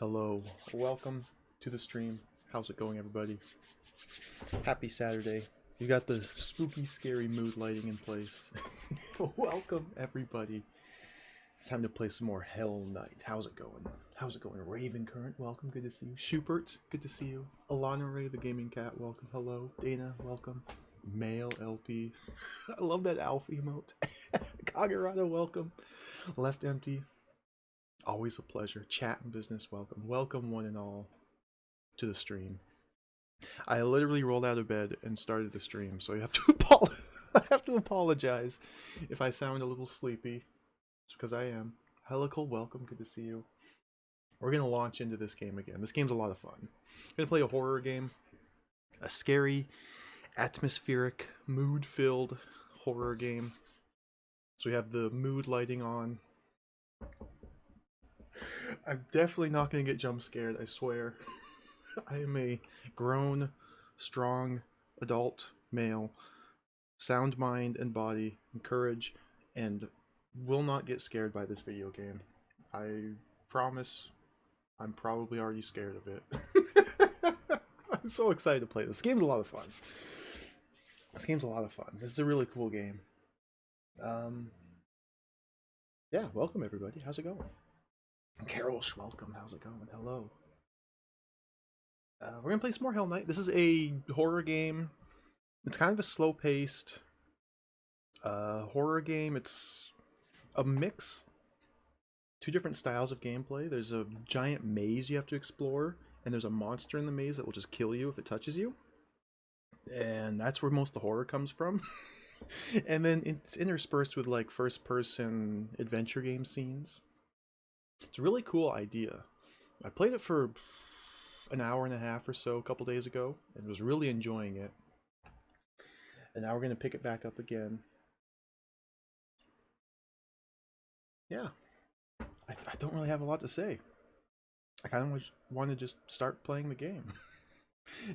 Hello, welcome to the stream. How's it going, everybody? Happy Saturday. You got the spooky, scary mood lighting in place. Welcome, everybody. It's time to play some more Hellnight. How's it going? How's it going? Raven Current, welcome. Good to see you. Schubert, good to see you. Alana Ray, the gaming cat, welcome. Hello. Dana, welcome. Male LP. I love that Alf emote. Kagerado, welcome. Left Empty. Always a pleasure. Chat and business, welcome. Welcome one and all to the stream. I literally rolled out of bed and started the stream, so I have to I have to apologize if I sound a little sleepy. It's because I am. Helical, welcome. Good to see you. We're going to launch into this game again. This game's a lot of fun. I'm going to play a horror game. A scary, atmospheric, mood-filled horror game. So we have the mood lighting on. I'm definitely not going to get jump scared, I swear. I am a grown, strong, adult male, sound mind and body, and courage, and will not get scared by this video game. I promise I'm probably already scared of it. I'm so excited to play this. This game's a lot of fun. This game's a lot of fun. This is a really cool game. Yeah, welcome everybody. How's it going? Carol, welcome. How's it going? Hello. We're gonna play some more Hellnight. This is a horror game. It's kind of a slow-paced horror game. It's a mix. Two different styles of gameplay. There's a giant maze you have to explore, and there's a monster in the maze that will just kill you if it touches you. And that's where most of the horror comes from. And then it's interspersed with like first-person adventure game scenes. It's a really cool idea. I played it for an hour and a half or so a couple days ago and was really enjoying it. And now we're going to pick it back up again. Yeah. I don't really have a lot to say. I kind of want to just start playing the game.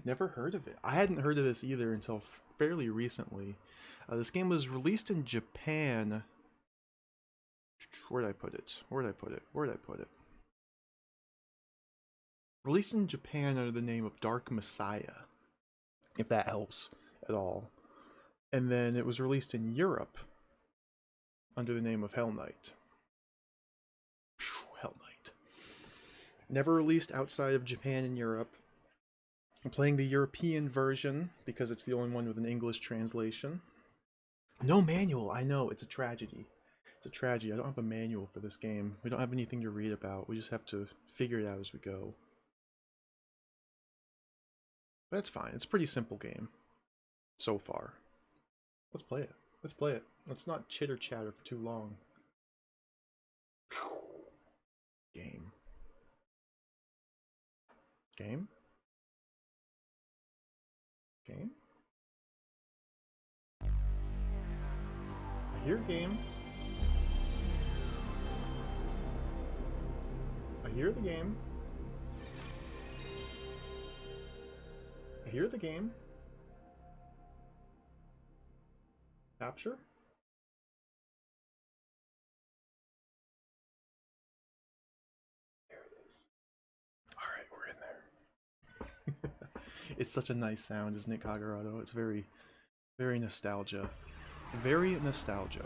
Never heard of it. I hadn't heard of this either until fairly recently. This game was released in Japan. Where did I put it? Where did I put it? Where did I put it? Released in Japan under the name of Dark Messiah, if that helps at all. And then it was released in Europe under the name of Hellnight. Hellnight. Never released outside of Japan and Europe. I'm playing the European version because it's the only one with an English translation. No manual, I know, it's a tragedy. It's a tragedy. I don't have a manual for this game. We don't have anything to read about. We just have to figure it out as we go. But it's fine. It's a pretty simple game. So far. Let's play it. Let's play it. Let's not chitter chatter for too long. Game. Game? Game? I hear game. I hear the game. I hear the game. Capture? There it is. Alright, we're in there. It's such a nice sound, isn't it, Kagerado? It's very, very nostalgia. Very nostalgia.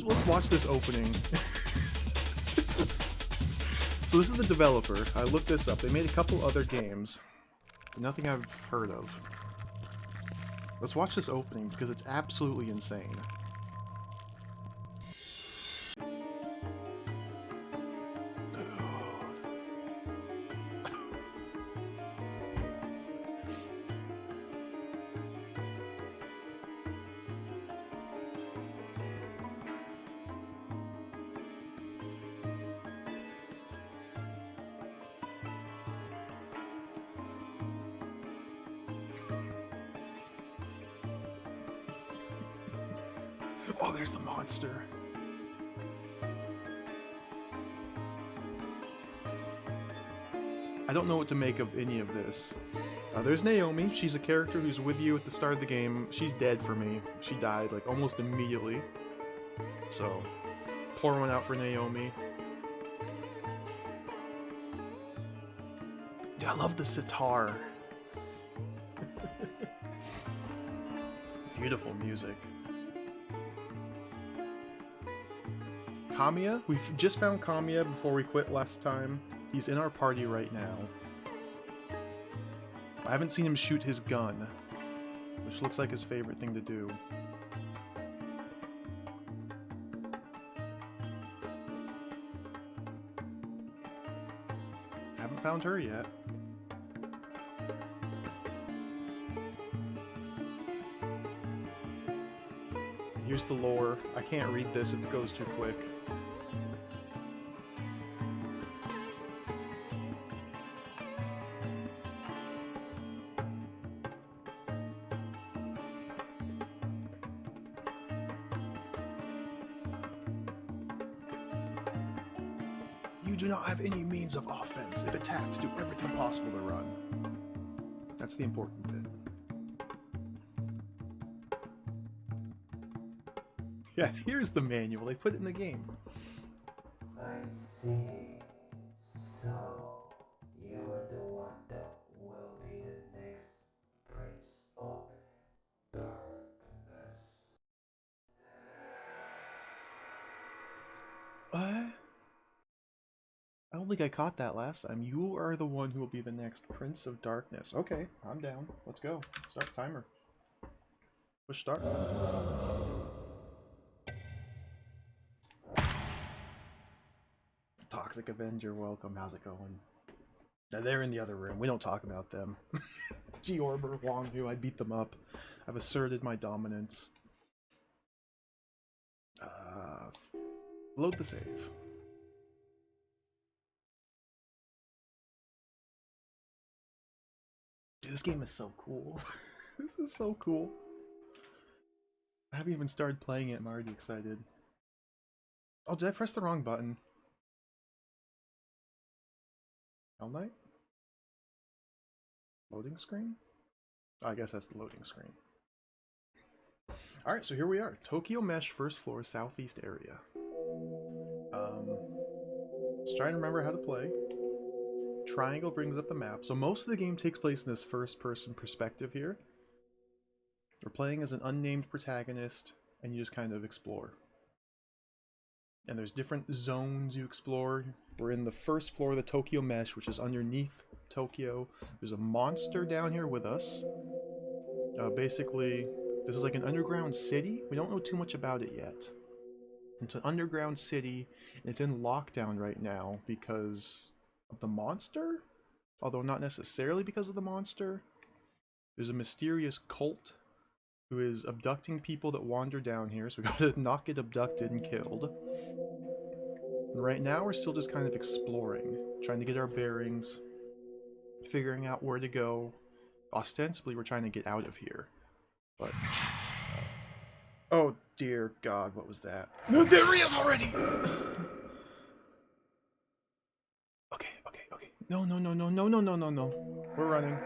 Let's watch this opening. So this is the developer. I looked this up. They made a couple other games. Nothing I've heard of. Let's watch this opening because it's absolutely insane. Oh, there's the monster. I don't know what to make of any of this. There's Naomi. She's a character who's with you at the start of the game. She's dead for me. She died like almost immediately. So, pour one out for Naomi. Dude, I love the sitar. Beautiful music. Kamiya? We just found Kamiya before we quit last time. He's in our party right now. I haven't seen him shoot his gun, which looks like his favorite thing to do. Haven't found her yet. Here's the lore. I can't read this, it goes too quick. You do not have any means of offense. If attacked, do everything possible to run. That's the important bit. Yeah, here's the manual. They put it in the game. I see. So, you are the one that will be the next Prince of Darkness. What? I don't think I caught that last time. You are the one who will be the next Prince of Darkness. Okay, I'm down. Let's go. Start the timer. Push start. Toxic Avenger, welcome. How's it going? Now, they're in the other room. We don't talk about them. G-Orber, Wanghu, I beat them up. I've asserted my dominance. Load the save. Dude, this game is so cool. This is so cool. I haven't even started playing it. I'm already excited. Oh, did I press the wrong button? Hellnight? Loading screen? Oh, I guess that's the loading screen. Alright, so here we are. Tokyo Mesh, first floor, southeast area. Let's try and remember how to play. Triangle brings up the map. So most of the game takes place in this first-person perspective here. We're playing as an unnamed protagonist, and you just kind of explore. And there's different zones you explore. We're in the first floor of the Tokyo Mesh, which is underneath Tokyo. There's a monster down here with us. Basically, this is like an underground city. We don't know too much about it yet. It's an underground city, and it's in lockdown right now because of the monster? Although not necessarily because of the monster. There's a mysterious cult who is abducting people that wander down here, so we gotta not get abducted and killed. And right now we're still just kind of exploring, trying to get our bearings, figuring out where to go. Ostensibly we're trying to get out of here, but... oh dear God, what was that? No, there he is already! Okay. No. We're running.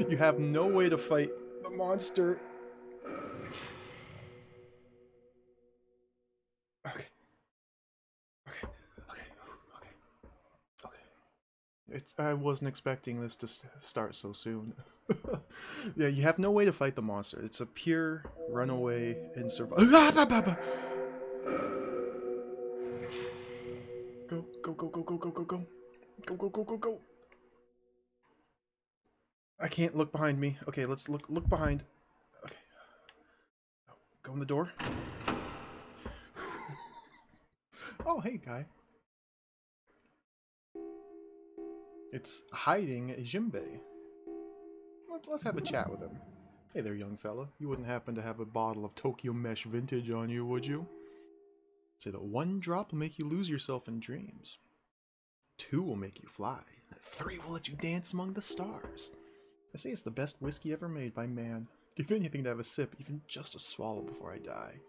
You have no way to fight the monster. Okay. I wasn't expecting this to start so soon. Yeah, you have no way to fight the monster. It's a pure runaway and survival. Go. Go. I can't look behind me. Okay, let's look behind. Okay. Go in the door. Oh, hey, guy. It's hiding Jinbei. Let's have a chat with him. Hey there, young fella. You wouldn't happen to have a bottle of Tokyo Mesh Vintage on you, would you? Say that 1 drop will make you lose yourself in dreams. 2 will make you fly. 3 will let you dance among the stars. I say it's the best whiskey ever made by man. Give anything to have a sip, even just a swallow before I die.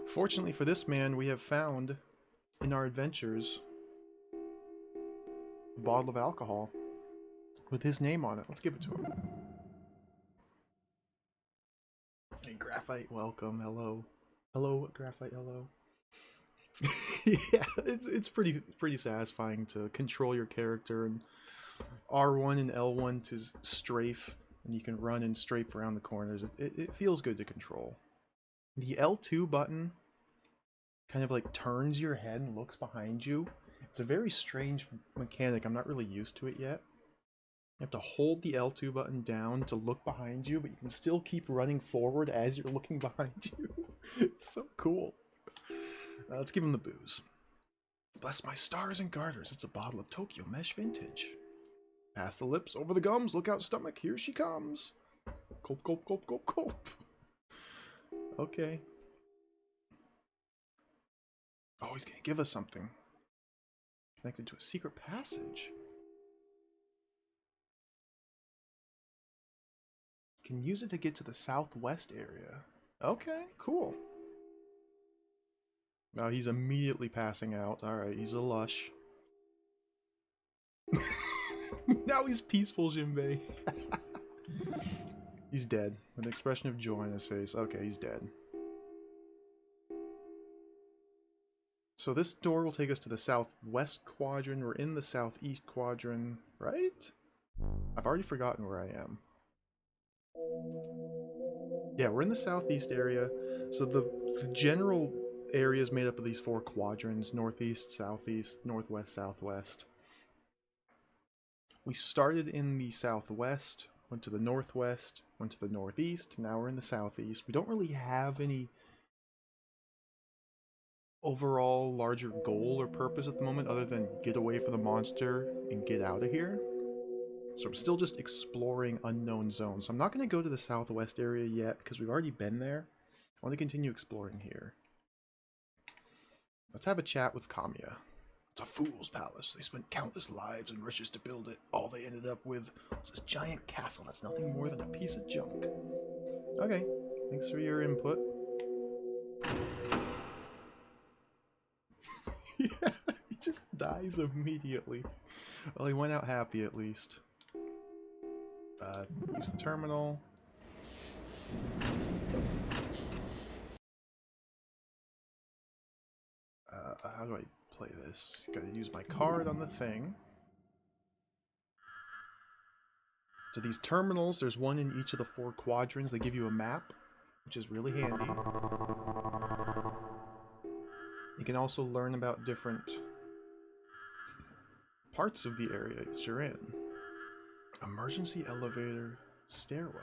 Fortunately for this man, we have found, in our adventures, a bottle of alcohol. with his name on it. Let's give it to him. Hey, Graphite, welcome. Hello. Hello, Graphite, hello. Yeah, it's pretty satisfying to control your character, and R1 and L1 to strafe, and you can run and strafe around the corners. It feels good to control. The L2 button kind of like turns your head and looks behind you. It's a very strange mechanic. I'm not really used to it yet. You have to hold the L2 button down to look behind you, but you can still keep running forward as you're looking behind you. It's so cool. Let's give him the booze. Bless my stars and garters. It's a bottle of Tokyo Mesh Vintage. Past the lips, over the gums, look out stomach, here she comes. Gulp, gulp, gulp, gulp, gulp. Okay. Oh, he's gonna give us something. Connected to a secret passage. Can use it to get to the southwest area. Okay, cool. Now he's immediately passing out. Alright, he's a lush. Now he's peaceful, Jinbei. He's dead, with an expression of joy on his face. Okay, he's dead. So this door will take us to the southwest quadrant. We're in the southeast quadrant, right? I've already forgotten where I am. Yeah, we're in the southeast area. So the general area is made up of these four quadrants: northeast, southeast, northwest, southwest. We started in the southwest, went to the northwest, went to the northeast, now we're in the southeast. We don't really have any overall larger goal or purpose at the moment other than get away from the monster and get out of here. So we're still just exploring unknown zones. So I'm not going to go to the southwest area yet because we've already been there. I want to continue exploring here. Let's have a chat with Kamiya. It's a fool's palace. They spent countless lives and riches to build it. All they ended up with was this giant castle that's nothing more than a piece of junk. Okay, thanks for your input. Yeah, he just dies immediately. Well, he went out happy at least. Use the terminal. How do I play this? Gotta use my card on the thing. So these terminals, there's one in each of the four quadrants. They give you a map, which is really handy. You can also learn about different parts of the area that you're in. Emergency elevator stairwell.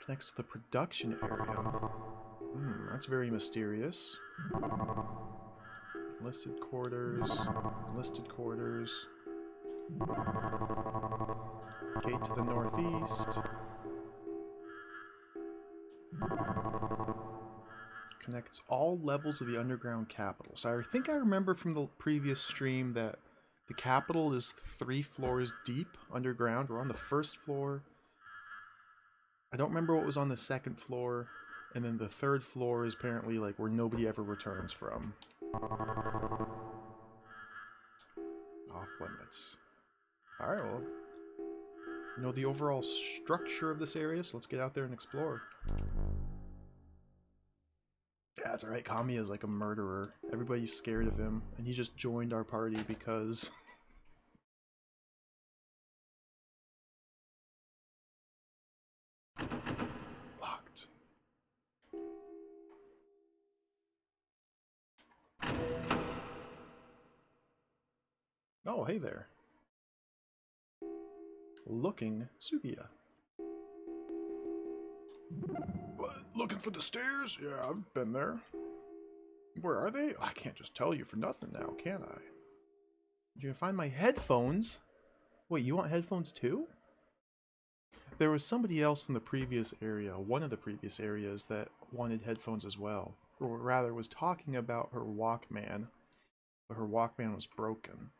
Connects to the production area. That's very mysterious. Listed quarters. Listed quarters. Gate to the northeast. Connects all levels of the underground capital. So I think I remember from the previous stream that the capital is 3 floors deep underground. We're on the first floor. I don't remember what was on the second floor. And then the third floor is apparently like where nobody ever returns from. Off limits. Alright, well, you know the overall structure of this area, so let's get out there and explore. Yeah, it's alright. Kami is like a murderer. Everybody's scared of him, and he just joined our party because... Locked. Oh, hey there. Looking Sugiya. What? Looking for the stairs? Yeah, I've been there. Where are they? I can't just tell you for nothing now, can I? You can find my headphones? Wait, you want headphones too? There was somebody else in the previous area, one of the previous areas, that wanted headphones as well. Or rather, was talking about her Walkman, but her Walkman was broken.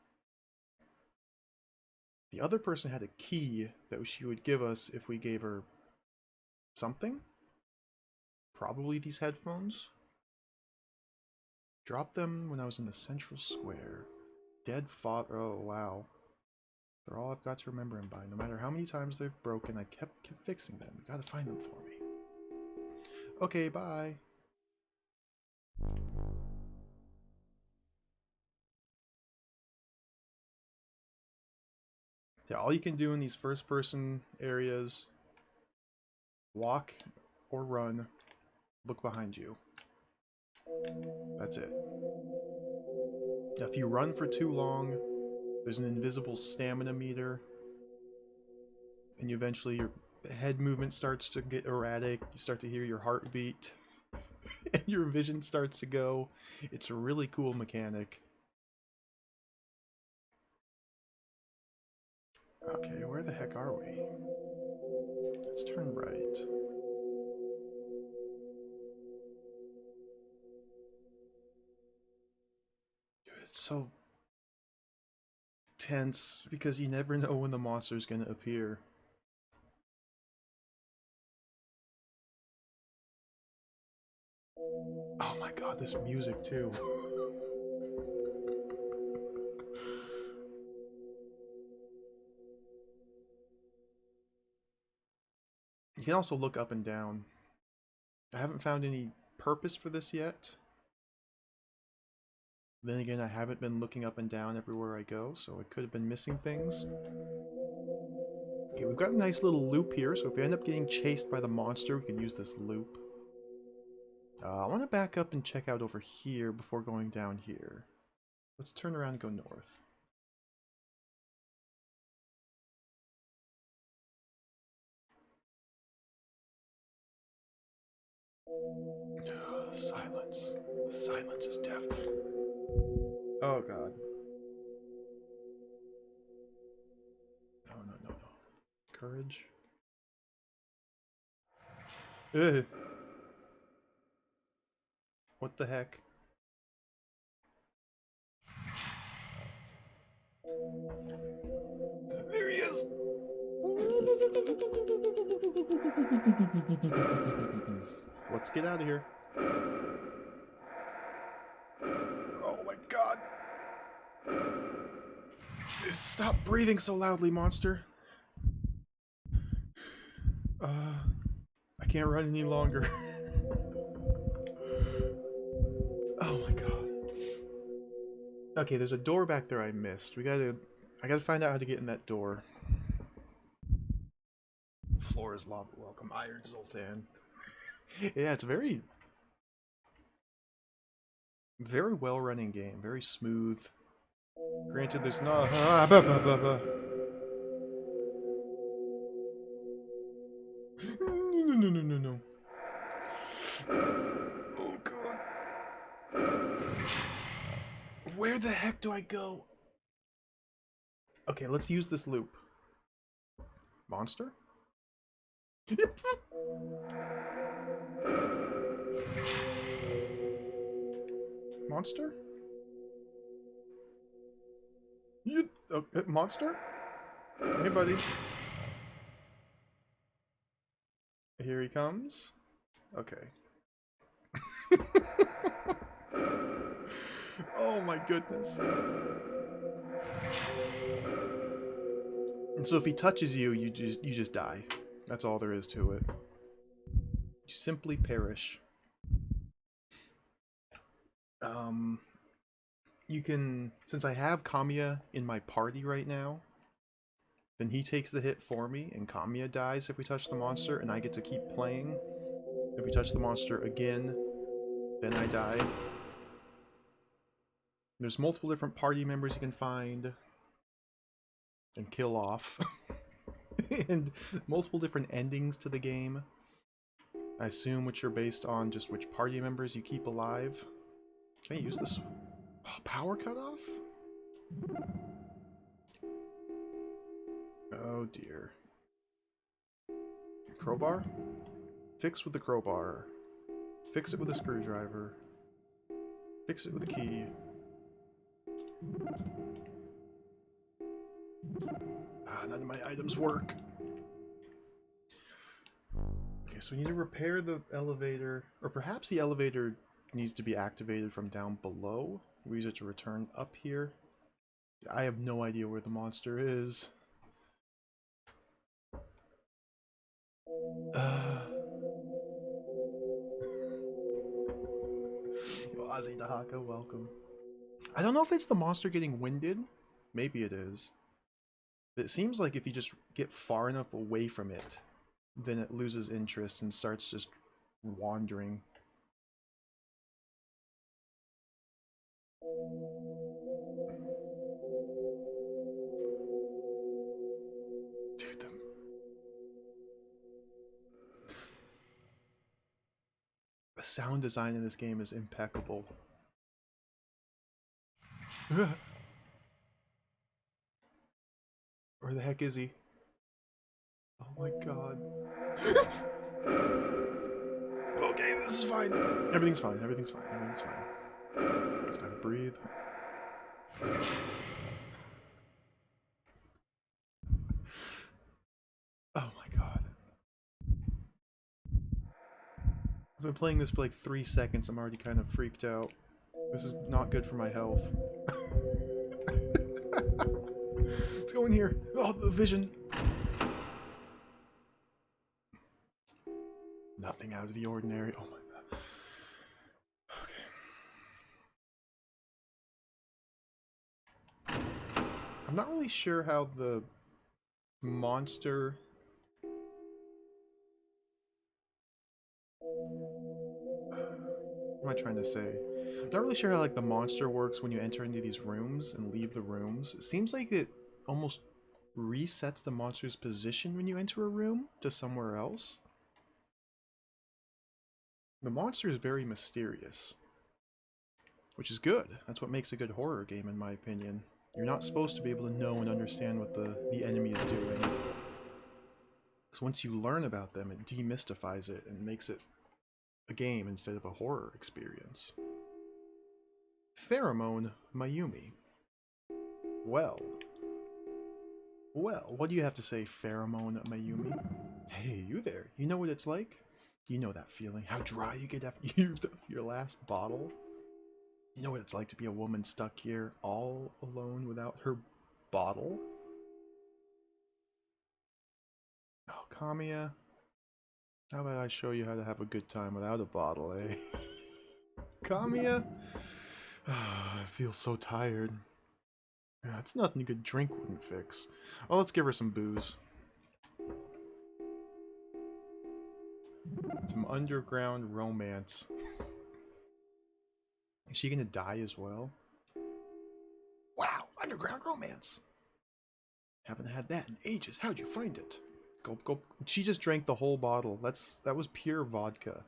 The other person had a key that she would give us if we gave her something? Probably these headphones? Dropped them when I was in the central square. Dead father. Oh, wow. They're all I've got to remember him by. No matter how many times they've broken, I kept fixing them. You gotta find them for me. Okay, bye. Yeah, all you can do in these first-person areas, walk or run, look behind you. That's it. Now, if you run for too long, there's an invisible stamina meter, and your head movement starts to get erratic. You start to hear your heartbeat, and your vision starts to go. It's a really cool mechanic. Okay, where the heck are we? Let's turn right. Dude, it's so tense because you never know when the monster's gonna appear. Oh my god, this music too. You can also look up and down. I haven't found any purpose for this yet. Then again, I haven't been looking up and down everywhere I go, so I could have been missing things. Okay, we've got a nice little loop here, so if we end up getting chased by the monster, we can use this loop. I want to back up and check out over here before going down here. Let's turn around and go north. The silence. The silence is deafening. Oh god. No, no, no, no. Courage. Ugh. What the heck? There he is! Let's get out of here. Oh my god! Stop breathing so loudly, monster! I can't run any longer. Oh my god. Okay, there's a door back there I missed. I gotta find out how to get in that door. Floor is lava. Welcome, Iron Zoltan. Yeah, it's very well running game. Very smooth. Granted, there's not. No, no, no, no, no. Oh god. Where the heck do I go? Okay, let's use this loop. Monster? Monster? Monster? Hey, buddy. Here he comes. Okay. Oh my goodness. And so if he touches you, you just die. That's all there is to it. You simply perish. You can, since I have Kamiya in my party right now, then he takes the hit for me, and Kamiya dies if we touch the monster, and I get to keep playing. If we touch the monster again, then I die. There's multiple different party members you can find and kill off. And multiple different endings to the game. I assume which are based on just which party members you keep alive. Can I use this? Oh, power cutoff? Oh dear. Crowbar? Fix with the crowbar. Fix it with a screwdriver. Fix it with a key. Ah, none of my items work. Okay, so we need to repair the elevator, or perhaps the elevator needs to be activated from down below. We use it to return up here. I have no idea where the monster is. Ozzy Dahaka, welcome. I don't know if it's the monster getting winded. Maybe it is. But it seems like if you just get far enough away from it, then it loses interest and starts just wandering. Dude, the sound design in this game is impeccable. Where the heck is he? Oh my god. Okay, this is fine. Everything's fine. Everything's fine. Everything's fine. Just gotta breathe. Oh my god. I've been playing this for like 3 seconds. I'm already kind of freaked out. This is not good for my health. Let's go in here. Oh, the vision. Nothing out of the ordinary. Oh my god. Okay. I'm not really sure how the monster... What am I trying to say? I'm not really sure how like the monster works when you enter into these rooms and leave the rooms. It seems like it almost resets the monster's position when you enter a room to somewhere else. The monster is very mysterious, which is good. That's what makes a good horror game, in my opinion. You're not supposed to be able to know and understand what the enemy is doing. So once you learn about them, it demystifies it and makes it a game instead of a horror experience. Pheromone Mayumi. Well, what do you have to say, Pheromone Mayumi? Hey, you there. You know what it's like? You know that feeling, how dry you get after you used up your last bottle? You know what it's like to be a woman stuck here all alone without her bottle? Oh, Kamiya, how about I show you how to have a good time without a bottle, eh? Kamiya? I feel so tired. Yeah, it's nothing a good drink wouldn't fix. Oh, let's give her some booze. Some underground romance. Is she gonna die as well? Wow, underground romance. Haven't had that in ages. How'd you find it? Gulp, gulp. She just drank the whole bottle. That was pure vodka.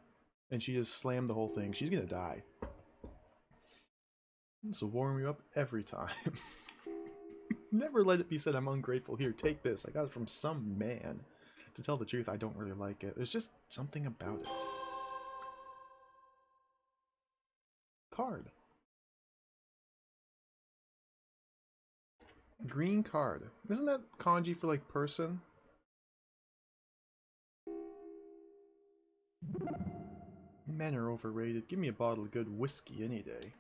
And she just slammed the whole thing. She's gonna die. This will warm you up every time. Never let it be said I'm ungrateful. Here, take this. I got it from some man. To tell the truth, I don't really like it. There's just something about it. Card. Green card. Isn't that kanji for, like, person? Men are overrated. Give me a bottle of good whiskey any day.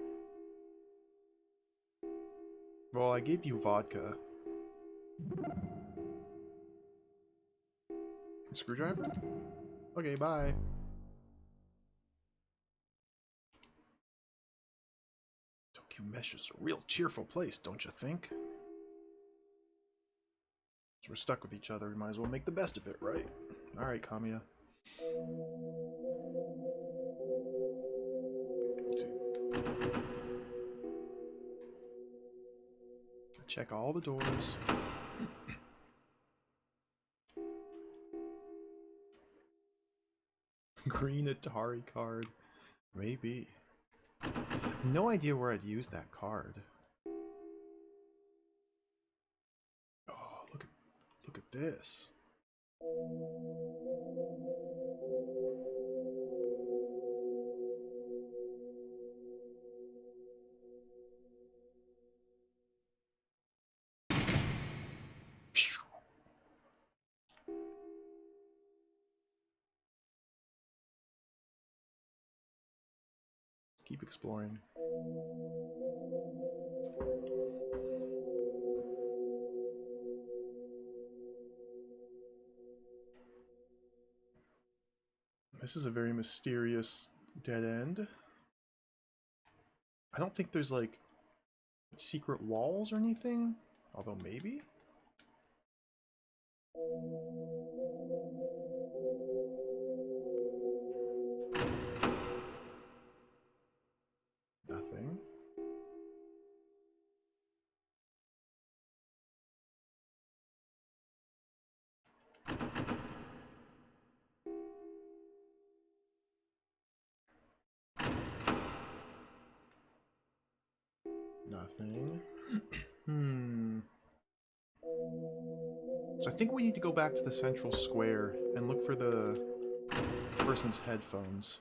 Well, I gave you vodka. Screwdriver? Okay, bye. Tokyo Mesh is a real cheerful place, don't you think? So we're stuck with each other, we might as well make the best of it, right? Alright, Kamiya. Check all the doors. Green Atari card. Maybe. No idea where I'd use that card. Oh, look at this. Keep exploring. This is a very mysterious dead end. I don't think there's like secret walls or anything, although maybe? Nothing. Nothing. So I think we need to go back to the central square and look for the person's headphones.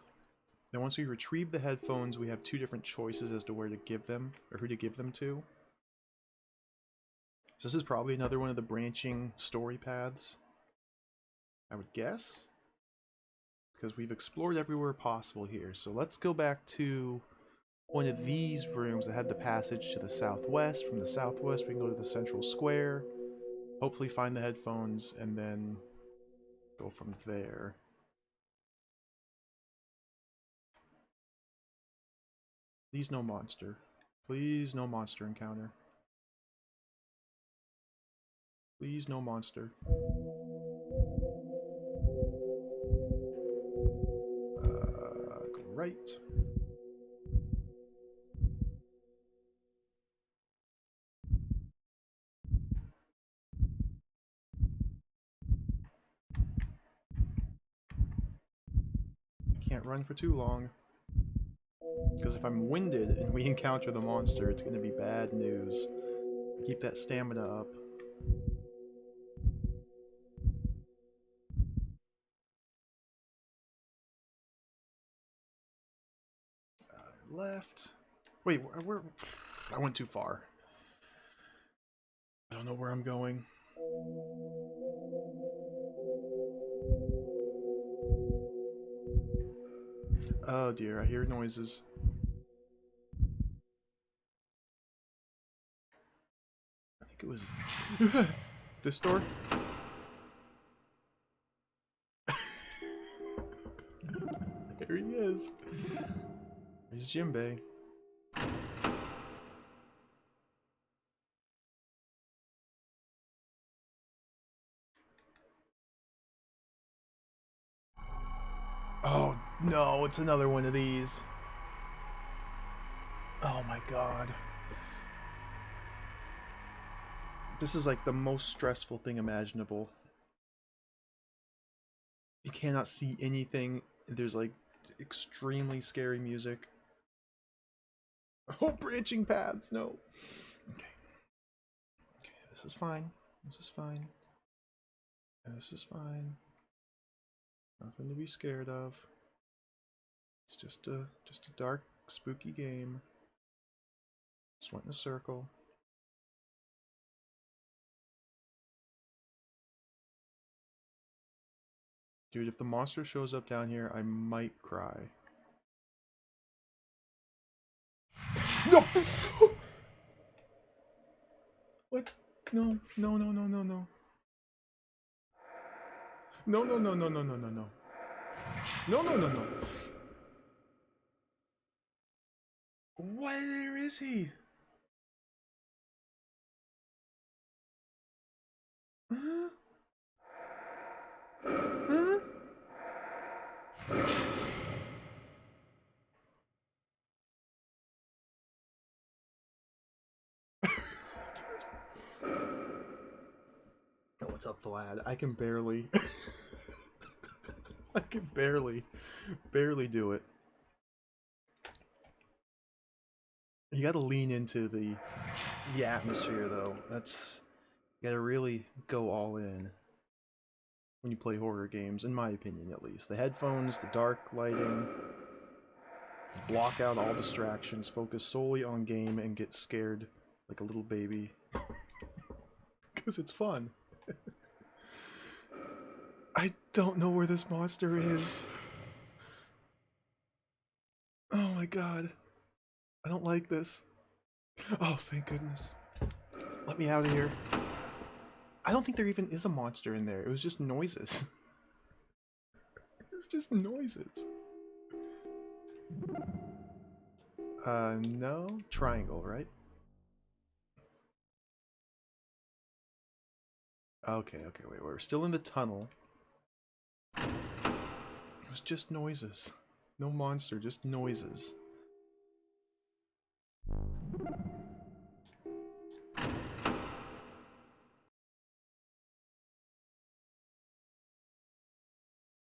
Then once we retrieve the headphones, we have two different choices as to where to give them, or who to give them to. So this is probably another one of the branching story paths, I would guess. Because we've explored everywhere possible here. So let's go back to one of these rooms that had the passage to the southwest. From the southwest, we can go to the central square, hopefully find the headphones, and then go from there. Please no monster. Please no monster encounter. Please no monster. Great. I can't run for too long. Because if I'm winded and we encounter the monster, it's going to be bad news. Keep that stamina up. Left. Wait, where? I went too far. I don't know where I'm going. Oh dear, I hear noises. I think it was this door. There he is. There's Jimbei. Oh no, it's another one of these. Oh my god. This is like the most stressful thing imaginable. You cannot see anything. There's like extremely scary music. Oh, branching paths, no. Okay. Okay, this is fine. This is fine. This is fine. Nothing to be scared of. It's just a dark, spooky game. Just went in a circle. Dude, if the monster shows up down here, I might cry. No! What? No, no, no, no, no, no. No, no, no, no, no, no, no, no. No, no, no, no. Where is he? Huh? Huh? Oh, what's up, Vlad? I can barely... I can barely do it. You gotta lean into the atmosphere, though. That's... You gotta really go all in when you play horror games, in my opinion, at least. The headphones, the dark lighting... Just block out all distractions, focus solely on game, and get scared like a little baby. Because it's fun. I don't know where this monster is. Oh my god. I don't like this. Oh, thank goodness. Let me out of here. I don't think there even is a monster in there. It was just noises. was just noises. No. Triangle, right? Okay, wait, we're still in the tunnel. It was just noises. No monster, just noises.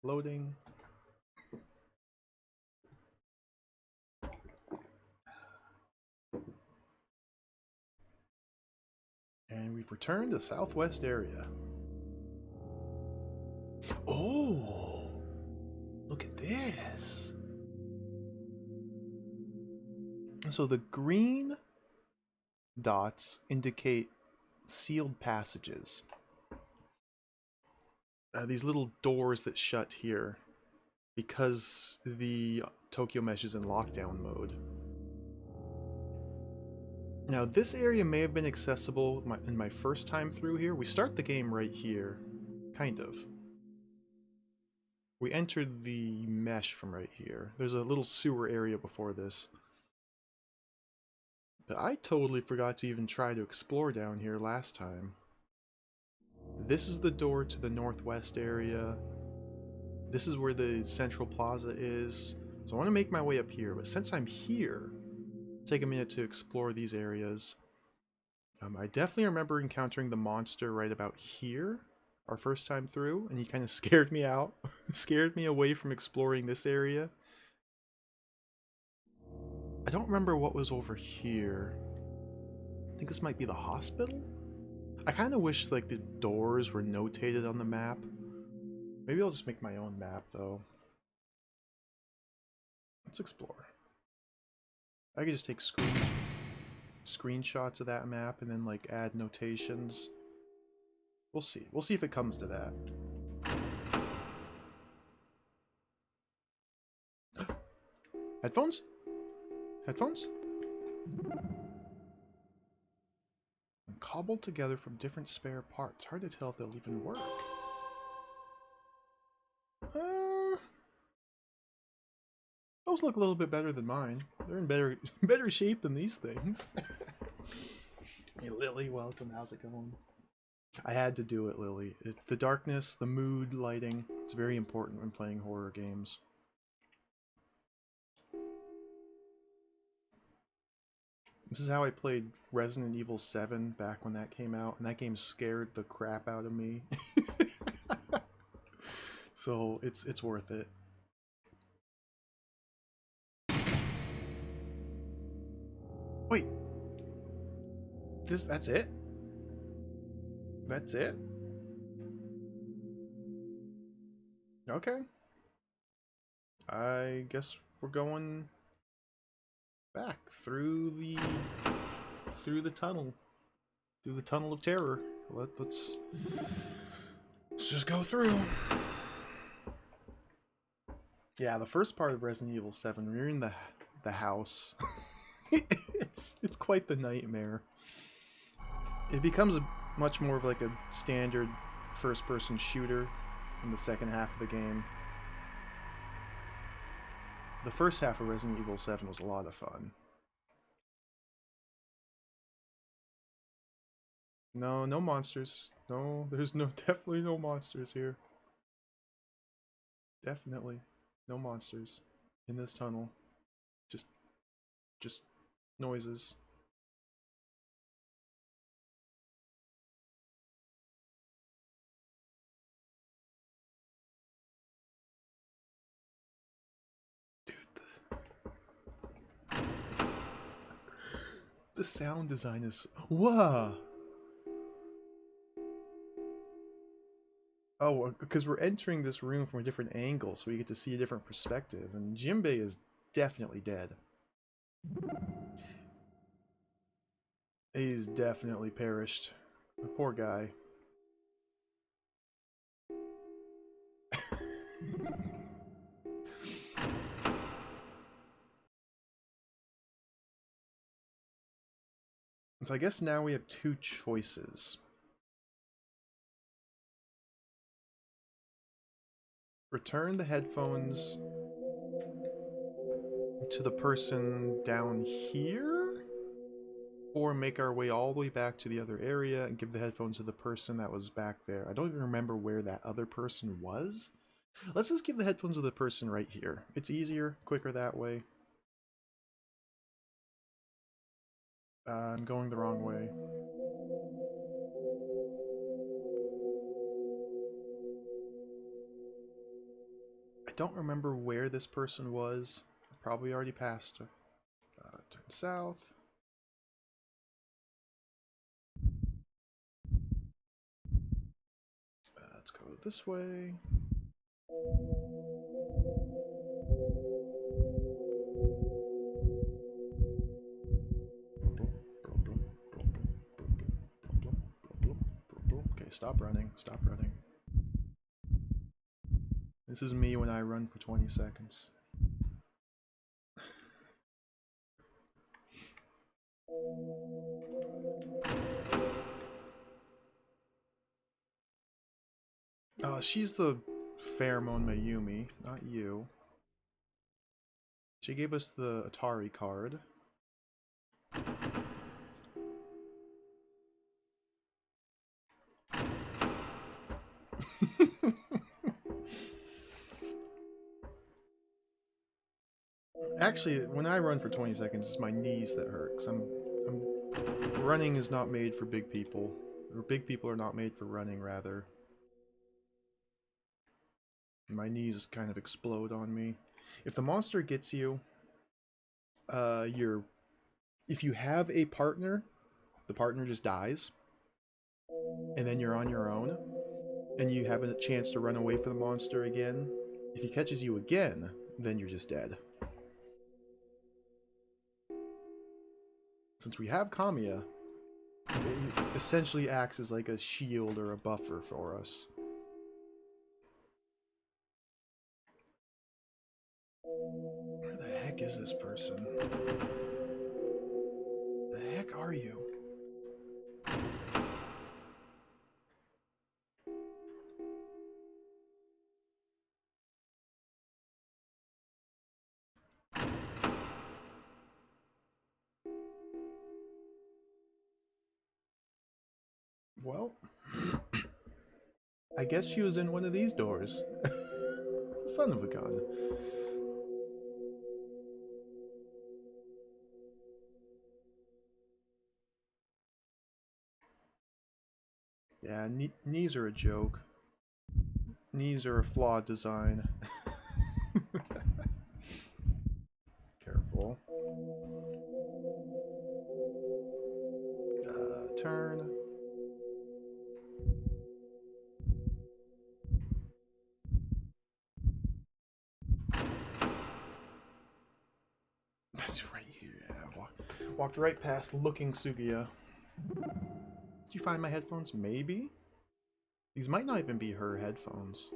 Loading. And we've returned to the southwest area. Oh! Look at this! So the green dots indicate sealed passages. These little doors that shut here because the Tokyo Mesh is in lockdown mode. Now this area may have been accessible in my first time through here. We start the game right here, kind of. We entered the mesh from right here. There's a little sewer area before this. But I totally forgot to even try to explore down here last time. This is the door to the northwest area. This is where the central plaza is. So I want to make my way up here, but since I'm here, take a minute to explore these areas. I definitely remember encountering the monster right about here, our first time through, and he kind of scared me out. Scared me away from exploring this area. I don't remember what was over here. I think this might be the hospital? I kind of wish like the doors were notated on the map. Maybe I'll just make my own map though. Let's explore. I could just take screenshots of that map and then like add notations. We'll see. We'll see if it comes to that. Headphones? Headphones? And cobbled together from different spare parts. Hard to tell if they'll even work. Those look a little bit better than mine. They're in better shape than these things. Hey Lily, welcome. How's it going? I had to do it, Lily. The darkness, the mood, lighting, it's very important when playing horror games. This is how I played Resident Evil 7 back when that came out, and that game scared the crap out of me. So it's worth it. Wait. That's it? That's it? Okay. I guess we're going back through the tunnel. Through the tunnel of terror. Let's just go through. Yeah, the first part of Resident Evil 7, we're in the house. it's quite the nightmare. It becomes much more of like a standard first-person shooter in the second half of the game. The first half of Resident Evil 7 was a lot of fun. No monsters. No, there's definitely no monsters here. Definitely no monsters in this tunnel. Just noises. The sound design is... Whoa! Oh, because we're entering this room from a different angle, so we get to see a different perspective. And Jinbei is definitely dead. He's definitely perished. The poor guy. So I guess now we have two choices. return the headphones to the person down here, or make our way all the way back to the other area and give the headphones to the person that was back there. I don't even remember where that other person was. Let's just give the headphones to the person right here. It's easier, quicker that way. I'm going the wrong way. I don't remember where this person was. Probably already passed. Turn south. Let's go this way. Okay, stop running. Stop running. This is me when I run for 20 seconds. She's the Pheromone Mayumi, not you. She gave us the Atari card. Actually, when I run for 20 seconds, it's my knees that hurt. Cause running is not made for big people. Or big people are not made for running, rather. My knees kind of explode on me. If the monster gets you, if you have a partner, the partner just dies. And then you're on your own. And you have a chance to run away from the monster again. If he catches you again, then you're just dead. Since we have Kamiya, it essentially acts as like a shield or a buffer for us. Where the heck is this person? The heck are you? Well, I guess she was in one of these doors. Son of a gun. Yeah, knees are a joke. Knees are a flawed design. Careful. Turn. That's right here. Yeah, walked right past looking Sugiya. Did you find my headphones? Maybe? These might not even be her headphones.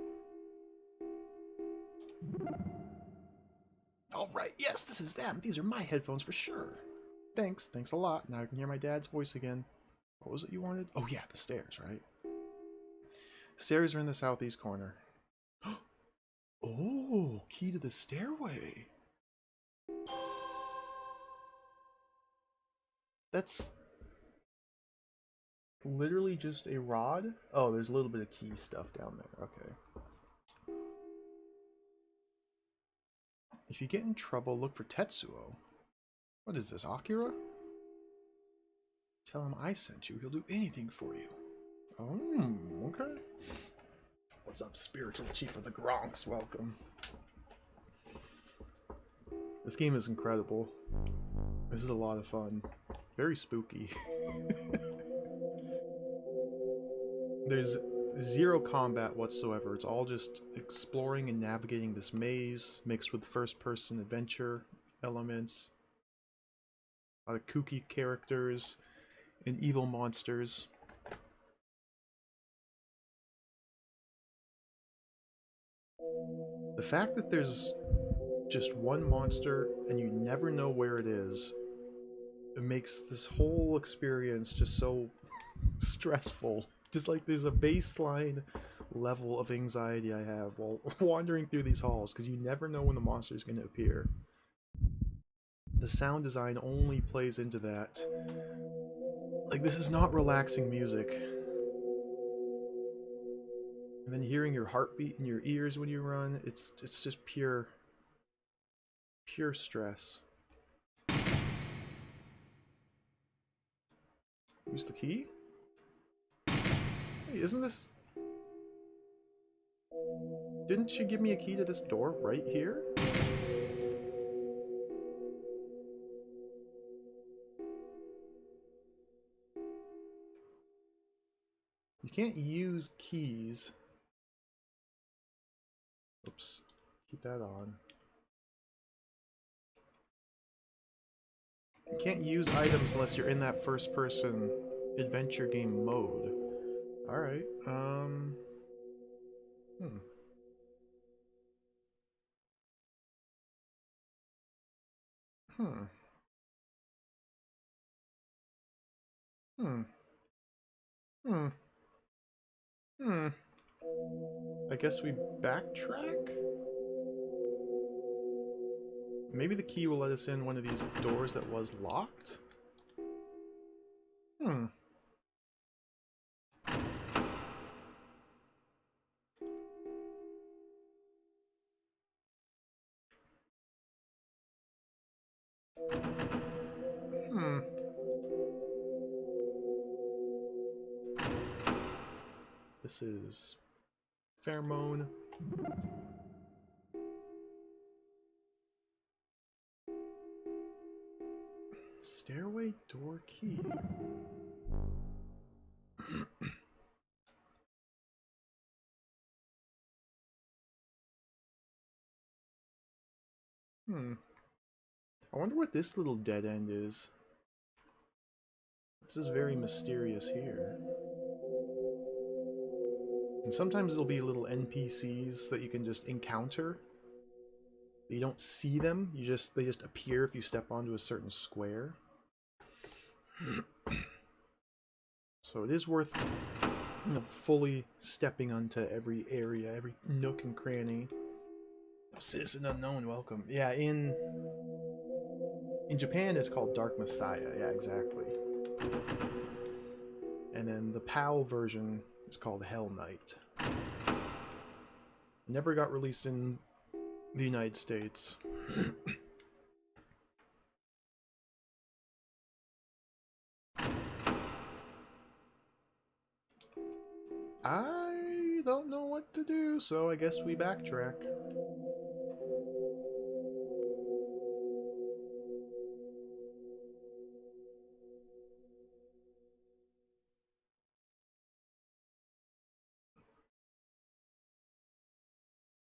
Alright, yes, this is them. These are my headphones for sure. Thanks a lot. Now I can hear my dad's voice again. What was it you wanted? Oh yeah, the stairs, right? Stairs are in the southeast corner. Oh, key to the stairway. That's literally just a rod? Oh, there's a little bit of key stuff down there. Okay. If you get in trouble, look for Tetsuo. What is this, Akira? Tell him I sent you. He'll do anything for you. Oh, okay. What's up, spiritual chief of the Gronks? Welcome. This game is incredible. This is a lot of fun. Very spooky. There's zero combat whatsoever. It's all just exploring and navigating this maze, mixed with first-person adventure elements. A lot of kooky characters and evil monsters. The fact that there's just one monster and you never know where it is, it makes this whole experience just so stressful. Just like there's a baseline level of anxiety I have while wandering through these halls, because you never know when the monster is going to appear. The sound design only plays into that. Like, this is not relaxing music. And then hearing your heartbeat in your ears when you run, it's just pure stress. Use the key? Hey, isn't this... Didn't you give me a key to this door right here? You can't use keys. Oops. Keep that on. You can't use items unless you're in that first-person adventure game mode. Alright, Hmm. Hmm. Hmm. Hmm. Hmm. I guess we backtrack? Maybe the key will let us in one of these doors that was locked? Hmm. Hmm. This is... pheromone. Stairway door key. Hmm. I wonder what this little dead end is. This is very mysterious here. And sometimes there'll be little NPCs that you can just encounter. You don't see them, they just appear if you step onto a certain square. So it is worth, you know, fully stepping onto every area, every nook and cranny. Oh, Citizen Unknown, welcome. Yeah, in Japan it's called Dark Messiah, yeah, exactly. And then the PAL version is called Hellnight. Never got released in the United States. I don't know what to do, so I guess we backtrack.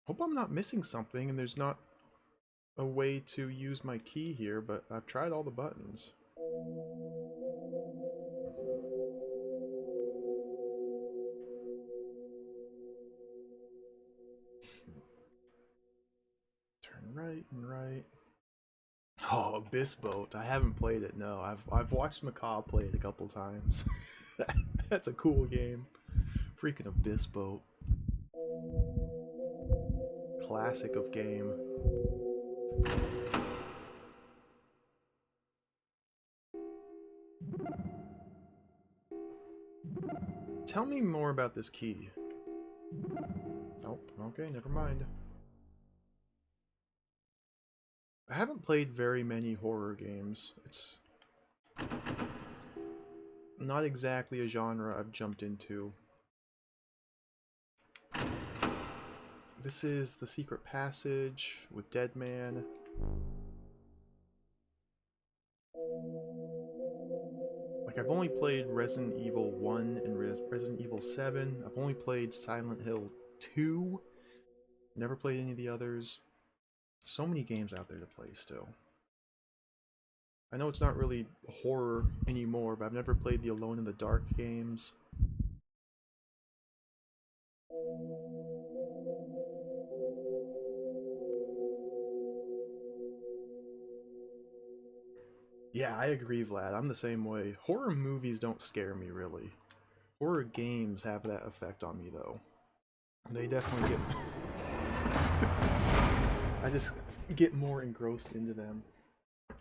Hope I'm not missing something and there's not a way to use my key here, but I've tried all the buttons. Turn right and right. Oh, Abyss Boat. I haven't played it, no. I've watched Macaw play it a couple times. That's a cool game. Freaking Abyss Boat. Classic of game. Tell me more about this key. Oh, okay, never mind. I haven't played very many horror games. It's not exactly a genre I've jumped into. This is The Secret Passage with Dead Man. Like, I've only played Resident Evil 1 and Resident Evil 7. I've only played Silent Hill 2. Never played any of the others. So many games out there to play still. I know it's not really horror anymore, but I've never played the Alone in the Dark games. Yeah, I agree, Vlad. I'm the same way. Horror movies don't scare me, really. Horror games have that effect on me, though. They definitely get... I just get more engrossed into them.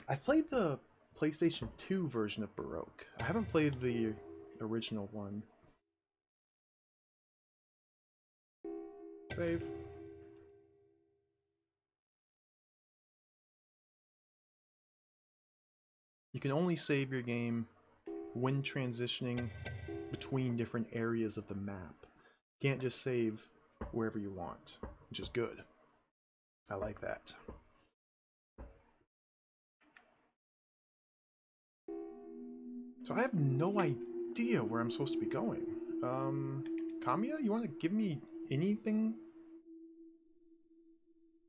I played the PlayStation 2 version of Baroque. I haven't played the original one. Save. You can only save your game when transitioning between different areas of the map. You can't just save wherever you want, which is good. I like that. So I have no idea where I'm supposed to be going. Kamiya, you want to give me anything?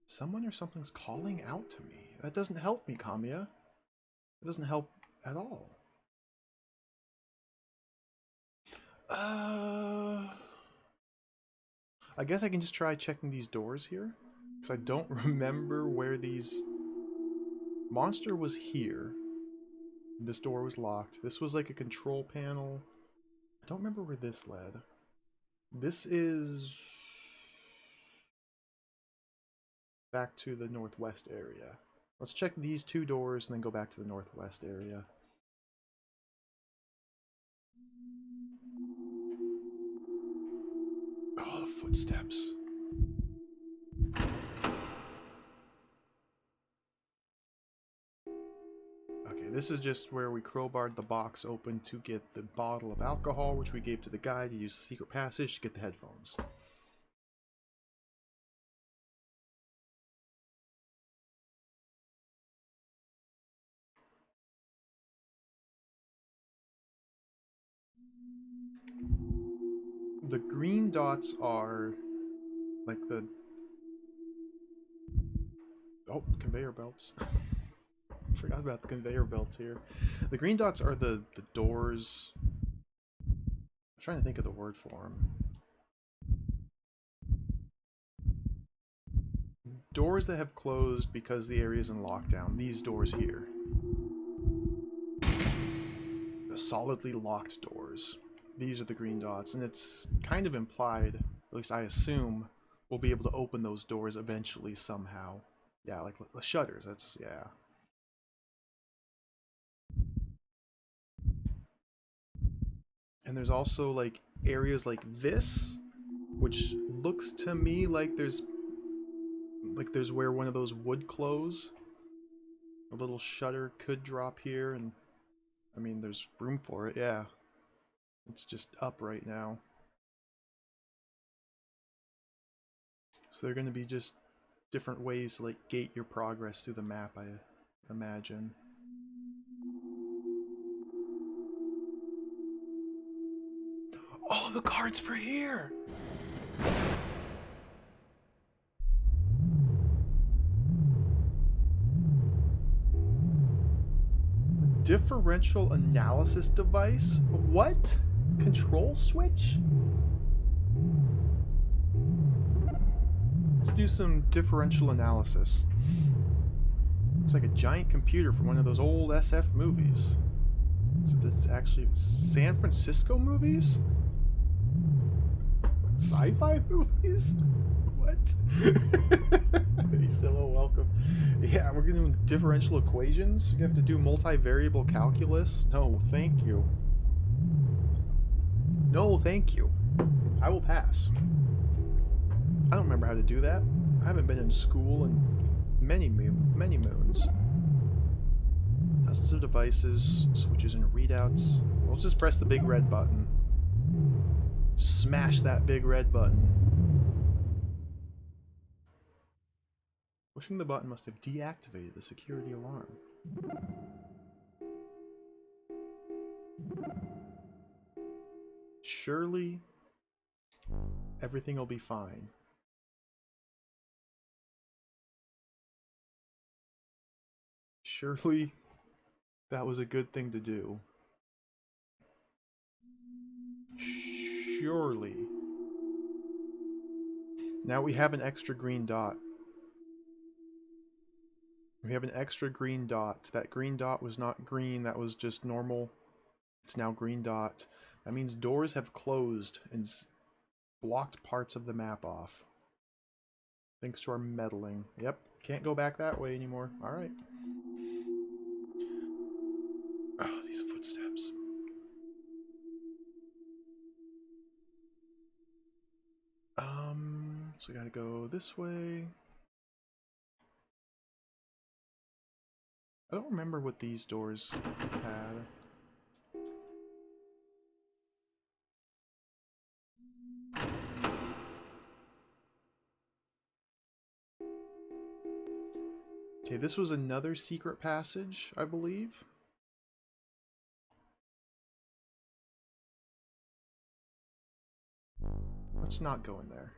Someone or something's calling out to me. That doesn't help me, Kamiya. It doesn't help at all. I guess I can just try checking these doors here. Because I don't remember where these... Monster was here. This door was locked. This was like a control panel. I don't remember where this led. This is... back to the northwest area. Let's check these two doors and then go back to the northwest area. Oh, the footsteps. Okay, this is just where we crowbarred the box open to get the bottle of alcohol, which we gave to the guy to use the secret passage to get the headphones. The green dots are like the... Oh, conveyor belts. Forgot about the conveyor belts here. The green dots are the doors. I'm trying to think of the word for them. Doors that have closed because the area is in lockdown. These doors here. The solidly locked doors. These are the green dots, and it's kind of implied, at least I assume, we'll be able to open those doors eventually somehow. Yeah, like the shutters, that's, yeah. And there's also like areas like this, which looks to me like there's where one of those would close. A little shutter could drop here, and I mean there's room for it, yeah. It's just up right now. So they're going to be just different ways to like gate your progress through the map, I imagine. Oh, the cards for here! Differential analysis device? What? Control switch? Let's do some differential analysis. It's like a giant computer from one of those old SF movies. So it's actually San Francisco movies? Sci-fi movies? What? Hey Silo, welcome. Yeah, we're gonna do differential equations? You have to do multivariable calculus? No, thank you. No, thank you. I will pass. I don't remember how to do that. I haven't been in school in many moons. Dozens of devices, switches and readouts. We'll just press the big red button. Smash that big red button. Pushing the button must have deactivated the security alarm. Surely everything will be fine. Surely that was a good thing to do. Surely. Now we have an extra green dot. We have an extra green dot. That green dot was not green, that was just normal. It's now green dot. That means doors have closed blocked parts of the map off. Thanks to our meddling. Yep, can't go back that way anymore. Alright. Oh, these footsteps. So we gotta go this way. I don't remember what these doors had. Okay, this was another secret passage, I believe. Let's not go in there.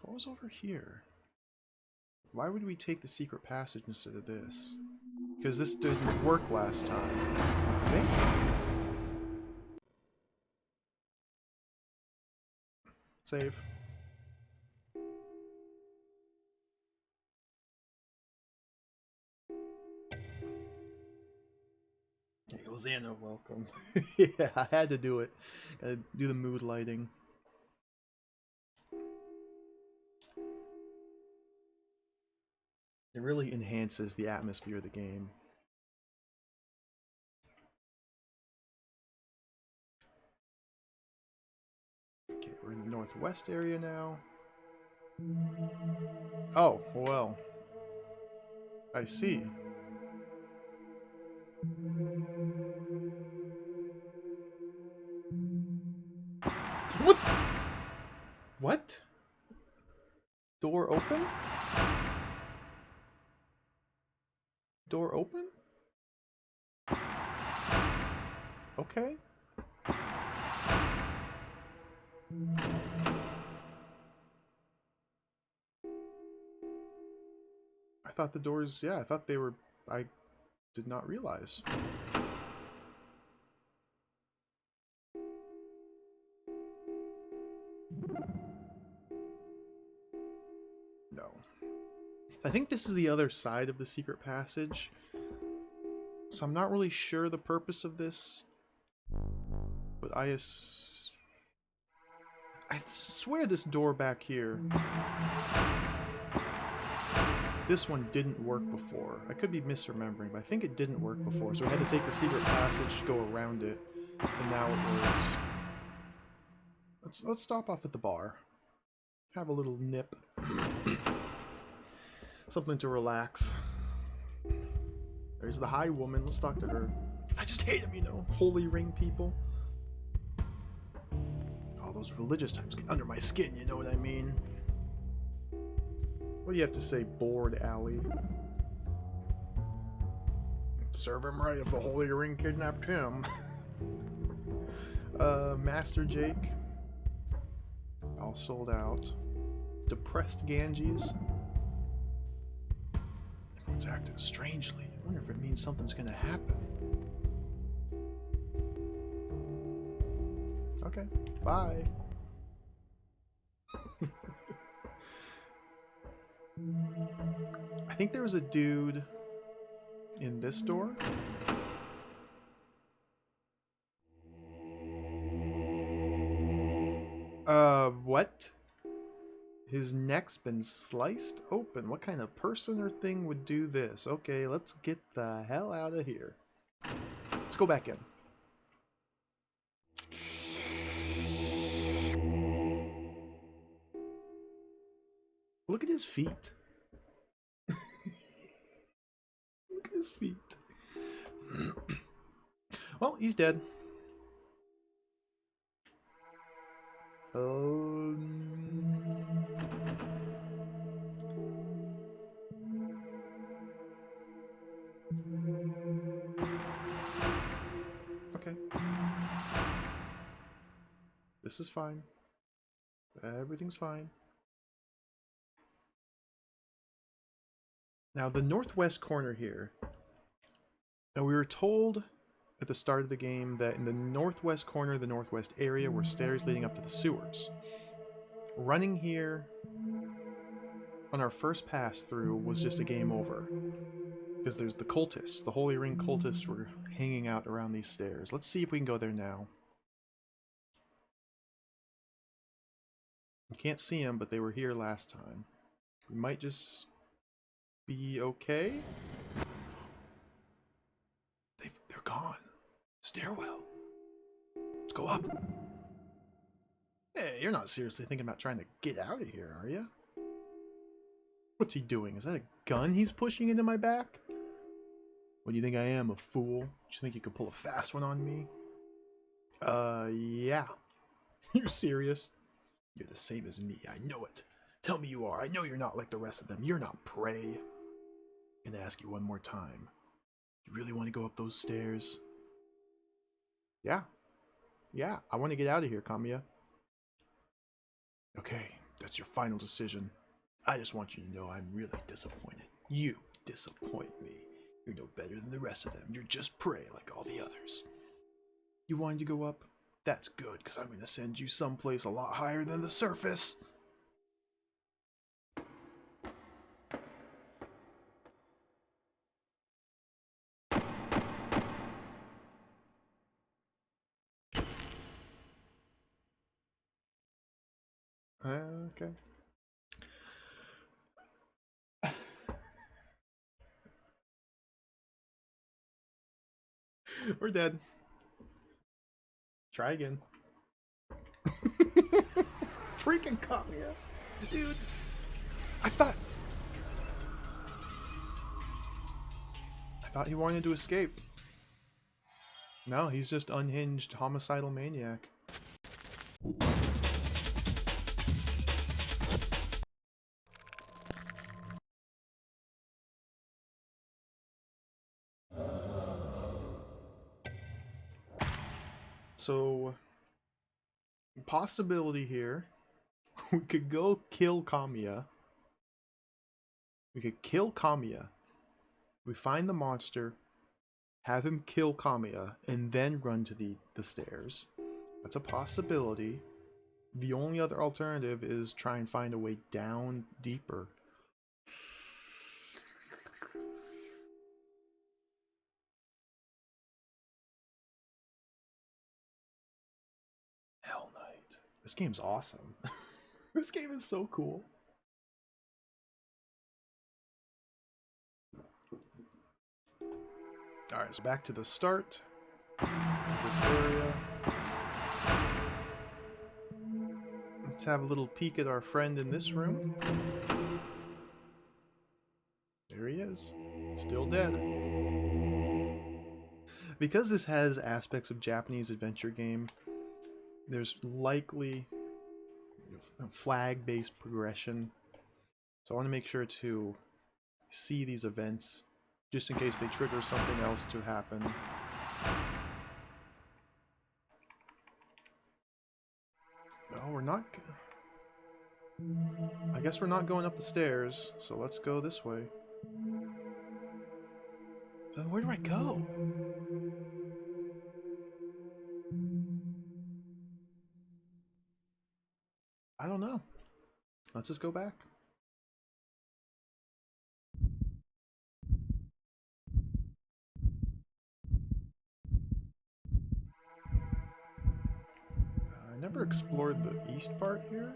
What was over here? Why would we take the secret passage instead of this? Because this didn't work last time, I think? Save. Hey, Hosanna, welcome. Yeah, I had to do it. Gotta do the mood lighting. It really enhances the atmosphere of the game. Okay, we're in the northwest area now. Oh, well. I see. What? What? Door open? Door open? Okay. I thought the doors, yeah, I thought they were, I did not realize. No. I think this is the other side of the secret passage. So I'm not really sure the purpose of this. But I swear this door back here, this one didn't work before. I could be misremembering, but I think it didn't work before. So we had to take the secret passage to go around it, and now it works. Let's stop off at the bar. Have a little nip. Something to relax. There's the high woman. Let's talk to her. I just hate them, you know. Holy ring people. All those religious types get under my skin, you know what I mean? What do you have to say, bored alley? Serve him right if the Holy Ring kidnapped him. Master Jake. All sold out. Depressed Ganges. Everyone's acting strangely. I wonder if it means something's gonna happen. Okay, bye. I think there was a dude in this door. What? His neck's been sliced open. What kind of person or thing would do this? Okay, let's get the hell out of here. Let's go back in. Look at his feet. Look at his feet. Well, he's dead. Okay. This is fine. Everything's fine. Now, the northwest corner here. Now, we were told at the start of the game that in the northwest corner of the northwest area were stairs leading up to the sewers. Running here on our first pass through was just a game over. Because there's the cultists. The Holy Ring cultists were hanging out around these stairs. Let's see if we can go there now. You can't see them, but they were here last time. We might just be okay. They're gone. Stairwell. Let's go up. Hey, you're not seriously thinking about trying to get out of here, are you? What's he doing? Is that a gun he's pushing into my back? What do you think I am, a fool? Do you think you could pull a fast one on me? Yeah. You serious? You're the same as me, I know it. Tell me you are. I know you're not like the rest of them. You're not prey. I'm gonna ask you one more time. You really want to go up those stairs? Yeah. Yeah, I want to get out of here, Kamiya. Okay, that's your final decision. I just want you to know I'm really disappointed. You disappoint me. You're no better than the rest of them. You're just prey like all the others. You wanted to go up? That's good, because I'm going to send you someplace a lot higher than the surface. Okay. We're dead. Try again. Freaking Kamiya. Dude. I thought he wanted to escape. No, he's just unhinged homicidal maniac. So, possibility here. We could go kill Kamiya. We could kill Kamiya. We find the monster, have him kill Kamiya, and then run to the stairs. That's a possibility. The only other alternative is try and find a way down deeper. Hellnight. This game's awesome. This game is so cool. Alright, so back to the start of this area. Let's have a little peek at our friend in this room. There he is. Still dead. Because this has aspects of Japanese adventure game, there's likely flag-based progression. So I want to make sure to see these events just in case they trigger something else to happen. No, we're not. I guess we're not going up the stairs, so let's go this way. Then where do I go? I don't know. Let's just go back. I never explored the east part here.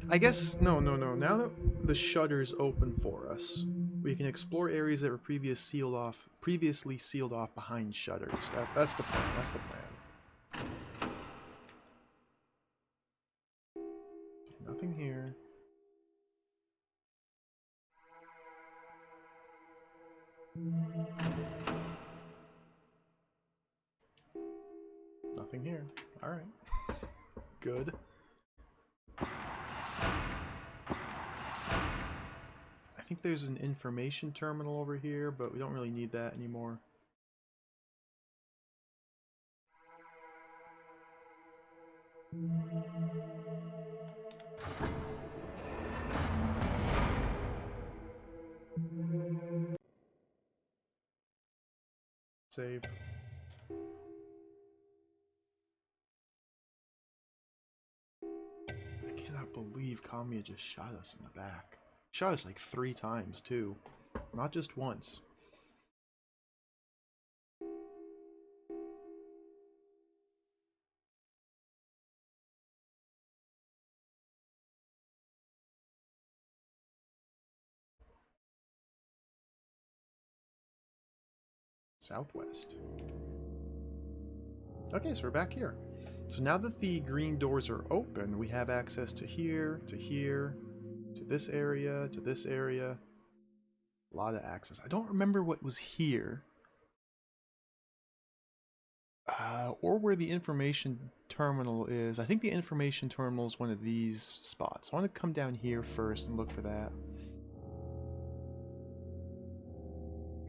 I guess, no. Now that the shutter's open for us, we can explore areas that were previously sealed off behind shutters. That's the plan. That's the plan. Nothing here. Nothing here. Alright. Good. I think there's an information terminal over here, but we don't really need that anymore. Save. I cannot believe Kamiya just shot us in the back. Shot us like 3 times, too. Not just once. Southwest. Okay, so we're back here. So now that the green doors are open, we have access to here, to here, to this area, to this area. A lot of access. I don't remember what was here. Or where the information terminal is. I think the information terminal is one of these spots. I want to come down here first and look for that.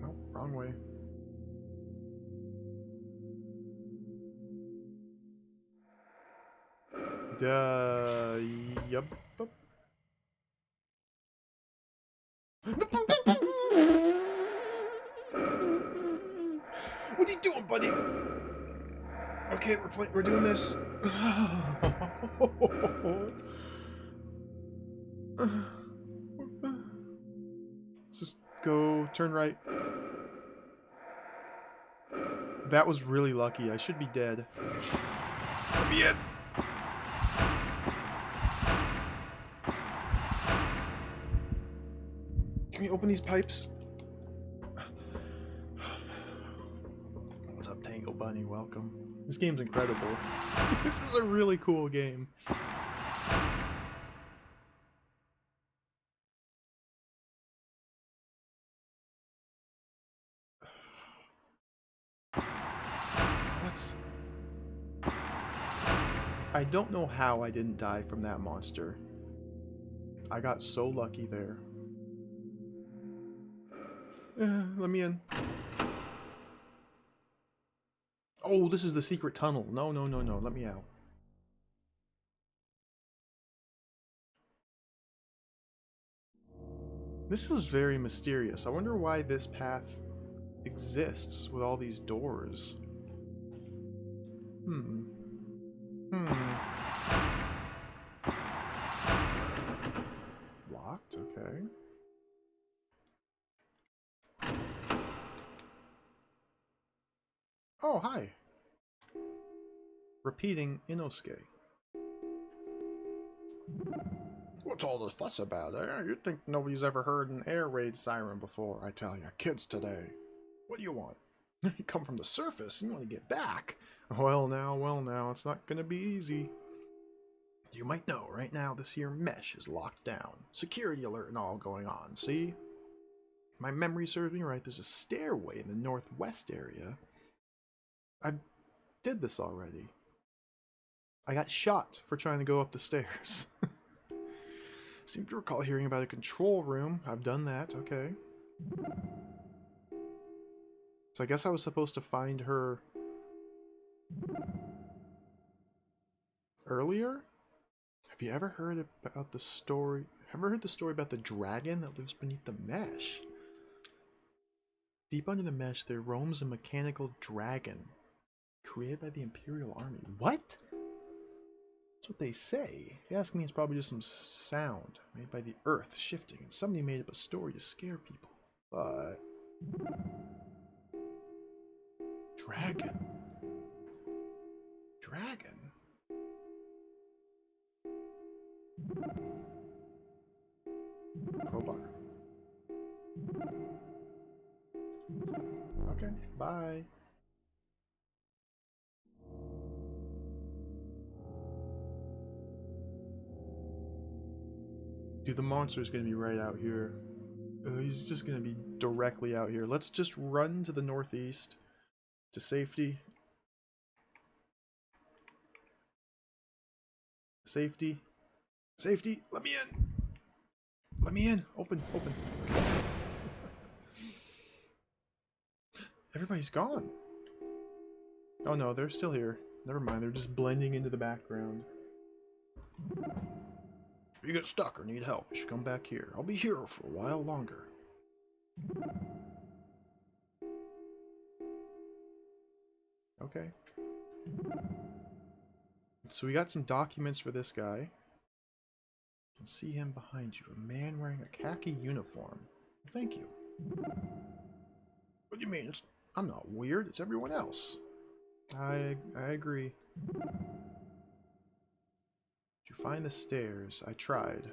Nope, wrong way. Yup. What are you doing, buddy? Okay, we're doing this. Let's just go turn right. That was really lucky. I should be dead. Let me in. Can we open these pipes? What's up, Tango Bunny? Welcome. This game's incredible. This is a really cool game. What's... I don't know how I didn't die from that monster. I got so lucky there. Let me in. Oh, this is the secret tunnel. No, no, no, no. Let me out. This is very mysterious. I wonder why this path exists with all these doors. Locked, okay. Oh, hi. Repeating Inosuke. What's all the fuss about, eh? You'd think nobody's ever heard an air raid siren before, I tell ya. Kids today. What do you want? You come from the surface and you want to get back. Well now, it's not gonna be easy. You might know, right now this here mesh is locked down. Security alert and all going on, see? If my memory serves me right, there's a stairway in the northwest area. I did this already. I got shot for trying to go up the stairs. Seem to recall hearing about a control room. I've done that, okay. So I guess I was supposed to find her earlier? Have you ever heard about the story? Ever heard the story about the dragon that lives beneath the mesh? Deep under the mesh, there roams a mechanical dragon created by the Imperial Army. What? That's what they say. If you ask me, it's probably just some sound made by the earth shifting, and somebody made up a story to scare people. But... Dragon? Dragon? Crowbar. Okay, bye. Dude, the monster's gonna be right out here. He's just gonna be directly out here. Let's just run to the northeast to safety. Safety. Safety. Let me in. Let me in. Open. Open. Okay. Everybody's gone. Oh no, they're still here. Never mind. They're just blending into the background. If you get stuck or need help, you should come back here. I'll be here for a while longer. Okay. So we got some documents for this guy. can see him behind you. A man wearing a khaki uniform. Thank you. What do you mean? I'm not weird. It's everyone else. I agree. Did you find the stairs? I tried.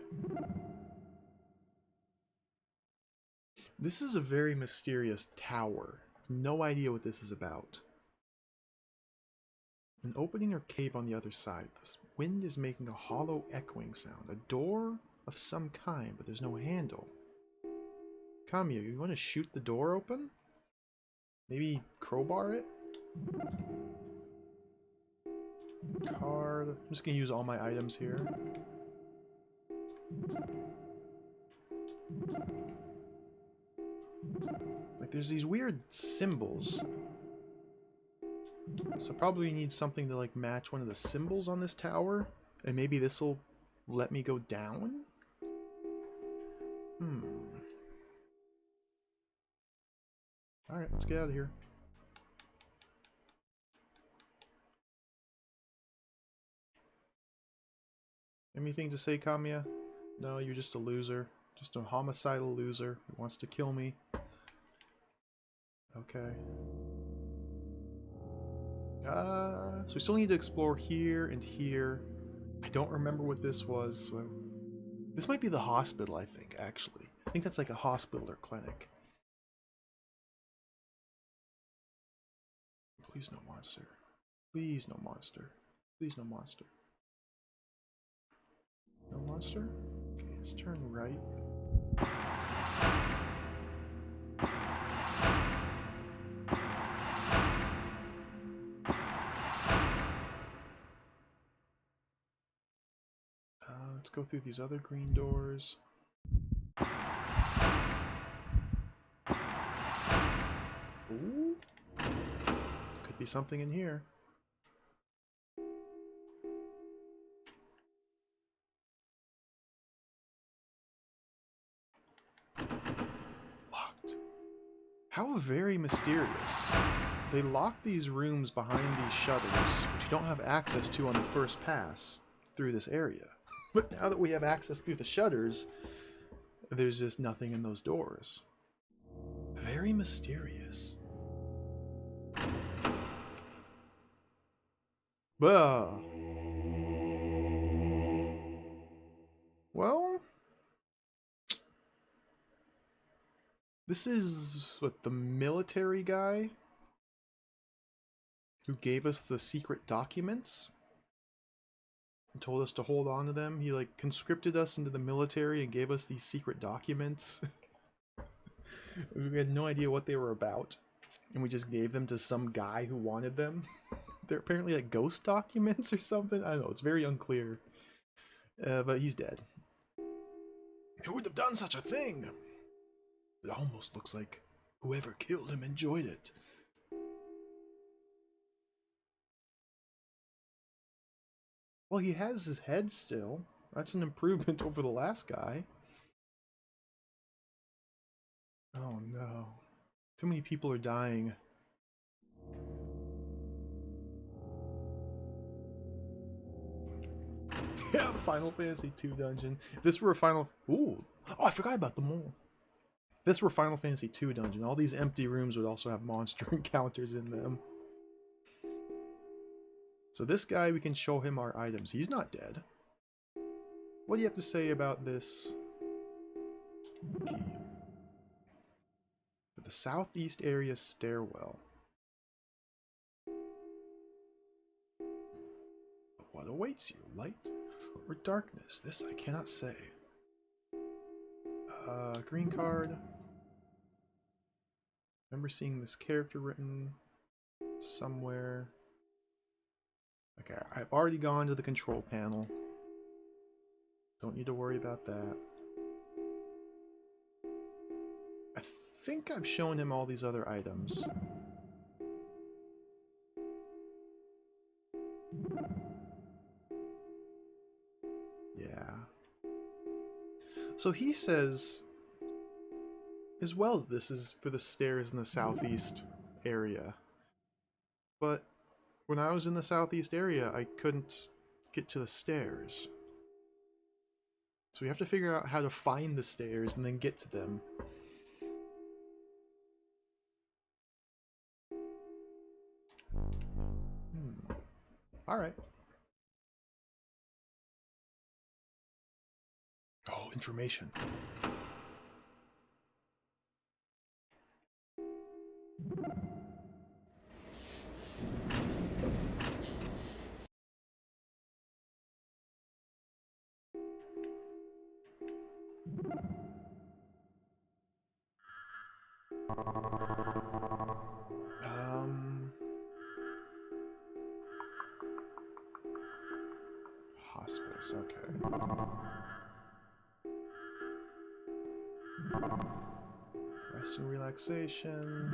This is a very mysterious tower. No idea what this is about. An opening or cave on the other side. The wind is making a hollow echoing sound. A door of some kind, but there's no handle. Kamiya, you want to shoot the door open? Maybe crowbar it? Card. I'm just going to use all my items here. Like, there's these weird symbols. So probably need something to, like, match one of the symbols on this tower. And maybe this will let me go down? Alright, let's get out of here. Anything to say, Kamiya? No, you're just a loser. Just a homicidal loser who wants to kill me. Okay. So we still need to explore here and here. I don't remember what this was. So this might be the hospital, I think, actually. I think that's like a hospital or clinic. Please no monster. Please no monster. Please no monster. No monster? Okay, let's turn right. Let's go through these other green doors. Ooh. Could be something in here. Locked. How very mysterious. They lock these rooms behind these shutters, which you don't have access to on the first pass through this area. But now that we have access through the shutters, there's just nothing in those doors. Very mysterious. Well, this is what the military guy who gave us the secret documents and told us to hold on to them. He like conscripted us into the military and gave us these secret documents. We had no idea what they were about, and we just gave them to some guy who wanted them. They're apparently like ghost documents or something. I don't know, it's very unclear. But he's dead. Who would have done such a thing? It almost looks like whoever killed him enjoyed it. Well, he has his head still. That's an improvement over the last guy. Oh no. Too many people are dying. Yeah, Final Fantasy II dungeon. If this were a Final... Ooh. Oh, I forgot about the mole. If this were Final Fantasy II dungeon, all these empty rooms would also have monster encounters in them. So this guy, we can show him our items. He's not dead. What do you have to say about this key? For the southeast area stairwell. What awaits you? Light or darkness? This I cannot say. Green card. Remember seeing this character written somewhere. Okay, I've already gone to the control panel. Don't need to worry about that. I think I've shown him all these other items. Yeah. So he says as well that this is for the stairs in the southeast area. But when I was in the southeast area, I couldn't get to the stairs. So we have to figure out how to find the stairs and then get to them. Alright. Oh, information. Hospice, okay. Rest and relaxation.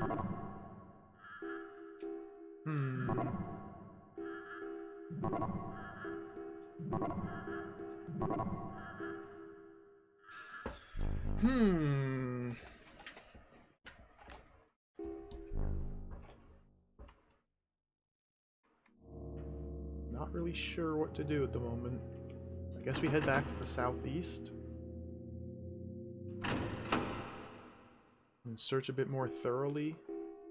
Not really sure what to do at the moment. I guess we head back to the southeast and search a bit more thoroughly.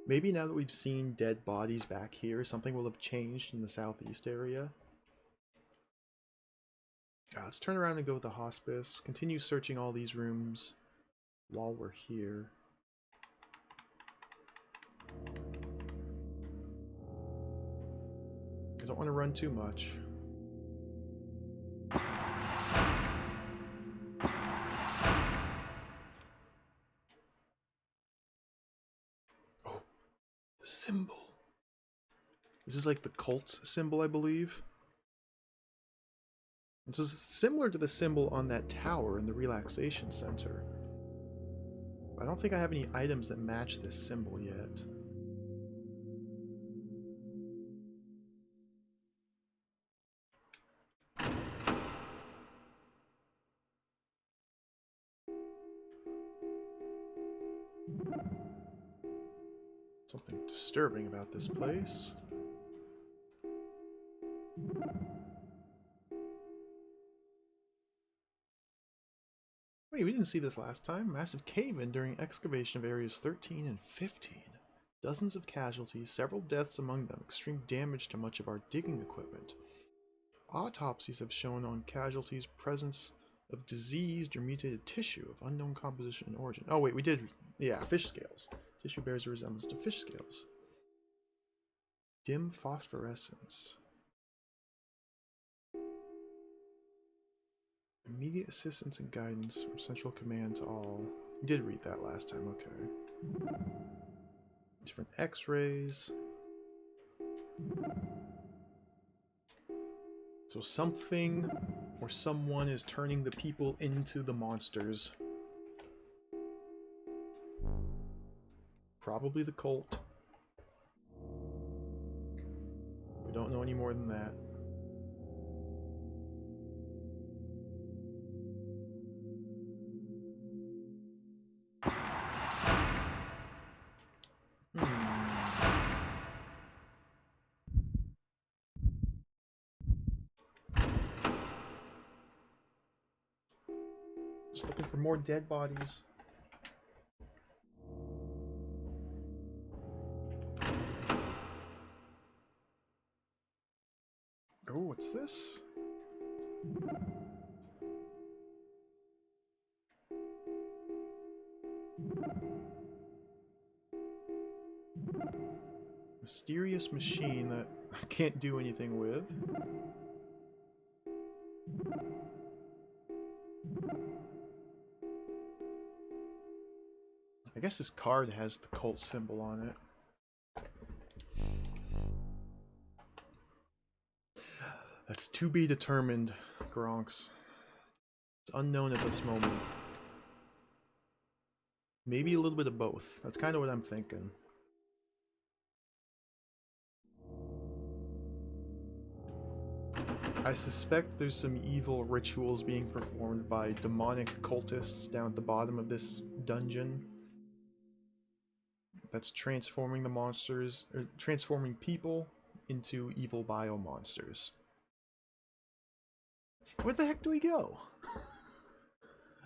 Maybe now that we've seen dead bodies back here, something will have changed in the southeast area. Let's turn around and go to the hospice. Continue searching all these rooms while we're here. I don't want to run too much. Oh, the symbol. This is like the cult's symbol, I believe. This is similar to the symbol on that tower in the relaxation center. I don't think I have any items that match this symbol yet. Something disturbing about this place. Wait, we didn't see this last time. Massive cave-in during excavation of areas 13 and 15. Dozens of casualties, several deaths among them, extreme damage to much of our digging equipment. Autopsies have shown on casualties presence of diseased or mutated tissue of unknown composition and origin. Oh wait, we did, yeah, fish scales. Tissue bears a resemblance to fish scales. Dim phosphorescence. Immediate assistance and guidance from Central Command to all. You did read that last time, okay. Different x-rays. So something or someone is turning the people into the monsters. Probably the cult. We don't know any more than that. Just looking for more dead bodies. Oh, what's this? Mysterious machine that I can't do anything with. I guess this card has the cult symbol on it. That's to be determined, Gronks. It's unknown at this moment. Maybe a little bit of both. That's kind of what I'm thinking. I suspect there's some evil rituals being performed by demonic cultists down at the bottom of this dungeon. That's transforming the monsters, or transforming people into evil bio-monsters. Where the heck do we go?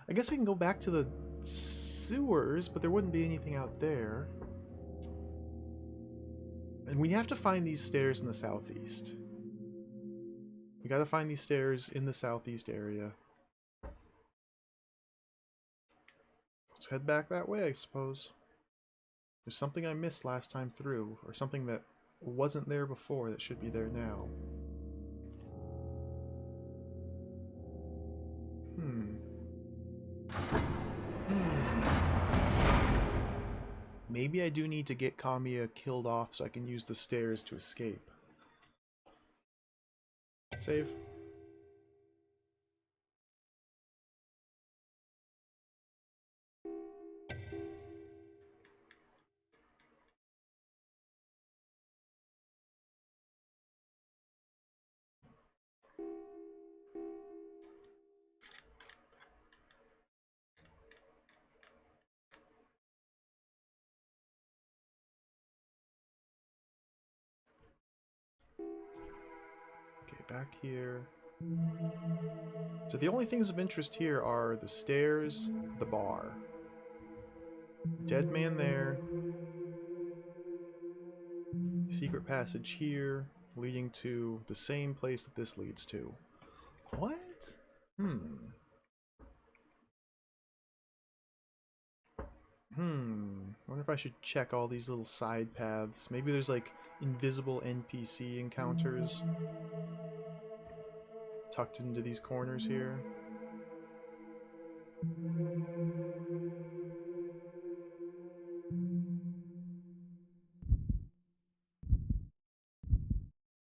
I guess we can go back to the sewers, but there wouldn't be anything out there. And we have to find these stairs in the southeast. We gotta find these stairs in the southeast area. Let's head back that way, I suppose. There's something I missed last time through, or something that wasn't there before that should be there now. Maybe I do need to get Kamiya killed off so I can use the stairs to escape. Save. Okay, back here. So the only things of interest here are the stairs, the bar. Dead man there. Secret passage here, leading to the same place that this leads to. What? Wonder if I should check all these little side paths. Maybe there's like invisible NPC encounters tucked into these corners here.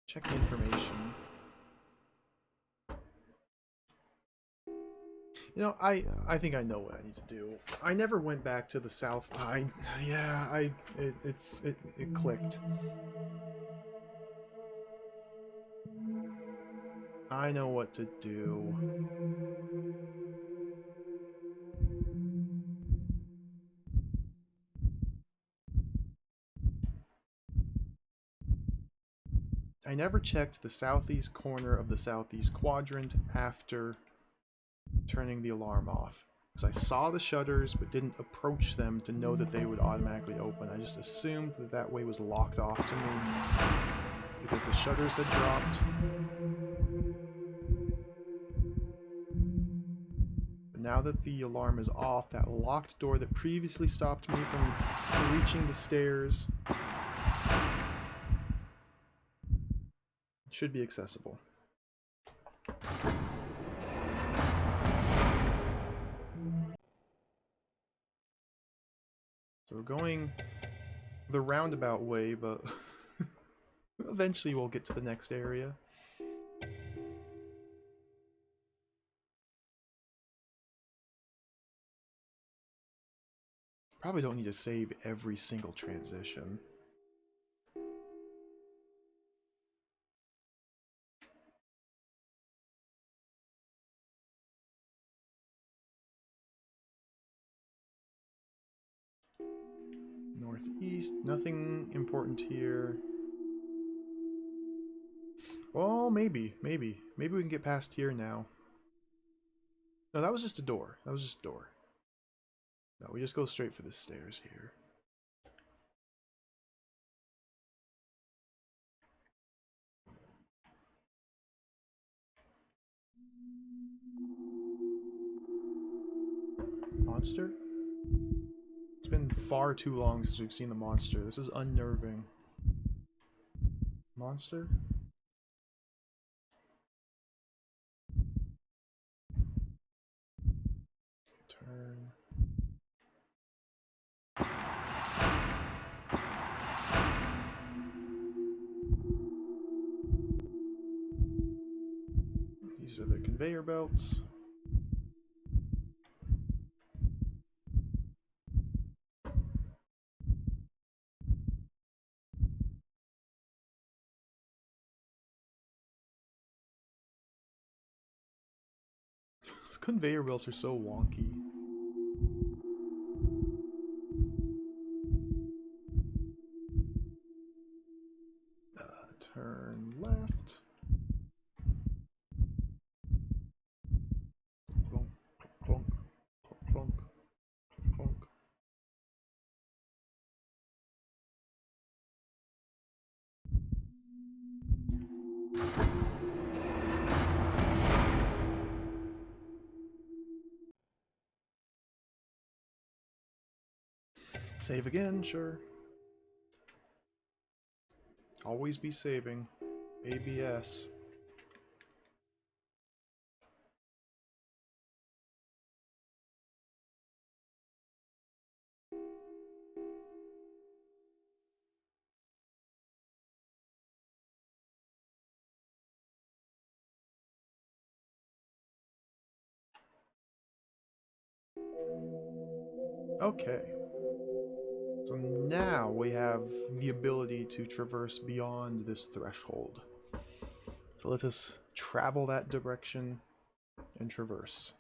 Check the information. You know, I think I know what I need to do. I never went back to the south. It clicked. I know what to do. I never checked the southeast corner of the southeast quadrant after turning the alarm off. Because I saw the shutters but didn't approach them to know that they would automatically open. I just assumed that that way was locked off to me because the shutters had dropped. But now that the alarm is off, that locked door that previously stopped me from reaching the stairs should be accessible. So we're going the roundabout way, but eventually we'll get to the next area. Probably don't need to save every single transition. Northeast, nothing important here. Well, maybe we can get past here now. No, that was just a door. That was just a door. No, we just go straight for the stairs here. Monster? It's been far too long since we've seen the monster. This is unnerving. Monster? Turn. These are the conveyor belts. These conveyor belts are so wonky. Turn left. Clunk, clunk. Save again, sure. Always be saving. ABS. Okay. So now we have the ability to traverse beyond this threshold. So let us travel that direction and traverse.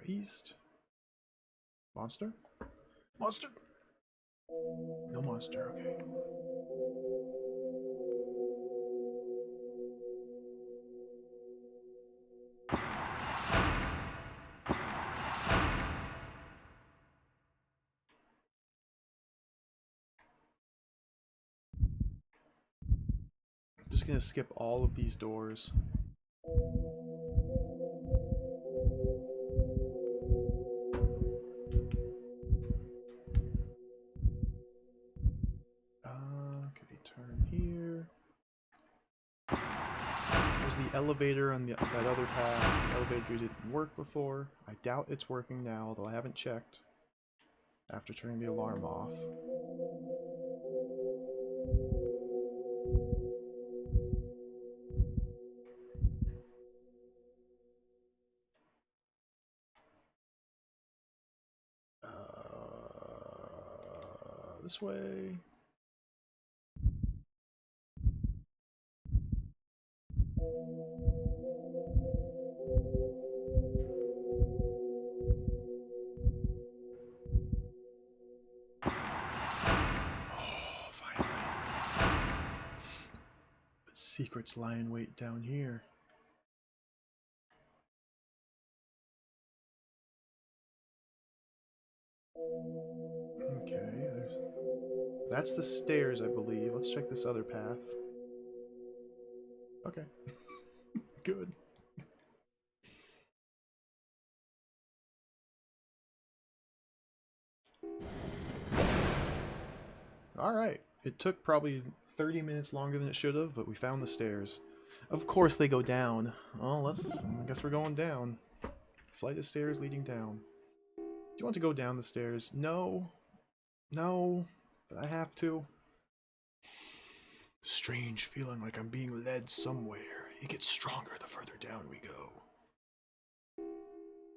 East. Monster? Monster? No monster, okay. Just gonna skip all of these doors. Okay, turn here. There's the elevator on that other path. The elevator didn't work before. I doubt it's working now, though I haven't checked after turning the alarm off. This way. Oh, finally. But secrets lie in wait down here. Okay, that's the stairs, I believe. Let's check this other path. Okay. Good. Alright. It took probably 30 minutes longer than it should have, but we found the stairs. Of course they go down. Well, I guess we're going down. Flight of stairs leading down. Do you want to go down the stairs? No. No. But I have to. Strange feeling like I'm being led somewhere. It gets stronger the further down we go.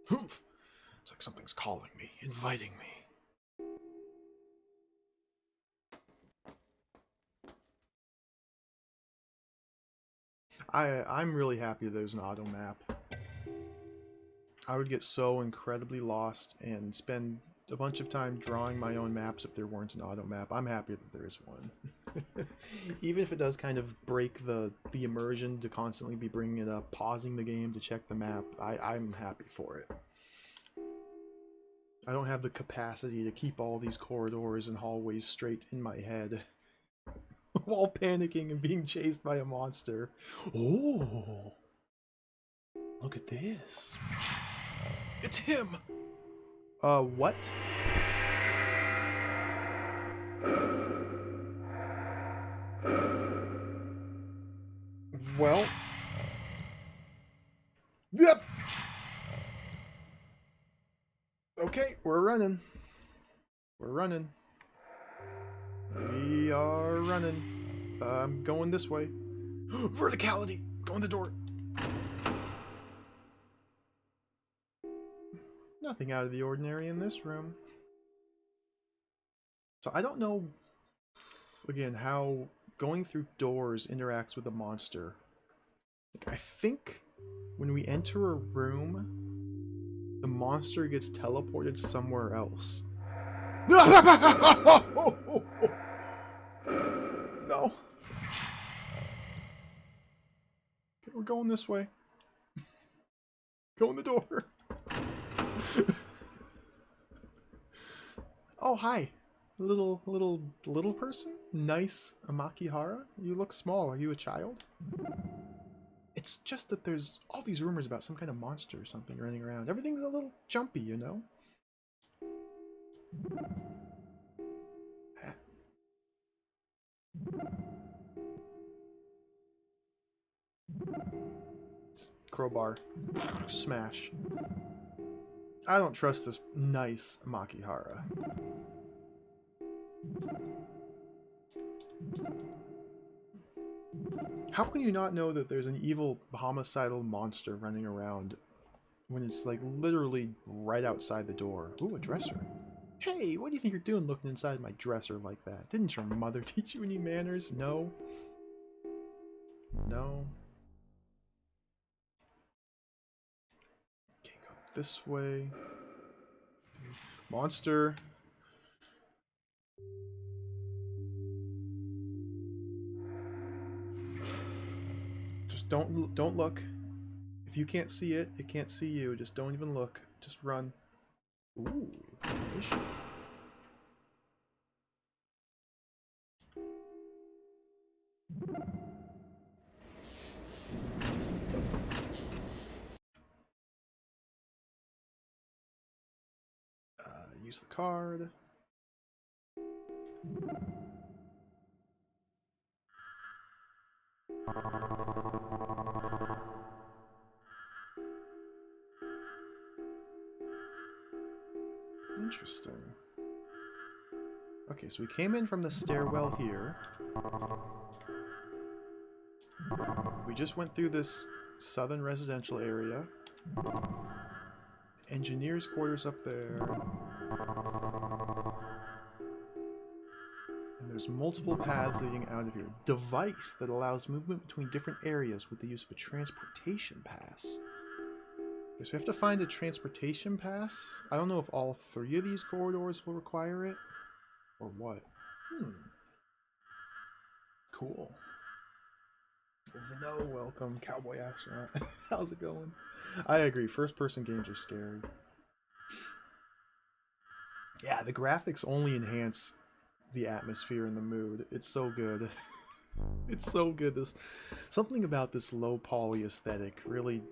Humph! It's like something's calling me, inviting me. I'm really happy there's an auto map. I would get so incredibly lost and spend a bunch of time drawing my own maps if there weren't an auto map. I'm happy that there is one. Even if it does kind of break the immersion to constantly be bringing it up, pausing the game to check the map, I'm happy for it. I don't have the capacity to keep all these corridors and hallways straight in my head while panicking and being chased by a monster. Oh! Look at this. It's him! What? Well... Yep! Okay, we're running. We're running. We are running. I'm going this way. Verticality! Go in the door. Nothing out of the ordinary in this room. So I don't know, again, how going through doors interacts with a monster. I think when we enter a room, the monster gets teleported somewhere else. No! Okay, we're going this way. Go in the door. Oh, hi. Little person? Nice Amakihara? You look small. Are you a child? It's It's just that there's all these rumors about some kind of monster or something running around. Everything's a little jumpy, you know? Crowbar. Smash. I don't trust this nice Makihara. How can you not know that there's an evil homicidal monster running around when it's like literally right outside the door? Ooh, a dresser. Hey, what do you think you're doing looking inside my dresser like that? Didn't your mother teach you any manners? No? No? Okay, go this way. Monster. Just don't look. If you can't see it, it can't see you. Just don't even look. Just run. Ooh, information. Use the card. Interesting. Okay, so we came in from the stairwell here. We just went through this southern residential area. Engineer's quarters up there. And there's multiple paths leading out of here. Device that allows movement between different areas with the use of a transportation pass. Okay, so we have to find a transportation pass. I don't know if all 3 of these corridors will require it. Or what? Cool. No, welcome, Cowboy Astronaut. How's it going? I agree, first-person games are scary. Yeah, the graphics only enhance the atmosphere and the mood. It's so good. It's so good. Something about this low poly aesthetic really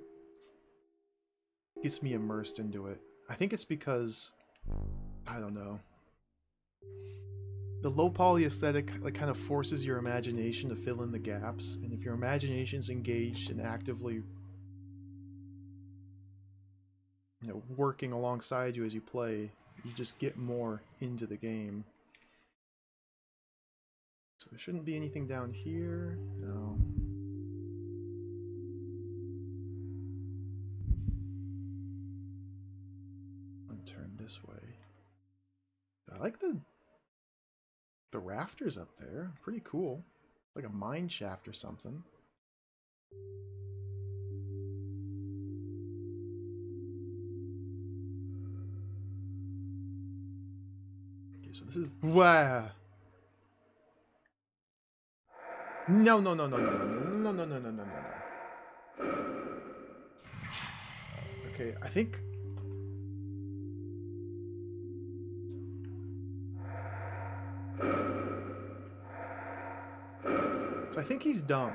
gets me immersed into it. I think it's because, I don't know, the low poly aesthetic like kind of forces your imagination to fill in the gaps, and if your imagination's engaged and actively working alongside you as you play, you just get more into the game. So there shouldn't be anything down here. No. I'm gonna turn this way. I like the rafters up there. Pretty cool. Like a mine shaft or something. Okay, so this is wow. No, no, no, no, no, no, no, no, no, no, no, no, no. Okay, I think. So I think he's dumb.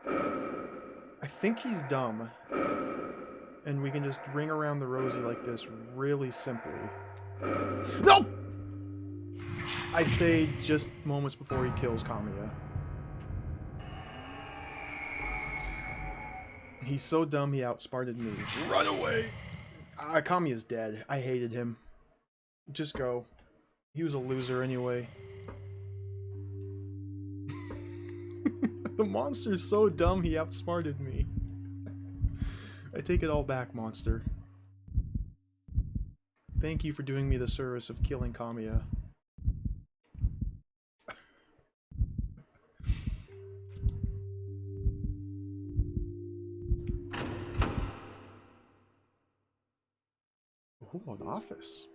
I think he's dumb. And we can just ring around the rosy like this really simply. No! I say just moments before he kills Kamiya. He's so dumb he outsmarted me. Run away! Kamiya's dead. I hated him. Just go. He was a loser anyway. The monster's so dumb he outsmarted me. I take it all back, monster. Thank you for doing me the service of killing Kamiya. Ooh, an office.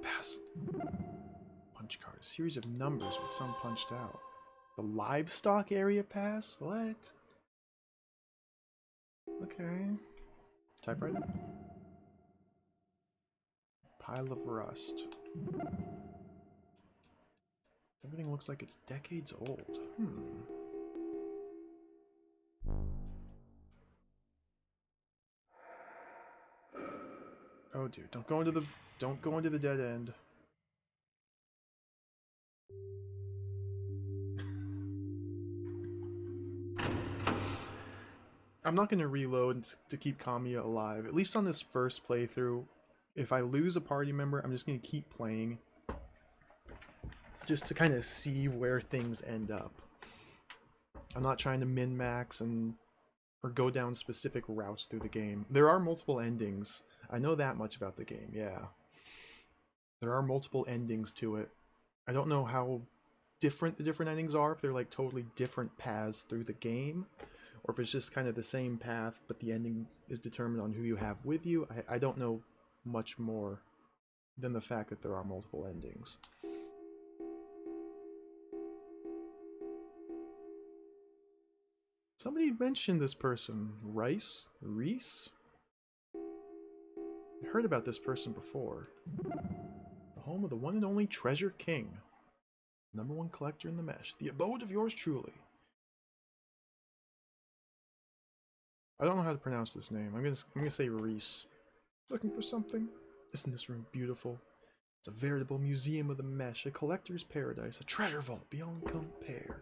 Pass. Punch card. A series of numbers with some punched out. The livestock area pass? What? Okay. Typewriter? Pile of rust. Everything looks like it's decades old. Oh, dude, don't go into the dead end. I'm not going to reload to keep Kamiya alive. At least on this first playthrough, if I lose a party member, I'm just going to keep playing. Just to kind of see where things end up. I'm not trying to min-max or go down specific routes through the game. There are multiple endings. I know that much about the game, yeah. There are multiple endings to it. I don't know how different the different endings are, if they're like totally different paths through the game, or if it's just kind of the same path, but the ending is determined on who you have with you. I don't know much more than the fact that there are multiple endings. Somebody mentioned this person. Reese? I heard about this person before. The home of the one and only Treasure King. #1 collector in the mesh. The abode of yours truly. I don't know how to pronounce this name. I'm gonna say Reese. Looking for something? Isn't this room beautiful? It's a veritable museum of the mesh, a collector's paradise, a treasure vault beyond compare.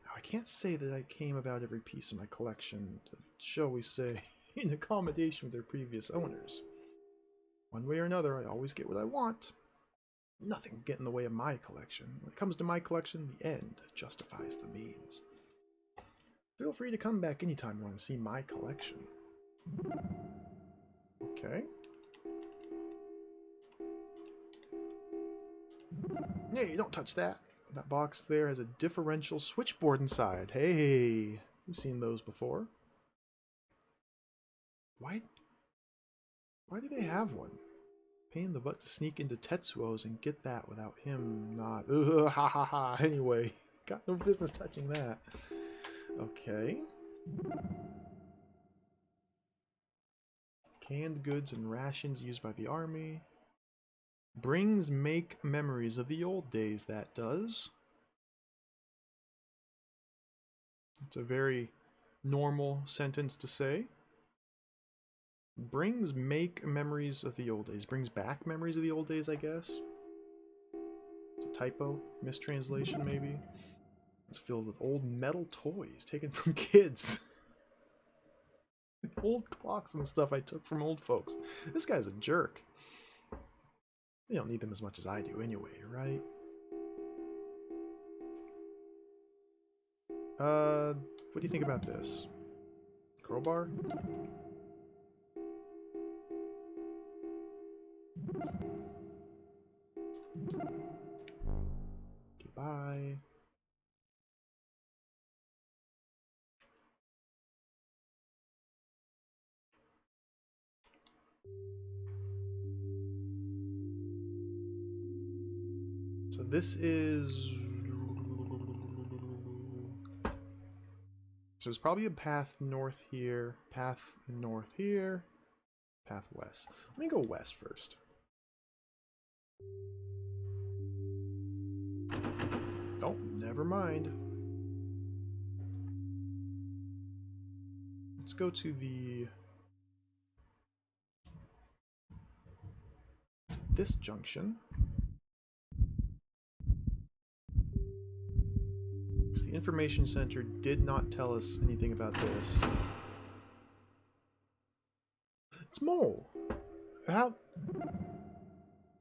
Now, I can't say that I came about every piece of my collection, shall we say, in accommodation with their previous owners. One way or another, I always get what I want. Nothing will get in the way of my collection. When it comes to my collection, the end justifies the means. Feel free to come back anytime you want to see my collection. Okay. Hey, don't touch that. That box there has a differential switchboard inside. Hey, we've seen those before. Why do they have one? Pain in the butt to sneak into Tetsuo's and get that without him not... Ugh, ha ha ha. Anyway, got no business touching that. Okay. Canned goods and rations used by the army. Make memories of the old days, that does. It's a very normal sentence to say. Make memories of the old days. Brings back memories of the old days, I guess. It's a typo. Mistranslation, maybe. It's filled with old metal toys taken from kids. Old clocks and stuff I took from old folks. This guy's a jerk. They don't need them as much as I do anyway, right? What do you think about this? Crowbar? Okay, bye. So this is... So there's probably a path north here, path north here, path west. Let me go west first. Oh, never mind. Let's go to this junction. Because the information center did not tell us anything about this. It's Mole. How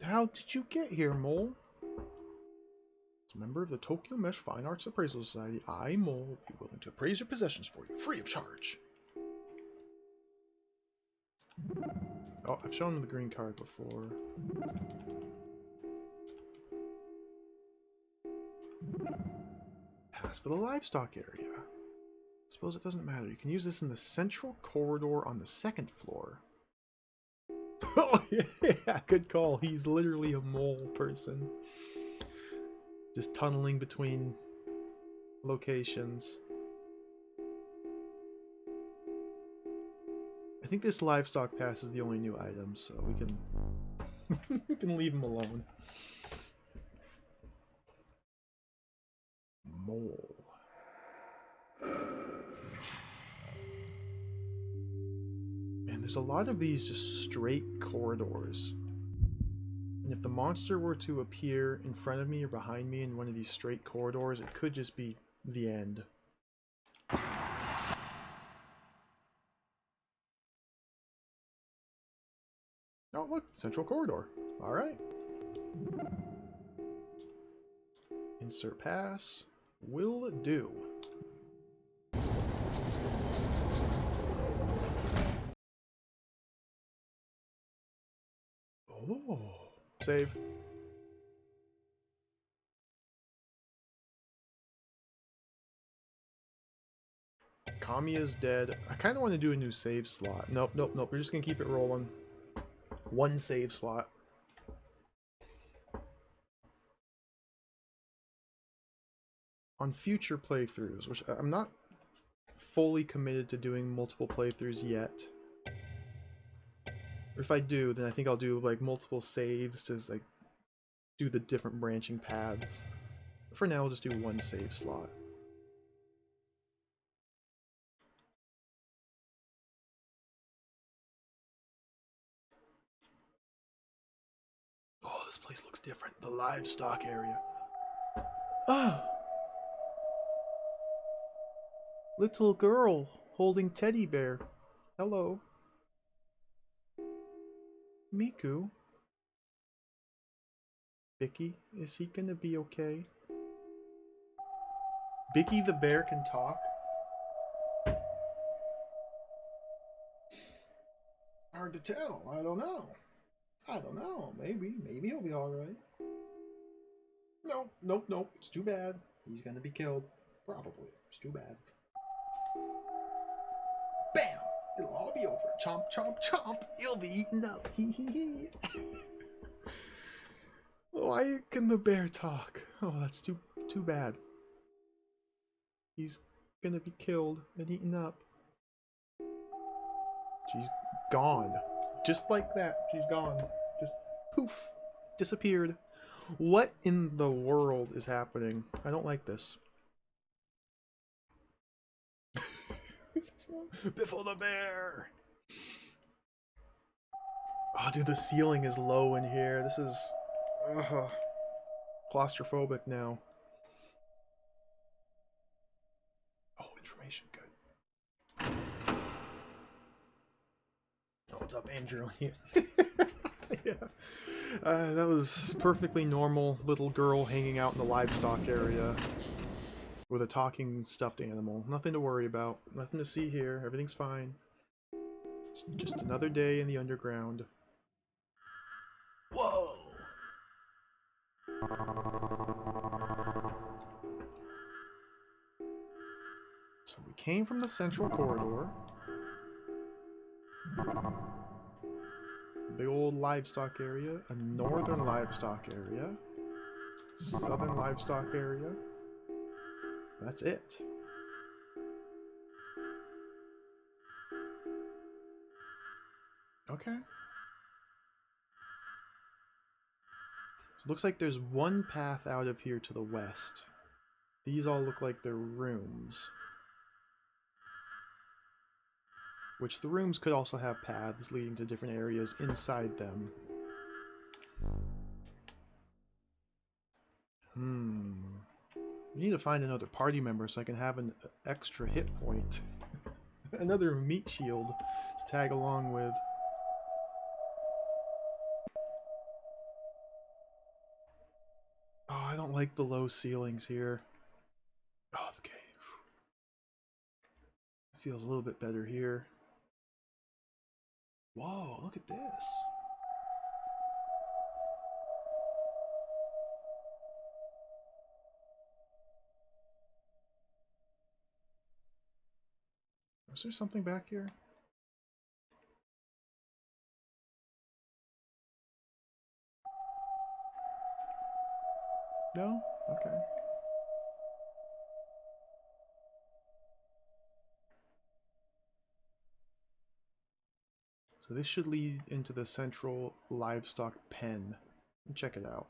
did you get here, Mole? As a member of the Tokyo Mesh Fine Arts Appraisal Society, I, Mole, will be willing to appraise your possessions for you, free of charge. Oh, I've shown him the green card before. Pass for the livestock area. Suppose it doesn't matter. You can use this in the central corridor on the 2nd floor. Oh, yeah, good call. He's literally a mole person. Just tunneling between locations. I think this livestock pass is the only new item, so we can we can leave him alone. Mole. Man, There's a lot of these just straight corridors. And if the monster were to appear in front of me or behind me in one of these straight corridors, it could just be the end. Oh, look, central corridor. All right. Insert pass. Will do. Oh, save. Kamiya's dead. I kind of want to do a new save slot. Nope, nope, nope. We're just going to keep it rolling. One save slot. On future playthroughs, which I'm not fully committed to doing multiple playthroughs yet. Or if I do, then I think I'll do like multiple saves to like do the different branching paths. For now, I'll just do one save slot. Oh, this place looks different. The livestock area. Oh! Little girl holding teddy bear. Hello. Miku. Bicky, is he gonna be okay? Bicky the bear can talk? Hard to tell. I don't know. I don't know. Maybe he'll be alright. Nope, nope, nope. It's too bad. He's gonna be killed. Probably. It's too bad. Bam! It'll all be over. Chomp, chomp, chomp. He'll be eaten up. Hee hee hee. Why can the bear talk? Oh, that's too bad. He's gonna be killed and eaten up. She's gone. Just like that. She's gone. Just poof. Disappeared. What in the world is happening? I don't like this. Biffle the bear! Oh, dude, the ceiling is low in here. This is claustrophobic now. Oh, information, good. Oh, what's up, Andrew? Yeah. That was perfectly normal little girl hanging out in the livestock area with a talking stuffed animal. Nothing to worry about. Nothing to see here. Everything's fine. It's just another day in the underground. Whoa! So we came from the central corridor. Big old livestock area, a northern livestock area, southern livestock area. That's it. Okay. So it looks like there's one path out of here to the west. These all look like they're rooms. Which the rooms could also have paths leading to different areas inside them. We need to find another party member so I can have an extra hit point. Another meat shield to tag along with. Oh, I don't like the low ceilings here. Oh, okay. Feels a little bit better here. Whoa, look at this. Is there something back here? No? Okay. So this should lead into the central livestock pen. Check it out.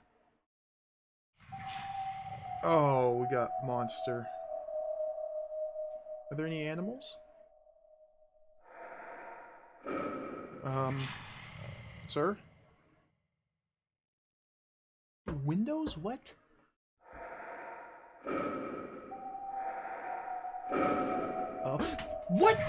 Oh, we got monster. Are there any animals? Sir? Windows? What? What?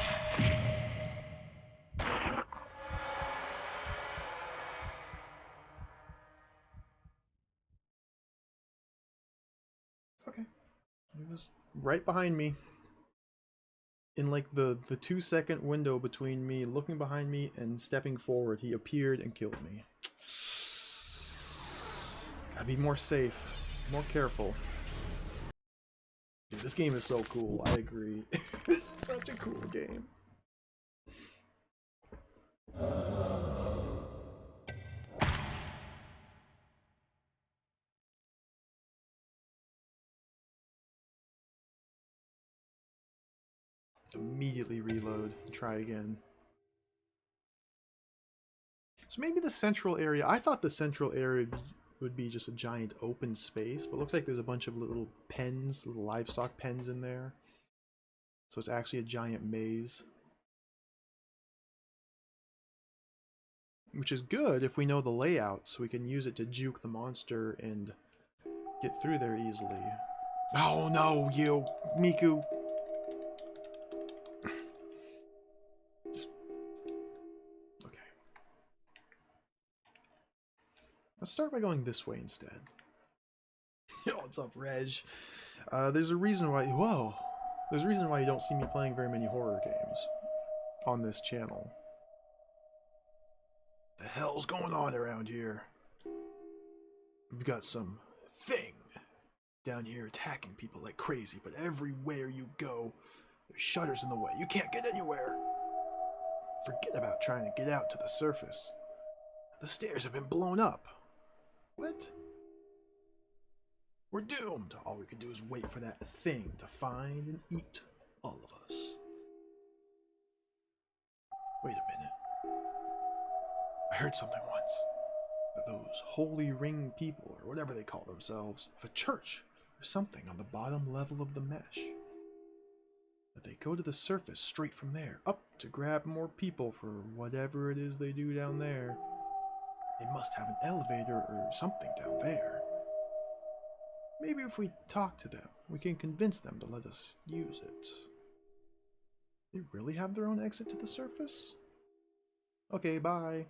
Okay. It was right behind me. In like the 2-second window between me looking behind me and stepping forward, he appeared and killed me. Gotta be more safe, more careful. Dude, this game is so cool, I agree. This is such a cool game. Immediately reload, try again. So maybe the central area, I thought the central area would be just a giant open space, but it looks like there's a bunch of little pens, little livestock pens in there. So it's actually a giant maze. Which is good if we know the layout, so we can use it to juke the monster and get through there easily. Oh no, you, Miku! Okay. Let's start by going this way instead. Yo, what's up, Reg? There's a reason why... Whoa! There's a reason why you don't see me playing very many horror games on this channel. The hell's going on around here? We've got some thing down here attacking people like crazy, but everywhere you go, there's shutters in the way. You can't get anywhere. Forget about trying to get out to the surface. The stairs have been blown up. What? We're doomed. All we can do is wait for that thing to find and eat all of us. Wait a minute. I heard something once. That those holy ring people, or whatever they call themselves, have a church or something on the bottom level of the mesh. That they go to the surface straight from there, up to grab more people for whatever it is they do down there. They must have an elevator or something down there. Maybe if we talk to them, we can convince them to let us use it. They really have their own exit to the surface? Okay, bye.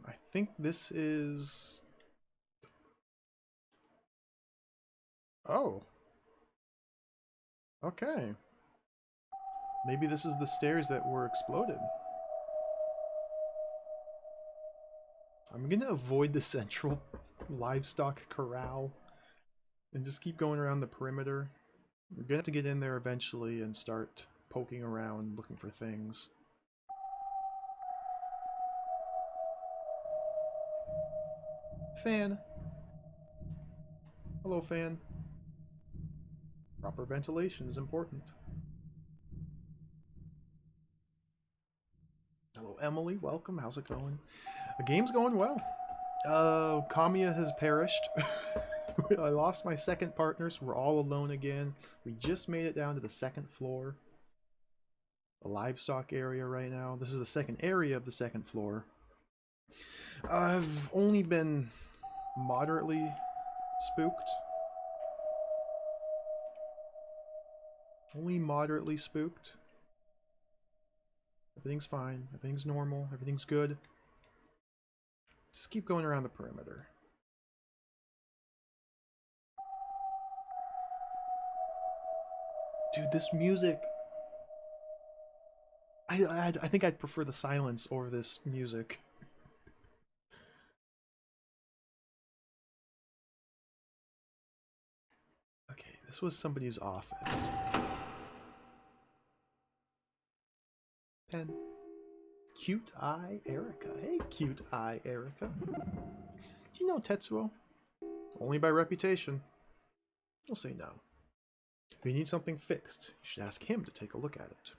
I think this is... Oh. Okay. Maybe this is the stairs that were exploded. I'm gonna avoid the central livestock corral and just keep going around the perimeter. We're gonna have to get in there eventually and start poking around looking for things. Fan. Hello, fan. Proper ventilation is important. Hello, Emily. Welcome. How's it going? The game's going well. Kamiya has perished. I lost my second partner, so we're all alone again. We just made it down to the second floor. The livestock area right now. This is the second area of the second floor. I've only been moderately spooked. Only moderately spooked. Everything's fine. Everything's normal. Everything's good. Just keep going around the perimeter. Dude, this music... I think I'd prefer the silence over this music. Okay, this was somebody's office. Pen. Cute Eye Erica. Hey, Cute Eye Erica. Do you know Tetsuo? Only by reputation. We'll say no. If you need something fixed, you should ask him to take a look at it.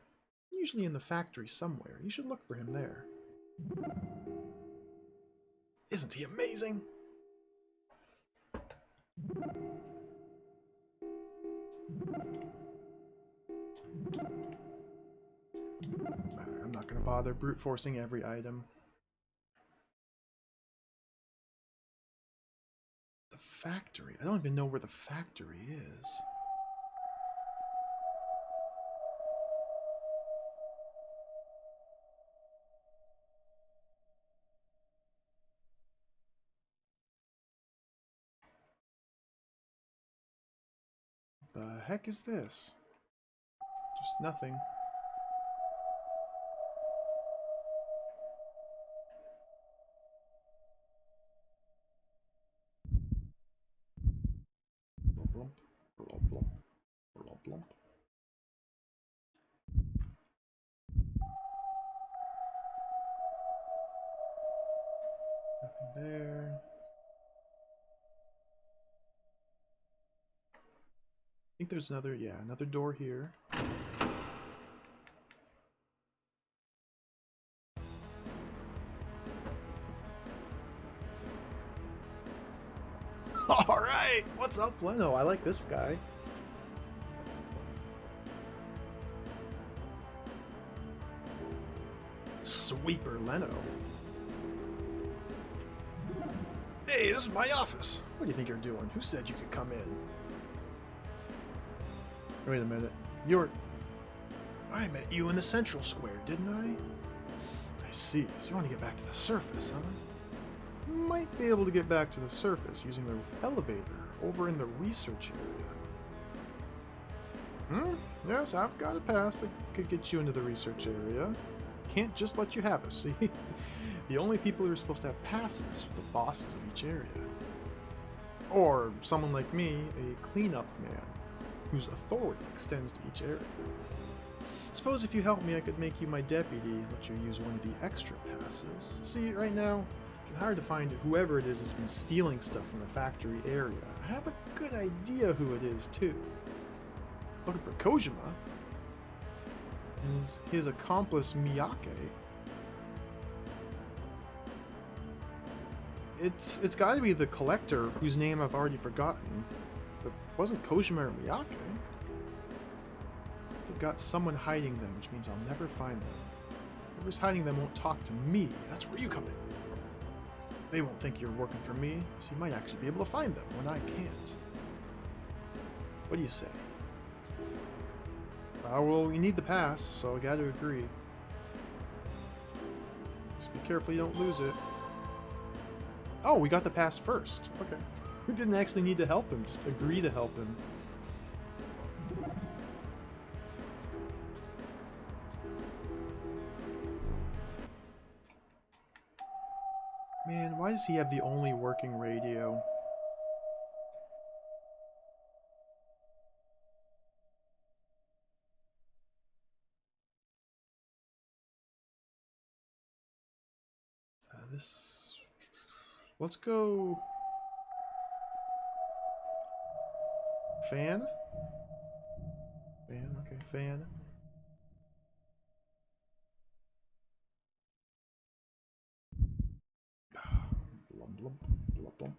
Usually in the factory somewhere. You should look for him there. Isn't he amazing? bother brute forcing every item. The factory. I don't even know where the factory is. The heck is this? Just nothing. Blump, blump, blump, blump, blump, blump. Nothing there. I think there's another, yeah, another door here. Alright! What's up, Leno? I like this guy. Sweeper Leno. Hey, this is my office. What do you think you're doing? Who said you could come in? Wait a minute. I met you in the central square, didn't I? I see. So you want to get back to the surface, huh? Might be able to get back to the surface using the elevator over in the research area. Yes, I've got a pass that could get you into the research area. Can't just let you have it, see? The only people who are supposed to have passes are the bosses of each area. Or someone like me, a cleanup man, whose authority extends to each area. Suppose if you help me, I could make you my deputy and let you use one of the extra passes. See, right now, it's hard to find whoever it is has been stealing stuff from the factory area. I have a good idea who it is, too. Looking for Kojima. Is his accomplice Miyake. It's got to be the collector whose name I've already forgotten. But wasn't Kojima or Miyake? They've got someone hiding them, which means I'll never find them. Whoever's hiding them won't talk to me. That's where you come in. They won't think you're working for me, so you might actually be able to find them when I can't. What do you say? Well, you need the pass, so I gotta agree. Just be careful you don't lose it. Oh, we got the pass first. Okay. We didn't actually need to help him, just agree to help him. Man, why does he have the only working radio? Let's go... Fan? Fan, okay, fan. Blump, blump, blump, blump.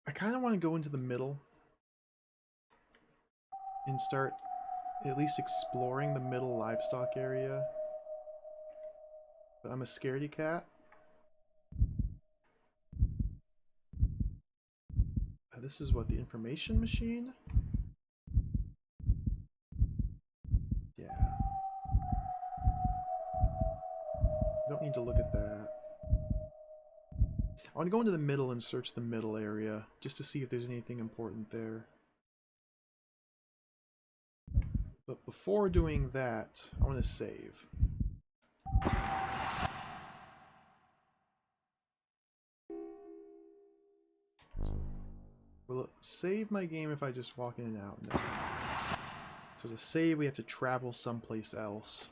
I kind of want to go into the middle and start at least exploring the middle livestock area. But I'm a scaredy cat. This is what, the information machine? Yeah. Don't need to look at that. I want to go into the middle and search the middle area, just to see if there's anything important there. But before doing that, I want to save. Will it save my game if I just walk in and out? No. So to save, we have to travel someplace else.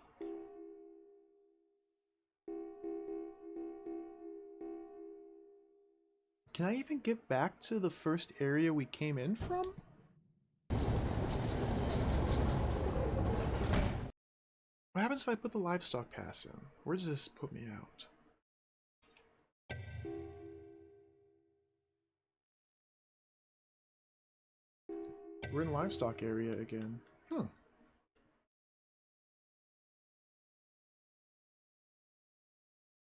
Can I even get back to the first area we came in from? What happens if I put the livestock pass in? Where does this put me out? We're in livestock area again. Hmm.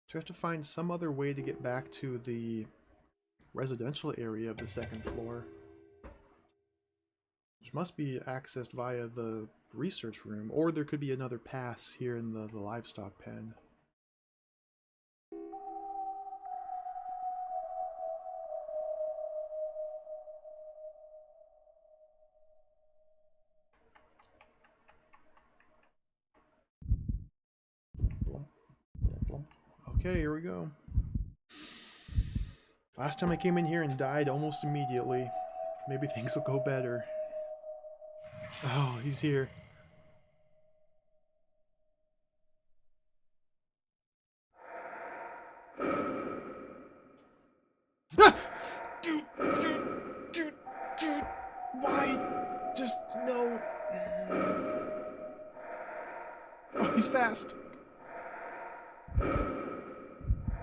Do I have to find some other way to get back to the residential area of the second floor? Which must be accessed via the research room, or there could be another pass here in the livestock pen. Okay, here we go. Last time I came in here and died almost immediately. Maybe things will go better. Oh, he's here. Ah! Dude, why? Just no. Oh, he's fast.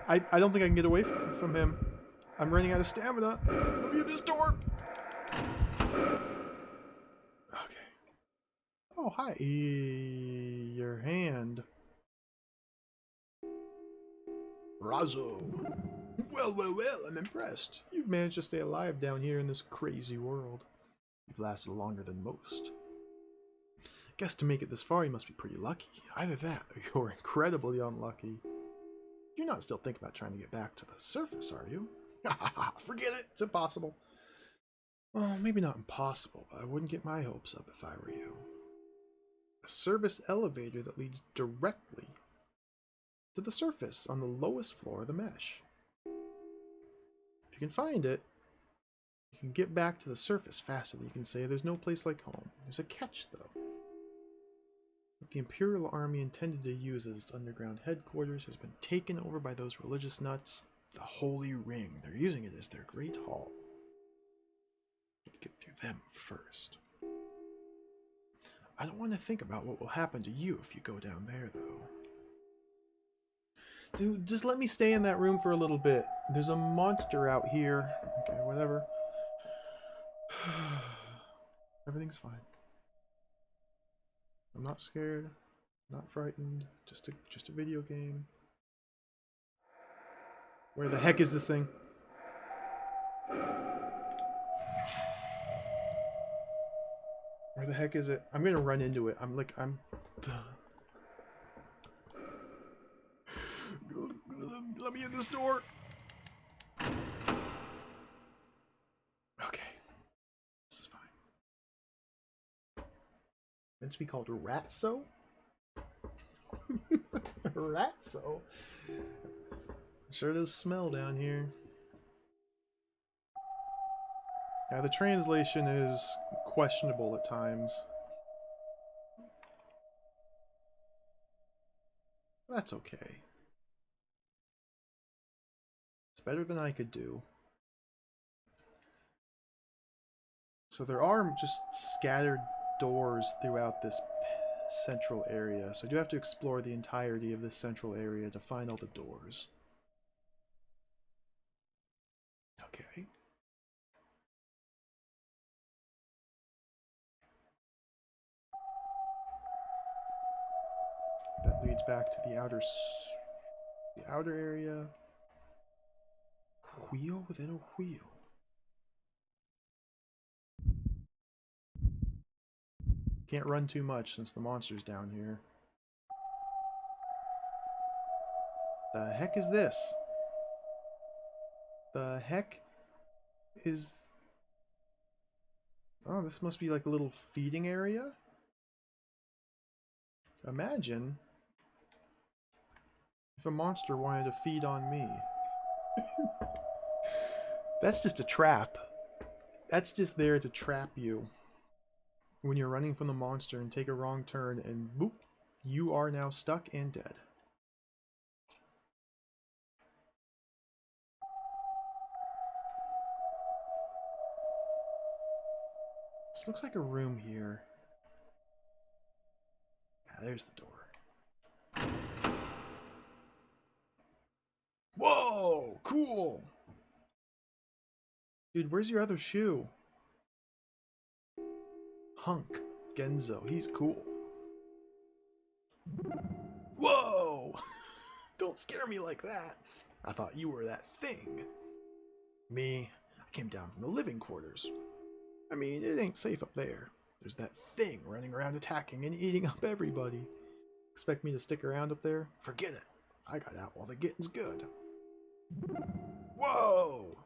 I don't think I can get away from him. I'm running out of stamina. Let me in this door. Okay. Oh, hi. Your hand. Razzo. Well, I'm impressed. You've managed to stay alive down here in this crazy world. You've lasted longer than most. Guess to make it this far, you must be pretty lucky. Either that, or you're incredibly unlucky. You're not still thinking about trying to get back to the surface, are you? Forget it. It's impossible. Well, maybe not impossible, but I wouldn't get my hopes up if I were you. A service elevator that leads directly to the surface on the lowest floor of the mesh. If you can find it, you can get back to the surface faster than you can say there's no place like home. There's a catch, though. What the Imperial Army intended to use as its underground headquarters has been taken over by those religious nuts, the Holy Ring. They're using it as their great hall. Let's get through them first. I don't want to think about what will happen to you if you go down there, though. Dude, just let me stay in that room for a little bit. There's a monster out here. Okay, whatever. Everything's fine. I'm not scared. Not frightened. Just a video game. Where the heck is this thing? Where the heck is it? I'm gonna run into it. I'm. Let me in this door. Okay. This is fine. Meant to be called Ratso? Ratso? Sure does smell down here. Now the translation is questionable at times. That's okay. It's better than I could do. So there are just scattered doors throughout this central area. So I do have to explore the entirety of this central area to find all the doors. Okay. That leads back to the outer area. Wheel within a wheel. Can't run too much since the monster's down here. The heck is this? The heck is... Oh, this must be like a little feeding area? Imagine if a monster wanted to feed on me. That's just a trap. That's just there to trap you. When you're running from the monster and take a wrong turn and boop, you are now stuck and dead. This looks like a room here. Yeah, there's the door. Cool. Dude, where's your other shoe? Hunk. Genzo. He's cool. Whoa! Don't scare me like that. I thought you were that thing. Me, I came down from the living quarters. I mean, it ain't safe up there. There's that thing running around attacking and eating up everybody. Expect me to stick around up there? Forget it. I got out while the getting's good. Whoa!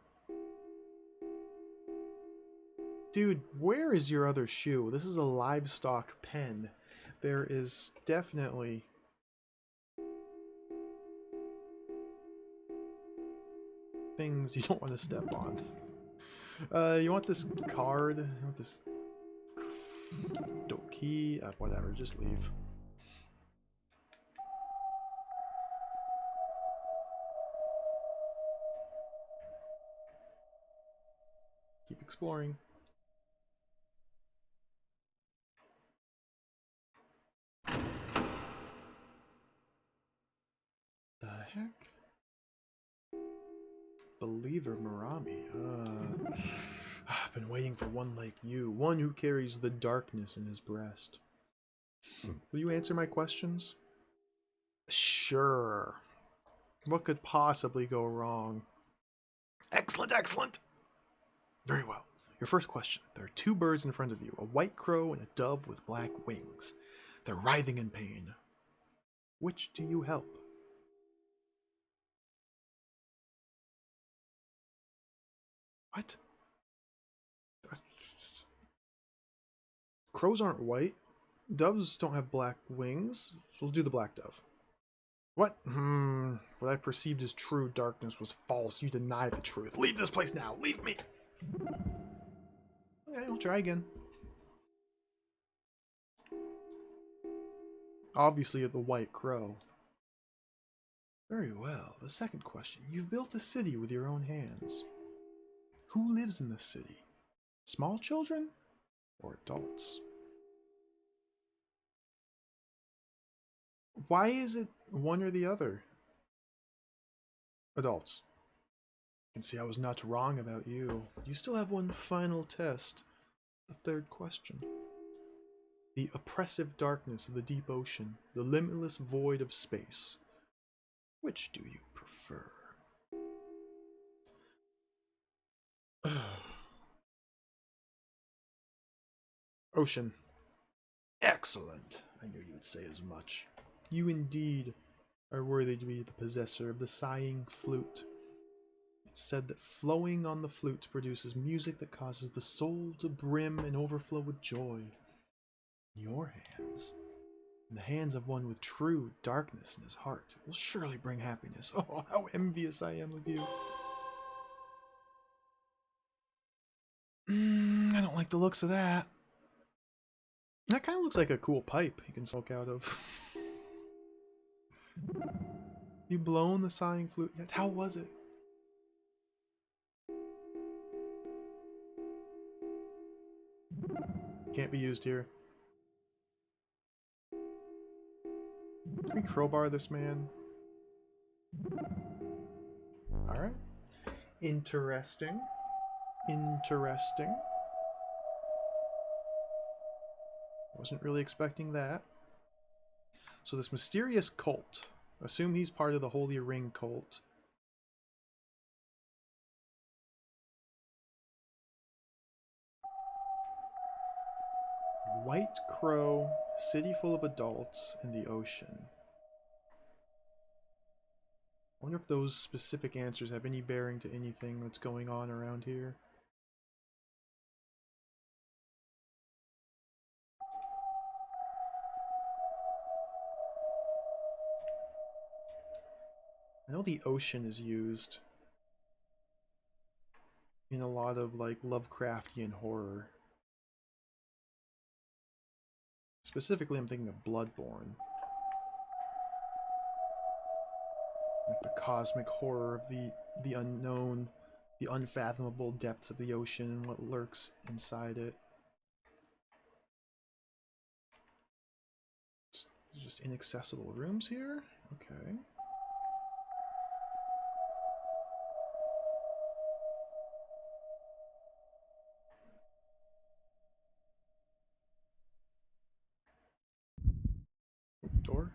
Dude, where is your other shoe? This is a livestock pen. There is definitely... things you don't want to step on. You want this card? You want this... key? Whatever, just leave. Keep exploring. The heck? Believer Marami. I've been waiting for one like you. One who carries the darkness in his breast. Will you answer my questions? Sure. What could possibly go wrong? Excellent, excellent! Very well. Your first question. There are two birds in front of you, a white crow and a dove with black wings. They're writhing in pain. Which do you help? What? Crows aren't white. Doves don't have black wings. So we'll do the black dove. What? What I perceived as true darkness was false. You deny the truth. Leave this place now. Leave me. Okay, I'll try again. Obviously, you're the white crow. Very well. The second question. You've built a city with your own hands. Who lives in this city? Small children or adults? Why is it one or the other? Adults. You can see I was not wrong about you. You still have one final test. The third question. The oppressive darkness of the deep ocean, the limitless void of space. Which do you prefer? Ocean. Excellent. I knew you would say as much. You indeed are worthy to be the possessor of the sighing flute. It's said that flowing on the flute produces music that causes the soul to brim and overflow with joy. In your hands, in the hands of one with true darkness in his heart, will surely bring happiness. Oh, how envious I am of you. I don't like the looks of that. That kind of looks like a cool pipe you can smoke out of. You blown the sighing flute yet? How was it? Can't be used here. Can we crowbar this man? Alright. Interesting. Interesting. Wasn't really expecting that. So this mysterious cult. Assume he's part of the Holy Ring cult. White crow, city full of adults, and the ocean. I wonder if those specific answers have any bearing to anything that's going on around here. I know the ocean is used in a lot of like Lovecraftian horror. Specifically, I'm thinking of Bloodborne. Like the cosmic horror of the unknown, the unfathomable depths of the ocean and what lurks inside it. There's just inaccessible rooms here? Okay. door.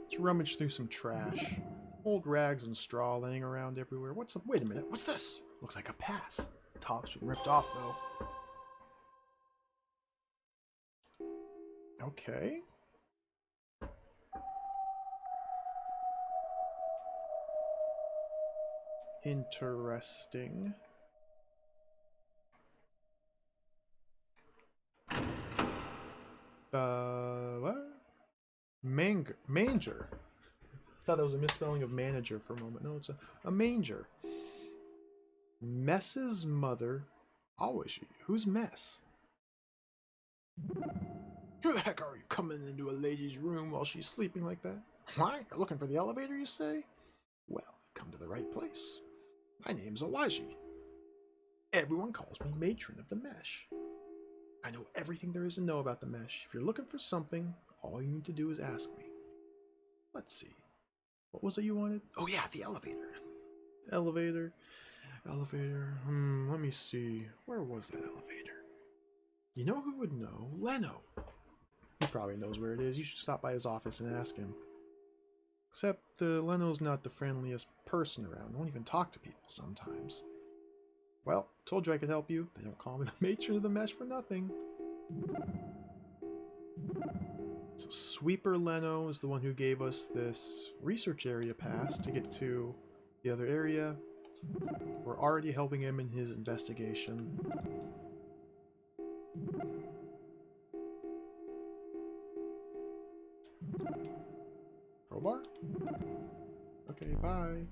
Let's rummage through some trash. Old rags and straw laying around everywhere. What's up? Wait a minute. What's this? Looks like a pass. The top's been ripped off, though. Okay. Interesting. What? Manger. Thought that was a misspelling of manager for a moment. No, it's a manger. Mess's mother. Always you. Who's Mess? Who the heck are you coming into a lady's room while she's sleeping like that? Why? You're looking for the elevator, you say? Well, come to the right place. My name's Awaji. Everyone calls me Matron of the Mesh. I know everything there is to know about the Mesh. If you're looking for something, all you need to do is ask me. Let's see. What was it you wanted? Oh yeah, the elevator. Elevator. Let me see. Where was that elevator? You know who would know? Leno. He probably knows where it is. You should stop by his office and ask him. Except Leno's not the friendliest person around. Won't even talk to people sometimes. Well, told you I could help you. They don't call me the matron of the Mesh for nothing. So Sweeper Leno is the one who gave us this research area pass to get to the other area. We're already helping him in his investigation. Crowbar? Okay, bye.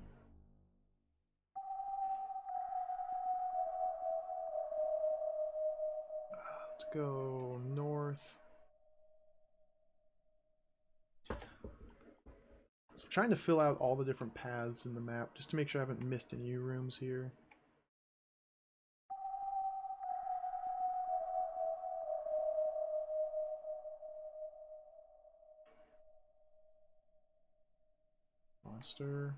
Let's go north. So I'm trying to fill out all the different paths in the map just to make sure I haven't missed any rooms here. Monster.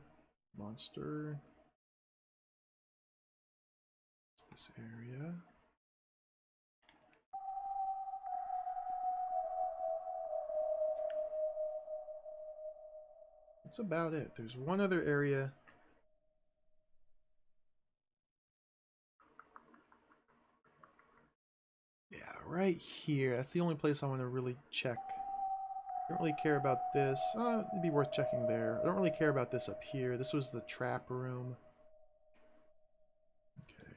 Monster. This area. That's about it. There's one other area. Yeah, right here. That's the only place I want to really check. I don't really care about this. It'd be worth checking there. I don't really care about this up here. This was the trap room. Okay.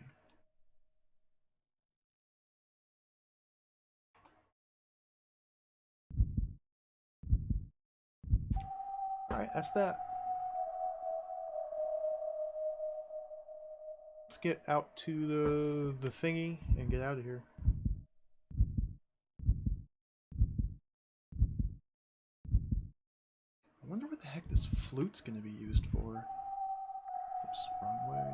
Alright, that's that. Let's get out to the thingy and get out of here. I wonder what the heck this flute's going to be used for. Oops, wrong way.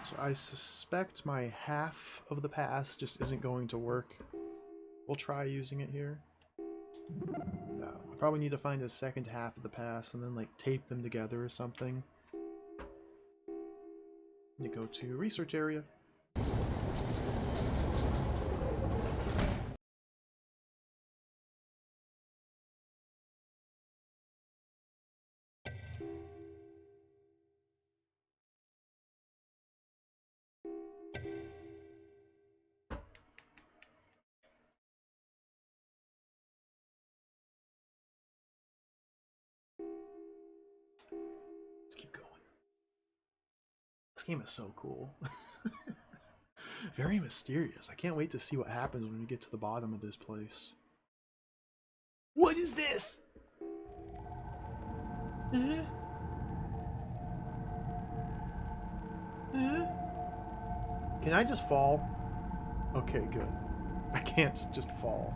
So I suspect my half of the pass just isn't going to work. We'll try using it here. No, I probably need to find a second half of the pass and then like tape them together or something. Need to go to research area. Let's keep going. This game is so cool. Very mysterious. I can't wait to see what happens when we get to the bottom of this place. What is this? Can I just fall? Okay, good. I can't just fall.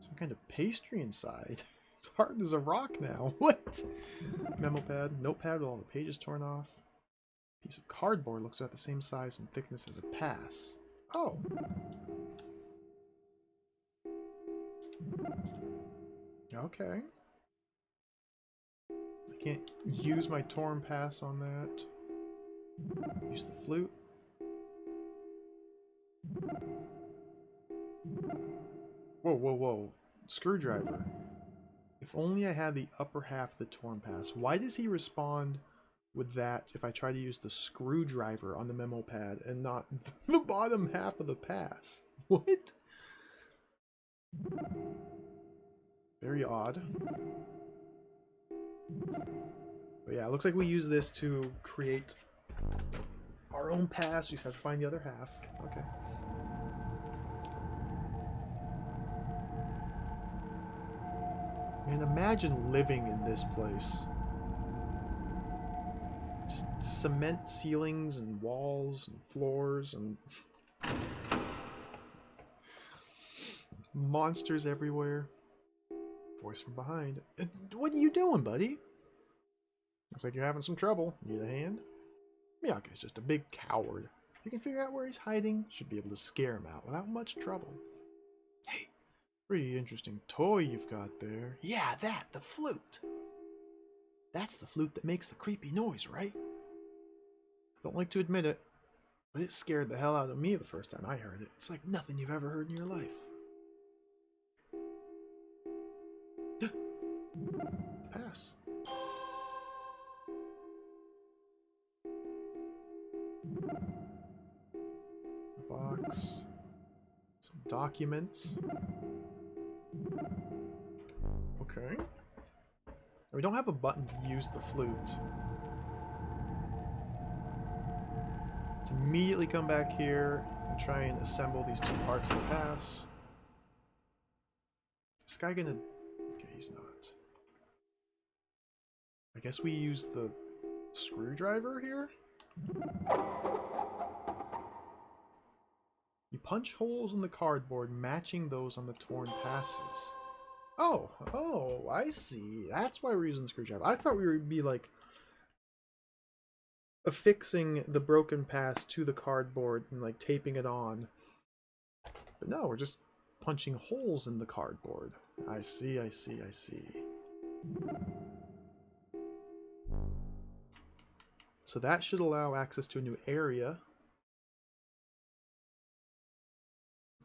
Some kind of pastry inside. It's hard as a rock now. What? Memo pad, notepad with all the pages torn off. Piece of cardboard looks about the same size and thickness as a pass. Oh. Okay. I can't use my torn pass on that. Use the flute. Whoa, whoa, whoa. Screwdriver. If only I had the upper half of the torn pass. Why does he respond with that if I try to use the screwdriver on the memo pad and not the bottom half of the pass? What? Very odd. But yeah, it looks like we use this to create our own pass. We just have to find the other half. Okay. Man, imagine living in this place. Just cement ceilings and walls and floors and monsters everywhere. Voice from behind. What are you doing, buddy? Looks like you're having some trouble. Need a hand? Miyaka's just a big coward. If you can figure out where he's hiding, should be able to scare him out without much trouble. Hey, pretty interesting toy you've got there. Yeah, that, the flute. That's the flute that makes the creepy noise, right? Don't like to admit it, but it scared the hell out of me the first time I heard it. It's like nothing you've ever heard in your life. Pass. Box. Some documents. Okay. We don't have a button to use the flute. To immediately come back here and try and assemble these two parts of the pass. Is this guy gonna... Okay, he's not. I guess we use the screwdriver here? You punch holes in the cardboard matching those on the torn passes. Oh, I see. That's why we're using the screwdriver. I thought we would be like affixing the broken pass to the cardboard and like taping it on. But no, we're just punching holes in the cardboard. I see. So that should allow access to a new area.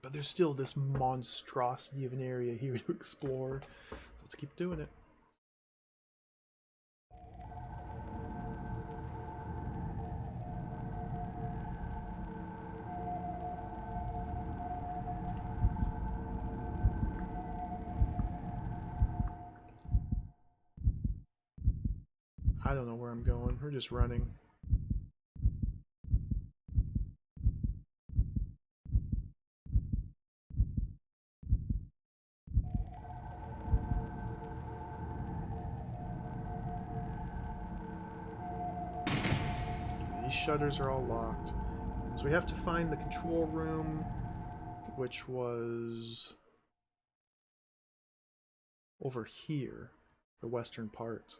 But there's still this monstrosity of an area here to explore. So let's keep doing it. I don't know where I'm going. We're just running. These shutters are all locked. So we have to find the control room, which was over here, the western part.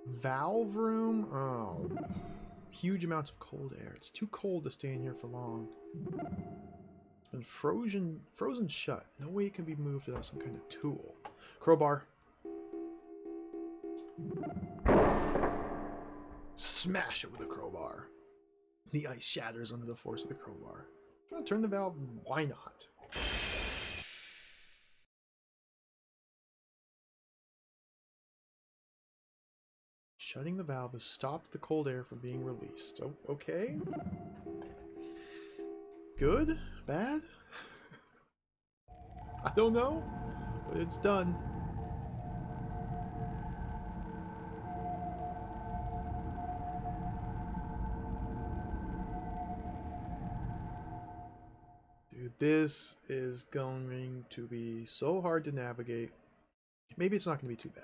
Valve room? Oh. Huge amounts of cold air. It's too cold to stay in here for long. It's been frozen shut. No way it can be moved without some kind of tool. Crowbar. Smash it with a crowbar. The ice shatters under the force of the crowbar. Trying to turn the valve? Why not? Shutting the valve has stopped the cold air from being released. Oh, okay. Good? Bad? I don't know, but it's done. Dude, this is going to be so hard to navigate. Maybe it's not going to be too bad.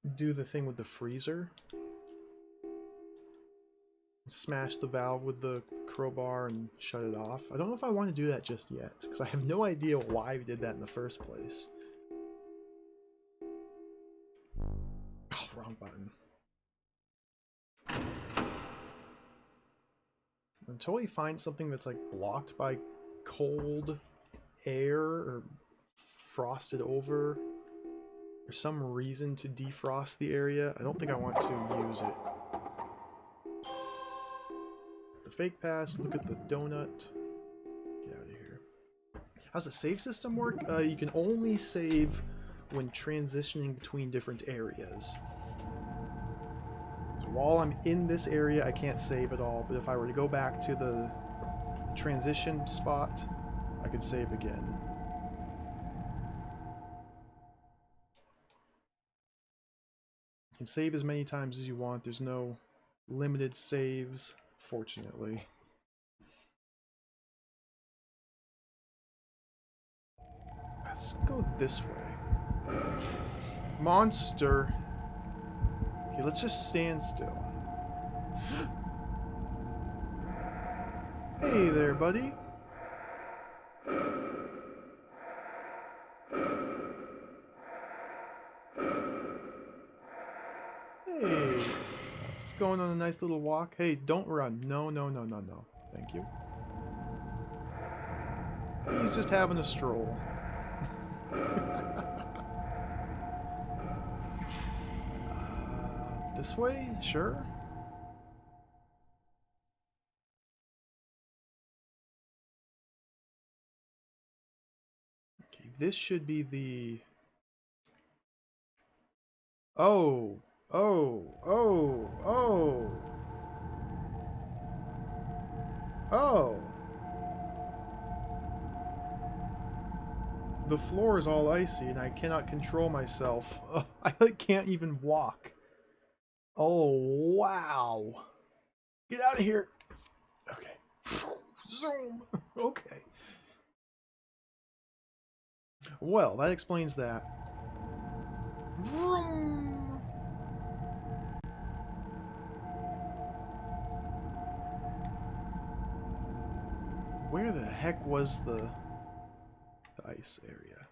do the thing with the freezer. Smash the valve with the crowbar and shut it off. I don't know if I want to do that just yet, because I have no idea why we did that in the first place. Oh, wrong button. Until we find something that's like blocked by cold air or frosted over, or some reason to defrost the area, I don't think I want to use it. The fake pass, look at the donut. Get out of here. How's the save system work? You can only save when transitioning between different areas. So while I'm in this area, I can't save at all, but if I were to go back to the transition spot, I could save again. You can save as many times as you want. There's no limited saves, fortunately. Let's go this way. Monster. Okay, let's just stand still. Hey there, buddy. Hey. Just going on a nice little walk. Hey, don't run. No, no, no, no, no. Thank you. He's just having a stroll. This way? Sure. Okay, this should be the... Oh! Oh! Oh! Oh! Oh! The floor is all icy and I cannot control myself. Oh, I can't even walk. Oh, wow. Get out of here. Okay. Zoom. Okay. Well, that explains that. Vroom. Where the heck was the ice area?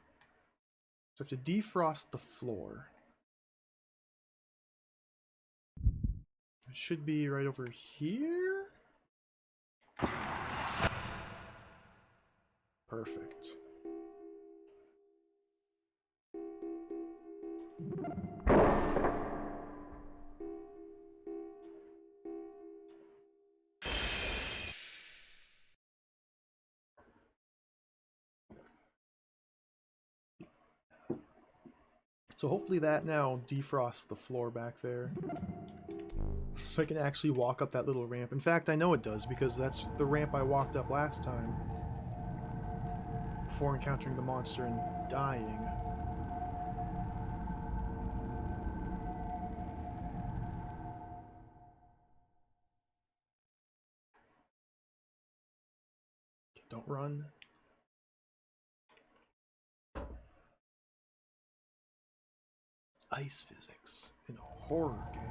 So I have to defrost the floor. It should be right over here. Perfect. So hopefully that now defrosts the floor back there. So I can actually walk up that little ramp. In fact, I know it does, because that's the ramp I walked up last time. Before encountering the monster and dying. Don't run. Ice physics in a horror game.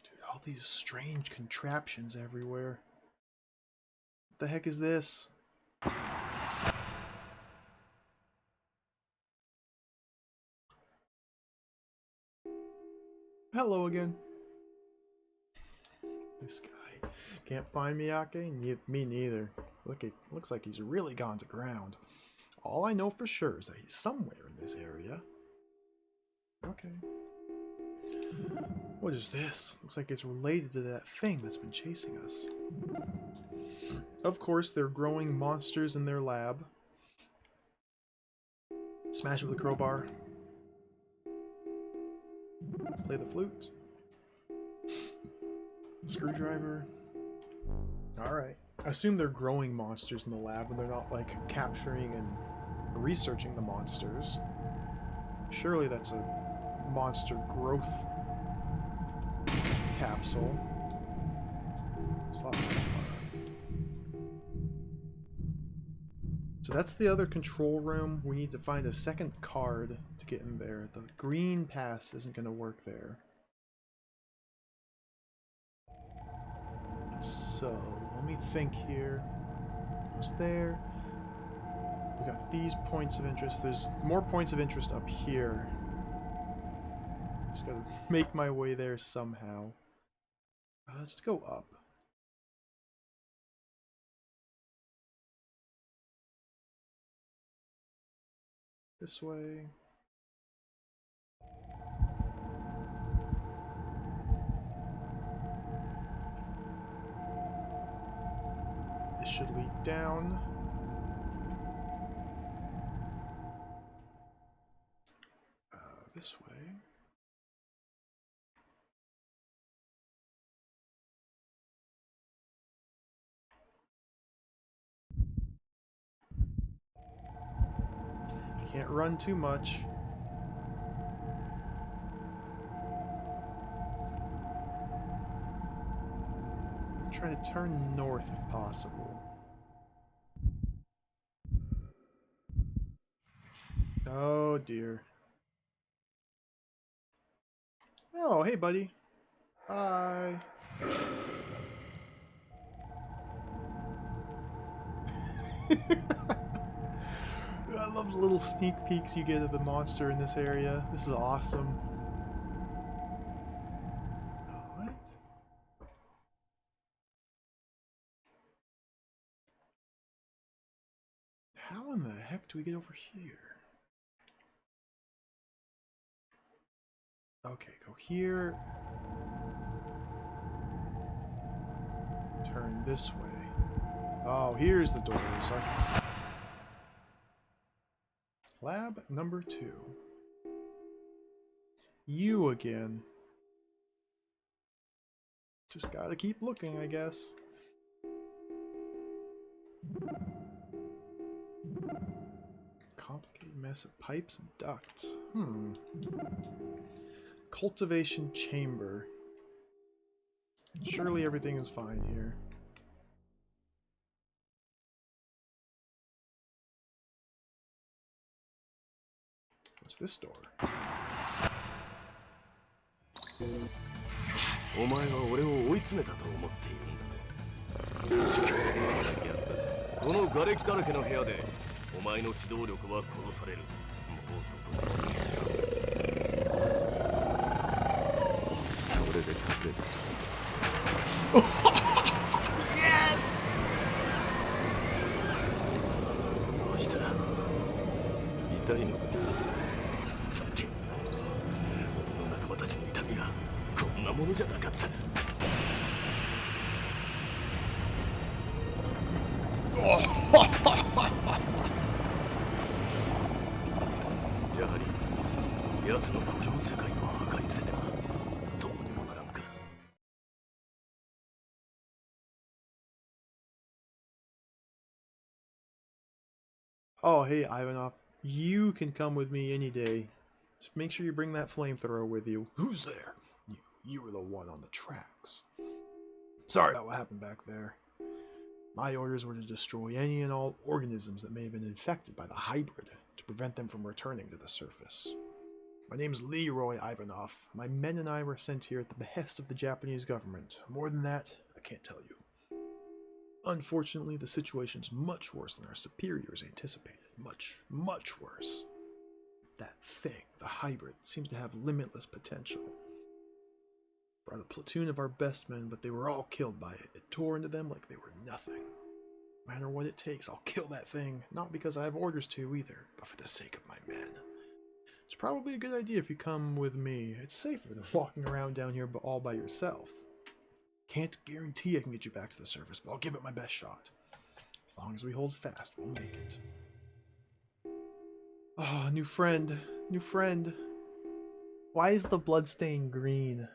Dude, all these strange contraptions everywhere. What the heck is this? Hello again. This guy can't find Miyake? Me neither. Looks like he's really gone to ground. All I know for sure is that he's somewhere in this area. Okay. What is this? Looks like it's related to that thing that's been chasing us. Of course, they're growing monsters in their lab. Smash it with a crowbar. Play the flute. Screwdriver. Alright. I assume they're growing monsters in the lab and they're not, like, capturing and researching the monsters. Surely that's a monster growth capsule. Slot. So that's the other control room. We need to find a second card to get in there. The green pass isn't going to work there. So, let me think here. I was there. We got these points of interest. There's more points of interest up here. Just gotta make my way there somehow. Let's go up. This way. This should lead down. This way. I can't run too much. Try to turn north if possible. Oh dear. Oh, hey buddy. Bye. I love the little sneak peeks you get of the monster in this area. This is awesome. What? How in the heck do we get over here? Okay, go here. Turn this way. Oh, here's the doors. Okay. Lab number 2. You again. Just gotta keep looking, I guess. Complicated mess of pipes and ducts. Cultivation chamber. Surely everything is fine here. What's this door? お前は俺を追い詰めたと思っているんだろう。しかしそれだけやった。この瓦礫だらけの部屋でお前の機動力は殺される。もうどこにもさ。それで隠れてた。Yes! どうした？痛いのか？さっき俺の仲間たちの痛みがこんなものじゃなかった。やはり奴の故郷世界を破壊せねばどうにもならんか。Oh, hey, Ivanov. You can come with me any day. Just make sure you bring that flamethrower with you. Who's there? You were the one on the tracks. Sorry about what happened back there. My orders were to destroy any and all organisms that may have been infected by the hybrid to prevent them from returning to the surface. My name's Leroy Ivanov. My men and I were sent here at the behest of the Japanese government. More than that, I can't tell you. Unfortunately, the situation's much worse than our superiors anticipated. Much, much worse. That thing, the hybrid, seems to have limitless potential. Brought a platoon of our best men, but they were all killed by it. It tore into them like they were nothing. No matter what it takes, I'll kill that thing. Not because I have orders to either, but for the sake of my men. It's probably a good idea if you come with me. It's safer than walking around down here all by yourself. Can't guarantee I can get you back to the surface, but I'll give it my best shot. As long as we hold fast, we'll make it. Ah, new friend. New friend. Why is the bloodstain green?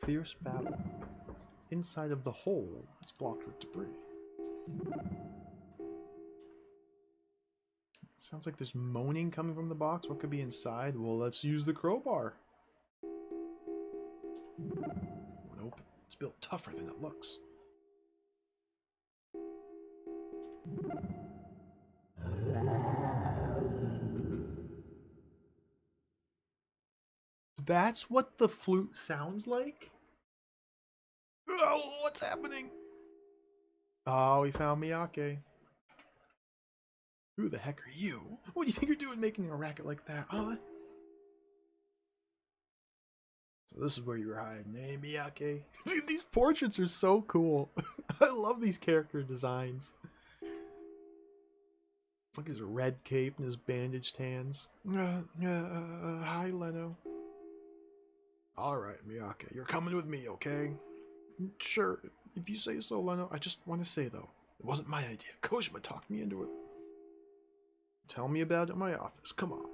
Fierce battle. Inside of the hole is blocked with debris. Sounds like there's moaning coming from the box. What could be inside? Well, let's use the crowbar. Nope. It's built tougher than it looks. That's what the flute sounds like? Oh, what's happening? Oh, we found Miyake. Who the heck are you? What do you think you're doing making a racket like that, huh? So this is where you were hiding, eh, Miyake? Dude, these portraits are so cool. I love these character designs. Look at his red cape and his bandaged hands. Hi, Leno. Alright, Miyake, you're coming with me, okay? Sure, if you say so, Leno. I just want to say, though, it wasn't my idea. Kojima talked me into it. Tell me about it in my office. Come on.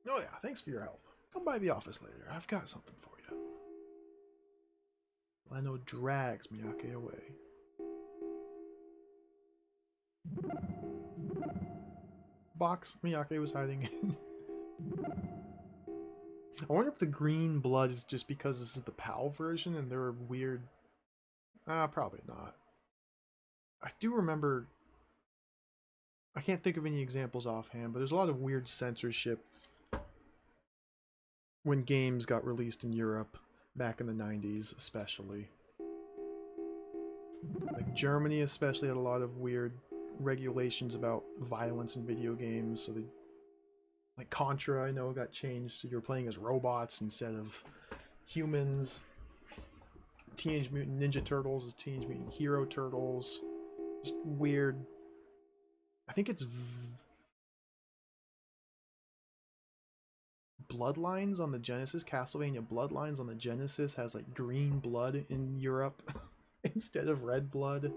Oh yeah, thanks for your help. Come by the office later. I've got something for you. Leno drags Miyake away. Box Miyake was hiding in. I wonder if the green blood is just because this is the PAL version and there are weird... probably not. I do remember... I can't think of any examples offhand, but there's a lot of weird censorship when games got released in Europe back in the 90s, especially. Like Germany especially had a lot of weird regulations about violence in video games, so they... Like Contra, I know, got changed so you're playing as robots instead of humans. Teenage Mutant Ninja Turtles is Teenage Mutant Hero Turtles. Just weird. I think it's Bloodlines on the Genesis. Castlevania Bloodlines on the Genesis has like green blood in Europe instead of red blood.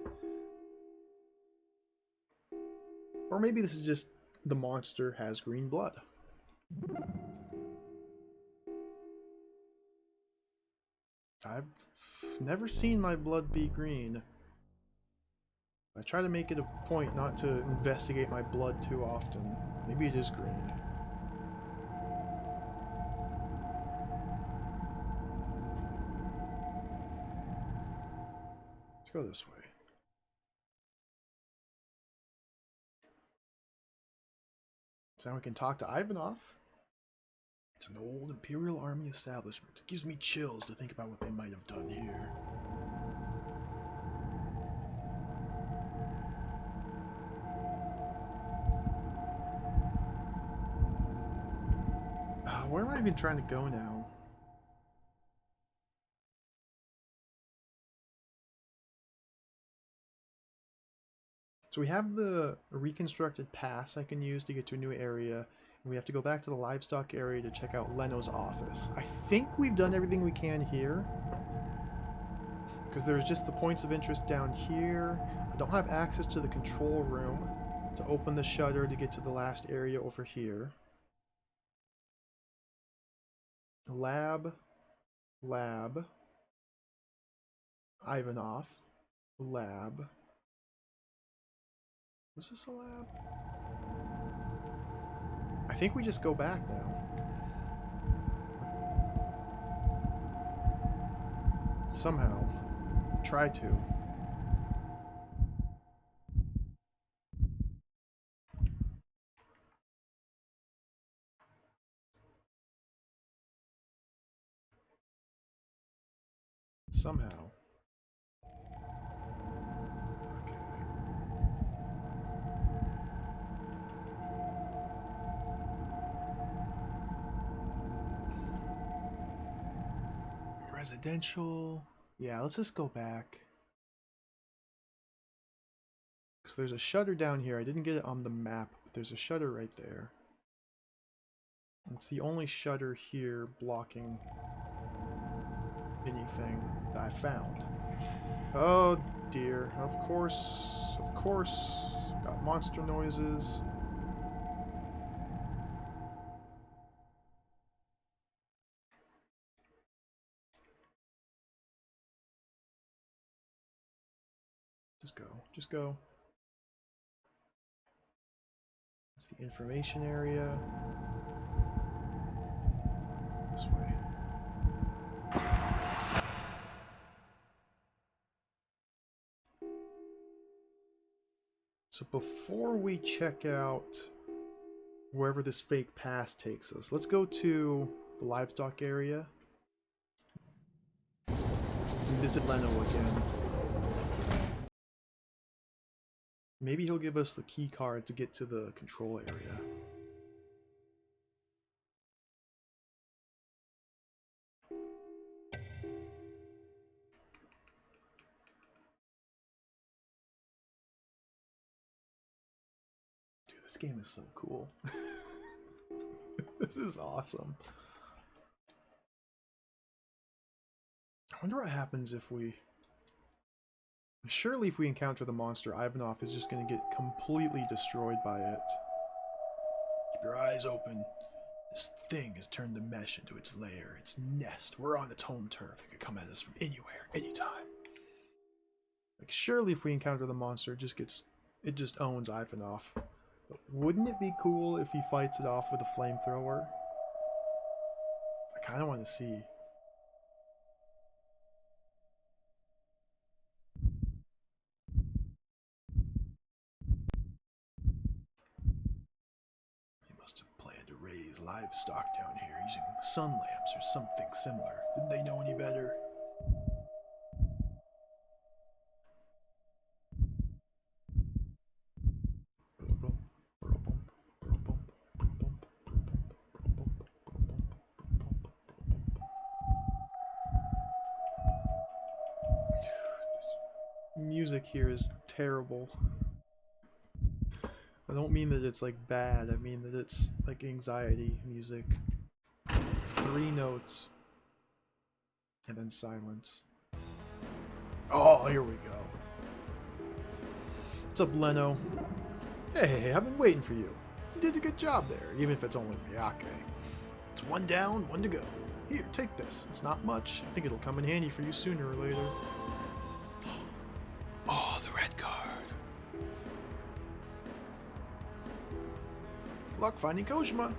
Or maybe this is just the monster has green blood. I've never seen my blood be green. I try to make it a point not to investigate my blood too often. Maybe it is green. Let's go this way. So now we can talk to Ivanov. It's an old Imperial Army establishment. It gives me chills to think about what they might have done here. Where am I even trying to go now? So we have the reconstructed pass I can use to get to a new area, and we have to go back to the livestock area to check out Leno's office. I think we've done everything we can here, because there's just the points of interest down here. I don't have access to the control room to open the shutter to get to the last area over here. Lab, Ivanov, lab. Was this a lab? I think we just go back now. Somehow. Try to. Somehow. Okay. Residential. Yeah, let's just go back. Because there's a shutter down here. I didn't get it on the map, but there's a shutter right there. It's the only shutter here blocking anything that I found. Oh dear. Of course. Of course. Got monster noises. Just go. Just go. It's the information area. This way. So before we check out wherever this fake pass takes us, let's go to the livestock area. And visit Leno again. Maybe he'll give us the key card to get to the control area. Dude, this game is so cool. This is awesome. I wonder what happens if we... Surely if we encounter the monster, Ivanov is just going to get completely destroyed by it. Keep your eyes open. This thing has turned the mesh into its lair, its nest. We're on its home turf. It could come at us from anywhere, anytime. Like, surely if we encounter the monster, it just owns Ivanov. But wouldn't it be cool if he fights it off with a flamethrower? I kind of want to see. He must have planned to raise livestock down here using sun lamps or something similar. Didn't they know any better? Music here is terrible. I don't mean that it's like bad, I mean that it's like anxiety music. 3 notes. And then silence. Oh, here we go. What's up, Leno? Hey, I've been waiting for you. You did a good job there, even if it's only Miyake. It's 1 down, 1 to go. Here, take this. It's not much. I think it'll come in handy for you sooner or later. Oh, the red card. Good luck finding Kojima.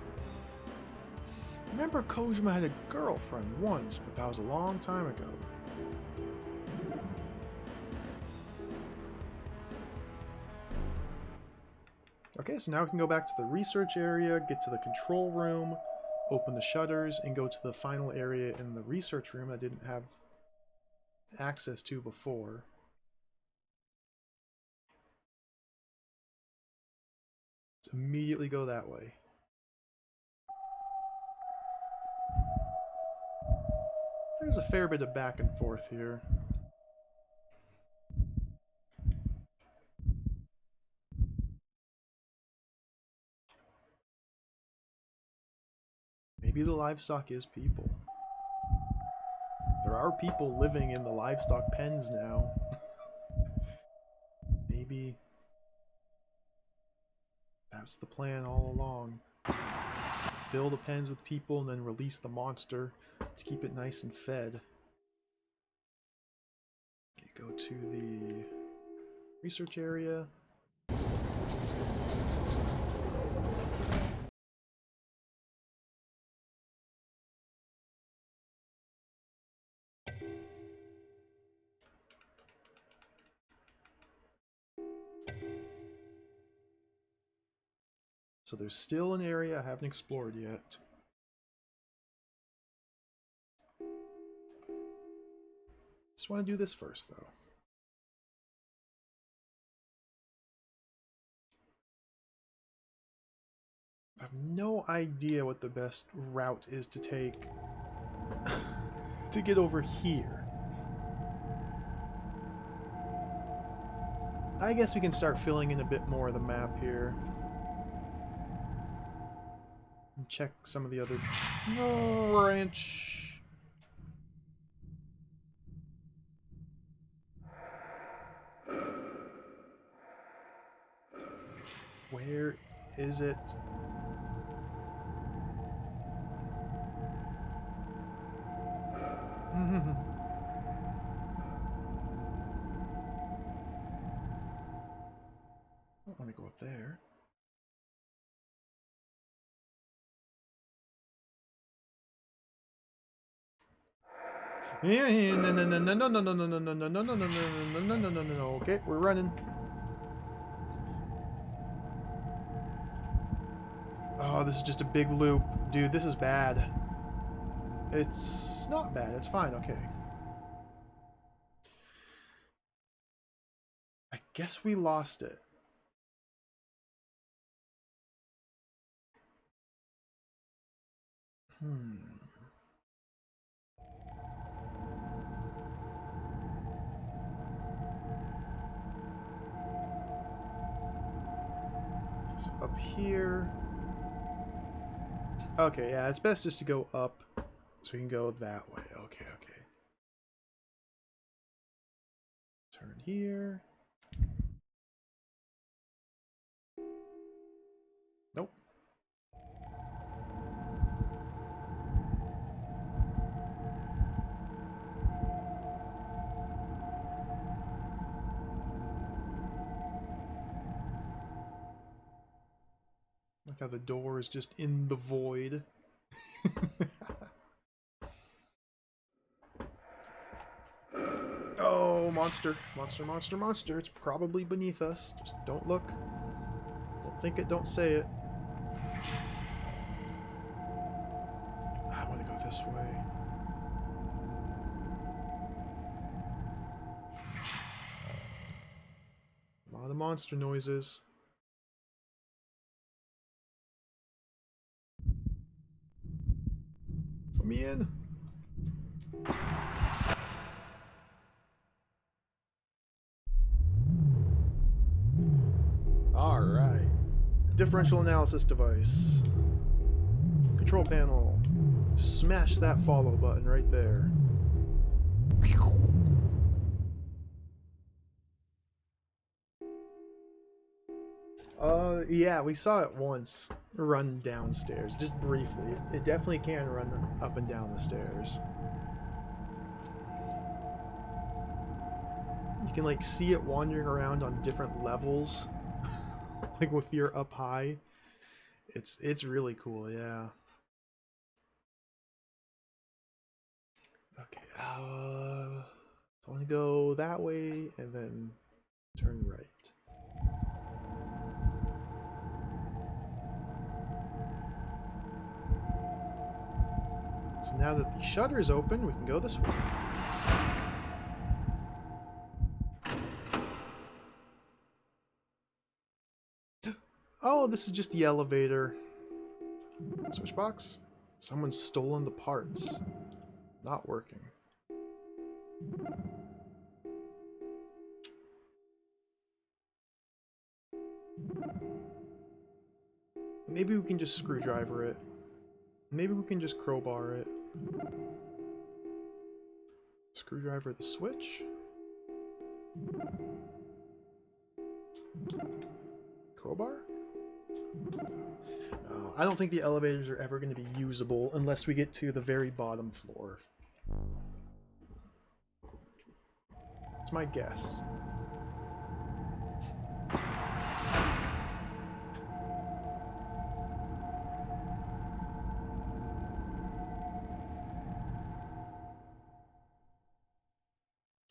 Remember, Kojima had a girlfriend once, but that was a long time ago. Okay, so now we can go back to the research area, get to the control room, open the shutters, and go to the final area in the research room I didn't have access to before. Let's immediately go that way. There's a fair bit of back and forth here. Maybe the livestock is people. There are people living in the livestock pens now. Maybe that's the plan all along. Fill the pens with people and then release the monster to keep it nice and fed. Okay, go to the research area. So there's still an area I haven't explored yet. Just want to do this first, though. I have no idea what the best route is to take to get over here. I guess we can start filling in a bit more of the map here. And check some of the other branch. Where is it? I don't want to go up there. No. Okay, we're running. Oh, this is just a big loop. Dude, this is bad. It's not bad. It's fine. Okay. I guess we lost it. So up here. Okay, yeah, it's best just to go up so we can go that way. Okay, okay. Turn here. Nope. Look how the door is just in the void. Oh, monster. Monster, monster, monster. It's probably beneath us. Just don't look. Don't think it, don't say it. I want to go this way. A lot of monster noises. Let me in. Alright. Differential analysis device. Control panel. Smash that follow button right there. Yeah, we saw it once run downstairs, just briefly. It definitely can run up and down the stairs. You can like see it wandering around on different levels. Like if you're up high. It's really cool, yeah. Okay, I want to go that way and then turn right. So now that the shutter is open, we can go this way. Oh, this is just the elevator. Switch box? Someone's stolen the parts. Not working. Maybe we can just screwdriver it. Maybe we can just crowbar it. Screwdriver the switch. Crowbar? No, I don't think the elevators are ever going to be usable unless we get to the very bottom floor. That's my guess.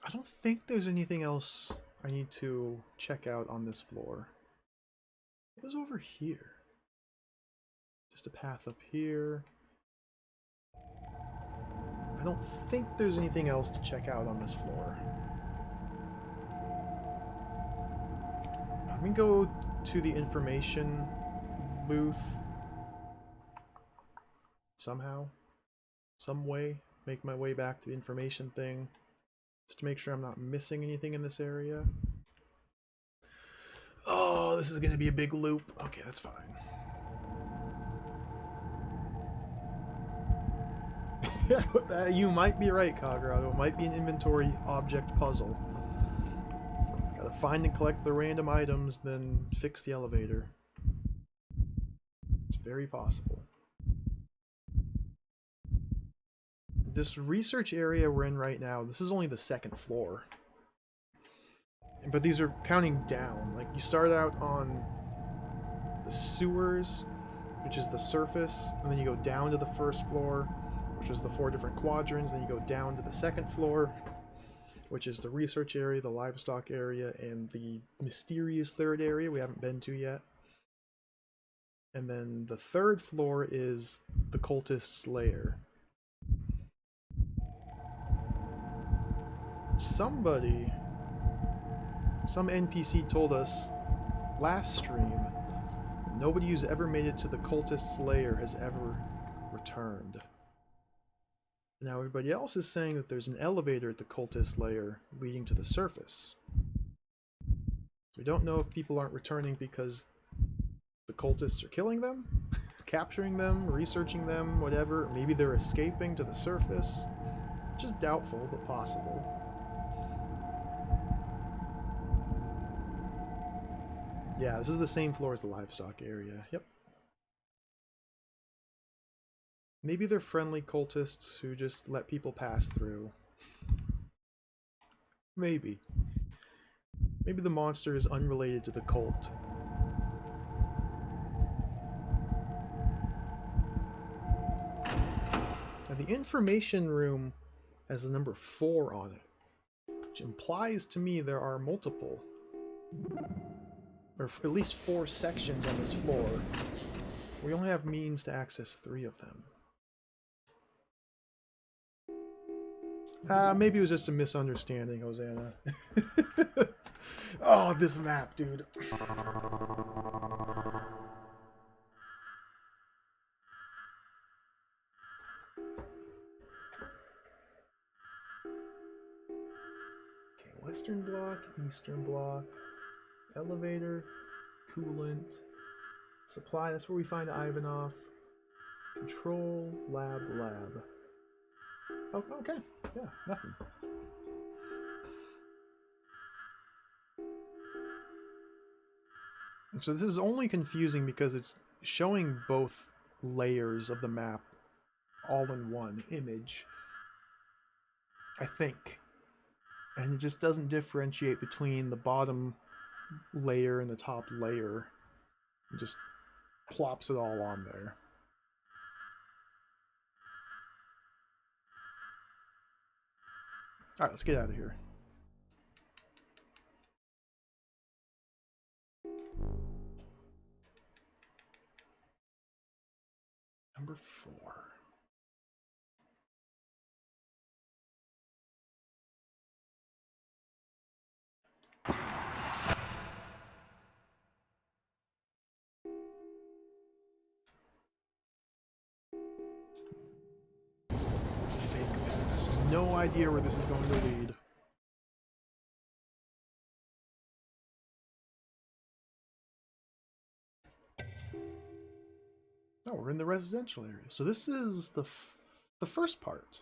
I don't think there's anything else I need to check out on this floor. What was over here? Just a path up here. I don't think there's anything else to check out on this floor. I'm gonna go to the information booth. Somehow. Some way. Make my way back to the information thing. Just to make sure I'm not missing anything in this area. Oh, this is going to be a big loop. Okay, that's fine. You might be right, Kagrado. It might be an inventory object puzzle. Gotta find and collect the random items, then fix the elevator. It's very possible. This research area we're in right now, this is only the second floor. But these are counting down. Like, you start out on the sewers, which is the surface, and then you go down to the first floor, which is the 4 different quadrants. Then you go down to the second floor, which is the research area, the livestock area, and the mysterious third area we haven't been to yet. And then the third floor is the cultist's lair. Some NPC told us last stream nobody who's ever made it to the cultist's lair has ever returned. Now everybody else is saying that there's an elevator at the cultist's lair leading to the surface. So we don't know if people aren't returning because the cultists are killing them, capturing them, researching them, whatever. Maybe they're escaping to the surface. Just doubtful, but possible. Yeah, this is the same floor as the livestock area. Yep. Maybe they're friendly cultists who just let people pass through. Maybe. Maybe the monster is unrelated to the cult. Now, the information room has the number 4 on it, which implies to me there are multiple, or at least 4 sections on this floor. We only have means to access 3 of them. Maybe it was just a misunderstanding, Hosanna. Oh, this map, dude. Okay, western block, eastern block, elevator, coolant, supply, that's where we find Ivanov, control, lab. Oh, okay, yeah, nothing. And so this is only confusing because it's showing both layers of the map all in one image, I think. And it just doesn't differentiate between the bottom layer and the top layer. It just plops it all on there. Alright, let's get out of here. Number 4. No idea where this is going to lead. Oh, we're in the residential area. So this is the first part.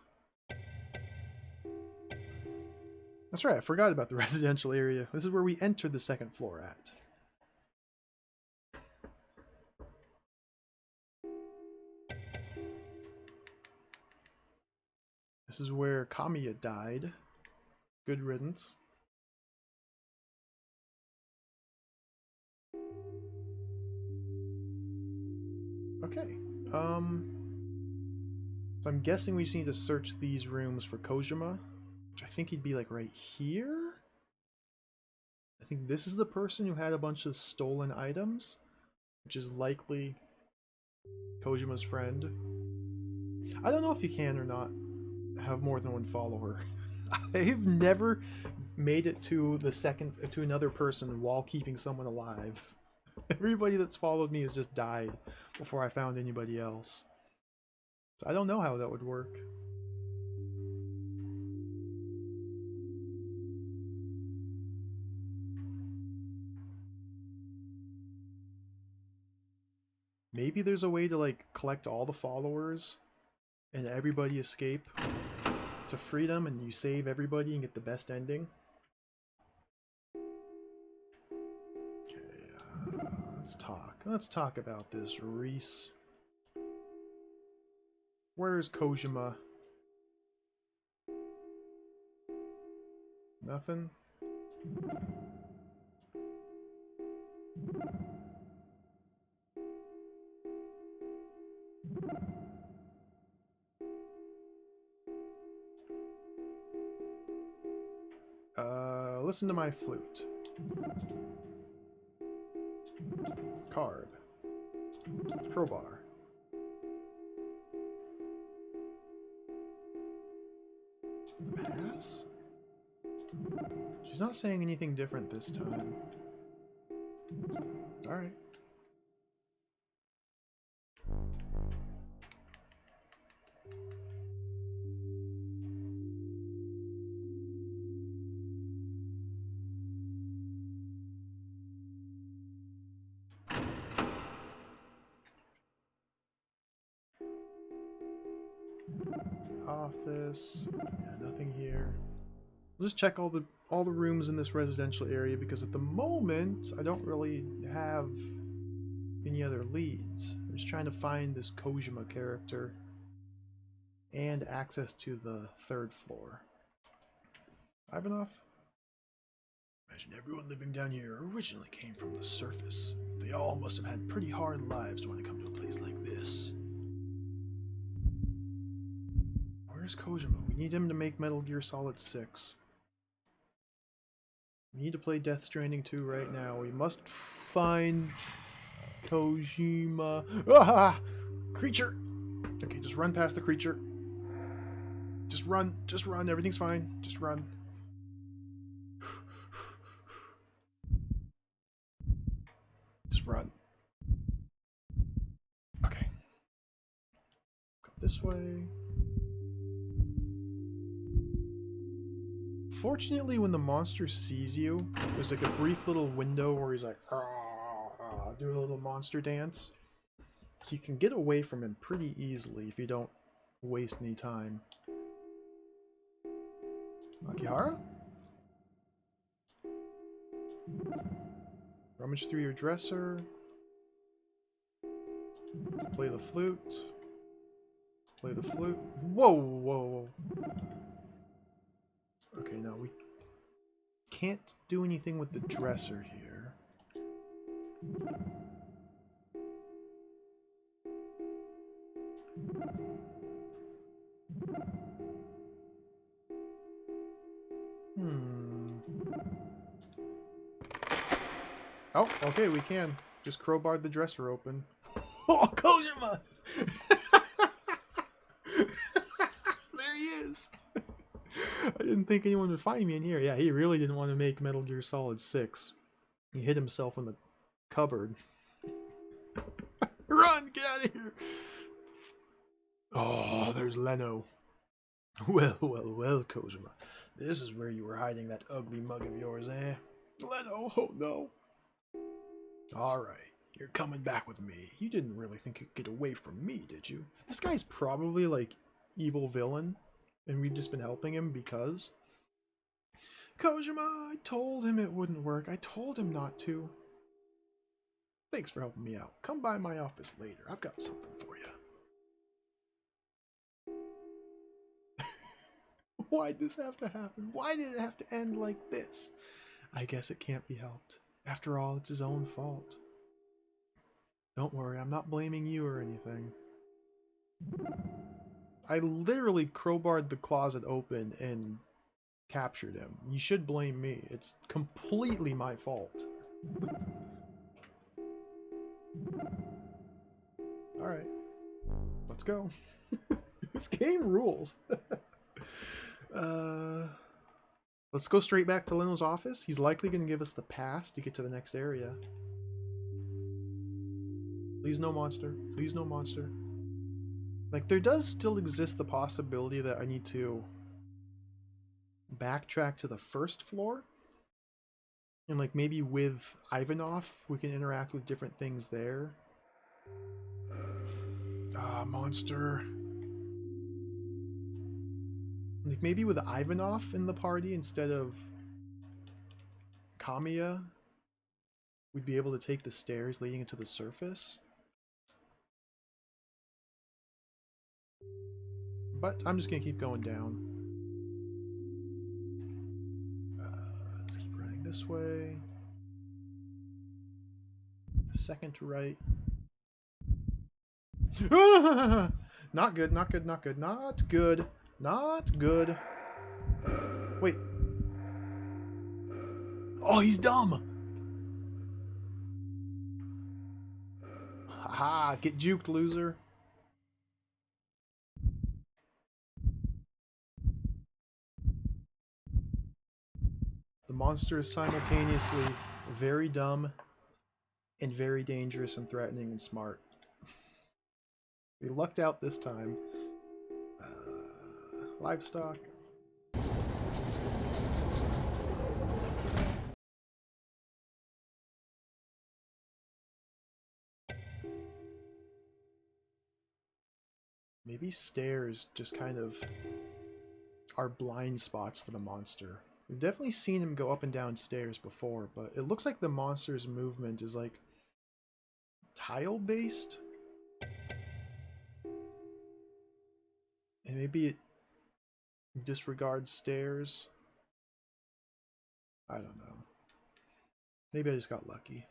That's right, I forgot about the residential area. This is where we entered the second floor at. This is where Kamiya died. Good riddance. Okay. So I'm guessing we just need to search these rooms for Kojima, which I think he'd be like right here. I think this is the person who had a bunch of stolen items, which is likely Kojima's friend. I don't know if you can or not have more than one follower. I've never made it to another person while keeping someone alive. Everybody that's followed me has just died before I found anybody else. So I don't know how that would work. Maybe there's a way to like collect all the followers and everybody escape to freedom and you save everybody and get the best ending. Okay, let's talk about this, Reese. Where's Kojima? Nothing? listen to my flute. Card. Crowbar. Pass? She's not saying anything different this time. Alright. Office. Yeah, nothing here. Let's check all the rooms in this residential area because at the moment I don't really have any other leads. I'm just trying to find this Kojima character and access to the 3rd floor. Ivanov? Imagine everyone living down here originally came from the surface. They all must have had pretty hard lives to want to come to a place like this. Where's Kojima? We need him to make Metal Gear Solid 6. We need to play Death Stranding 2 right now. We must find Kojima. Ah! Creature! Okay, just run past the creature. Just run. Just run. Everything's fine. Just run. Just run. Okay. Go this way. Fortunately, when the monster sees you, there's like a brief little window where he's like, doing a little monster dance. So you can get away from him pretty easily if you don't waste any time. Akihara? Rummage through your dresser. Play the flute. Play the flute. Whoa, whoa, whoa. Okay, no, we can't do anything with the dresser here. Oh, okay, we can. Just crowbarred the dresser open. Oh, Kojima! There he is! I didn't think anyone would find me in here. Yeah, he really didn't want to make Metal Gear Solid 6. He hid himself in the cupboard. Run! Get out of here! Oh, there's Leno. Well, well, well, Kojima. This is where you were hiding that ugly mug of yours, eh? Leno, oh no. Alright, you're coming back with me. You didn't really think you'd get away from me, did you? This guy's probably like evil villain, and we've just been helping him because... Kojima, I told him it wouldn't work. I told him not to. Thanks for helping me out. Come by my office later. I've got something for you. Why'd this have to happen? Why did it have to end like this? I guess it can't be helped. After all, it's his own fault. Don't worry, I'm not blaming you or anything. I literally crowbarred the closet open and captured him. You should blame me. It's completely my fault. Alright. Let's go. This game rules. Let's go straight back to Leno's office. He's likely going to give us the pass to get to the next area. Please no monster. Please no monster. Like, there does still exist the possibility that I need to backtrack to the 1st floor. And, like, maybe with Ivanov, we can interact with different things there. Ah, monster. Like, maybe with Ivanov in the party instead of Kamiya, we'd be able to take the stairs leading into the surface. But I'm just going to keep going down. Let's keep running this way. Second to right. Not good, not good, not good, not good. Not good. Wait. Oh, he's dumb! Haha, get juked, loser. The monster is simultaneously very dumb and very dangerous and threatening and smart. We lucked out this time. Livestock. Maybe stairs just kind of are blind spots for the monster. We've definitely seen him go up and down stairs before, but it looks like the monster's movement is like tile based. And maybe it disregards stairs. I don't know. Maybe I just got lucky.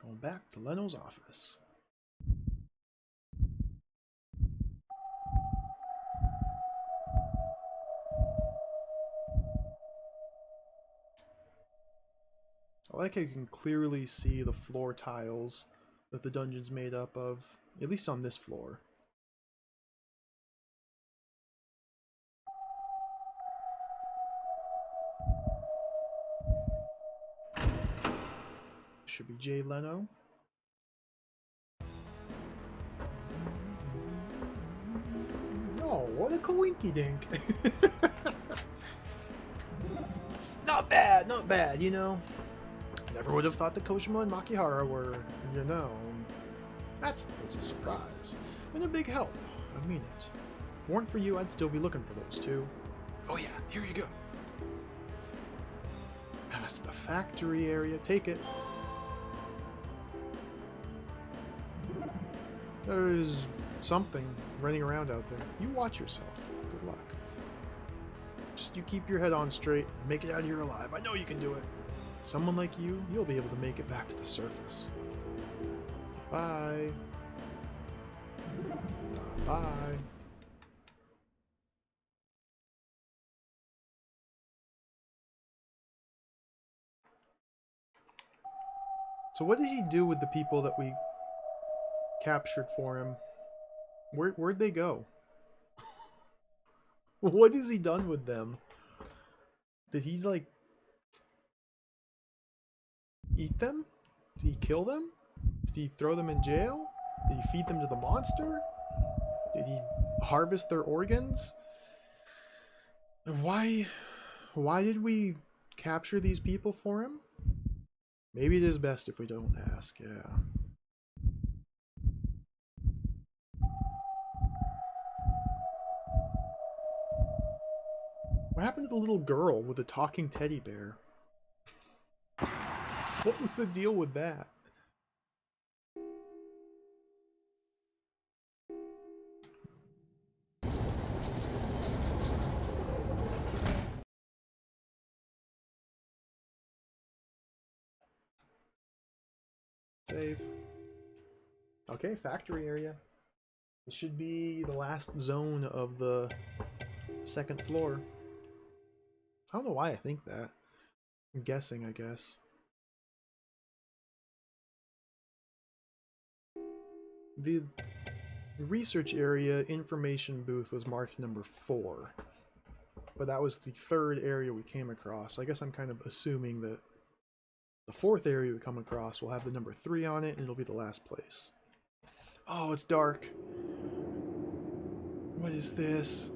Going back to Leno's office. I like how you can clearly see the floor tiles that the dungeon's made up of, at least on this floor. Should be Jay Leno. Oh, what a coinky dink. Not bad, not bad, you know. Never would have thought that Kojima and Makihara were, you know. That was a surprise. And a big help. I mean it. If it weren't for you, I'd still be looking for those two. Oh yeah, here you go. Past the factory area. Take it. There's something running around out there. You watch yourself. Good luck. Just you keep your head on straight and make it out of here alive. I know you can do it. Someone like you, you'll be able to make it back to the surface. Bye. Bye. So what did he do with the people that we captured for him? Where'd they go? What has he done with them? Did he, like, eat them? Did he kill them? Did he throw them in jail? Did he feed them to the monster? Did he harvest their organs? Why did we capture these people for him? Maybe it is best if we don't ask, yeah. What happened to the little girl with the talking teddy bear? What was the deal with that? Save. Okay, factory area. This should be the last zone of the second floor. I don't know why I think that. I'm guessing, I guess. The research area information booth was marked number 4. But that was the third area we came across. So I guess I'm kind of assuming that the fourth area we come across will have the number 3 on it and it'll be the last place. Oh, it's dark. What is this?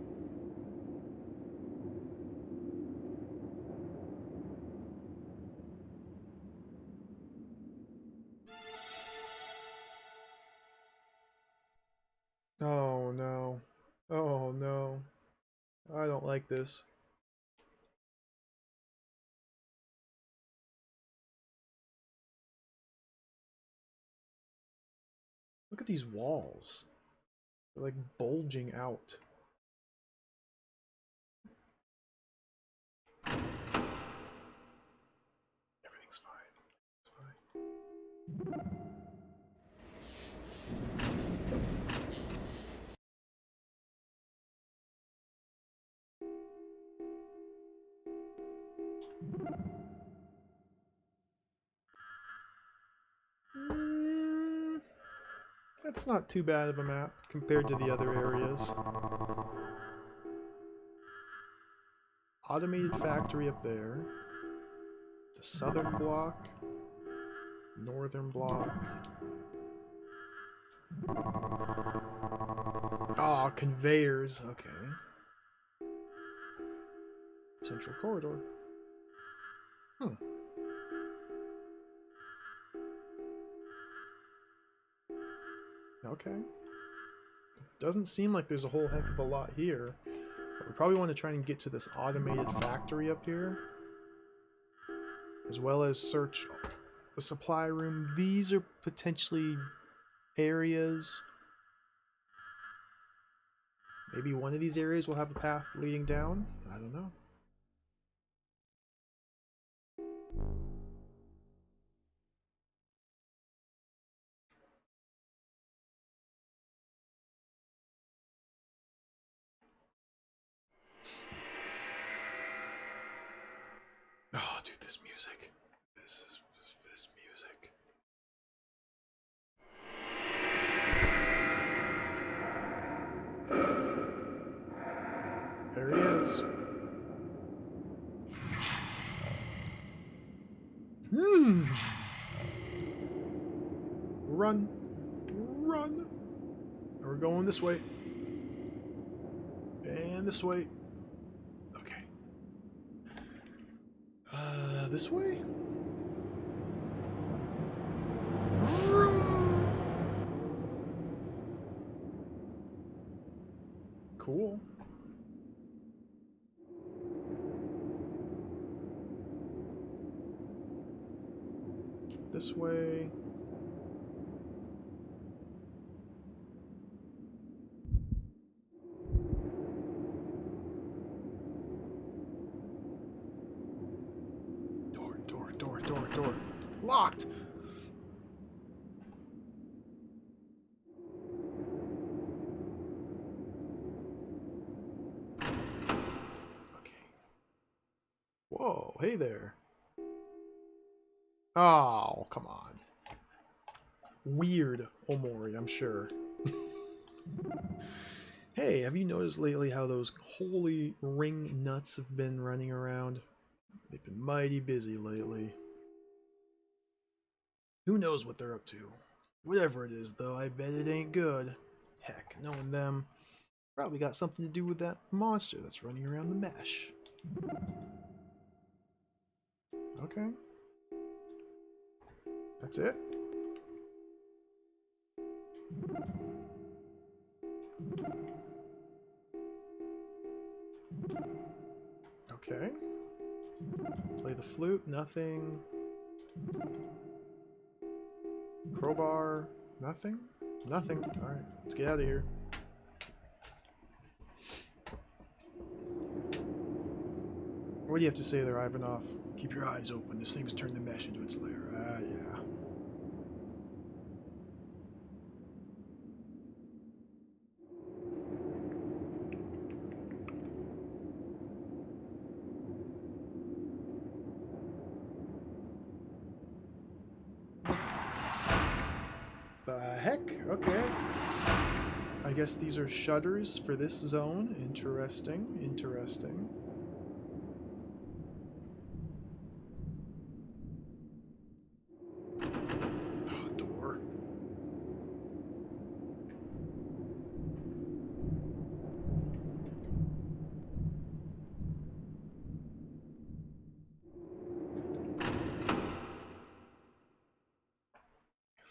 Oh no. Oh no. I don't like this. Look at these walls. They're like bulging out. Everything's fine. It's fine. That's not too bad of a map compared to the other areas. Automated factory up there. The southern block. Northern block. Ah, conveyors. Okay. Central corridor. Okay. Doesn't seem like there's a whole heck of a lot here. But we probably want to try and get to this automated factory up here. As well as search the supply room. These are potentially areas. Maybe one of these areas will have a path leading down. I don't know. Oh, dude, this music. This music. There he is. Run. Run. We're going this way. And this way. Okay. This way? Cool. This way. Door. Locked! Okay. Whoa, hey there. Oh, come on. Weird Omori, I'm sure. Hey, have you noticed lately how those holy ring nuts have been running around? They've been mighty busy lately. Who knows what they're up to? Whatever it is, though, I bet it ain't good. Heck, knowing them, probably got something to do with that monster that's running around the mesh. Okay. That's it? Okay. Play the flute, nothing. Crowbar, nothing? Nothing. Alright, let's get out of here. What do you have to say there, Ivanov? Keep your eyes open. This thing's turned the mesh into its lair. Yeah. The heck? Okay. I guess these are shutters for this zone. Interesting. Interesting. Oh, door.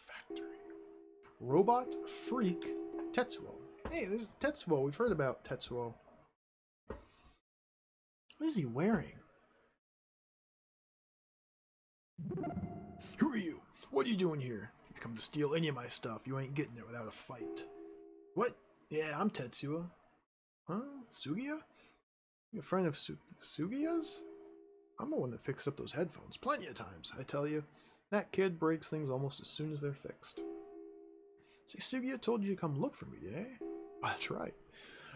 Factory. Robot freak Tetsuo. Hey, there's Tetsuo. We've heard about Tetsuo. What is he wearing? Who are you? What are you doing here? You come to steal any of my stuff. You ain't getting it without a fight. What? Yeah, I'm Tetsuo. Huh? Sugiya? You a friend of Sugiya's? I'm the one that fixed up those headphones plenty of times, I tell you. That kid breaks things almost as soon as they're fixed. See, Sugiya told you to come look for me, eh? Oh, that's right.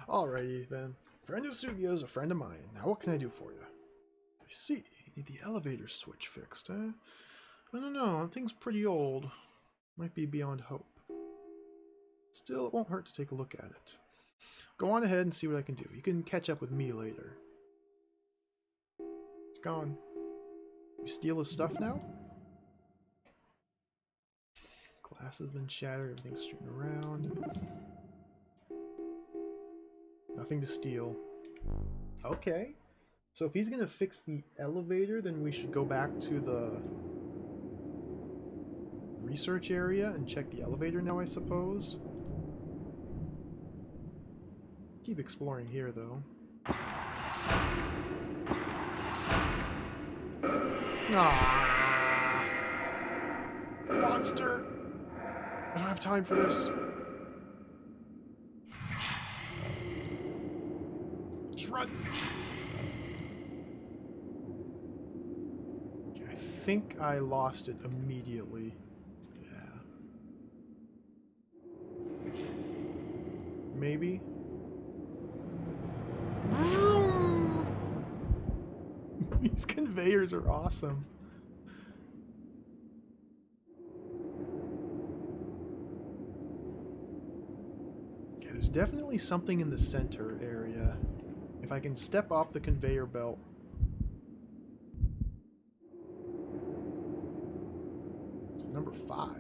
Alrighty, then. Friend of Sugiya's a friend of mine. Now, what can I do for you? I see. Need the elevator switch fixed, eh? I don't know, that thing's pretty old. Might be beyond hope. Still, it won't hurt to take a look at it. Go on ahead and see what I can do. You can catch up with me later. It's gone. We steal his stuff now? Glass has been shattered, everything's strewn around. Nothing to steal. Okay. So if he's gonna fix the elevator, then we should go back to the research area and check the elevator now, I suppose. Keep exploring here, though. Ah! Monster! I don't have time for this. Just run! Okay, I think I lost it immediately. Yeah. Maybe? These conveyors are awesome. Okay, there's definitely something in the center area. If I can step off the conveyor belt. It's number 5.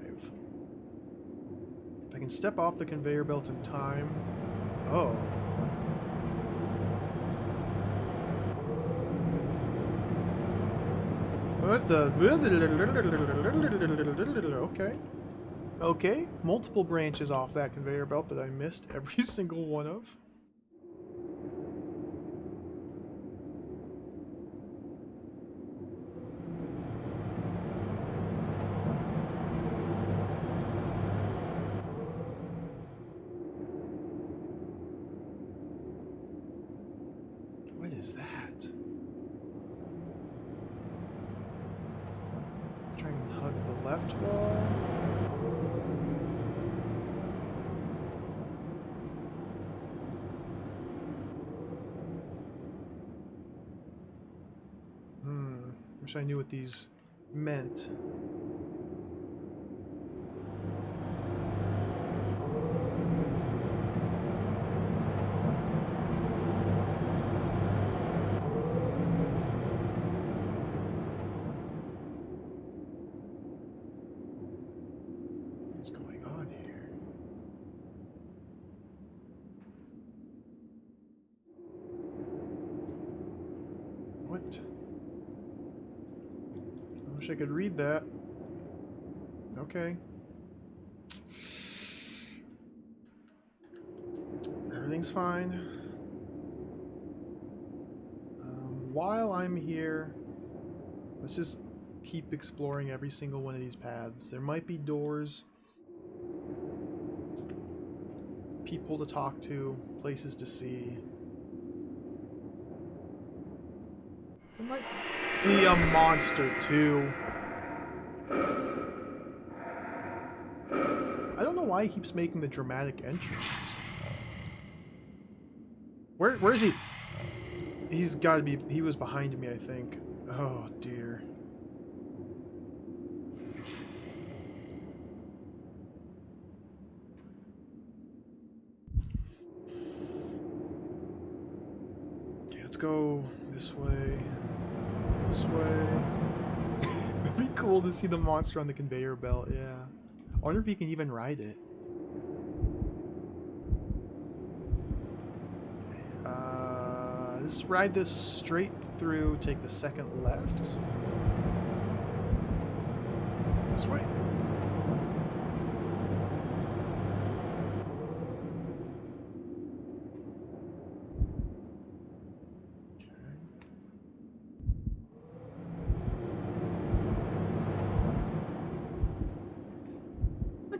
If I can step off the conveyor belt in time. Oh. What the? Okay. Okay. Multiple branches off that conveyor belt that I missed every single one of. What is that? Try and hug the left wall. Wish I knew what these meant. What's going on here? What? I wish I could read that. Okay. Everything's fine. While I'm here, let's just keep exploring every single one of these paths. There might be doors, people to talk to, places to see. There might be a monster too. I don't know why he keeps making the dramatic entrance. Where is he? He's got to be. He was behind me, I think. Oh dear. Okay, let's go this way. This way. It'd be cool to see the monster on the conveyor belt, yeah. I wonder if he can even ride it. Let's ride this straight through, take the second left. This way.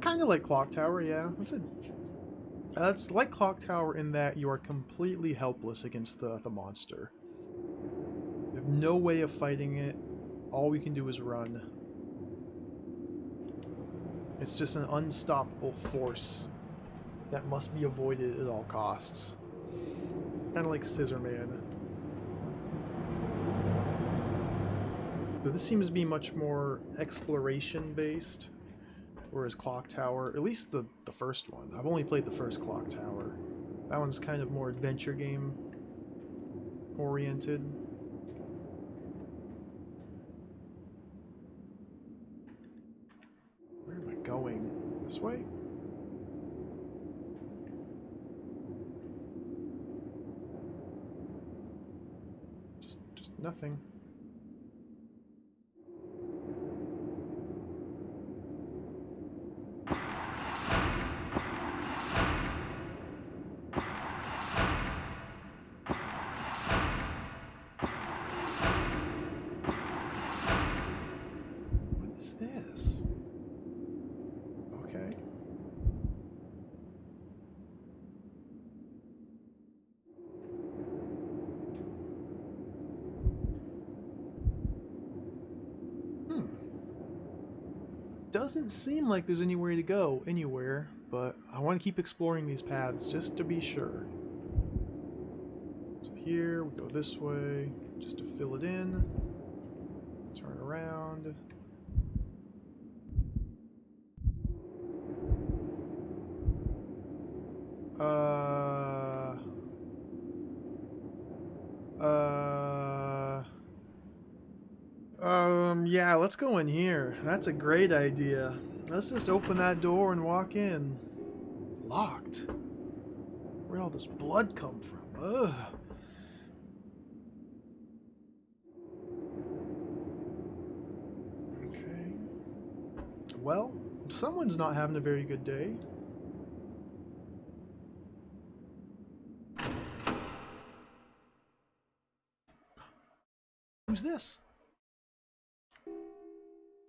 Kind of like Clock Tower, yeah. It's like Clock Tower in that you are completely helpless against the monster. You have no way of fighting it. All we can do is run. It's just an unstoppable force that must be avoided at all costs. Kind of like Scissor Man. But this seems to be much more exploration based. Whereas Clock Tower, at least the first one. I've only played the first Clock Tower. That one's kind of more adventure game oriented. Where am I going? This way? Just nothing. This? Okay. Doesn't seem like there's anywhere to go anywhere, but I want to keep exploring these paths just to be sure. So here, we go this way, just to fill it in. Turn around. Yeah, let's go in here. That's a great idea. Let's just open that door and walk in. Locked. Where'd all this blood come from? Ugh. Okay. Well, someone's not having a very good day. Who's this?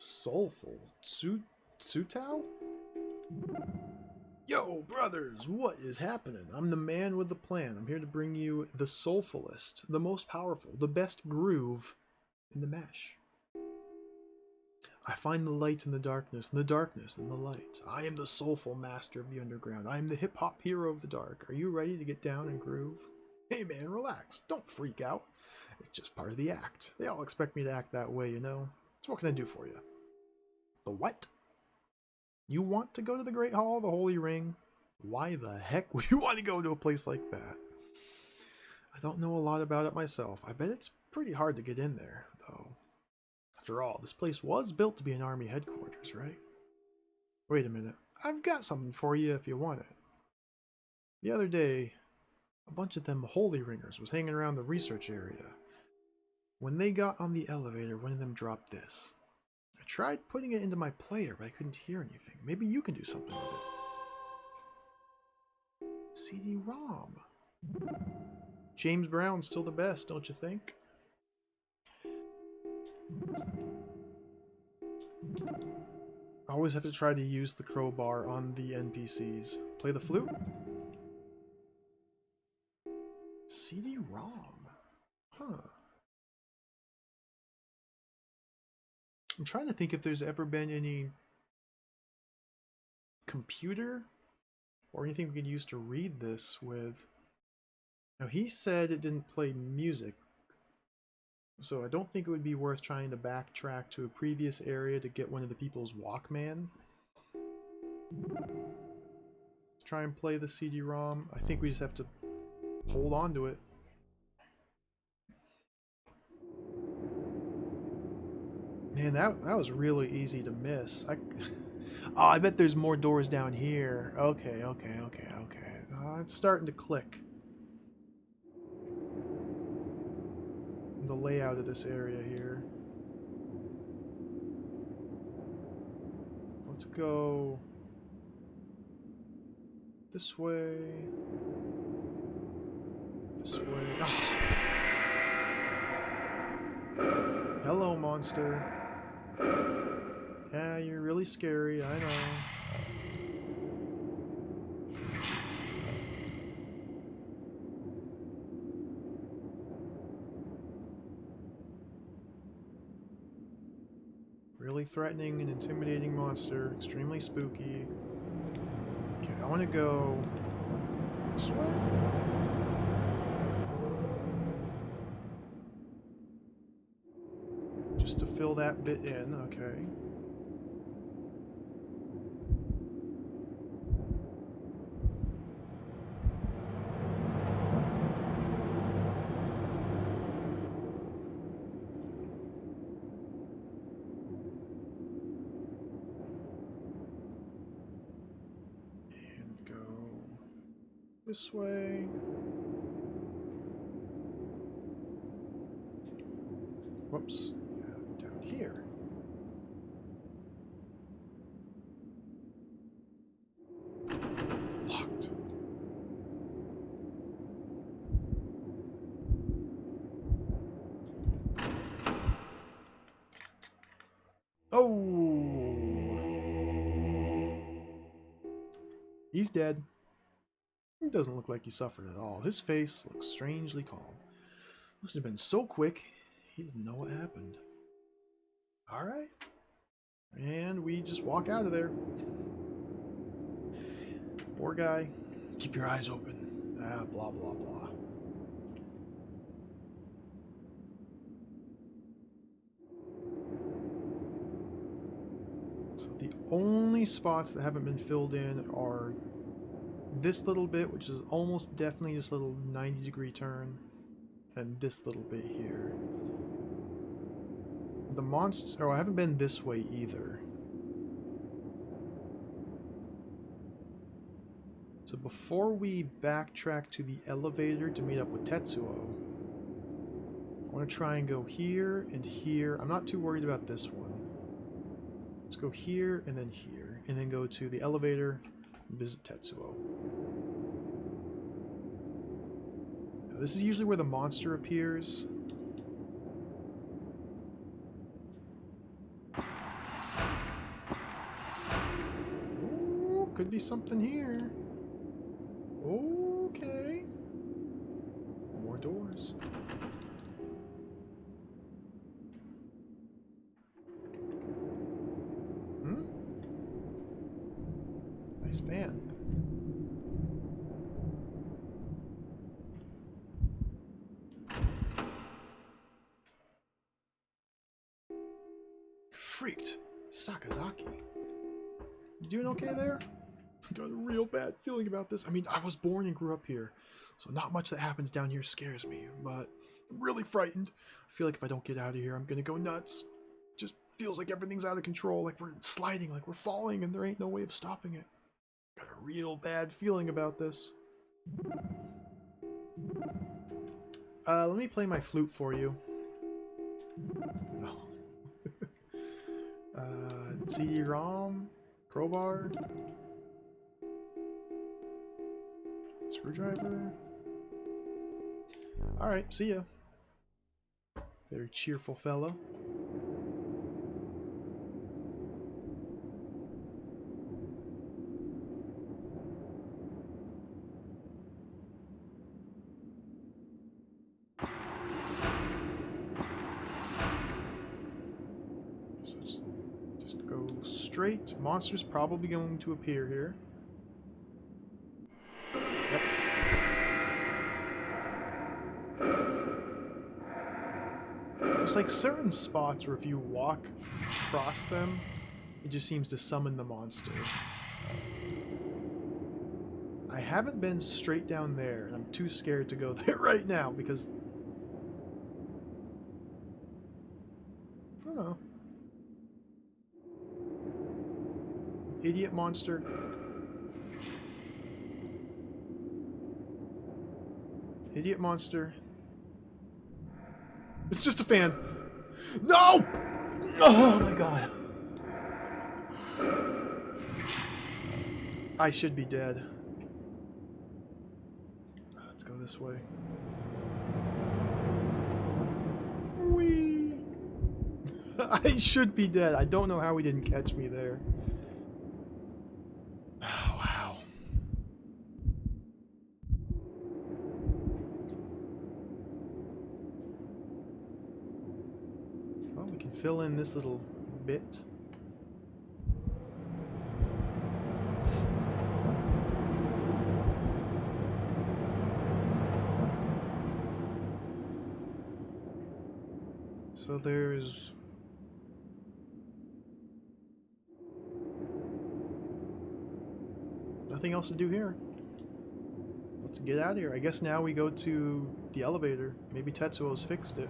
Soulful Tsutao? Yo, brothers, what is happening? I'm the man with the plan. I'm here to bring you the soulfulest, the most powerful, the best groove in the mesh. I find the light in the darkness, and the darkness in the light. I am the soulful master of the underground. I am the hip-hop hero of the dark. Are you ready to get down and groove? Hey man, relax. Don't freak out. It's just part of the act. They all expect me to act that way, you know? So what can I do for you? The what? You want to go to the Great Hall, the Holy Ring? Why the heck would you want to go to a place like that? I don't know a lot about it myself. I bet it's pretty hard to get in there, though. After all, this place was built to be an army headquarters, right? Wait a minute. I've got something for you if you want it. The other day, a bunch of them Holy Ringers was hanging around the research area. When they got on the elevator, one of them dropped this. I tried putting it into my player, but I couldn't hear anything. Maybe you can do something with it. CD-ROM. James Brown's still the best, don't you think? I always have to try to use the crowbar on the NPCs. Play the flute? CD-ROM. Huh. I'm trying to think if there's ever been any computer or anything we could use to read this with. Now, he said it didn't play music, so I don't think it would be worth trying to backtrack to a previous area to get one of the people's Walkman. Try and play the CD-ROM. I think we just have to hold on to it. Man, that was really easy to miss. Oh, I bet there's more doors down here. Okay. It's starting to click. The layout of this area here. Let's go this way. This way. Oh. Hello, monster. Yeah, you're really scary, I know. Really threatening and intimidating monster, extremely spooky. Okay, I want to go this way. just to fill that bit in, okay. And go this way. Whoops. Down here. Locked. Oh! He's dead. He doesn't look like he suffered at all. His face looks strangely calm. Must have been so quick, he didn't know what happened. Alright. And we just walk out of there. Poor guy. Keep your eyes open. Ah, blah, blah, blah. So the only spots that haven't been filled in are this little bit, which is almost definitely this little 90-degree turn, and this little bit here. The monster... Oh, I haven't been this way either. So before we backtrack to the elevator to meet up with Tetsuo, I want to try and go here and here. I'm not too worried about this one. Let's go here and then go to the elevator and visit Tetsuo. Now, this is usually where the monster appears. Ooh, could be something here. Okay. More doors. Nice fan. Freaked. Sakazaki. You doing okay there? Got a real bad feeling about this. I mean, I was born and grew up here, so not much that happens down here scares me, but I'm really frightened. I feel like if I don't get out of here, I'm gonna go nuts. Just feels like everything's out of control, like we're sliding, like we're falling, and there ain't no way of stopping it. Got a real bad feeling about this. Let me play my flute for you. Oh. CD-ROM, crowbar, screwdriver. Alright, see ya. Very cheerful fellow. Just go straight. Monster's probably going to appear here. Yep. There's like certain spots where if you walk across them, it just seems to summon the monster. I haven't been straight down there, and I'm too scared to go there right now because... I don't know. Idiot monster. Idiot monster. It's just a fan. No! Oh my god. I should be dead. Let's go this way. Whee! I should be dead. I don't know how he didn't catch me there. Oh, wow. Well, we can fill in this little bit. So there's nothing else to do here. Let's get out of here. I guess now we go to the elevator. Maybe Tetsuo's fixed it.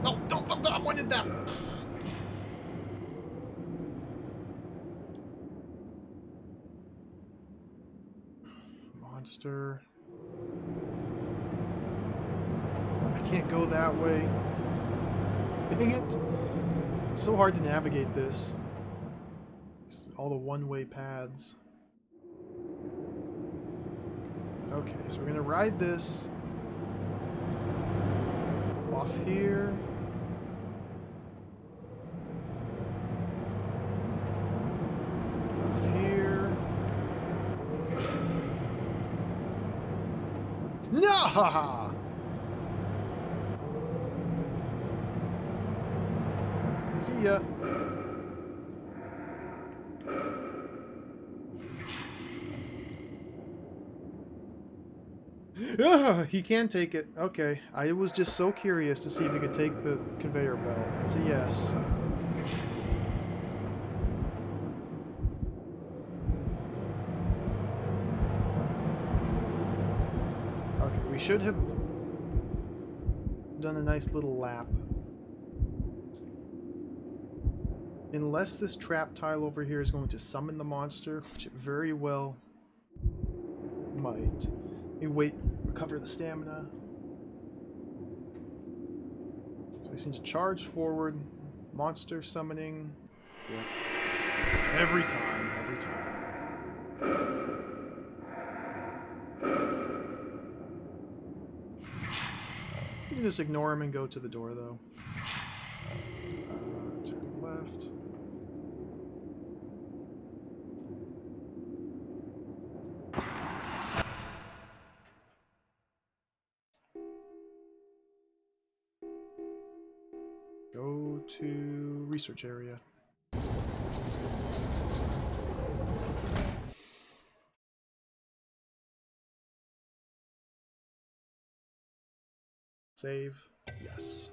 No, don't, I wanted that. Monster. I can't go that way. Dang it. It's so hard to navigate this. All the one-way paths. Okay, so we're gonna ride this off here. Off here. No! See ya. He can take it. Okay. I was just so curious to see if he could take the conveyor belt. That's a yes. Okay, we should have done a nice little lap. Unless this trap tile over here is going to summon the monster, which it very well might. Let me wait, recover the stamina. So we seem to charge forward. Monster summoning. Yep. Every time, every time. You can just ignore him and go to the door, though. Turn left. Go to research area. Save. Yes.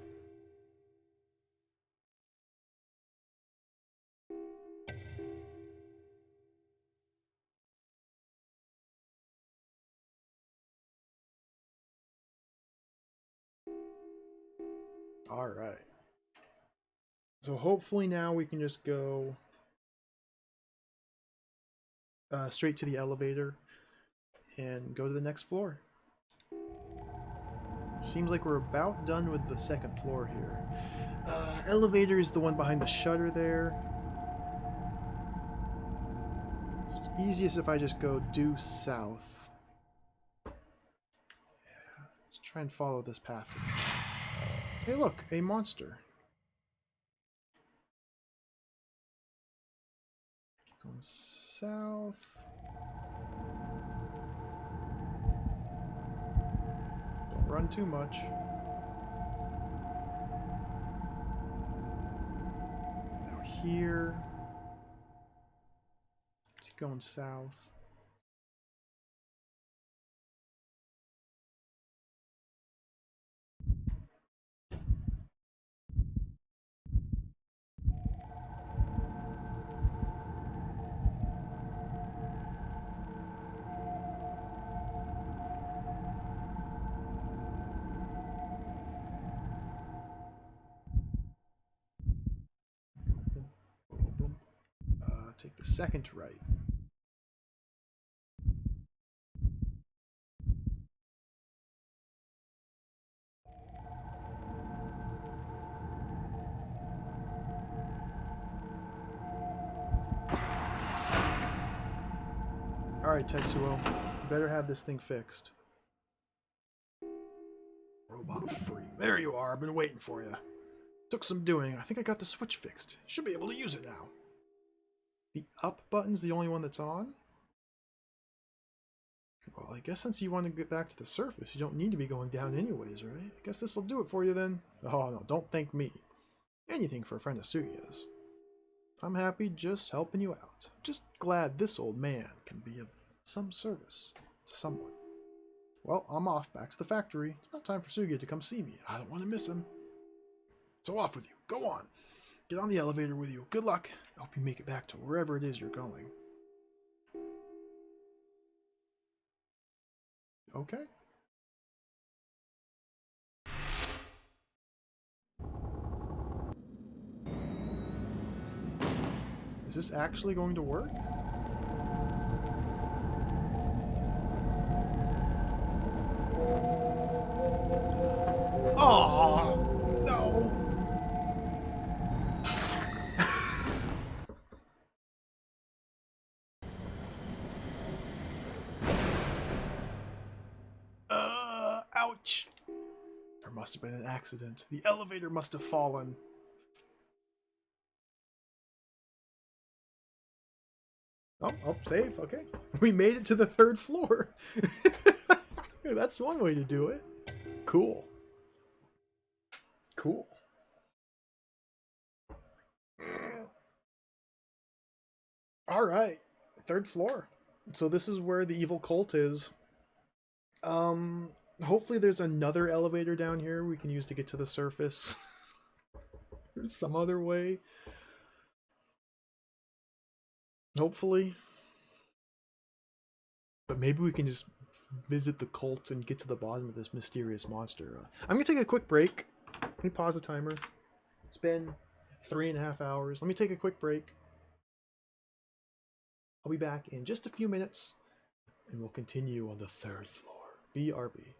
All right. So hopefully now we can just go straight to the elevator and go to the next floor. Seems like we're about done with the second floor here. Elevator is the one behind the shutter there. So it's easiest if I just go due south. Let's try and follow this path to the south. Hey look, a monster. Keep going south. Don't run too much. Now here. Keep going south. Take the second right. Alright, Tetsuo. You better have this thing fixed. Robot free. There you are. I've been waiting for you. Took some doing. I think I got the switch fixed. Should be able to use it now. The up button's the only one that's on? Well, I guess since you want to get back to the surface, you don't need to be going down anyways, right? I guess this'll do it for you then. Oh no, don't thank me. Anything for a friend of Sugiya's. I'm happy just helping you out. Just glad this old man can be of some service to someone. Well, I'm off back to the factory. It's about time for Sugiya to come see me. I don't want to miss him. So off with you. Go on. Get on the elevator with you. Good luck. I hope you make it back to wherever it is you're going. Okay. Is this actually going to work? Oh no! Ouch! There must have been an accident. The elevator must have fallen. Oh, save. Okay. We made it to the 3rd floor. That's one way to do it. Cool. Cool. All right. 3rd floor. So this is where the evil cult is. Hopefully there's another elevator down here we can use to get to the surface. There's some other way. Hopefully. But maybe we can just visit the cult and get to the bottom of this mysterious monster. I'm going to take a quick break. Let me pause the timer. It's been 3.5 hours. Let me take a quick break. I'll be back in just a few minutes, and we'll continue on the 3rd floor. BRB.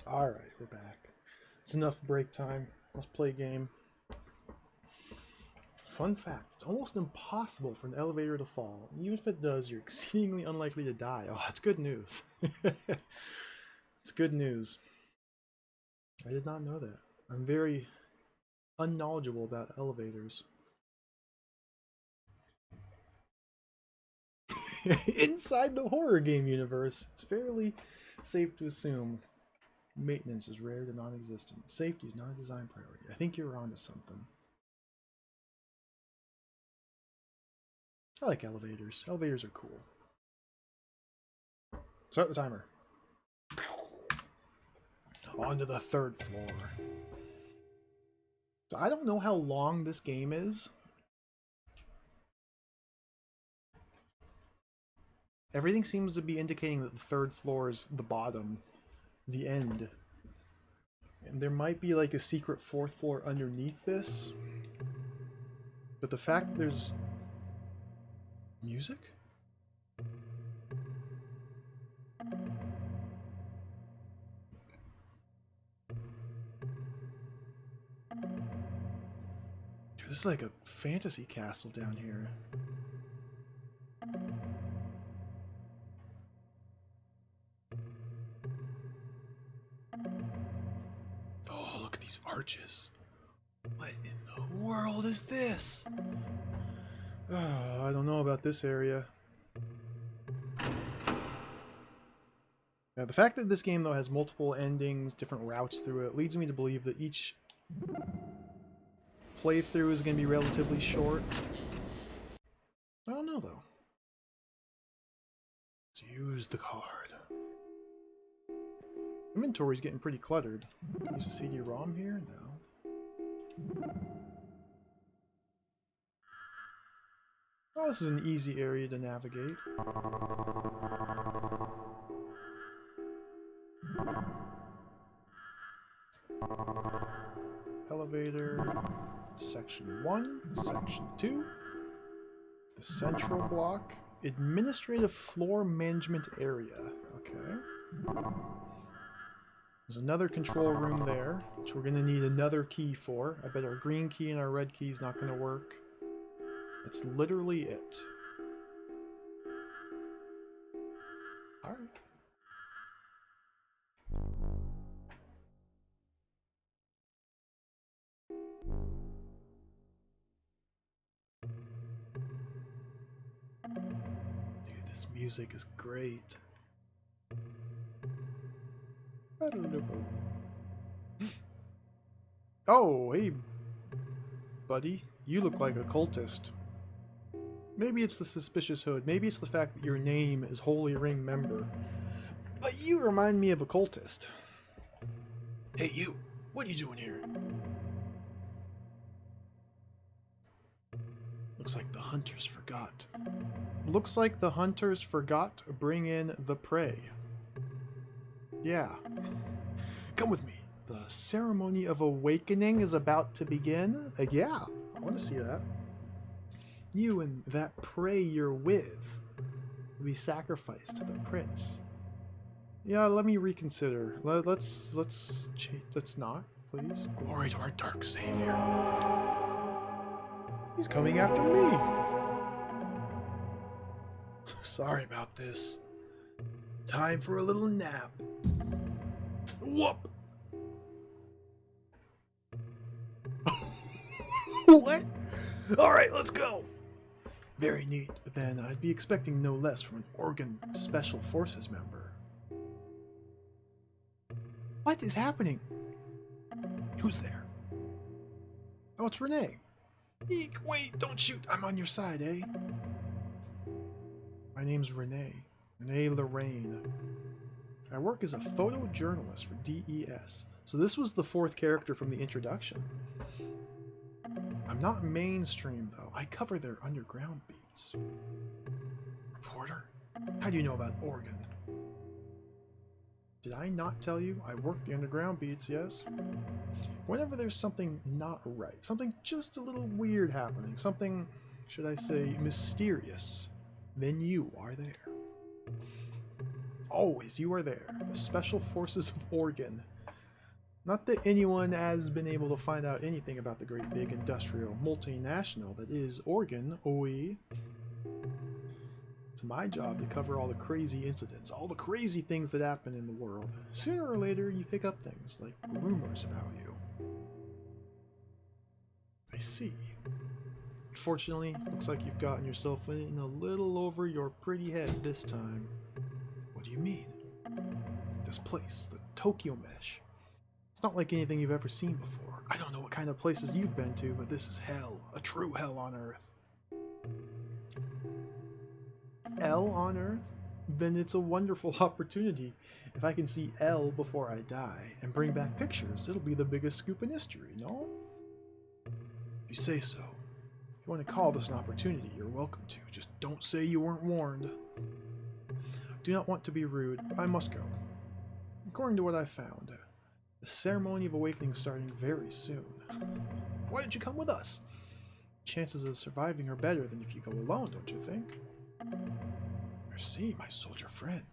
Alright, we're back. It's enough break time. Let's play a game. Fun fact, it's almost impossible for an elevator to fall. Even if it does, you're exceedingly unlikely to die. Oh, that's good news. It's good news. I did not know that. I'm very unknowledgeable about elevators. Inside the horror game universe, it's fairly safe to assume maintenance is rare to non-existent. Safety is not a design priority. I think you're onto something. I like elevators. Elevators are cool. Start the timer. On to the 3rd floor. So I don't know how long this game is. Everything seems to be indicating that the 3rd floor is the bottom, the end. And there might be like a secret 4th floor underneath this. But the fact there's music? Dude, this is like a fantasy castle down here. Oh, look at these arches. What in the world is this? Oh, I don't know about this area. Now, the fact that this game, though, has multiple endings, different routes through it, leads me to believe that each playthrough is going to be relatively short. I don't know, though. Let's use the card. Inventory's getting pretty cluttered. Use a CD-ROM here? No. Oh, this is an easy area to navigate. Elevator, section 1, section 2, the central block, administrative floor management area. Okay. There's another control room there, which we're going to need another key for. I bet our green key and our red key is not going to work. That's literally it. Alright. Dude, this music is great. Oh, hey, buddy. You look like a cultist. Maybe it's the suspicious hood. Maybe it's the fact that your name is Holy Ring member. But you remind me of a cultist. Hey, you. What are you doing here? Looks like the hunters forgot. Looks like the hunters forgot to bring in the prey. Yeah. Come with me. The ceremony of awakening is about to begin. Yeah, I want to see that. You and that prey you're with will be sacrificed to the prince. Yeah, let me reconsider. Let's not, please. Glory to our dark savior. He's coming after me. Sorry about this. Time for a little nap. Whoop! What? Alright, let's go! Very neat, but then I'd be expecting no less from an Oregon Special Forces member. What is happening? Who's there? Oh, it's Renee. Eek, wait, don't shoot, I'm on your side, eh? My name's Renee. Renee Lorraine. I work as a photojournalist for DES. So this was the 4th character from the introduction. I'm not mainstream, though. I cover their underground beats. Reporter? How do you know about Oregon? Did I not tell you? I work the underground beats, yes? Whenever there's something not right, something just a little weird happening, something, should I say, mysterious, then you are there. Always you are there. The Special Forces of Oregon. Not that anyone has been able to find out anything about the great big industrial multinational that is Oregon, OE. It's my job to cover all the crazy incidents, all the crazy things that happen in the world. Sooner or later, you pick up things like rumors about you. I see. Unfortunately, looks like you've gotten yourself in a little over your pretty head this time. What do you mean? This place, the Tokyo Mesh. It's not like anything you've ever seen before. I don't know what kind of places you've been to, but this is hell. A true hell on Earth. Hell on Earth? Then it's a wonderful opportunity. If I can see L before I die and bring back pictures, it'll be the biggest scoop in history, no? If you say so. If you want to call this an opportunity, you're welcome to. Just don't say you weren't warned. Do not want to be rude, but I must go. According to what I found, the ceremony of awakening is starting very soon. Why don't you come with us? Chances of surviving are better than if you go alone, don't you think? Merci, my soldier friend.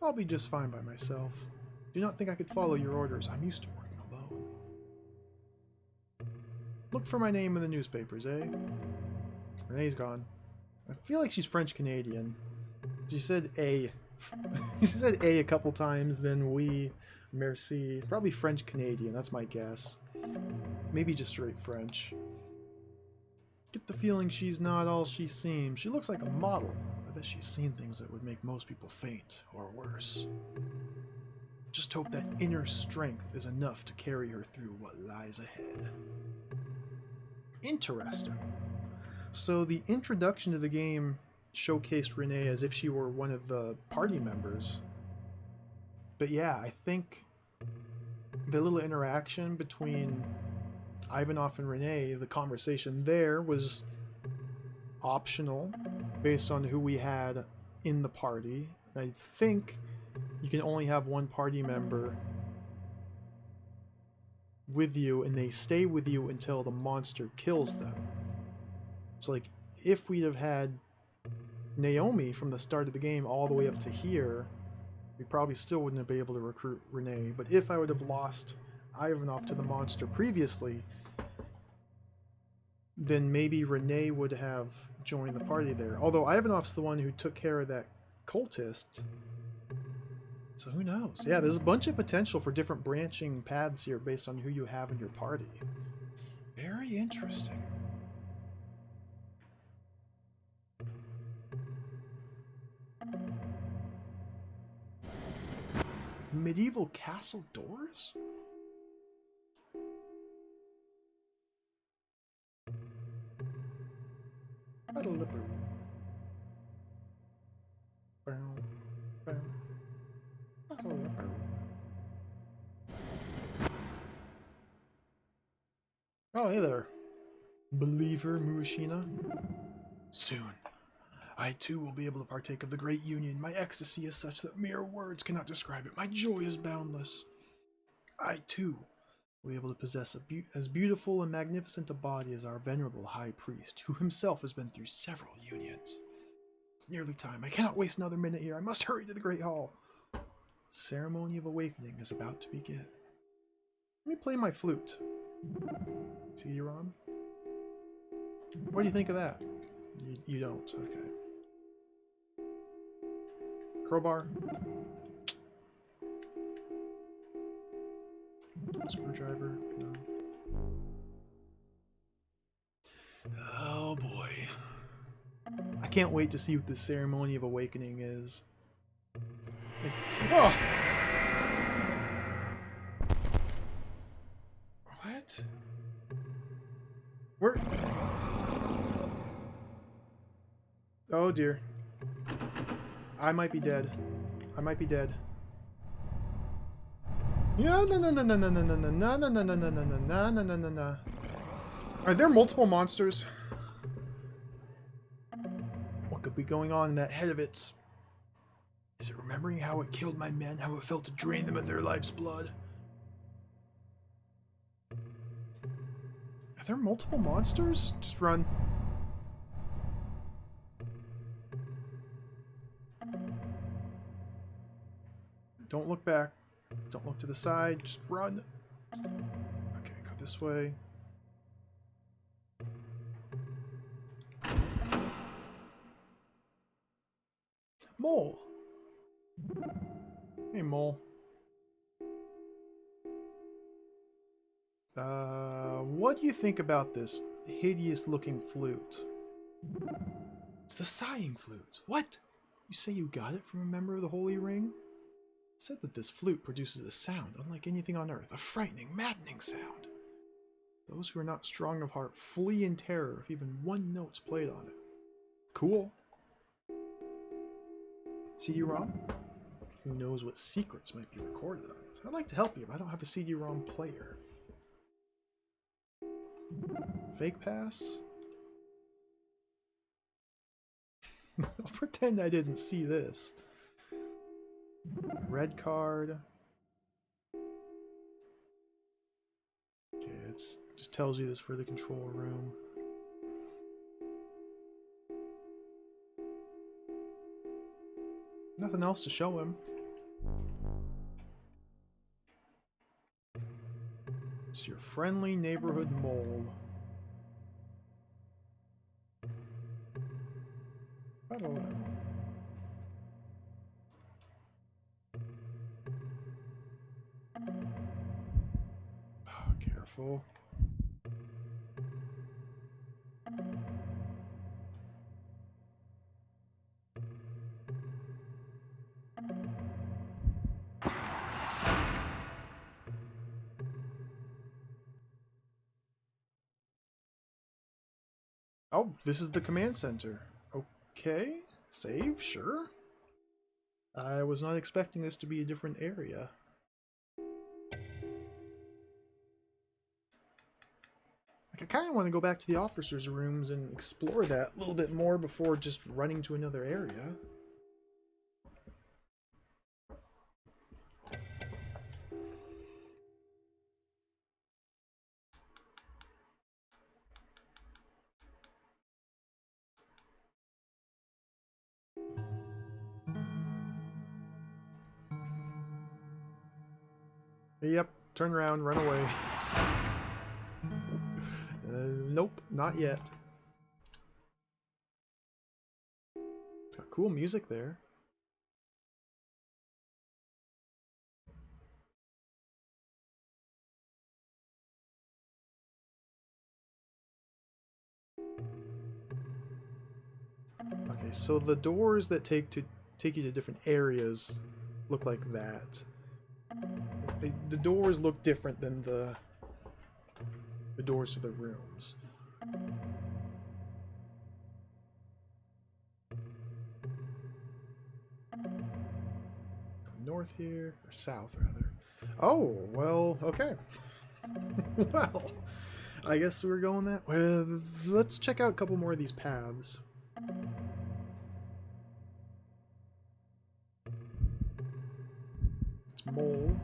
I'll be just fine by myself. Do not think I could follow your orders. I'm used to working alone. Look for my name in the newspapers, eh? Renee's gone. I feel like she's French-Canadian. She said A. She said A couple times, then oui, merci. Probably French-Canadian, that's my guess. Maybe just straight French. Get the feeling she's not all she seems. She looks like a model. I bet she's seen things that would make most people faint, or worse. Just hope that inner strength is enough to carry her through what lies ahead. Interesting. So the introduction to the game showcased Renee as if she were one of the party members. But yeah, I think the little interaction between Ivanov and Renee, the conversation there was optional based on who we had in the party. I think you can only have one party member with you, and they stay with you until the monster kills them. So like, if we'd have had Naomi from the start of the game all the way up to here, we probably still wouldn't have been able to recruit Renee. But if I would have lost Ivanov to the monster previously, then maybe Renee would have joined the party there. Although Ivanov's the one who took care of that cultist. So who knows? Yeah, there's a bunch of potential for different branching paths here based on who you have in your party. Very interesting. Medieval castle doors? Oh, hey there. Believer Murashina? Soon, I too will be able to partake of the great union. My ecstasy is such that mere words cannot describe it. My joy is boundless. I too will be able to possess as beautiful and magnificent a body as our venerable high priest, who himself has been through several unions. It's nearly time. I cannot waste another minute here. I must hurry to the Great Hall. Ceremony of Awakening is about to begin. Let me play my flute. See you on? What do you think of that? You don't. Okay. Crowbar. Screwdriver. No. Oh boy. I can't wait to see what the Ceremony of Awakening is. Oh! What? Where? Oh dear. I might be dead. I might be dead. Yeah, no, no, no, no, no, no, no, no, no, no, no, no, no, no, no, no, no, no, no. Are there multiple monsters? What could be going on in that head of its? Is it remembering how it killed my men, how it felt to drain them of their life's blood? Are there multiple monsters? Just run. Don't look back. Don't look to the side. Just run. Okay, go this way. Mole. Hey, Mole. What do you think about this hideous-looking flute? It's the sighing flute. What? You say you got it from a member of the Holy Ring? It said that this flute produces a sound unlike anything on Earth. A frightening, maddening sound. Those who are not strong of heart flee in terror if even one note's played on it. Cool. CD-ROM? Who knows what secrets might be recorded on it? I'd like to help you, but I don't have a CD-ROM player. Fake pass? I'll pretend I didn't see this. Red card. Okay, it just tells you this for the control room. Nothing else to show him. It's your friendly neighborhood mole. Oh. Oh, careful. Oh, this is the command center. Okay, save, sure. I was not expecting this to be a different area. Like, I kind of want to go back to the officers' rooms and explore that a little bit more before just running to another area. Yep, turn around, run away. Nope, not yet. It's got cool music there. Okay, so the doors that take you to different areas look like that. The doors look different than the doors to the rooms. North here, or south rather. Oh, well, okay. Well, I guess we're going that way. Well, let's check out a couple more of these paths. It's mole.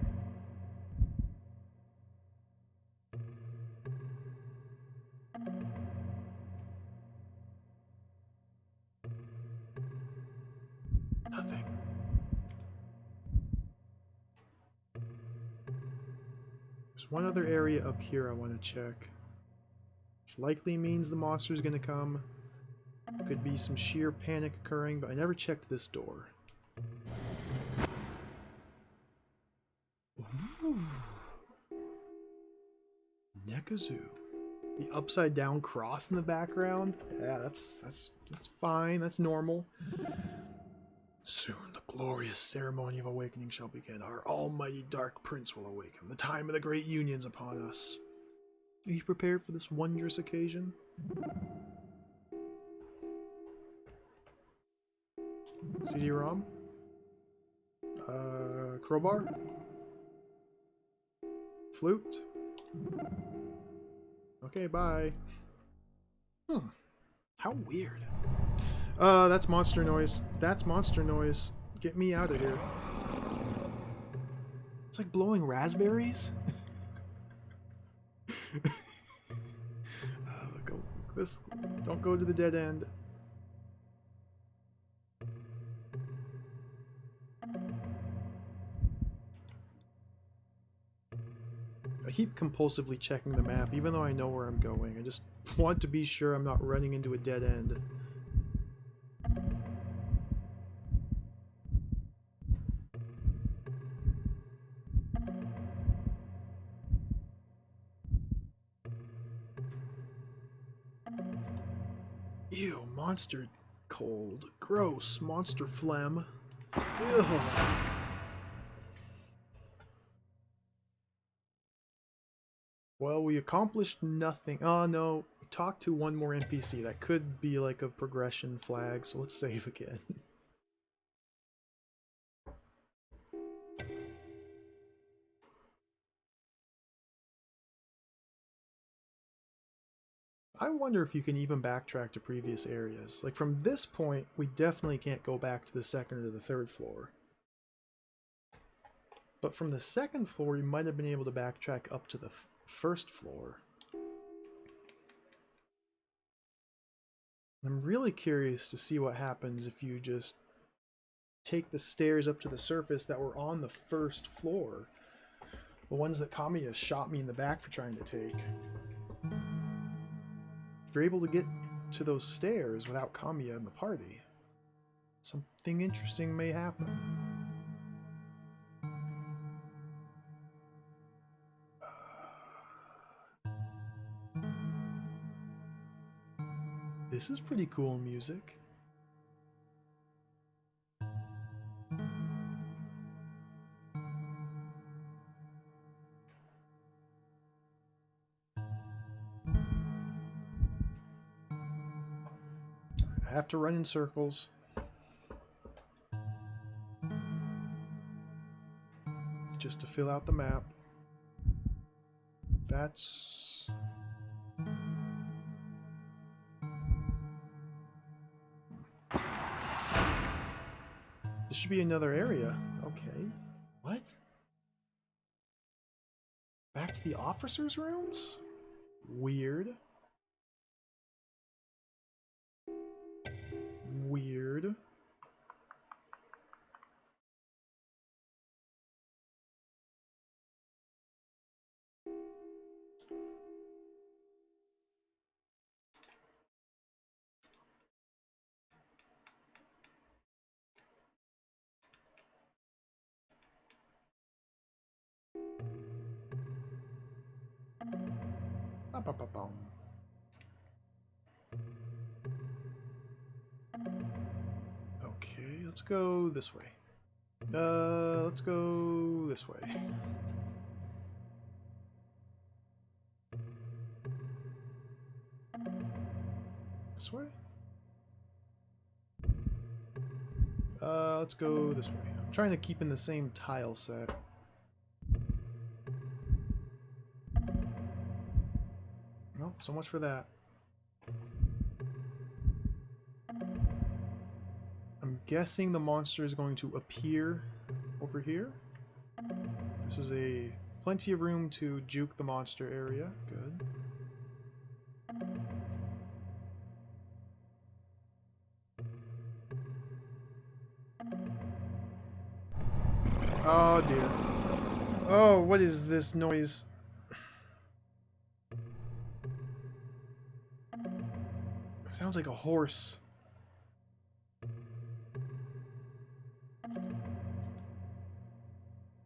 Nothing. There's one other area up here I want to check. Which likely means the monster's gonna come. Could be some sheer panic occurring, but I never checked this door. Ooh. Nekazoo. The upside down cross in the background? Yeah, that's fine, that's normal. Soon the glorious ceremony of awakening shall begin. Our almighty dark prince will awaken. The time of the great union's upon us. Are you prepared for this wondrous occasion? CD-ROM? Crowbar? Flute? Okay, bye. How weird. That's monster noise. That's monster noise. Get me out of here. It's like blowing raspberries? Go this. Don't go to the dead end. I keep compulsively checking the map, even though I know where I'm going. I just want to be sure I'm not running into a dead end. Ew, monster cold. Gross, monster phlegm. Ew. Well, we accomplished nothing. Oh no, we talked to one more NPC. That could be like a progression flag, so let's save again. I wonder if you can even backtrack to previous areas. Like from this point, we definitely can't go back to the second or the third floor. But from the second floor, you might have been able to backtrack up to the first floor. I'm really curious to see what happens if you just take the stairs up to the surface that were on the first floor. The ones that Kamiya shot me in the back for trying to take. If you're able to get to those stairs without Kamiya in the party, something interesting may happen. This is pretty cool music. I have to run in circles. Just to fill out the map. That's... This should be another area. Okay. What? Back to the officers' rooms? Weird. Weird. Ba-ba-ba-bum. Okay, let's go this way. Let's go this way. This way? Let's go this way. I'm trying to keep in the same tile set. Well, so much for that. I'm guessing the monster is going to appear over here. This is a plenty of room to juke the monster area. Good. Oh dear. Oh, what is this noise? It sounds like a horse.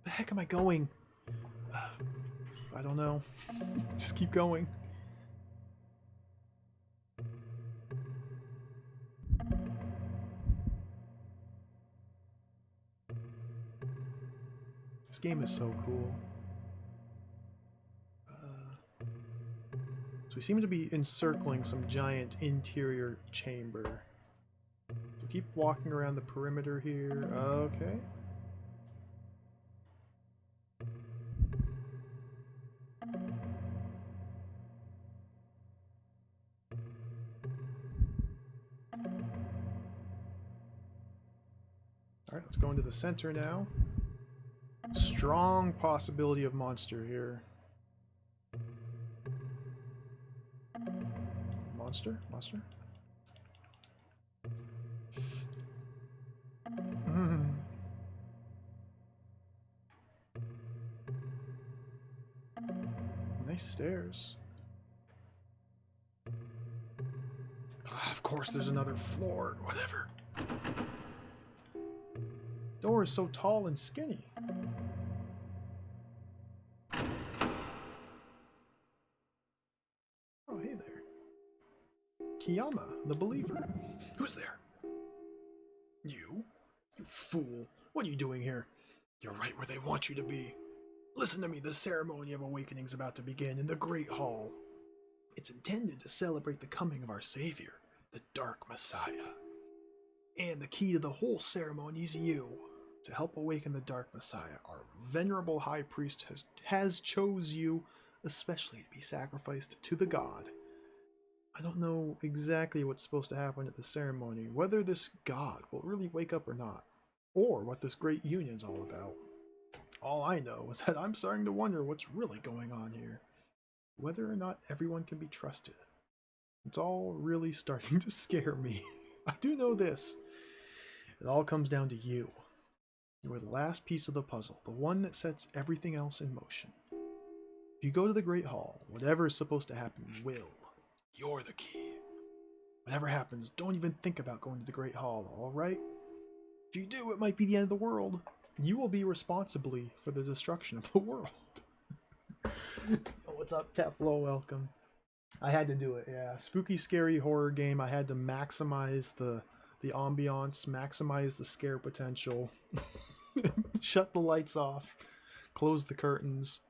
The heck am I going? I don't know. Just keep going. This game is so cool. So we seem to be encircling some giant interior chamber. So keep walking around the perimeter here. Okay. Alright, let's go into the center now. Strong possibility of monster here. Monster? Monster? Nice stairs. Of course, there's another floor. Whatever. Door is so tall and skinny. Oh, hey there. Kiyama, the believer. Who's there? You? You fool. What are you doing here? You're right where they want you to be. Listen to me, the ceremony of awakening is about to begin in the Great Hall. It's intended to celebrate the coming of our Savior, the Dark Messiah. And the key to the whole ceremony is you. To help awaken the Dark Messiah, our venerable High Priest has chose you, especially to be sacrificed to the God. I don't know exactly what's supposed to happen at the ceremony, whether this God will really wake up or not, or what this great union's all about. All I know is that I'm starting to wonder what's really going on here. Whether or not everyone can be trusted. It's all really starting to scare me. I do know this. It all comes down to you. You are the last piece of the puzzle, the one that sets everything else in motion. If you go to the Great Hall, whatever is supposed to happen will. You're the key. Whatever happens, don't even think about going to the Great Hall, alright? If you do, it might be the end of the world. You will be responsibly for the destruction of the world. Oh, what's up, Teflo? Welcome. I had to do it, yeah. Spooky, scary horror game. I had to maximize the ambiance, maximize the scare potential, shut the lights off, close the curtains.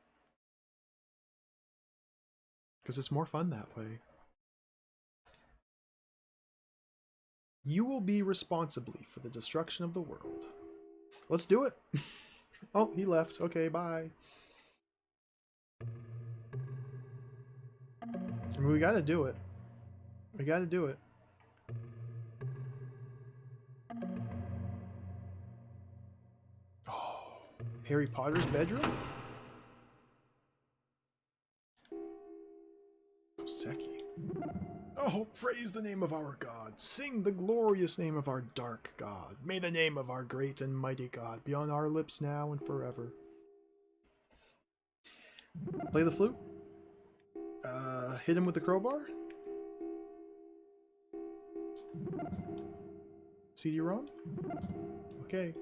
Because it's more fun that way. You will be responsibly for the destruction of the world. Let's do it. Oh, he left. Okay, bye. I mean, we gotta do it. We gotta do it. Oh, Harry Potter's bedroom? Koseki. Oh, praise the name of our God. Sing the glorious name of our dark God. May the name of our great and mighty God be on our lips now and forever. Play the flute. Hit him with the crowbar. CD-ROM? Okay.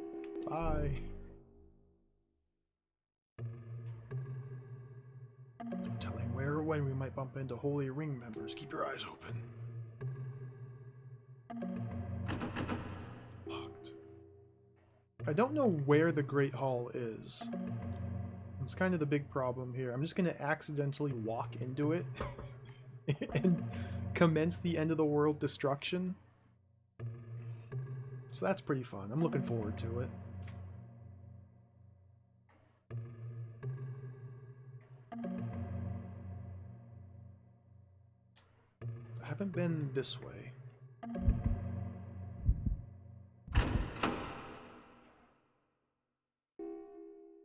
Bye. No telling where or when we might bump into Holy Ring members. Keep your eyes open. Locked. I don't know where the Great Hall is. It's kind of the big problem here. I'm just going to accidentally walk into it and commence the end of the world destruction. So that's pretty fun. I'm looking forward to it. I haven't been this way.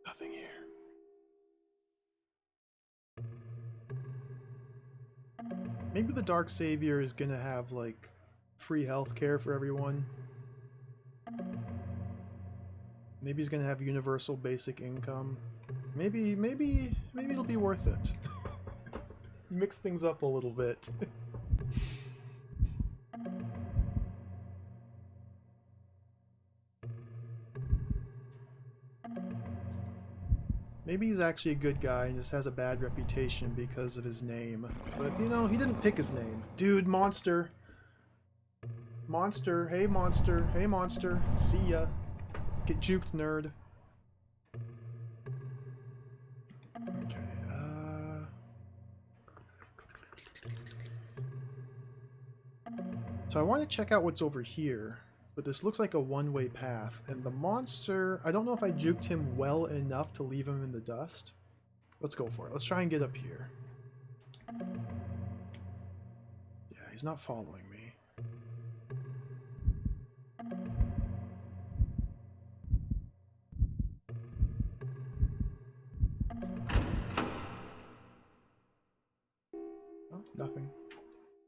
Nothing here. Maybe the Dark Savior is gonna have, like, free healthcare for everyone. Maybe he's gonna have universal basic income. Maybe it'll be worth it. Mix things up a little bit. Maybe he's actually a good guy and just has a bad reputation because of his name. But, you know, he didn't pick his name. Dude, monster. Monster. Hey, monster. Hey, monster. See ya. Get juked, nerd. Okay, So I want to check out what's over here. But this looks like a one-way path, and the monster, I don't know if I juked him well enough to leave him in the dust. Let's go for it. Let's try and get up here. Yeah, he's not following me. Oh, nothing.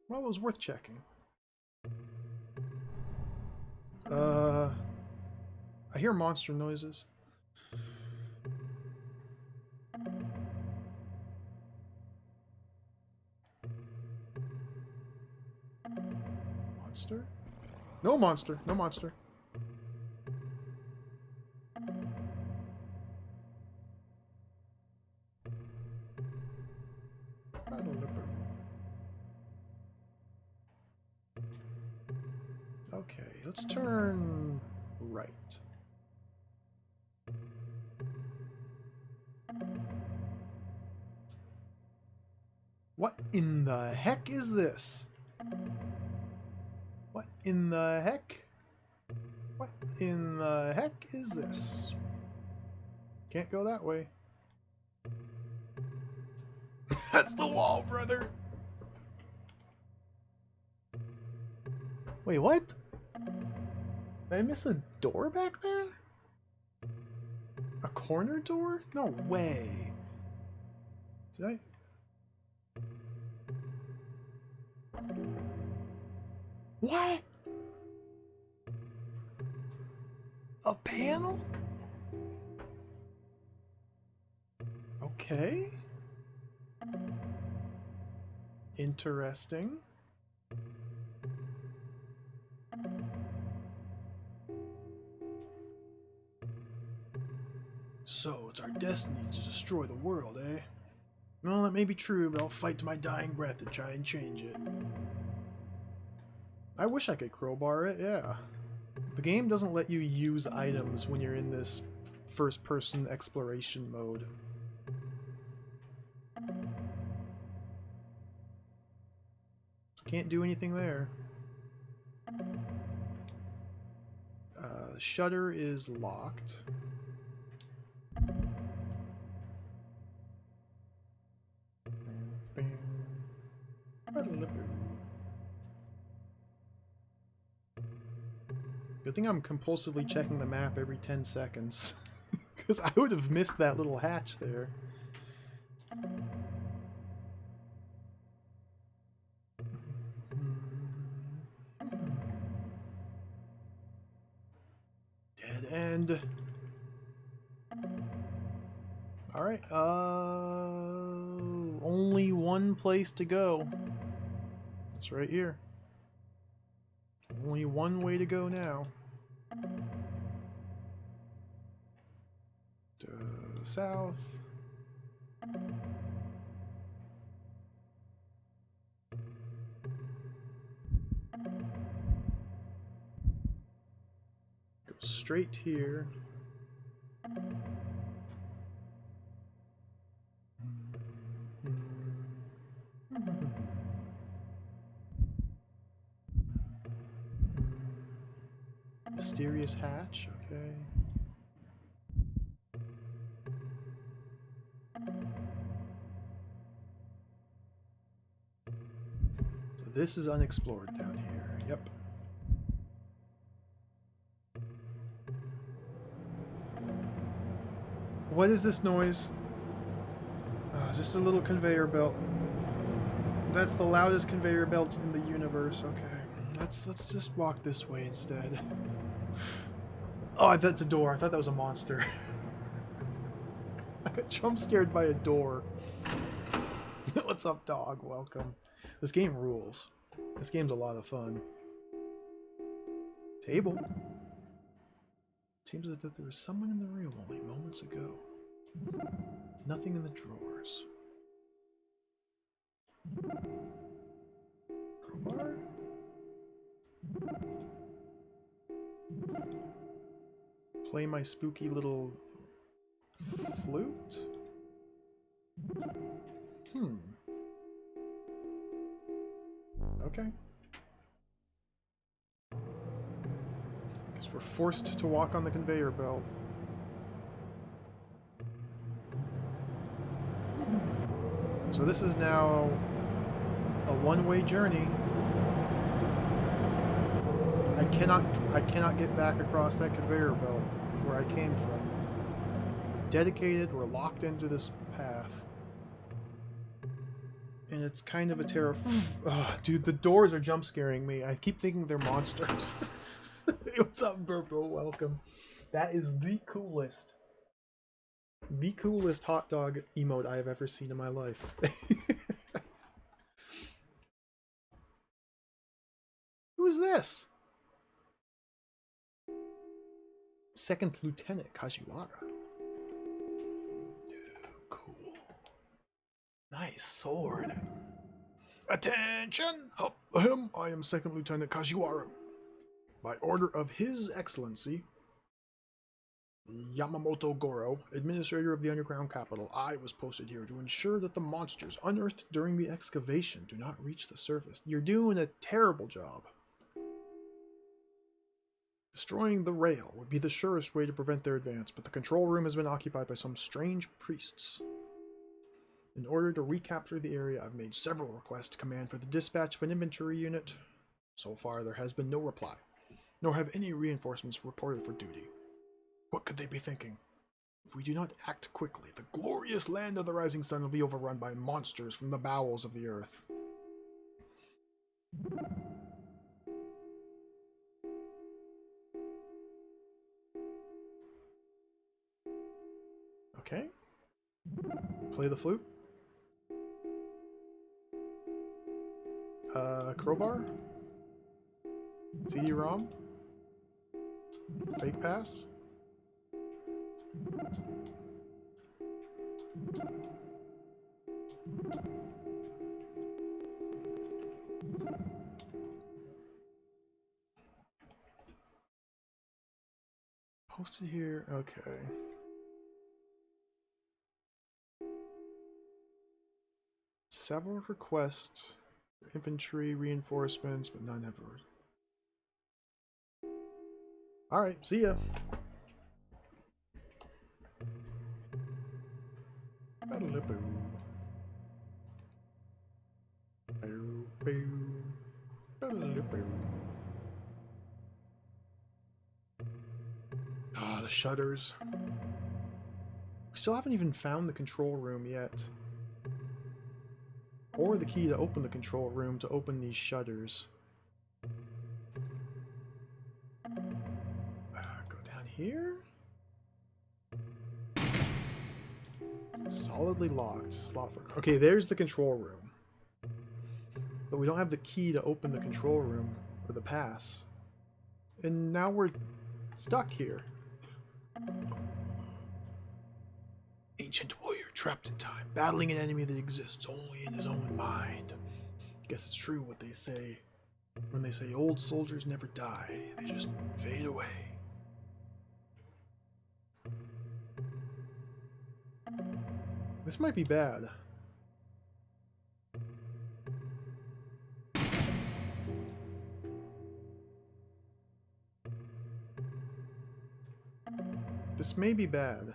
Well, it was worth checking. I hear monster noises. monster? No monster. No monster. Okay, let's turn right. What in the heck is this? What in the heck? What in the heck is this? Can't go that way. That's the wall, brother! Wait, what? Did I miss a door back there? A corner door? No way. Did I? What? A panel? Okay. Interesting. So, it's our destiny to destroy the world, eh? Well, that may be true, but I'll fight to my dying breath to try and change it. I wish I could crowbar it, yeah. The game doesn't let you use items when you're in this first-person exploration mode. Can't do anything there. Shutter is locked. Good thing I'm compulsively checking the map every 10 seconds. Because I would have missed that little hatch there. Dead end. Alright, only one place to go. It's right here. Only one way to go now. To the south. Go straight here. Mysterious hatch, okay. So this is unexplored down here, yep. What is this noise? Just a little conveyor belt. That's the loudest conveyor belt in the universe, okay. Let's just walk this way instead. Oh, that's a door. I thought that was a monster. I got jump scared by a door. What's up, dog? Welcome. This game rules. This game's a lot of fun. Table. Seems as if there was someone in the room only moments ago. Nothing in the drawers. Crowbar? Play my spooky little flute? Okay. Guess we're forced to walk on the conveyor belt. So this is now a one-way journey. I cannot get back across that conveyor belt where I came from. Dedicated, we're locked into this path. And it's kind of a dude, the doors are jump scaring me. I keep thinking they're monsters. What's up, Burpo? Welcome. That is the coolest hot dog emote I have ever seen in my life. Who is this? Second Lieutenant Kajiwara. Cool. Nice sword. Attention! I am Second Lieutenant Kajiwara. By order of His Excellency, Yamamoto Goro, Administrator of the Underground Capital, I was posted here to ensure that the monsters unearthed during the excavation do not reach the surface. You're doing a terrible job. Destroying the rail would be the surest way to prevent their advance, but the control room has been occupied by some strange priests. In order to recapture the area, I've made several requests to command for the dispatch of an infantry unit. So far, there has been no reply, nor have any reinforcements reported for duty. What could they be thinking? If we do not act quickly, the glorious land of the rising sun will be overrun by monsters from the bowels of the earth. Okay. Play the flute. Crowbar. CD-ROM. Fake pass. Posted here. Okay. Several requests for infantry reinforcements, but none have. Alright, see ya. Ah, the shutters. We still haven't even found the control room yet. Or the key to open the control room to open these shutters. Go down here? Solidly locked. Slot for... Okay, there's the control room. But we don't have the key to open the control room or the pass. And now we're stuck here. Ancient warrior trapped in time, battling an enemy that exists only in his own mind. Guess it's true what they say when they say old soldiers never die, they just fade away. This might be bad. This may be bad.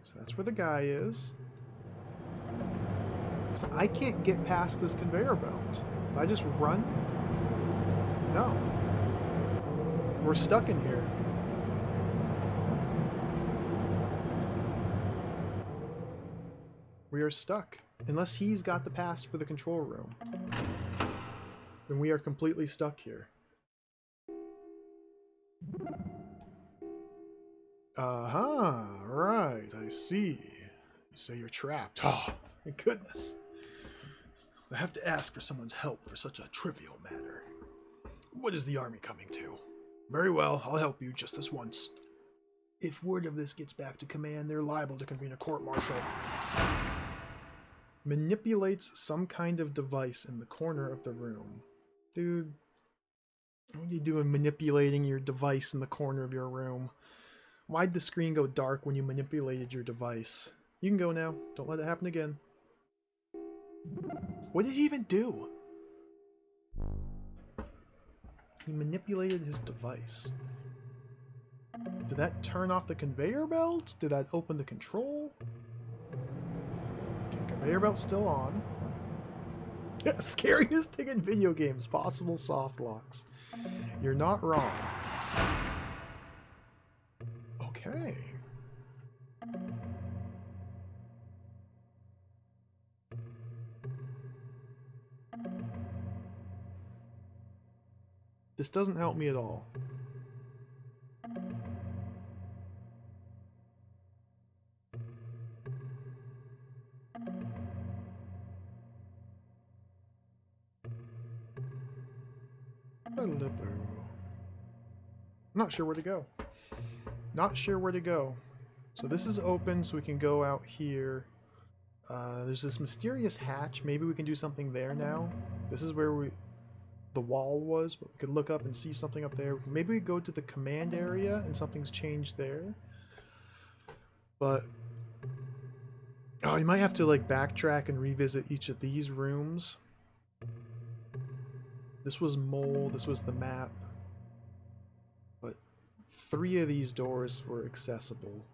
So that's where the guy is. So I can't get past this conveyor belt. If I just run? No. We're stuck in here. We are stuck. Unless he's got the pass for the control room, then we are completely stuck here. Aha, right, I see. You say you're trapped. Oh, thank goodness. I have to ask for someone's help for such a trivial matter. What is the army coming to? Very well, I'll help you just this once. If word of this gets back to command, they're liable to convene a court-martial. Manipulates some kind of device in the corner of the room. Dude, what are you doing manipulating your device in the corner of your room? Why'd the screen go dark when you manipulated your device? You can go now. Don't let it happen again. What did he even do? He manipulated his device. Did that turn off the conveyor belt? Did that open the control? Okay, conveyor belt's still on. Yeah, scariest thing in video games, possible soft locks. You're not wrong. Okay. This doesn't help me at all. I'm not sure where to go. Not sure where to go. So this is open, so we can go out here. There's this mysterious hatch. Maybe we can do something there now. This is where the wall was, but we could look up and see something up there. Maybe we go to the command area and something's changed there. But oh, you might have to like backtrack and revisit each of these rooms. This was mole, this was the map. But 3 of these doors were accessible.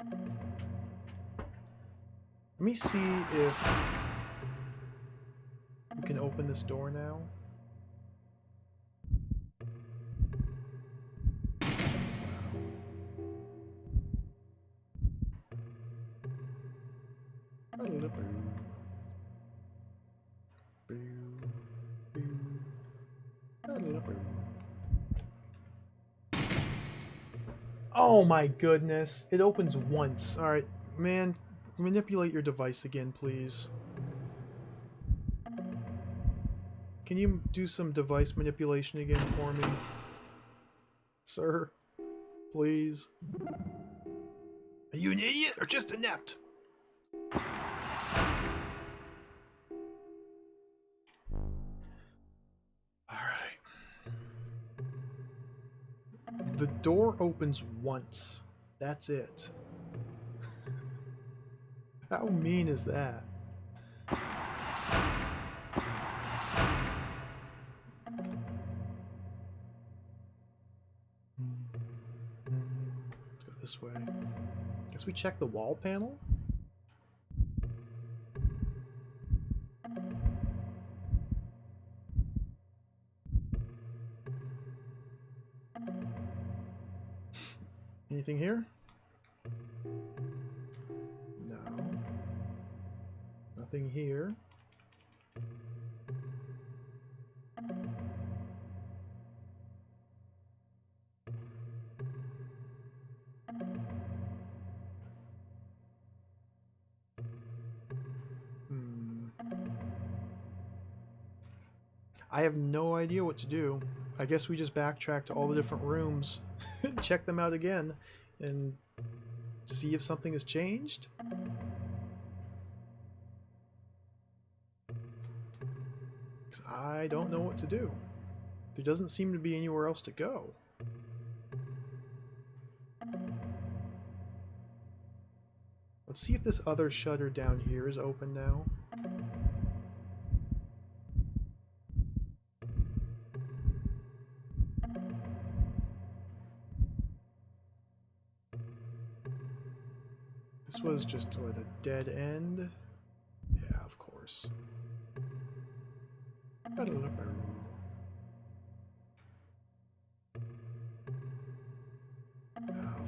Let me see if we can open this door now. Oh my goodness, it opens once. Alright, man, manipulate your device again, please. Can you do some device manipulation again for me? Sir, please. Are you an idiot or just inept? Alright. The door opens once. That's it. How mean is that? Let's go this way. Guess we check the wall panel? Anything here? No. Nothing here. I have no idea what to do. I guess we just backtrack to all the different rooms, check them out again, and see if something has changed. Because I don't know what to do. There doesn't seem to be anywhere else to go. Let's see if this other shutter down here is open now. This was just, what, a dead end? Yeah, of course. Of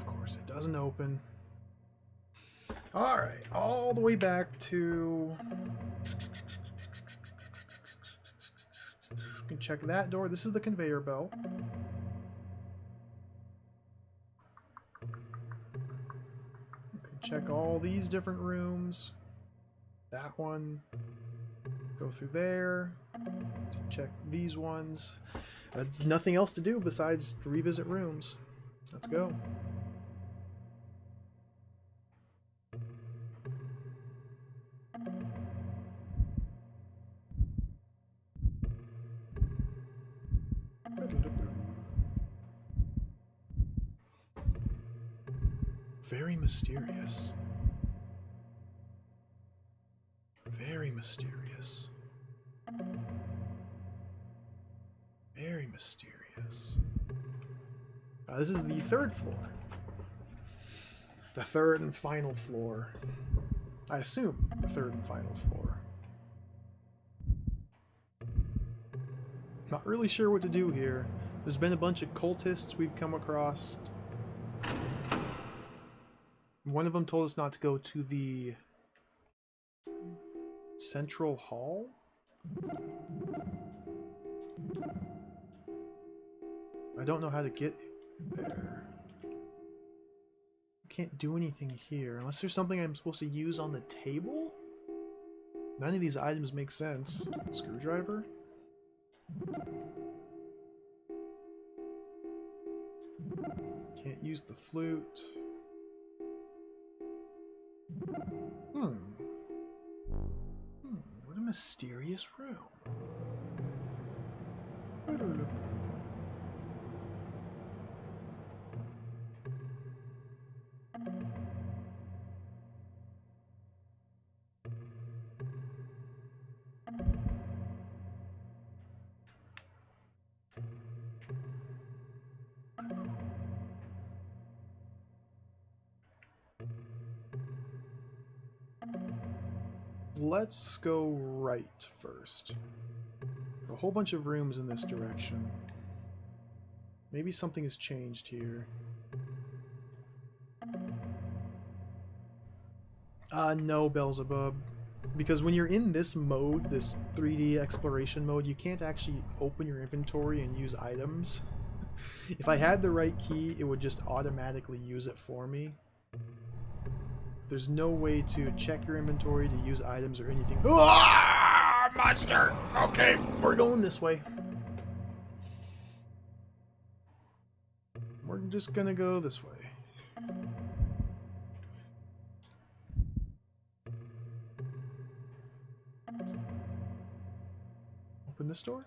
course, it doesn't open. Alright, all the way back to... You can check that door. This is the conveyor belt. Check all these different rooms. That one. Go through there. Check these ones. Nothing else to do besides revisit rooms. Let's go. Very mysterious. Very mysterious. Very mysterious. This is the 3rd floor. The 3rd and final floor. I assume the 3rd and final floor. Not really sure what to do here. There's been a bunch of cultists we've come across. One of them told us not to go to the central hall. I don't know how to get there. Can't do anything here unless there's something I'm supposed to use on the table. None of these items make sense. Screwdriver? Can't use the flute. What a mysterious room. Let's go right first. A whole bunch of rooms in this direction. Maybe something has changed here. No, Beelzebub. Because when you're in this mode, this 3D exploration mode, you can't actually open your inventory and use items. If I had the right key, it would just automatically use it for me. There's no way to check your inventory, to use items or anything. Ah, monster! Okay, we're going this way. We're just gonna go this way. Open this door?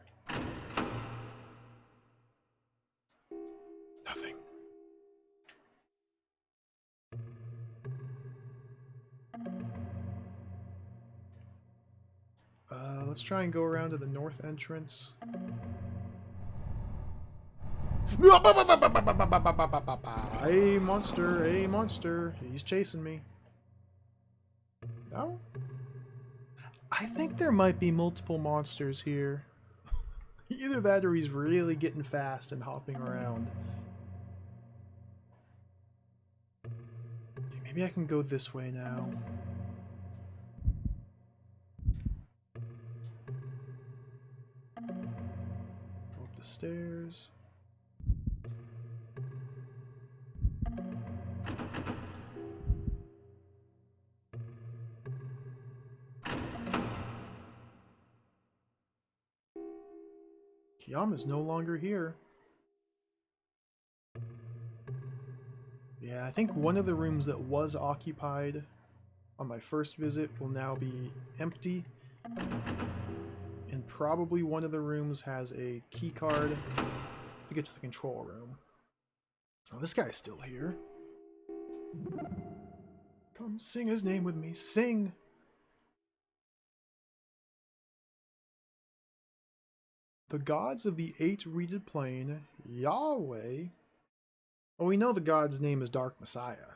Nothing. Let's try and go around to the north entrance. Hey, monster, hey, monster. He's chasing me. No? I think there might be multiple monsters here. Either that or he's really getting fast and hopping around. Okay, maybe I can go this way now. Go up the stairs. Kiyama's no longer here. Yeah, I think one of the rooms that was occupied on my first visit will now be empty. And probably one of the rooms has a key card to get to the control room. Oh, this guy's still here. Come sing his name with me. Sing! The gods of the eight-reeded plain, Yahweh. Well, we know the god's name is Dark Messiah.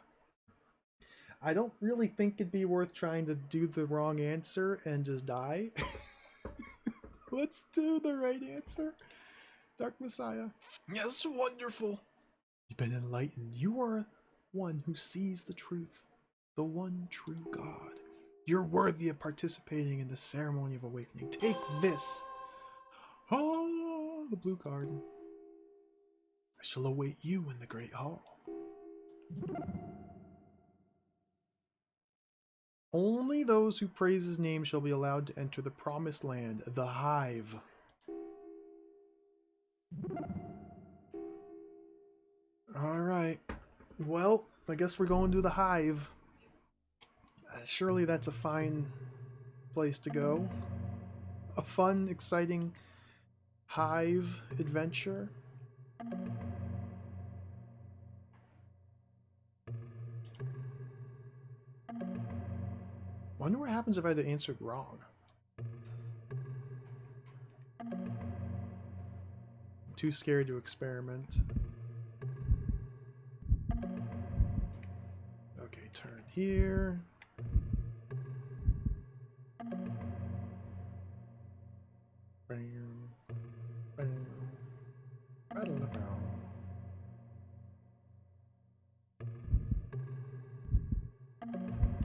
I don't really think it'd be worth trying to do the wrong answer and just die. Let's do the right answer. Dark Messiah. Yes, wonderful. You've been enlightened. You are one who sees the truth. The one true God. You're worthy of participating in the ceremony of awakening. Take this. Oh, the blue card. I shall await you in the Great Hall. Only those who praise his name shall be allowed to enter the promised land, the Hive. Alright. Well, I guess we're going to the Hive. Surely that's a fine place to go. A fun, exciting Hive adventure. Wonder what happens if I had answered wrong. I'm too scared to experiment. Okay, turn here.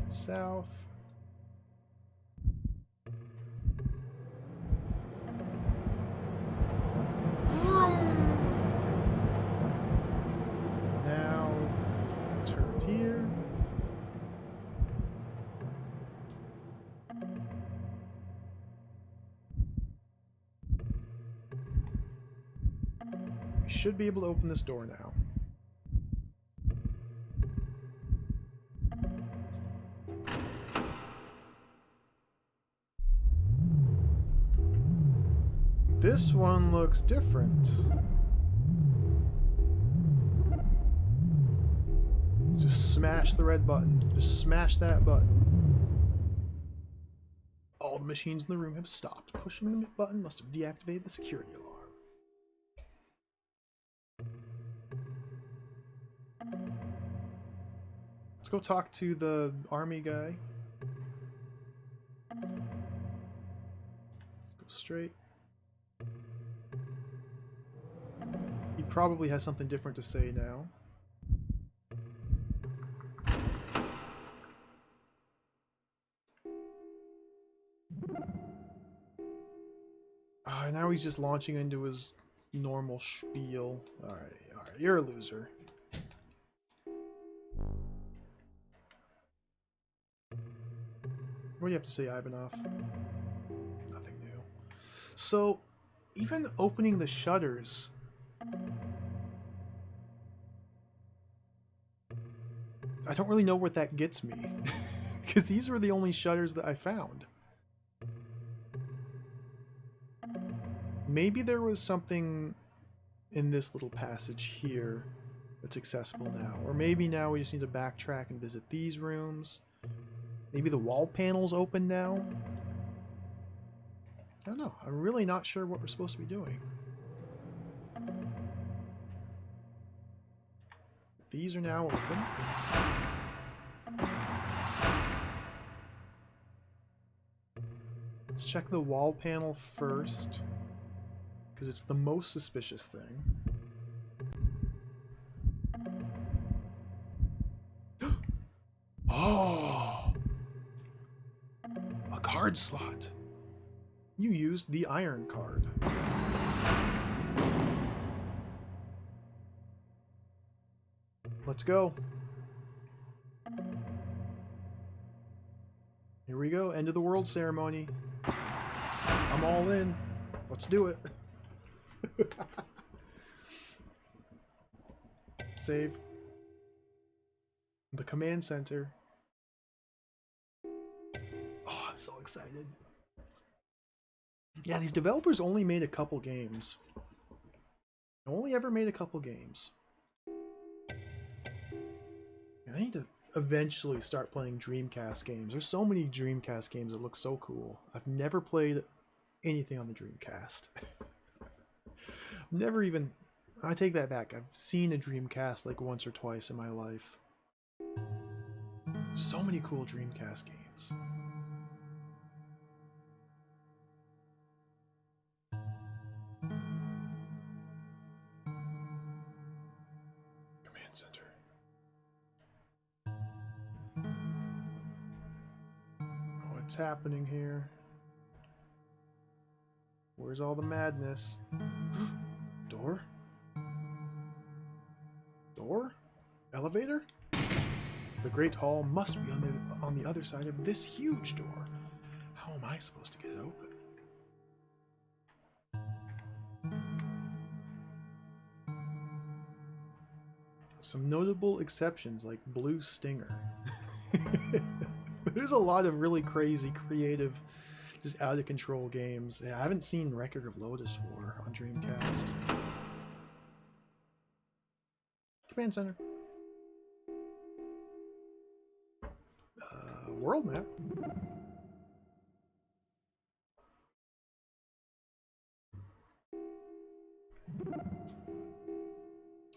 South. Now turn here. We should be able to open this door now. this one looks different. Just smash the red button. Just smash that button. All the machines in the room have stopped. Pushing the button must have deactivated the security alarm. Let's go talk to the army guy. Let's go straight. He probably has something different to say now. Now he's just launching into his normal spiel. Alright, you're a loser. What do you have to say, Ivanov? Nothing new. So, even opening the shutters... I don't really know what that gets me. Because these were the only shutters that I found. Maybe there was something in this little passage here that's accessible now. Or maybe now we just need to backtrack and visit these rooms. Maybe the wall panel's open now? I don't know. I'm really not sure what we're supposed to be doing. These are now open. Let's check the wall panel first, because it's the most suspicious thing. Oh! A card slot. You used the iron card. Let's go. Here we go. End of the world ceremony. I'm all in. Let's do it. Save. The command center. Oh, I'm so excited. Yeah, these developers only made a couple games. Only ever made a couple games. I need to eventually start playing Dreamcast games. There's so many Dreamcast games that look so cool. I've never played anything on the Dreamcast. Never even... I take that back. I've seen a Dreamcast like once or twice in my life. So many cool Dreamcast games. Command center. What's happening here? Where's all the madness? Door? Door? Elevator? The Great Hall must be on the other side of this huge door. How am I supposed to get it open? Some notable exceptions like Blue Stinger. There's a lot of really crazy, creative, just out of control games. Yeah, I haven't seen Record of Lotus War on Dreamcast. Command center. World map.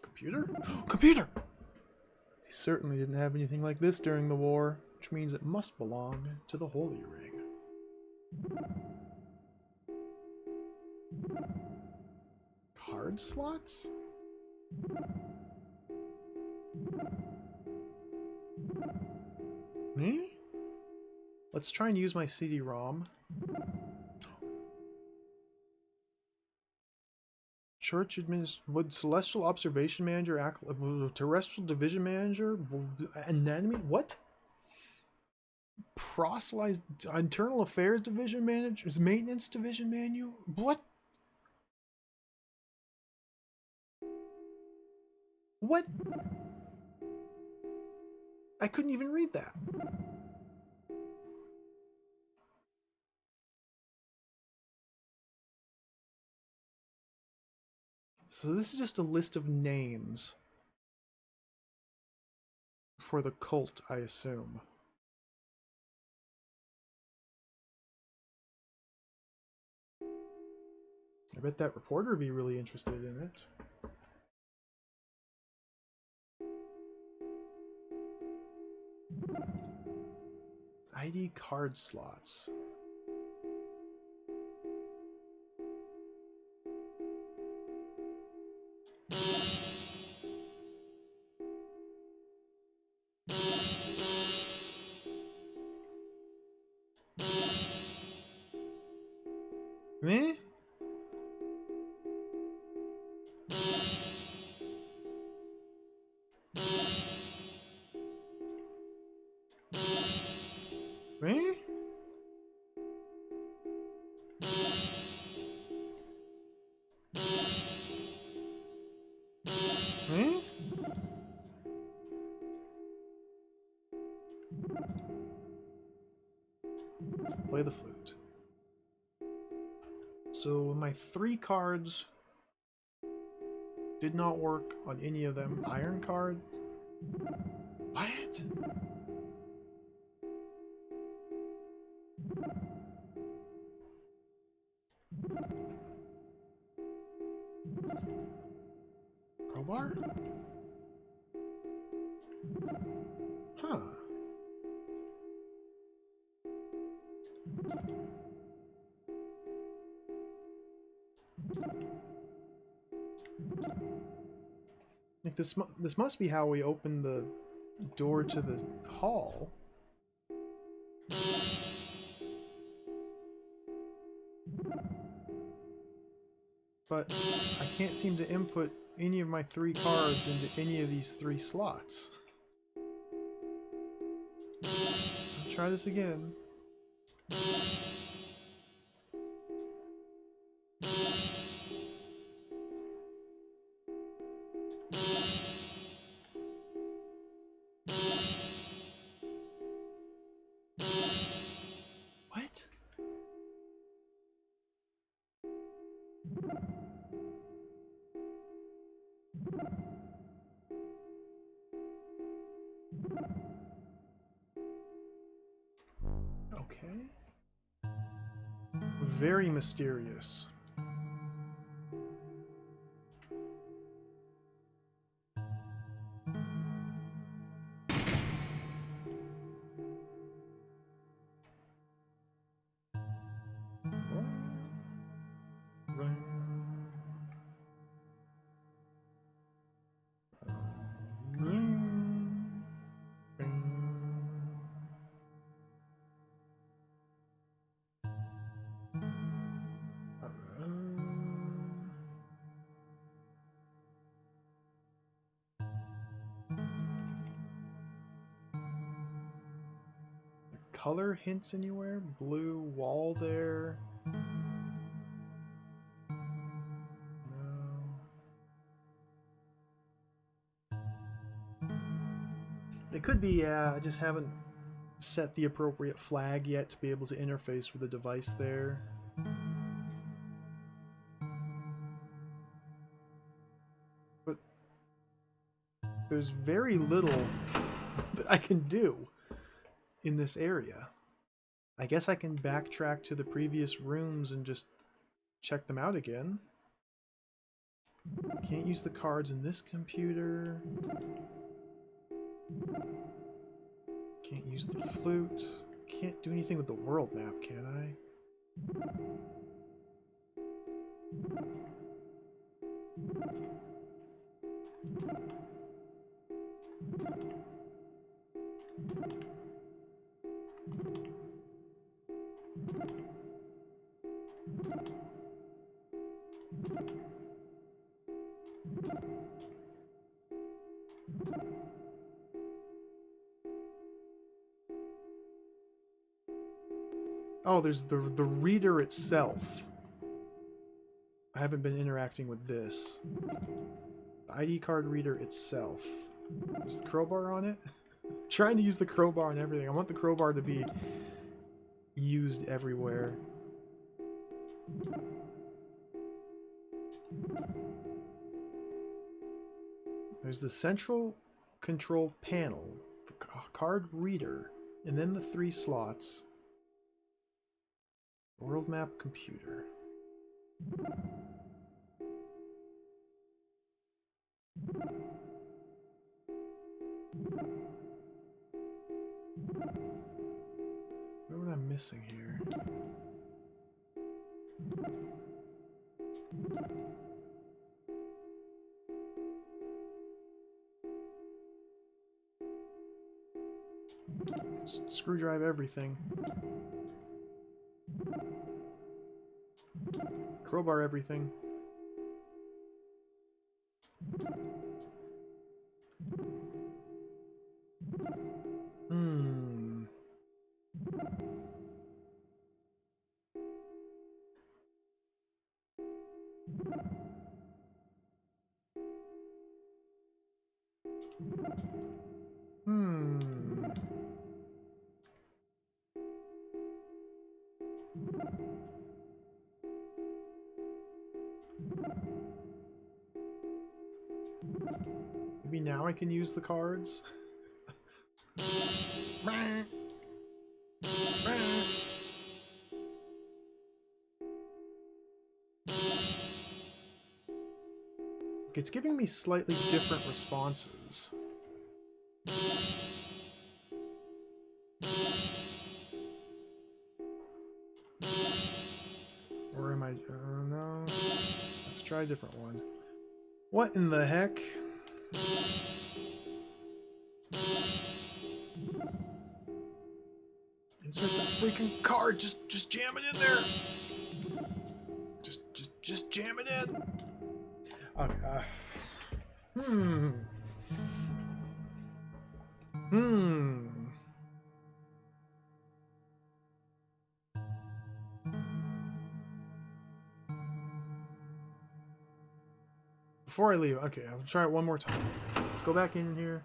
Computer? Computer! They certainly didn't have anything like this during the war, which means it must belong to the Holy Ring. Card slots? Hmm? Let's try and use my CD-ROM. Church would Celestial Observation Manager, Terrestrial Division Manager, Anatomy? What? Proselytized Internal Affairs Division Manager, Maintenance Division Manual? What? What? I couldn't even read that. So this is just a list of names for the cult, I assume. I bet that reporter would be really interested in it. ID card slots. Me? Me? Me? Play the flute. So my 3 cards did not work on any of them. Iron card? What? Crowbar? Huh. Like this must be how we open the door to the hall. But I can't seem to input any of my 3 cards into any of these 3 slots. I'll try this again. What? Okay. Very mysterious. Color hints anywhere? Blue wall there. No. It could be, yeah, I just haven't set the appropriate flag yet to be able to interface with the device there. But there's very little that I can do in this area. I guess I can backtrack to the previous rooms and just check them out again. Can't use the cards in this computer. Can't use the flute. Can't do anything with the world map, can I? Oh, there's the reader itself. I haven't been interacting with this. The ID card reader itself. There's the crowbar on it. Trying to use the crowbar on everything. I want the crowbar to be used everywhere. There's the central control panel, the card reader, and then the 3 slots. World map computer. What am I missing here? Screwdrive everything. Crowbar everything. Hmm. Hmm. Maybe now I can use the cards? It's giving me slightly different responses. Or am I... no. Let's try a different one. What in the heck? Insert the freaking card. Just jam it in there. Just jam it in. Okay. Before I leave, okay, I'll try it one more time. Let's go back in here.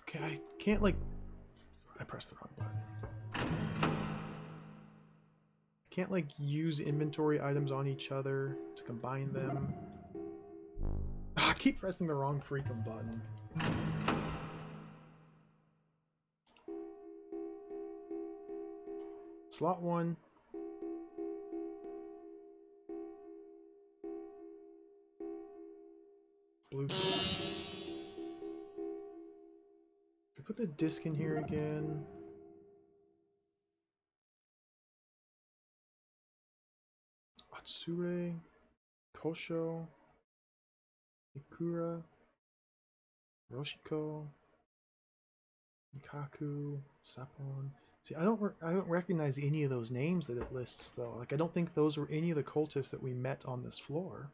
Okay, I can't, like... I pressed the wrong button. I can't, like, use inventory items on each other to combine them. I keep pressing the wrong freaking button. Slot 1. Blue. Put the disc in here again. Atsure, Kosho, Ikura, Roshiko, Mikaku, Sapon. See, I don't recognize any of those names that it lists though. Like I don't think those were any of the cultists that we met on this floor.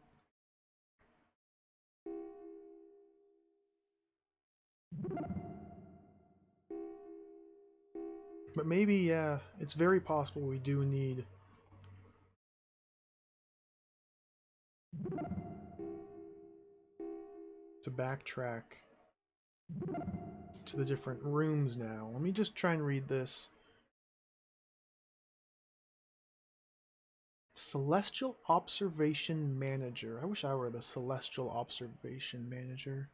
But maybe, yeah, it's very possible we do need to backtrack to the different rooms now. Let me just try and read this. Celestial Observation Manager. I wish I were the Celestial Observation Manager.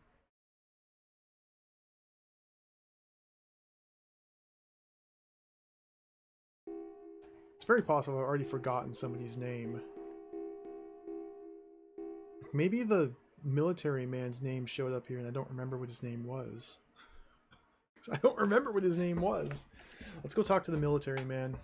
It's very possible I've already forgotten somebody's name. Maybe the military man's name showed up here and I don't remember what his name was. I don't remember what his name was. Let's go talk to the military man.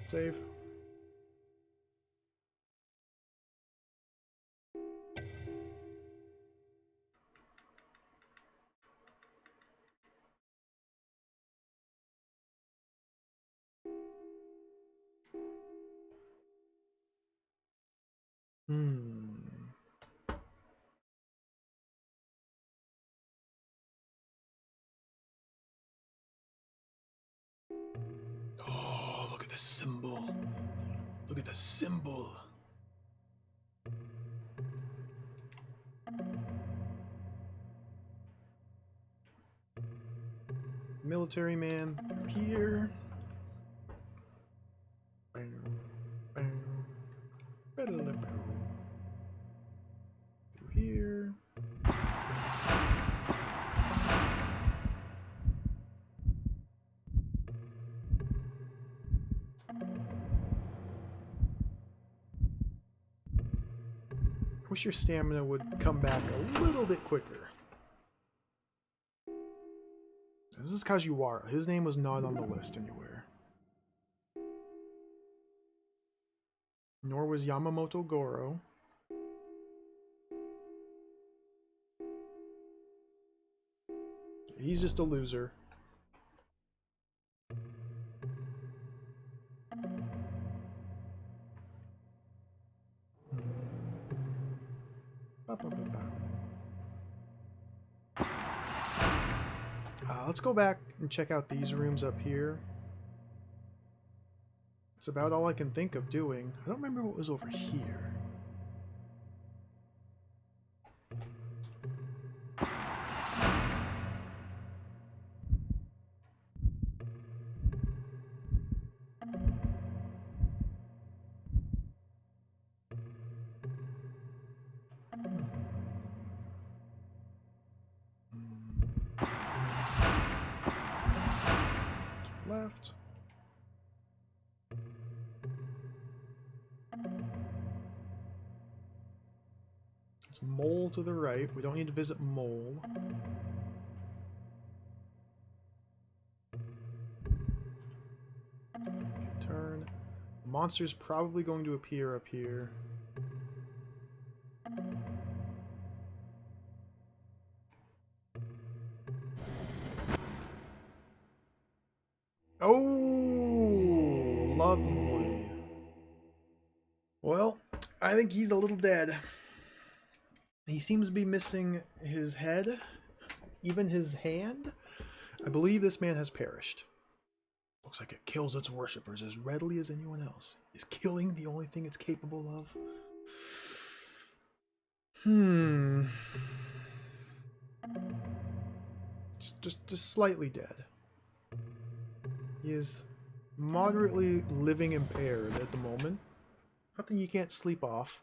Save. Oh, look at the symbol. Look at the symbol. Military man through here. Through here. Wish your stamina would come back a little bit quicker. This is Kajiwara. His name was not on the list anywhere. Nor was Yamamoto Goro. He's just a loser. Let's go back and check out these rooms up here. It's about all I can think of doing. I don't remember what was over here. Left. It's Mole to the right. We don't need to visit Mole. Turn. The monster's probably going to appear up here. Oh, lovely. Well, I think he's a little dead. He seems to be missing his head, even his hand. I believe this man has perished. Looks like it kills its worshippers as readily as anyone else. Is killing the only thing it's capable of? Just slightly dead. He is moderately living impaired at the moment. Nothing you can't sleep off.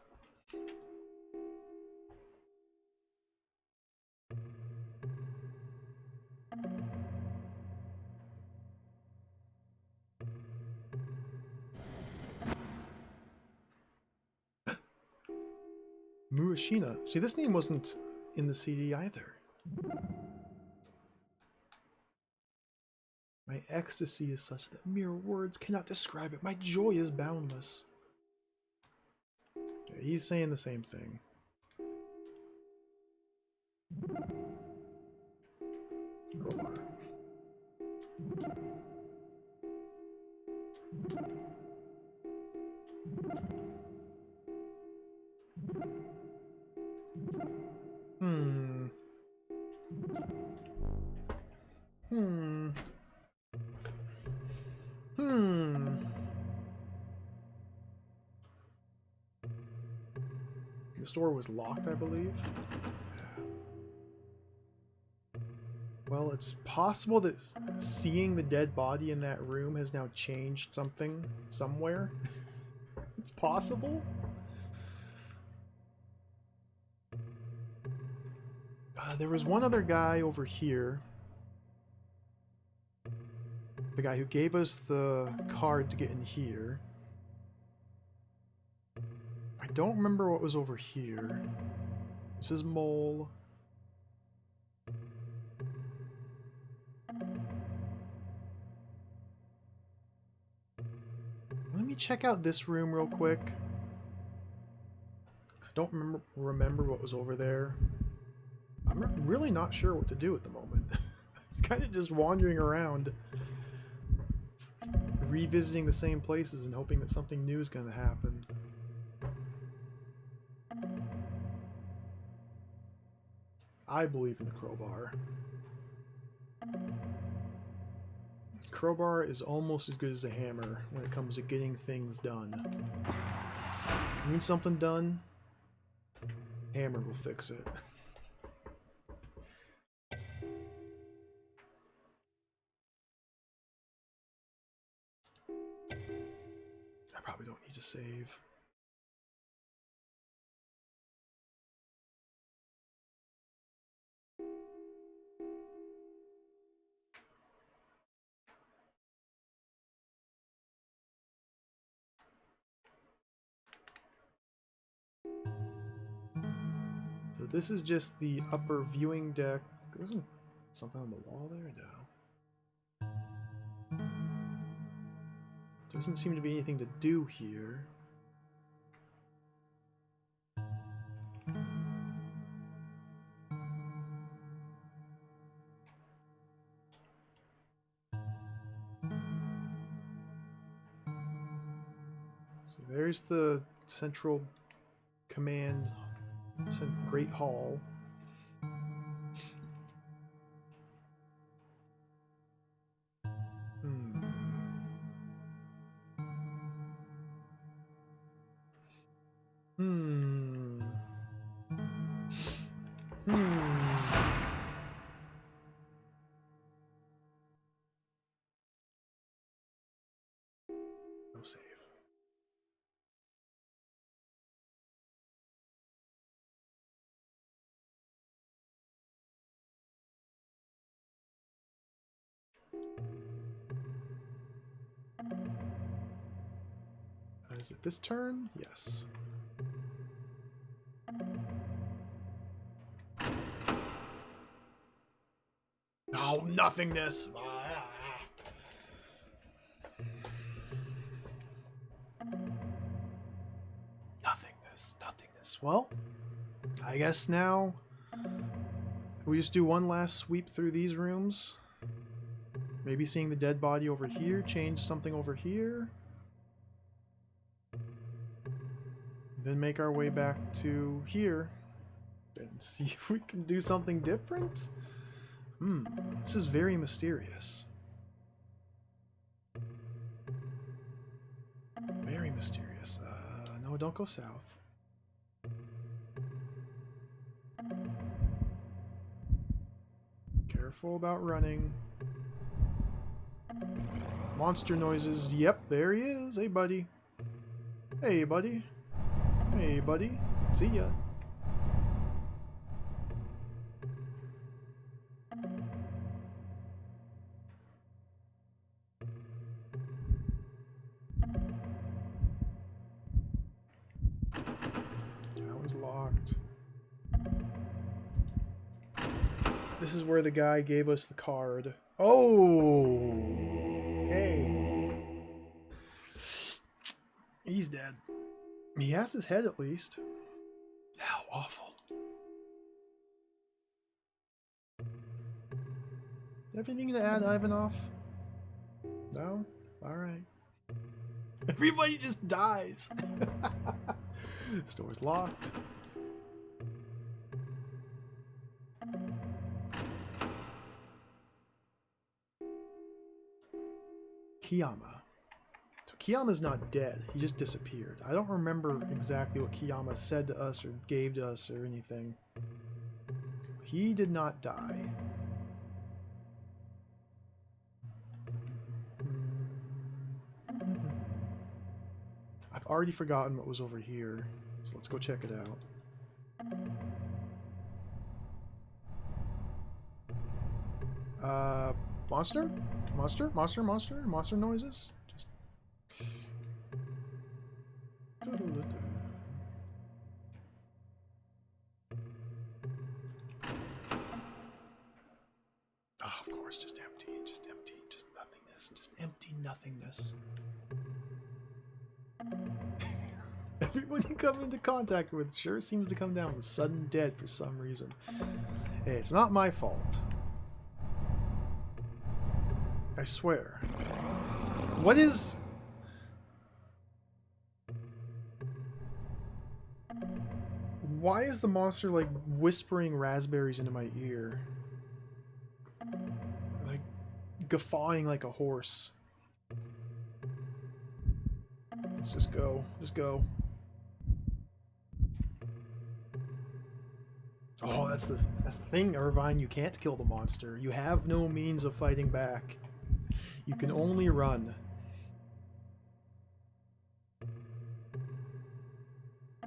Murashina. See, this name wasn't in the CD either. My ecstasy is such that mere words cannot describe it. My joy is boundless. Okay, he's saying the same thing. Crowbar. The store was locked, I believe. Well, it's possible that seeing the dead body in that room has now changed something somewhere. It's possible. There was one other guy over here. The guy who gave us the card to get in here. I don't remember what was over here. This is Mole. Let me check out this room real quick. I don't remember what was over there. I'm really not sure what to do at the moment. Kind of just wandering around, revisiting the same places and hoping that something new is going to happen. I believe in the crowbar. Crowbar is almost as good as a hammer when it comes to getting things done. Need something done? Hammer will fix it. I probably don't need to save. So this is just the upper viewing deck. There isn't something on the wall there? No. Doesn't seem to be anything to do here. So there's the central command Great Hall. No save. Is it this turn? Yes. Oh, nothingness! Nothingness. Well, I guess now we just do one last sweep through these rooms. Maybe seeing the dead body over here, change something over here. Then make our way back to here and see if we can do something different. This is very mysterious. Very mysterious. No, don't go south. Careful about running. Monster noises. Yep, there he is. Hey, buddy. Hey, buddy. Hey, buddy. See ya. That one's locked. This is where the guy gave us the card. Oh! Okay. He's dead. He has his head at least. How awful. Everything to add, Ivanov? No? Alright. Everybody just dies. Store's locked. Kiyama. So Kiyama's not dead. He just disappeared. I don't remember exactly what Kiyama said to us or gave to us or anything. He did not die. I've already forgotten what was over here, so let's go check it out. Monster? Monster noises? Just... Oh, of course, just empty, just nothingness, just empty nothingness. Everybody you come into contact with sure seems to come down with sudden dead for some reason. Hey, it's not my fault. I swear. What is... Why is the monster, like, whispering raspberries into my ear? Like, guffawing like a horse. Let's just go. Just go. Oh, that's the thing, Irvine. You can't kill the monster. You have no means of fighting back. You can only run.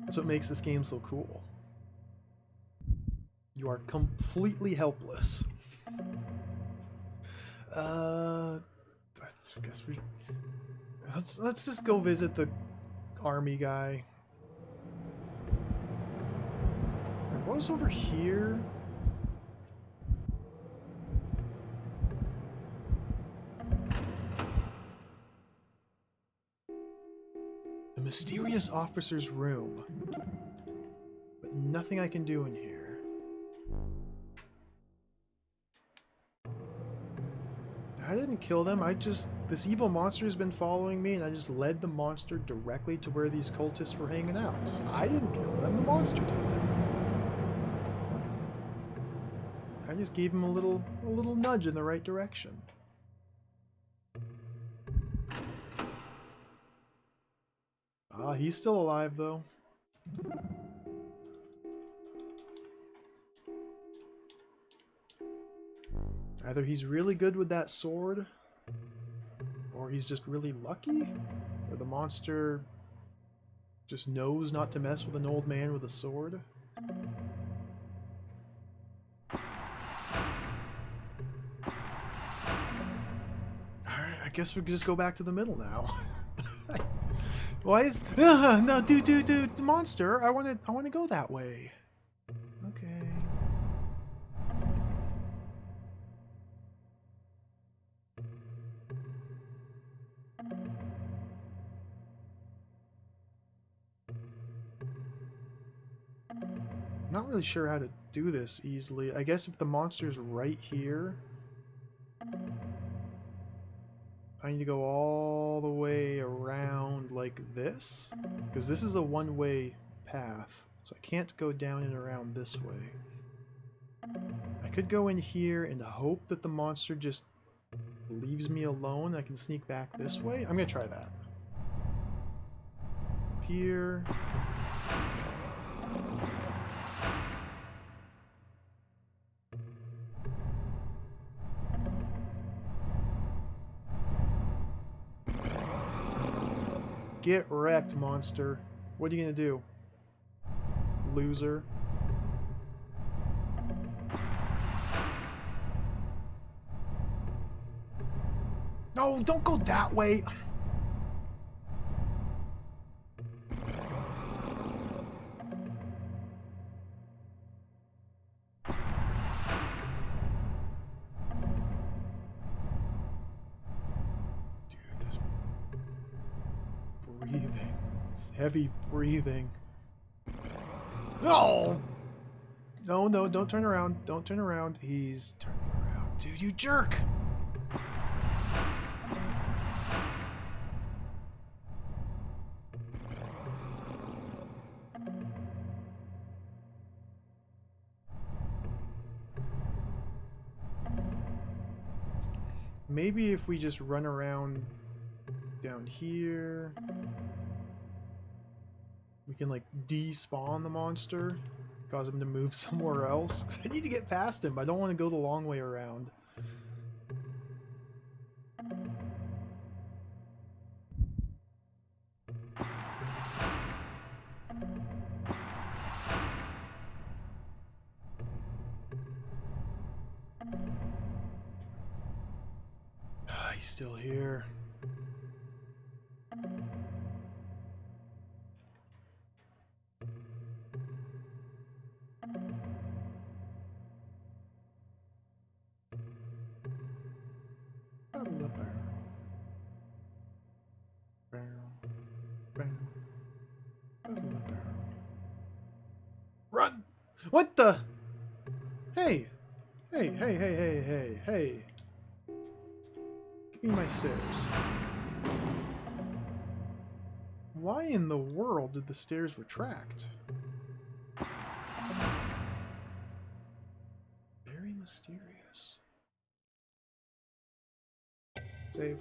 That's what makes this game so cool. You are completely helpless. I guess we let's just go visit the army guy. What was over here? The mysterious officer's room. But nothing I can do in here. I didn't kill them. This evil monster has been following me, and I just led the monster directly to where these cultists were hanging out. I didn't kill them. The monster did. I just gave him a little nudge in the right direction. Ah, he's still alive though. Either he's really good with that sword, or he's just really lucky, or the monster just knows not to mess with an old man with a sword. Alright, I guess we could just go back to the middle now. Why is... no, dude, the monster, I wanna go that way. Okay. Not really sure how to do this easily. I guess if the monster's right here, I need to go all the way around like this, because this is a one-way path, so I can't go down and around this way. I could go in here and hope that the monster just leaves me alone. I can sneak back this way. I'm gonna try that. Here. Get wrecked, monster. What are you gonna do? Loser. No, don't go that way! Breathing. It's heavy breathing. No! No, don't turn around. Don't turn around. He's turning around. Dude, you jerk! Maybe if we just run around down here, we can like despawn the monster, cause him to move somewhere else. 'Cause I need to get past him. I don't want to go the long way around. Ah, he's still here. Run! What the? Hey! Hey! Give me my stairs. Why in the world did the stairs retract? Very mysterious. Save.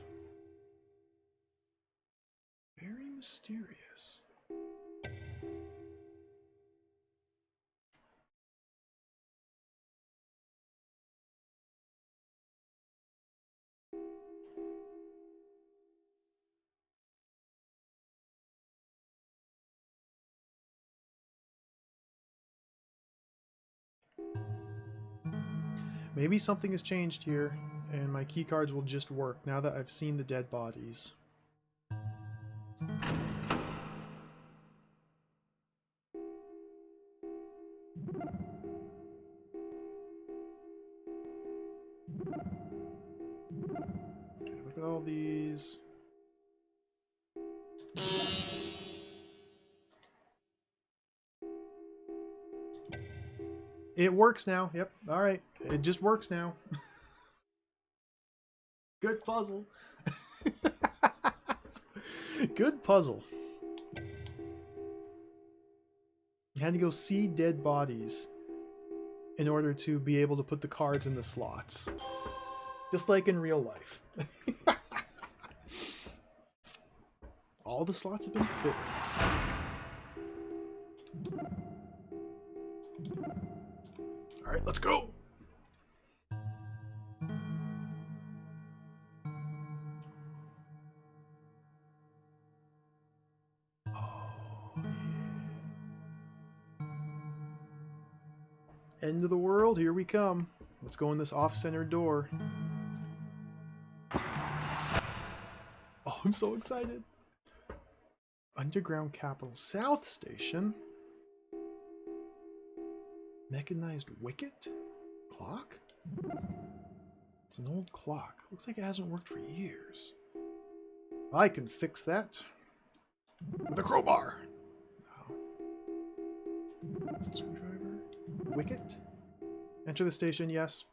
Very mysterious. Maybe something has changed here, and my keycards will just work now that I've seen the dead bodies. Okay, look at all these. It works now. Yep. All right. It just works now. Good puzzle. Good puzzle. You had to go see dead bodies in order to be able to put the cards in the slots. Just like in real life. All the slots have been filled. Alright, let's go! End of the world, here we come. Let's go in this off-center door. Oh, I'm so excited. Underground Capital South Station. Mechanized wicket? Clock? It's an old clock. Looks like it hasn't worked for years. I can fix that. With a crowbar. Oh. Screwdriver. Wicket? Enter the station, yes.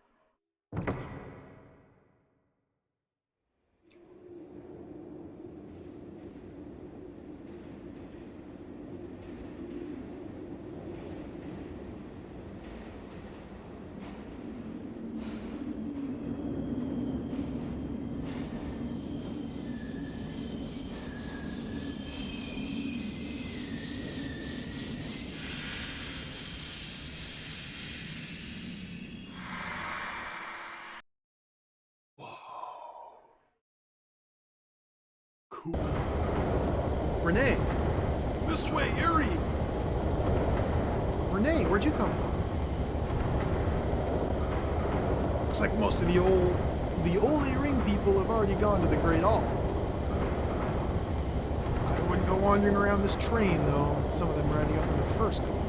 Cool. Renee! This way, Yuri! Renee, where'd you come from? Looks like most of the old ring people have already gone to the Great Hall. I wouldn't go wandering around this train, though. Some of them riding up in the first car.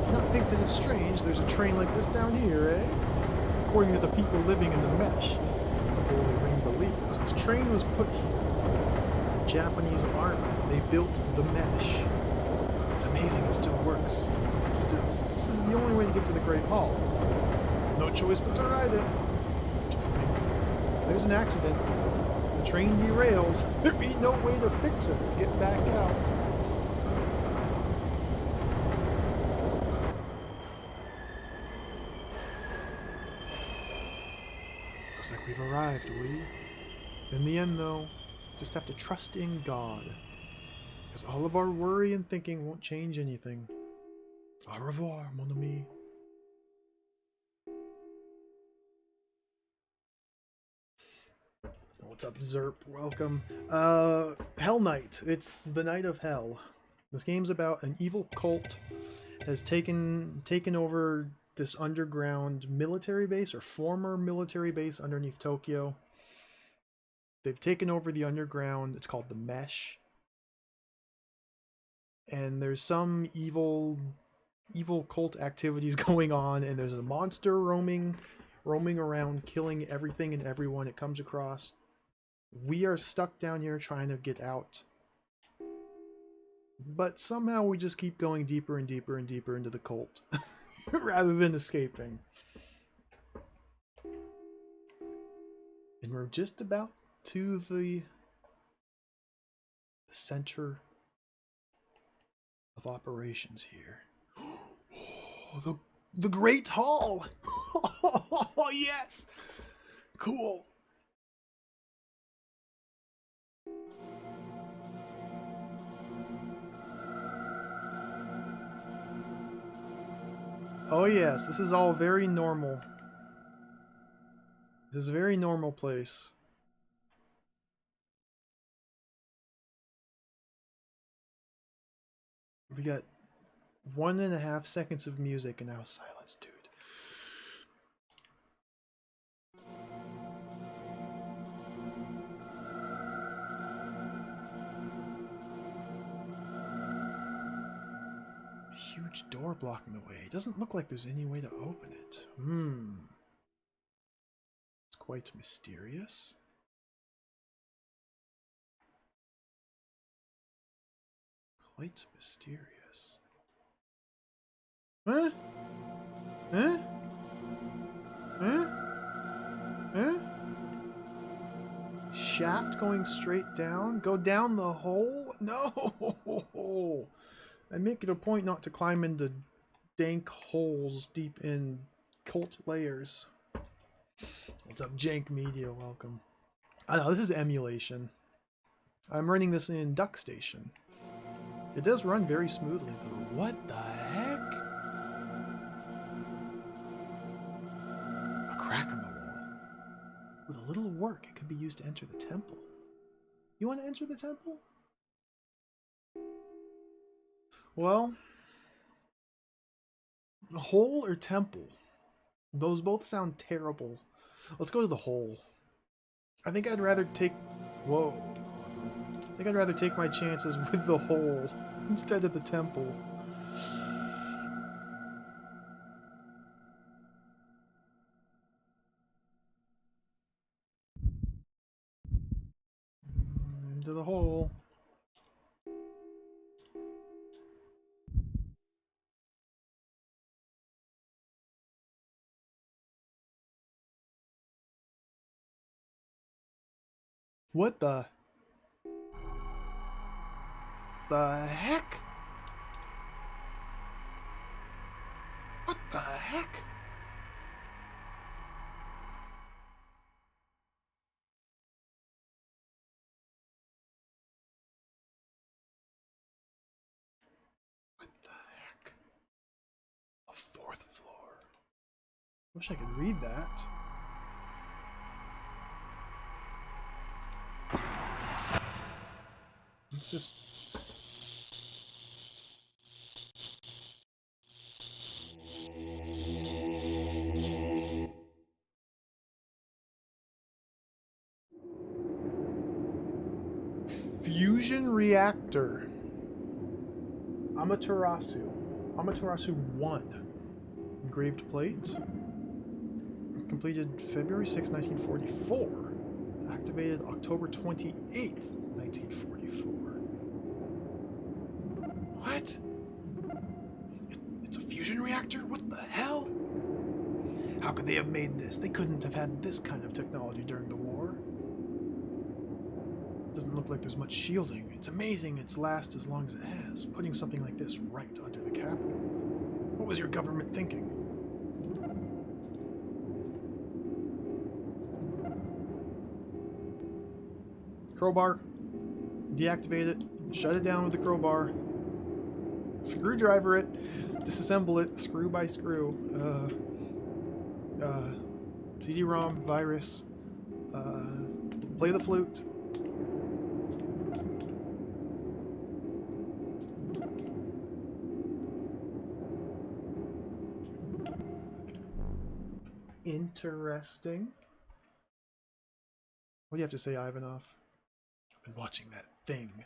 Do not think that it's strange there's a train like this down here, eh? According to the people living in the mesh. Holy Ring believers. This train was put here. The Japanese army. They built the mesh. It's amazing it still works. Still, since this is the only way to get to the Great Hall, no choice but to ride it. Just think. There's an accident. The train derails. There'd be no way to fix it or get back out. Looks like we've arrived, we. In the end, though, just have to trust in God. Because all of our worry and thinking won't change anything. Au revoir, mon ami. What's up, Zerp? Welcome. Hellnight. It's the night of hell. This game's about an evil cult has taken over this underground military base, or former military base underneath Tokyo. They've taken over the underground. It's called the Mesh. And there's some evil cult activities going on, and there's a monster roaming around, killing everything and everyone it comes across. We are stuck down here trying to get out. But somehow we just keep going deeper and deeper and deeper into the cult rather than escaping. And we're just about to the center of operations here. Oh, the Great Hall! Oh, yes! Cool. Oh yes, this is all very normal. This is a very normal place. We got 1.5 seconds of music and now silence, dude. A huge door blocking the way. It doesn't look like there's any way to open it. It's quite mysterious. Quite mysterious. Huh? Huh? Huh? Huh? Shaft going straight down? Go down the hole? No! I make it a point not to climb into dank holes deep in cult layers. What's up, Jank Media? Welcome. I know, this is emulation. I'm running this in DuckStation. It does run very smoothly, though. What the heck? A crack in the wall. With a little work, it could be used to enter the temple. You want to enter the temple? Well, hole or temple? Those both sound terrible. Let's go to the hole. I think I'd rather take... Whoa. I think I'd rather take my chances with the hole instead of the temple. Into the hole. What the heck? What the heck? What the heck? A 4th floor. Wish I could read that. It's just... Fusion reactor. Amaterasu. Amaterasu 1. Engraved plate. Completed February 6, 1944. Activated October 28th, 1944. What? It's a fusion reactor? What the hell? How could they have made this? They couldn't have had this kind of technology during the war. Doesn't look like there's much shielding. It's amazing it's last as long as it has, putting something like this right under the Capitol. What was your government thinking? Crowbar. Deactivate it. Shut it down with the crowbar. Screwdriver it. Disassemble it. Screw by screw. CD-ROM. Virus. Play the flute. Interesting. What do you have to say, Ivanov? I've been watching that thing.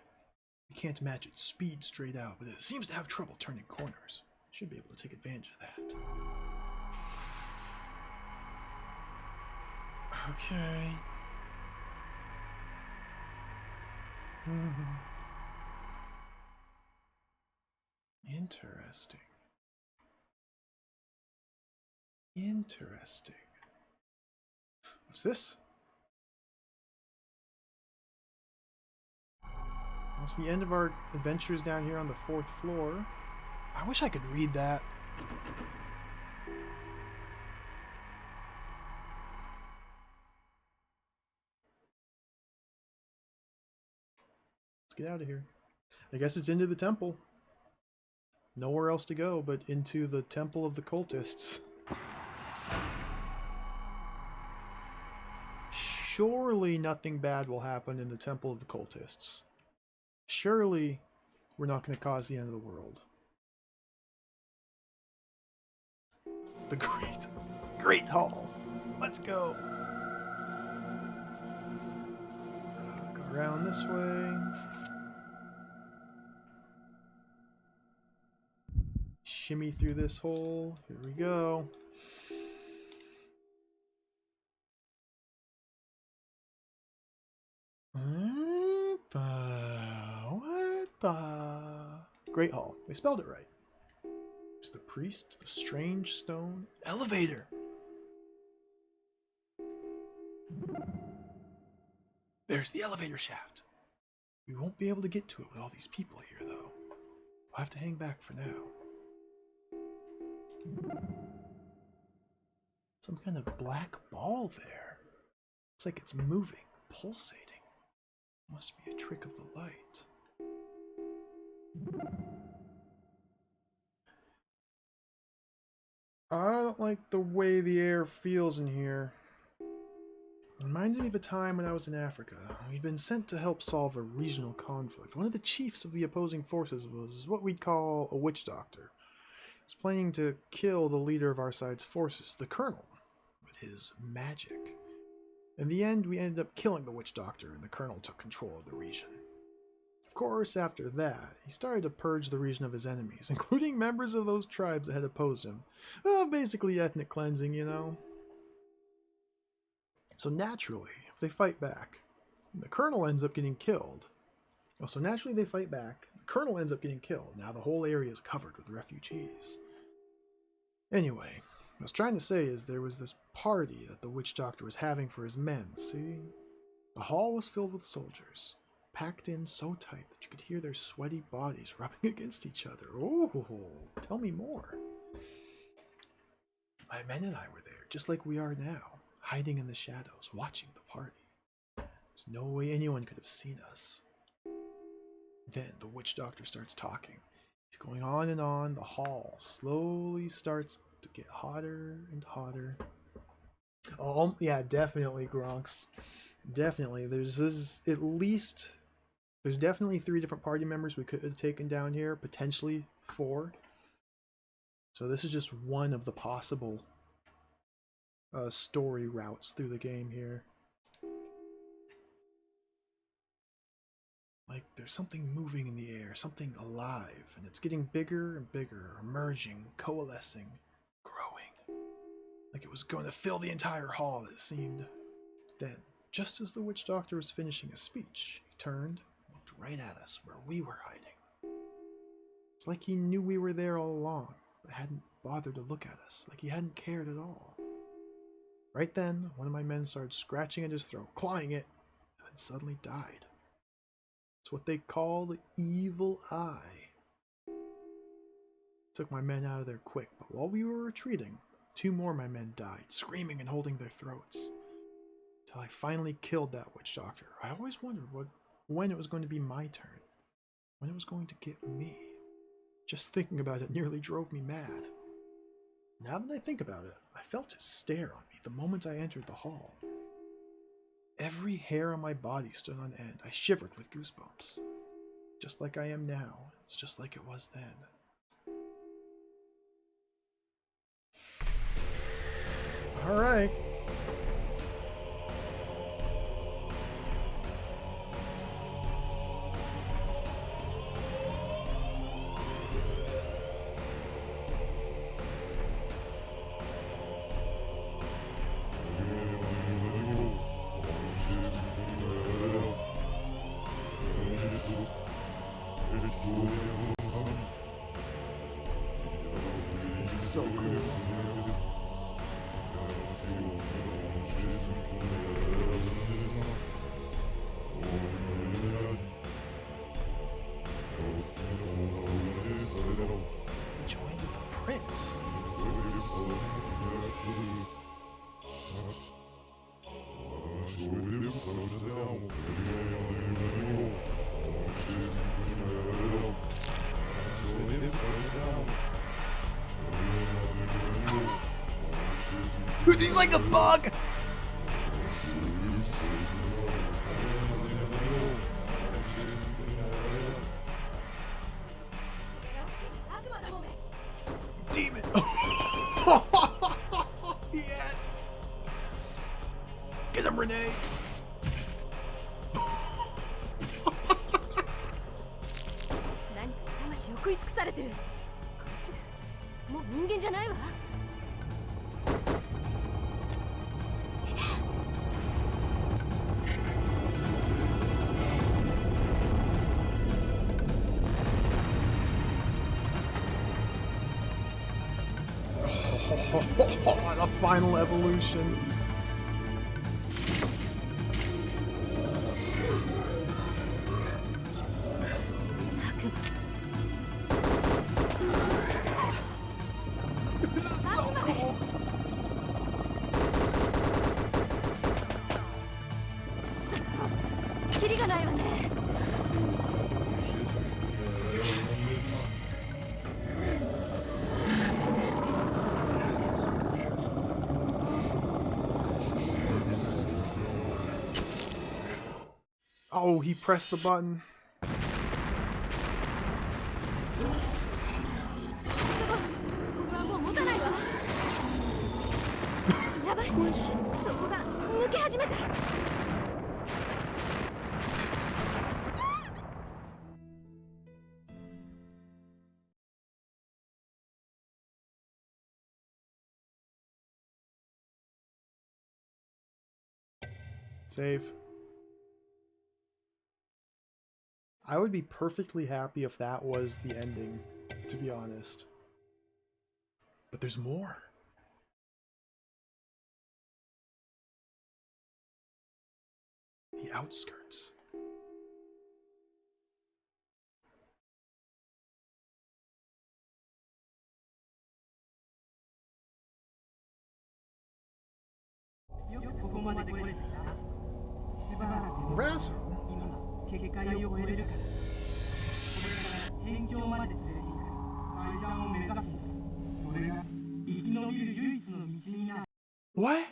You can't match its speed straight out, but it seems to have trouble turning corners. Should be able to take advantage of that. Okay. Interesting. Interesting. What's this? That's the end of our adventures down here on the 4th floor. I wish I could read that. Let's get out of here. I guess it's into the temple. Nowhere else to go but into the temple of the cultists. Surely nothing bad will happen in the temple of the cultists. Surely we're not going to cause the end of the world. The great hall. Let's go. Go around this way. Shimmy through this hole. Here we go. What the? Great hall. They spelled it right. There's the priest, the strange stone elevator. There's the elevator shaft. We won't be able to get to it with all these people here, though. I'll have to hang back for now. Some kind of black ball there. Looks like it's moving, pulsating. Must be a trick of the light. I don't like the way the air feels in here. It reminds me of a time when I was in Africa. We'd been sent to help solve a regional conflict. One of the chiefs of the opposing forces was what we'd call a witch doctor. He was planning to kill the leader of our side's forces, the colonel, with his magic. In the end, we ended up killing the witch doctor, and the colonel took control of the region. Of course, after that, he started to purge the region of his enemies, including members of those tribes that had opposed him. Basically ethnic cleansing, you know. So naturally, if they fight back, the colonel ends up getting killed. So naturally they fight back, the colonel ends up getting killed. Now the whole area is covered with refugees. Anyway, what I was trying to say is there was this party that the witch doctor was having for his men, see? The hall was filled with soldiers, packed in so tight that you could hear their sweaty bodies rubbing against each other. Oh, tell me more. My men and I were there, just like we are now, hiding in the shadows, watching the party. There's no way anyone could have seen us. Then the witch doctor starts talking. He's going on and on. The hall slowly starts to get hotter and hotter. Oh, yeah, definitely, Gronks. Definitely. There's definitely 3 different party members we could have taken down here, potentially 4. So this is just one of the possible story routes through the game here. Like there's something moving in the air, something alive, and it's getting bigger and bigger, emerging, coalescing, growing. Like it was going to fill the entire hall, it seemed. Then, just as the witch doctor was finishing his speech, he turned and looked right at us where we were hiding. It's like he knew we were there all along, but hadn't bothered to look at us, like he hadn't cared at all. Right then, one of my men started scratching at his throat, clawing it, and then suddenly died. It's what they call the evil eye. Took my men out of there quick, but while we were retreating, 2 more of my men died, screaming and holding their throats. Till I finally killed that witch doctor. I always wondered when it was going to be my turn. When it was going to get me. Just thinking about it nearly drove me mad. Now that I think about it, I felt his stare on me the moment I entered the hall. Every hair on my body stood on end. I shivered with goosebumps. Just like I am now. It's just like it was then. Alright. This is so cool. Joined with the prince. Dude, he's like a bug! Demon! Yes! Get him, Renee! 何か魂を食い尽くされてる。こいつらもう人間じゃないわ。The final evolution. This is so cool. Oh, he pressed the button. Save. I would be perfectly happy if that was the ending, to be honest. But there's more. The outskirts. Razzo? What?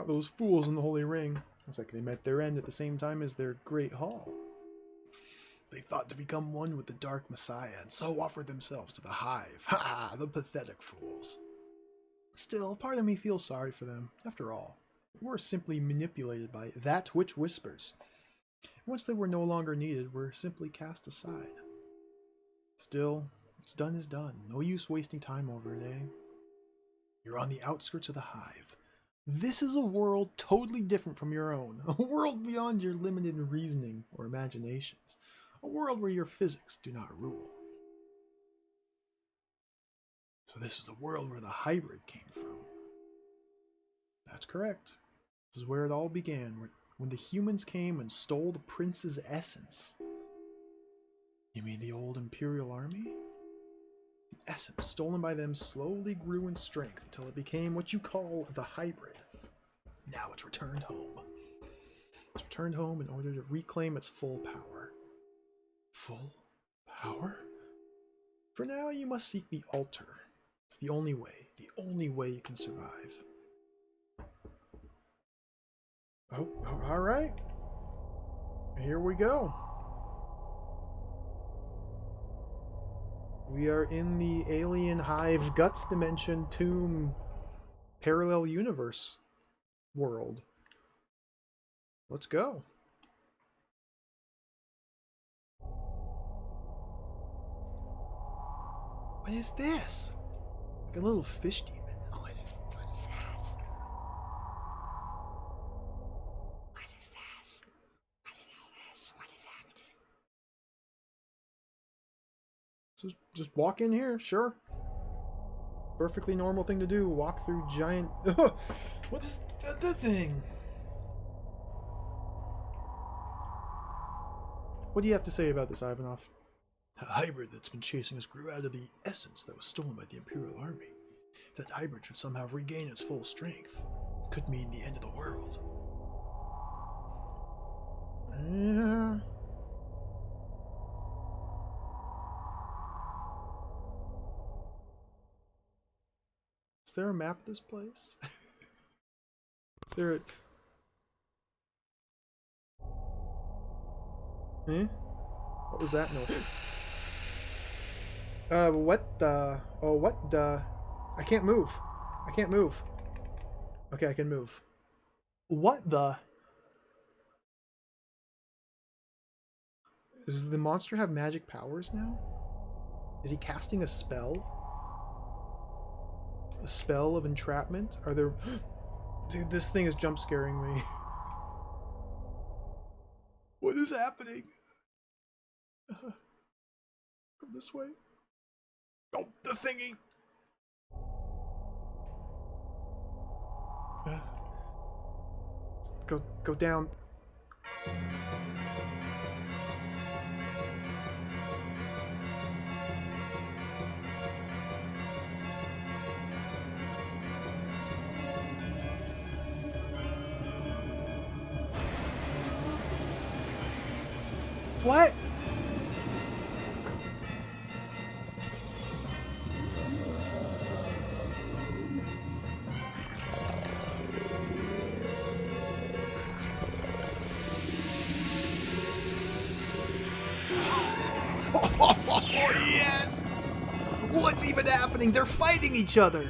Those fools in the Holy Ring. Looks like they met their end at the same time as their great hall. They thought to become one with the Dark Messiah and so offered themselves to the Hive. Ha! The pathetic fools. Still, part of me feels sorry for them. After all, they were simply manipulated by that which whispers. Once they were no longer needed, were simply cast aside. Still, what's done is done. No use wasting time over it, eh? You're on the outskirts of the Hive. This is a world totally different from your own. A world beyond your limited reasoning or imaginations. A world where your physics do not rule. So this is the world where the hybrid came from. That's correct. This is where it all began, when the humans came and stole the prince's essence. You mean the old Imperial army? The essence stolen by them slowly grew in strength until it became what you call the hybrid. Now it's returned home. It's returned home in order to reclaim its full power. Full power? For now, you must seek the altar. It's the only way you can survive. Oh, alright. Here we go. We are in the Alien Hive Guts Dimension Tomb Parallel Universe world. Let's go. What is this? Like a little fish demon. Oh, what is this? What is this? What is all this? What is happening? Just walk in here, sure. Perfectly normal thing to do. Walk through giant... What is the thing? What do you have to say about this, Ivanov? The hybrid that's been chasing us grew out of the essence that was stolen by the Imperial Army. If that hybrid should somehow regain its full strength, it could mean the end of the world. Yeah. there a map of this place? Is there a... Eh? What was that noise? What the... Oh, what the... I can't move. I can't move. Okay, I can move. What the... Does the monster have magic powers now? Is he casting a spell? A spell of entrapment? Are there... Dude, this thing is jump scaring me. What is happening? Come this way. Oh, the thingy! Go down. What? Oh, yes! What's even happening? They're fighting each other!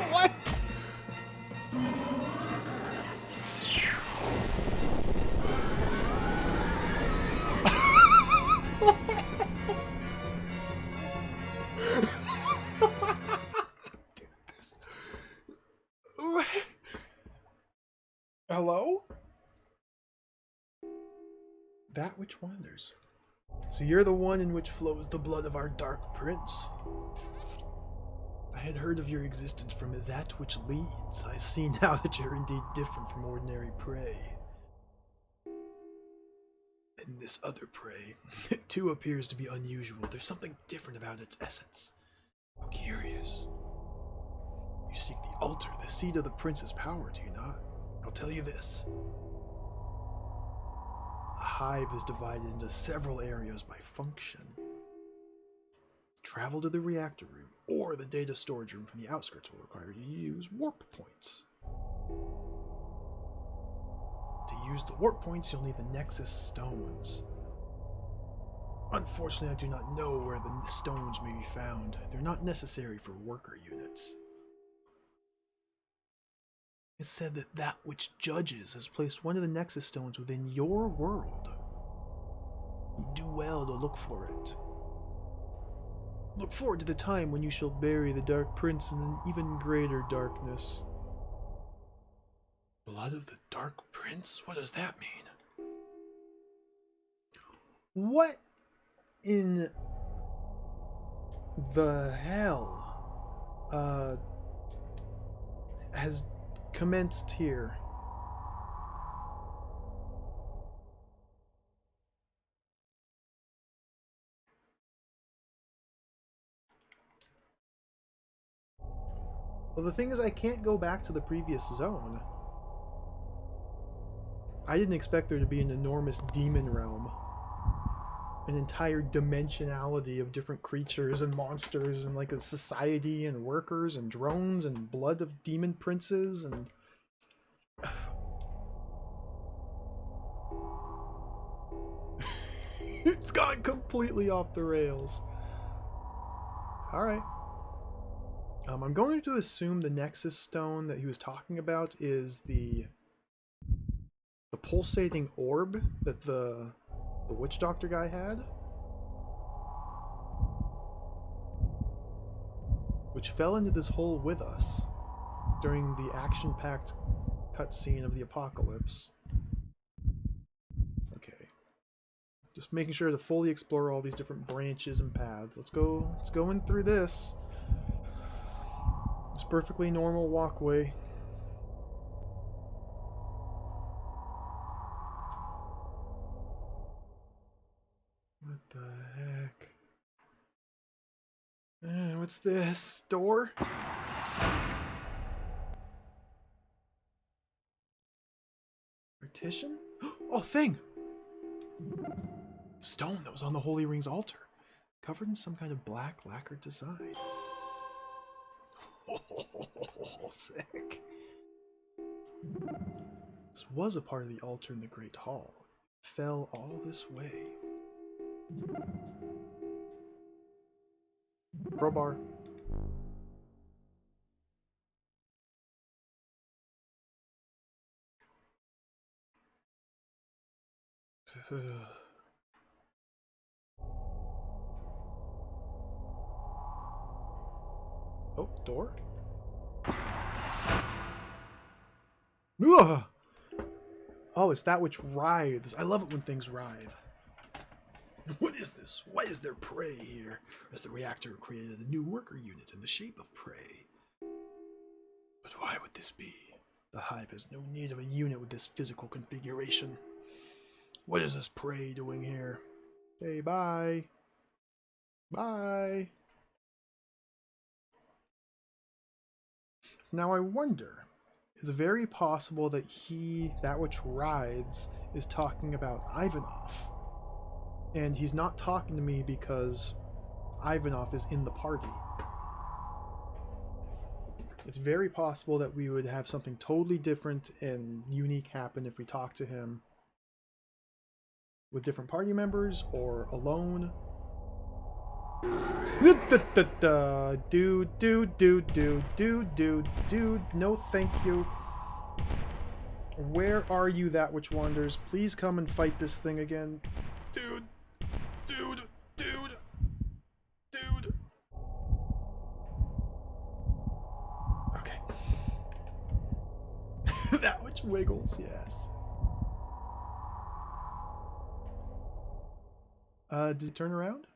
What? Hello? That which wanders. So you're the one in which flows the blood of our dark prince. I had heard of your existence from that which leads. I see now that you're indeed different from ordinary prey. And this other prey, it too appears to be unusual. There's something different about its essence. How curious. You seek the altar, the seat of the prince's power, do you not? I'll tell you this. The hive is divided into several areas by function. Travel to the reactor room or the data storage room from the outskirts will require you to use warp points. To use the warp points, you'll need the Nexus stones. Unfortunately, I do not know where the stones may be found. They're not necessary for worker units. It's said that that which judges has placed one of the Nexus stones within your world. You do well to look for it. Look forward to the time when you shall bury the Dark Prince in an even greater darkness. Blood of the Dark Prince? What does that mean? What in the hell has commenced here? Well, the thing is, I can't go back to the previous zone. I didn't expect there to be an enormous demon realm. An entire dimensionality of different creatures and monsters and like a society and workers and drones and blood of demon princes and... It's gone completely off the rails. Alright. I'm going to assume the Nexus Stone that he was talking about is the pulsating orb that the witch doctor guy had, which fell into this hole with us during the action-packed cutscene of the apocalypse. Okay, just making sure to fully explore all these different branches and paths. Let's go in through this. It's perfectly normal walkway. What the heck? What's this? Door? Partition? Oh, thing! stone that was on the Holy Ring's altar, covered in some kind of black lacquered design. Oh, sick. This was a part of the altar in the Great Hall. It fell all this way. Crowbar. Oh, door? Ugh! Oh, it's that which writhes. I love it when things writhe. What is this? Why is there prey here? As the reactor created a new worker unit in the shape of prey. But why would this be? The hive has no need of a unit with this physical configuration. What is this prey doing here? Hey, bye. Bye. Now I wonder, it's very possible that that which writhes, is talking about Ivanov. And he's not talking to me because Ivanov is in the party. It's very possible that we would have something totally different and unique happen if we talk to him with different party members or alone. Dude, no thank you. Where are you, that which wanders? Please come and fight this thing again. Dude. Okay. That which wiggles, yes. Did it turn around?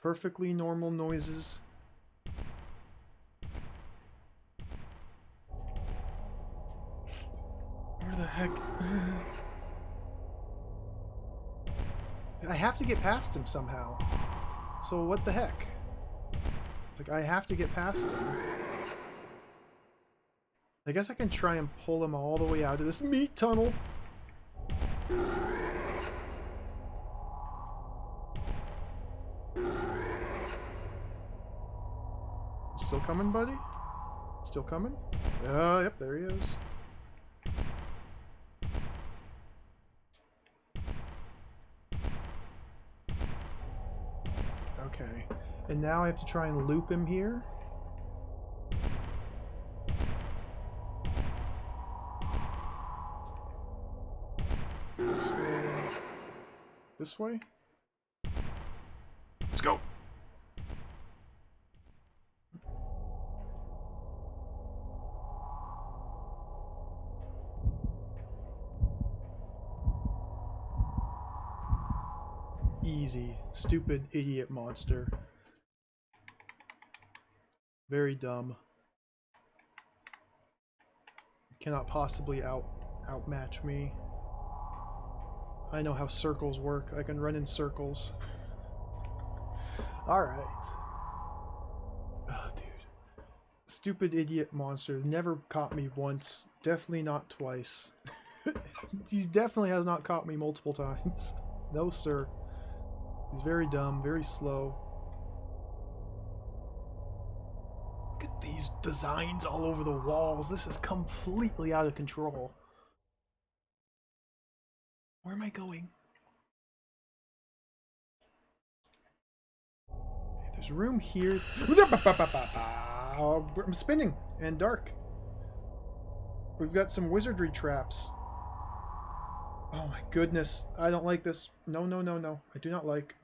Perfectly normal noises. Where the heck? I have to get past him somehow. So what the heck? Like, I have to get past him. I guess I can try and pull him all the way out of this meat tunnel. Still coming, buddy? Still coming? Yep, there he is. Okay. And now I have to try and loop him here. This way. This way? Let's go! Easy. Stupid idiot monster. Very dumb. Cannot possibly outmatch me. I know how circles work. I can run in circles. Alright. Oh, dude. Stupid idiot monster. Never caught me once. Definitely not twice. He definitely has not caught me multiple times. No, sir. He's very dumb, very slow. Look at these designs all over the walls. This is completely out of control. Where am I going? Okay, there's room here. I'm spinning and dark. We've got some wizardry traps. Oh my goodness. I don't like this. No. I do not like.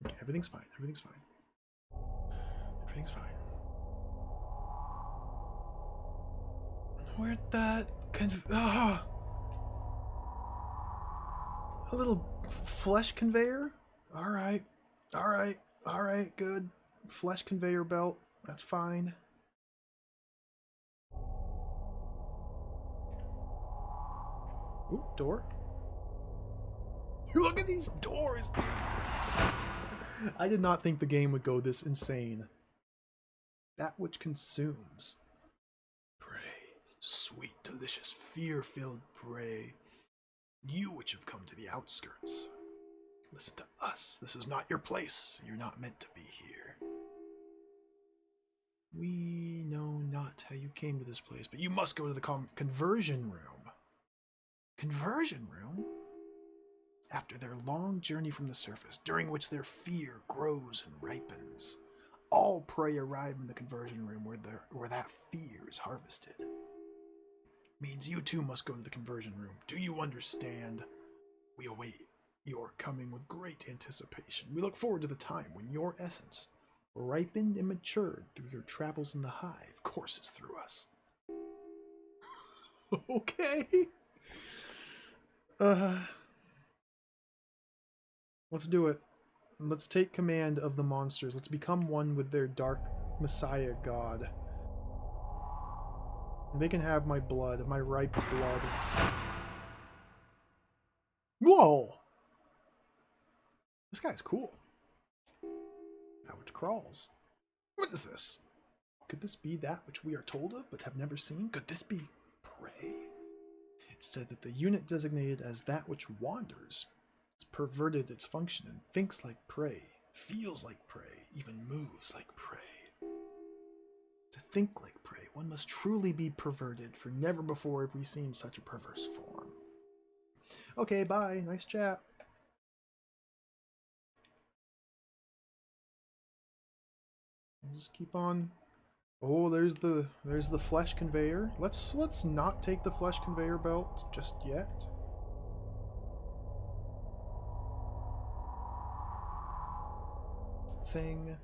Okay, everything's fine. Everything's fine. Everything's fine. Where'd that a little flesh conveyor? Alright. Alright, good. Flesh conveyor belt. That's fine. Ooh, door. Look at these doors, dude. I did not think the game would go this insane. That which consumes. Pray, sweet, delicious, fear-filled prey. You which have come to the outskirts. Listen to us. This is not your place. You're not meant to be here. We know not how you came to this place, but you must go to the conversion room. Conversion room? After their long journey from the surface, during which their fear grows and ripens, all prey arrive in the conversion room where that fear is harvested. Means you too must go to the conversion room. Do you understand? We await your coming with great anticipation. We look forward to the time when your essence, ripened and matured through your travels in the hive, courses through us. Okay. Let's do it. Let's take command of the monsters. Let's become one with their dark messiah god. They can have my blood, my ripe blood. Whoa! This guy's cool. That which crawls. What is this? Could this be that which we are told of but have never seen? Could this be prey? It said that the unit designated as that which wanders has perverted its function and thinks like prey, feels like prey, even moves like prey. To think like prey, one must truly be perverted, for never before have we seen such a perverse form. Okay, bye. Nice chat. We'll just keep on. Oh, there's the flesh conveyor. Let's not take the flesh conveyor belt just yet. Thing.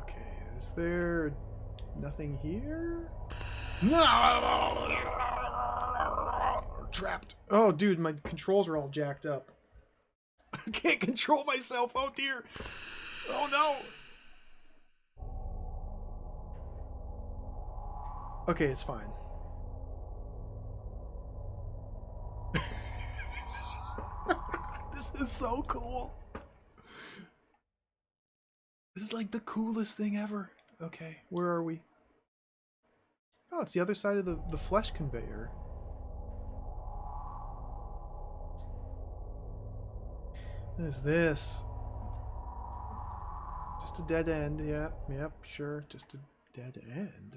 Okay, is there nothing here? No! Trapped. Oh, dude, my controls are all jacked up. I can't control myself. Oh, dear. Oh, no. Okay, it's fine. This is so cool. This is like the coolest thing ever. Okay, where are we? Oh, it's the other side of the flesh conveyor. What is this? Just a dead end. Yep, sure. Just a dead end.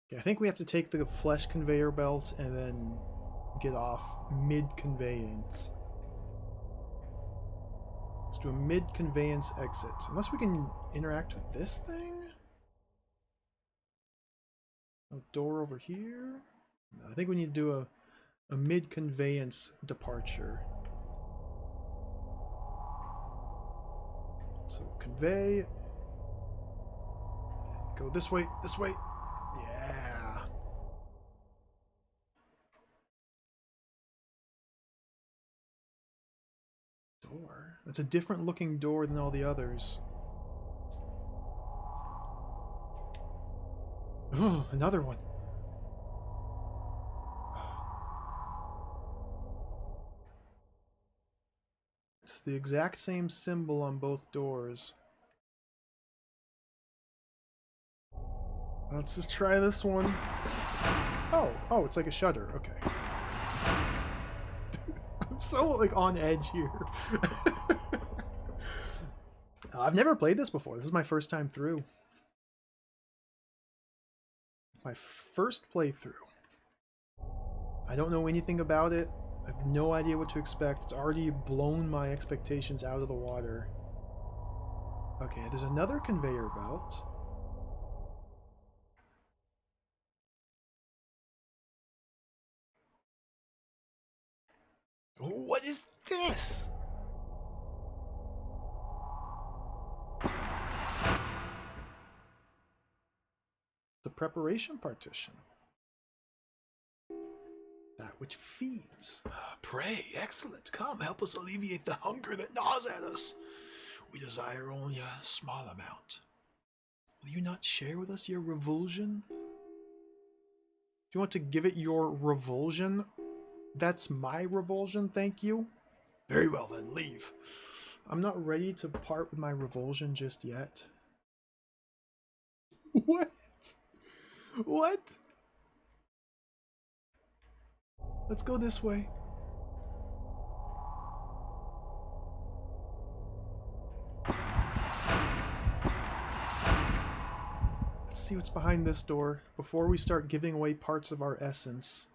Okay, I think we have to take the flesh conveyor belt and then get off mid-conveyance. Let's do a mid-conveyance exit. Unless we can interact with this thing? A door over here? No, I think we need to do a mid-conveyance departure. So convey. Go this way, this way. Yeah. Door. That's a different looking door than all the others. Oh, another one. It's the exact same symbol on both doors. Let's just try this one. Oh, it's like a shutter. Okay. I'm so like on edge here. I've never played this before. This is my first time through. My first playthrough. I don't know anything about it. I have no idea what to expect. It's already blown my expectations out of the water. Okay, there's another conveyor belt. What is this? The preparation partition. That which feeds. Pray, excellent. Come, help us alleviate the hunger that gnaws at us. We desire only a small amount. Will you not share with us your revulsion? Do you want to give it your revulsion? That's my revulsion, thank you. Very well then, leave. I'm not ready to part with my revulsion just yet. What? What? Let's go this way. Let's see what's behind this door before we start giving away parts of our essence.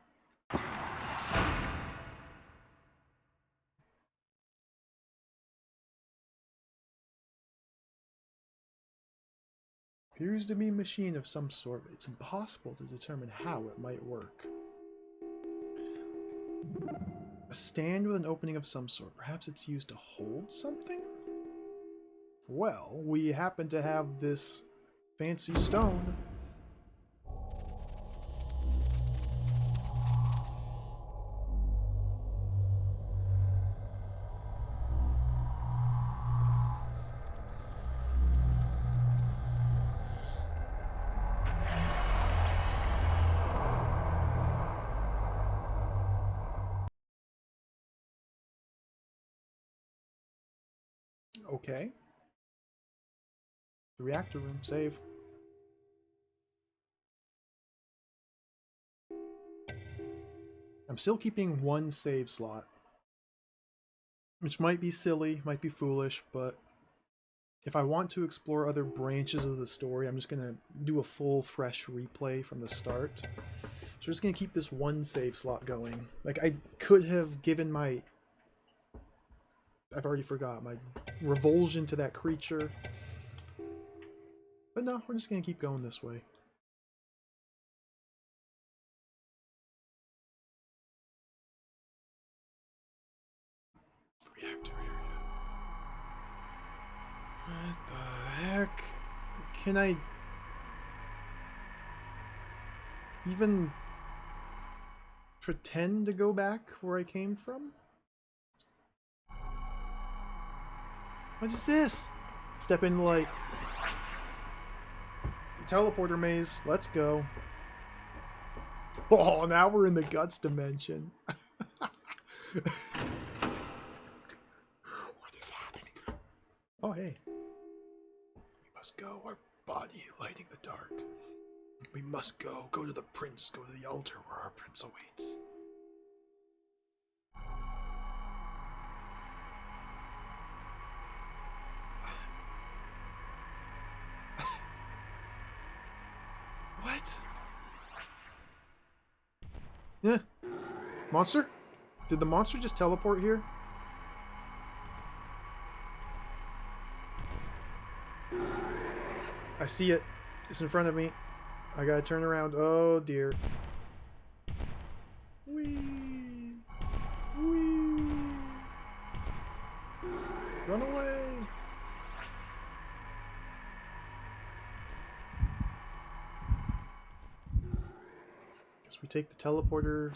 Appears to be a machine of some sort, but it's impossible to determine how it might work. A stand with an opening of some sort. Perhaps it's used to hold something? Well, we happen to have this fancy stone. Okay. The reactor room. Save. I'm still keeping one save slot. Which might be silly, might be foolish, but if I want to explore other branches of the story, I'm just going to do a full, fresh replay from the start. So we're just going to keep this one save slot going. Like, I could have given my... I've already forgot my revulsion to that creature. But no, we're just going to keep going this way. Reactor area. What the heck? Can I even pretend to go back where I came from? What is this? Step into light. Teleporter maze. Let's go. Oh, now we're in the guts dimension. What is happening? Oh, hey. We must go. Our body lighting the dark. We must go. Go to the prince. Go to the altar where our prince awaits. What? Yeah. Monster? Did the monster just teleport here? I see it. It's in front of me. I gotta turn around. Oh dear. Whee! Whee! Run away! Guess we take the teleporter.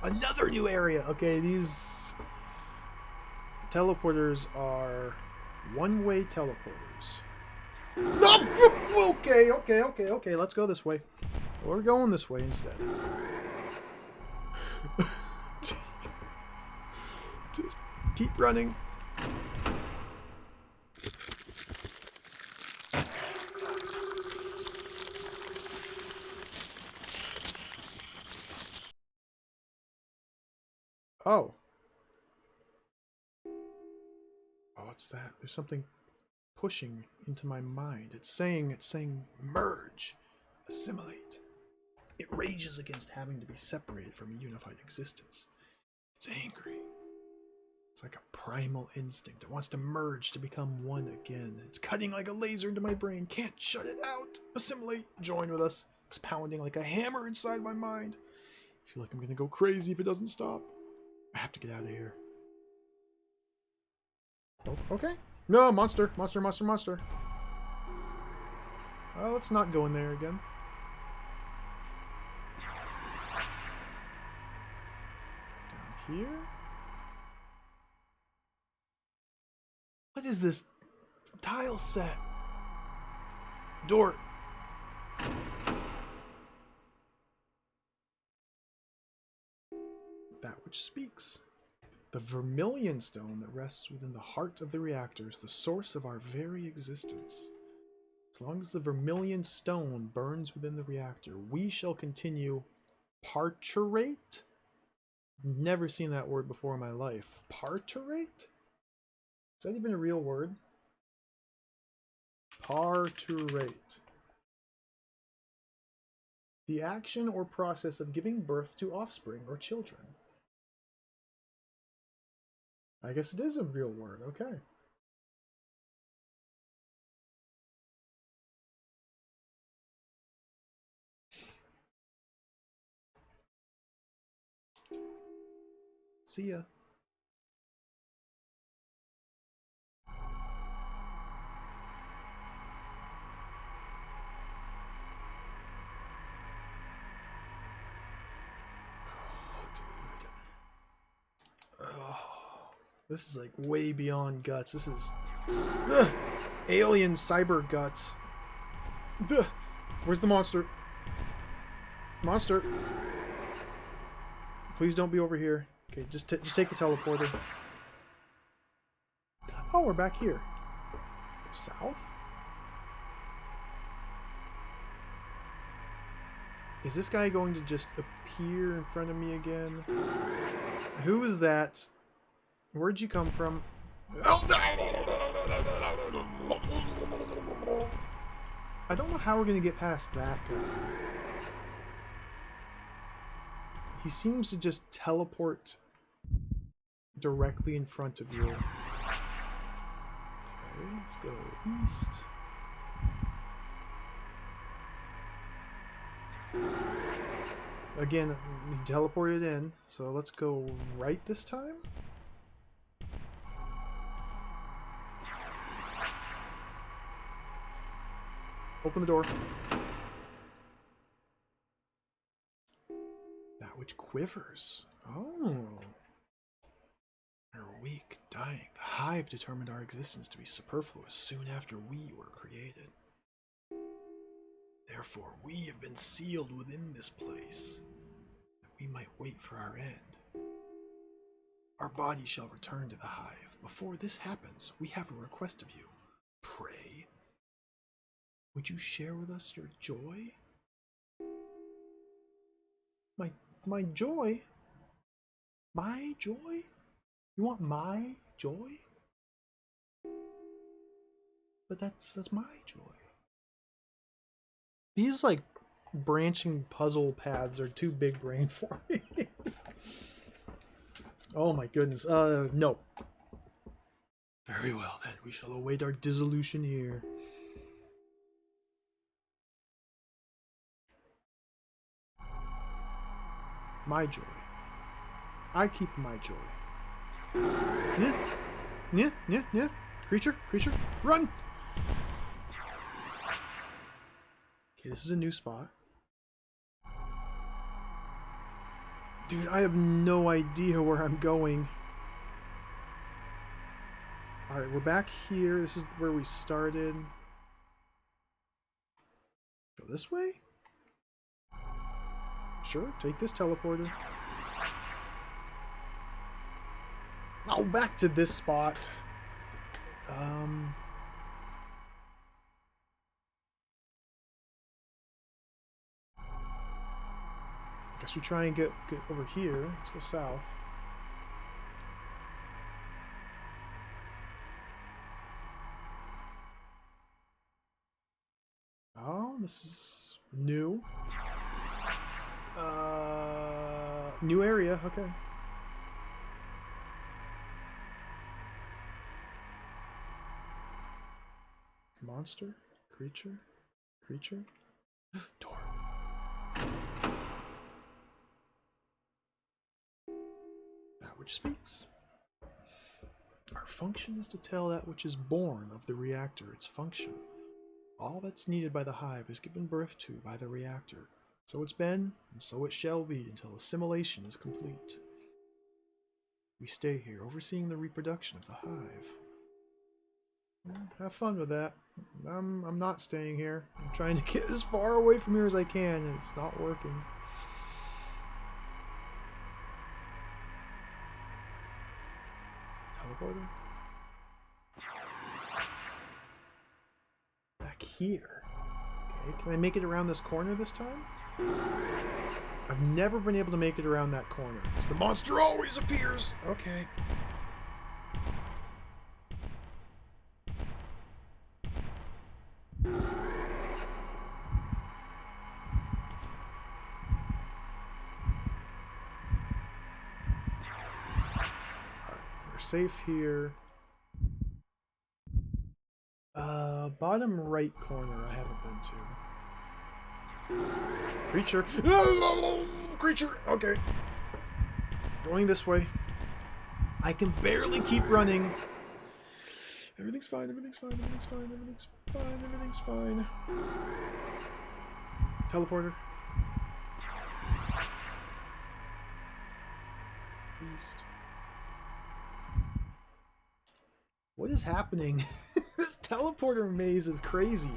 Another new area! Okay, these teleporters are one-way teleporters. No! Okay, let's go this way. We're going this way instead. Just keep running. Oh. Oh, what's that? There's something pushing into my mind. It's saying merge, assimilate. It rages against having to be separated from a unified existence. It's angry. It's like a primal instinct. It wants to merge to become one again. It's cutting like a laser into my brain. Can't shut it out. Assimilate. Join with us. It's pounding like a hammer inside my mind. I feel like I'm gonna go crazy if it doesn't stop. I have to get out of here. Oh, okay. No, monster. Monster. Let's not go in there again. here? What is this tile set? Door. That which speaks. The vermilion stone that rests within the heart of the reactor is the source of our very existence. As long as the vermilion stone burns within the reactor, we shall continue parturiate? Never seen that word before in my life. Parturiate? Is that even a real word? Parturiate. The action or process of giving birth to offspring or children. I guess it is a real word, okay. See ya. This is like way beyond guts. This is alien cyber guts. Where's the monster? Monster. Please don't be over here. Okay, just take the teleporter. Oh, we're back here. South? Is this guy going to just appear in front of me again? Who is that? Where'd you come from? I don't know how we're going to get past that guy. He seems to just teleport directly in front of you. Okay, let's go east. Again, he teleported in, so let's go right this time. Open the door. That which quivers. Oh. We are weak, dying. The hive determined our existence to be superfluous soon after we were created. Therefore, we have been sealed within this place, that we might wait for our end. Our body shall return to the hive. Before this happens, we have a request of you. Pray. Would you share with us your joy? My joy? My joy? You want my joy? But that's my joy. These like branching puzzle paths are too big brain for me. Oh my goodness. No. Very well then, we shall await our dissolution here. My joy. I keep my joy. Yeah. Creature, run! Okay, this is a new spot. Dude, I have no idea where I'm going. Alright, we're back here. This is where we started. Go this way? Sure, take this teleporter. Oh, back to this spot. Guess we try and get over here. Let's go south. Oh, this is new. New area, okay. Monster? Creature? Door. That which speaks. Our function is to tell that which is born of the reactor its function. All that's needed by the hive is given birth to by the reactor. So it's been, and so it shall be until assimilation is complete. We stay here, overseeing the reproduction of the hive. Have fun with that. I'm not staying here. I'm trying to get as far away from here as I can, and it's not working. Teleporter? Back here. Okay, can I make it around this corner this time? I've never been able to make it around that corner, because the monster always appears! Okay. We're safe here. Bottom right corner I haven't been to. Creature! Creature! Okay. Going this way. I can barely keep running. Everything's fine, everything's fine, everything's fine, everything's fine, everything's fine. Teleporter. East. What is happening? This teleporter maze is crazy.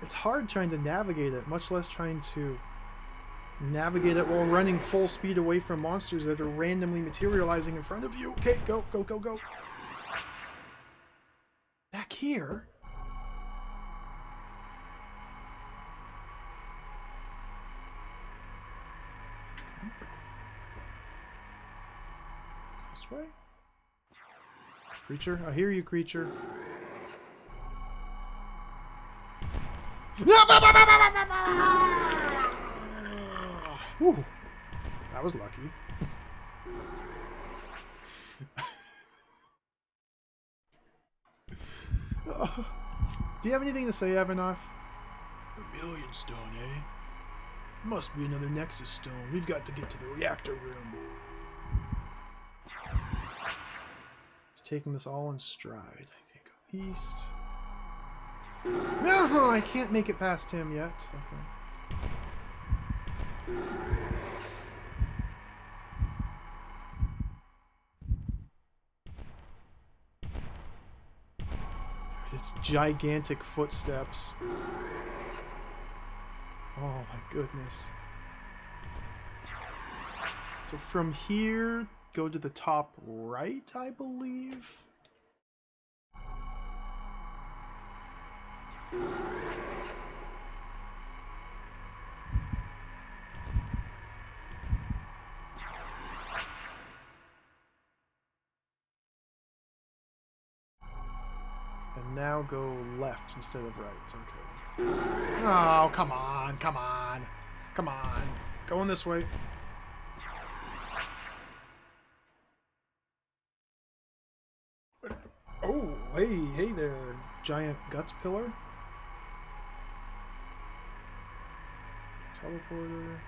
It's hard trying to navigate it, much less trying to navigate it while running full speed away from monsters that are randomly materializing in front of you. Okay, go, go, go, go. Back here? This way? Creature, I hear you, creature. Whew. That was lucky. Do you have anything to say, Evanoff? A million stone, eh? Must be another Nexus stone. We've got to get to the reactor room. He's taking this all in stride. Okay, go east. No, I can't make it past him yet. Okay. Dude, it's gigantic footsteps. Oh my goodness. So from here, go to the top right, I believe. And now go left instead of right. Okay. Oh, come on, come on, come on. Going this way. Oh, hey there, giant guts pillar. Teleporter.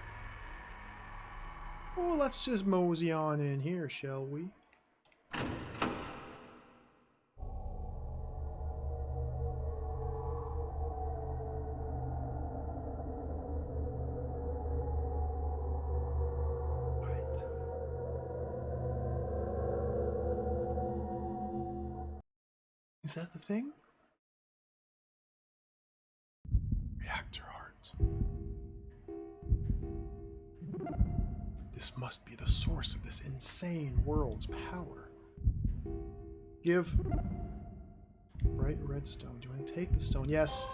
Oh, let's just mosey on in here, shall we? Is that the thing? Reactor heart. This must be the source of this insane world's power. Give. Bright red stone. Do you want to take the stone? Yes.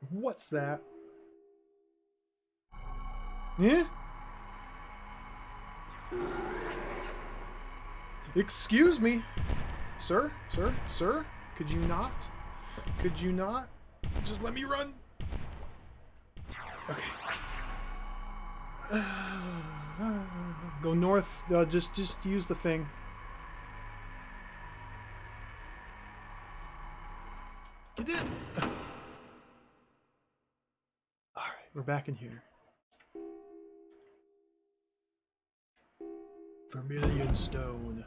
What's that? Yeah? Excuse me. Sir? Sir? Sir? Could you not? Could you not? Just let me run. Okay. Go north. Just use the thing. You did. Alright, we're back in here. Vermilion stone.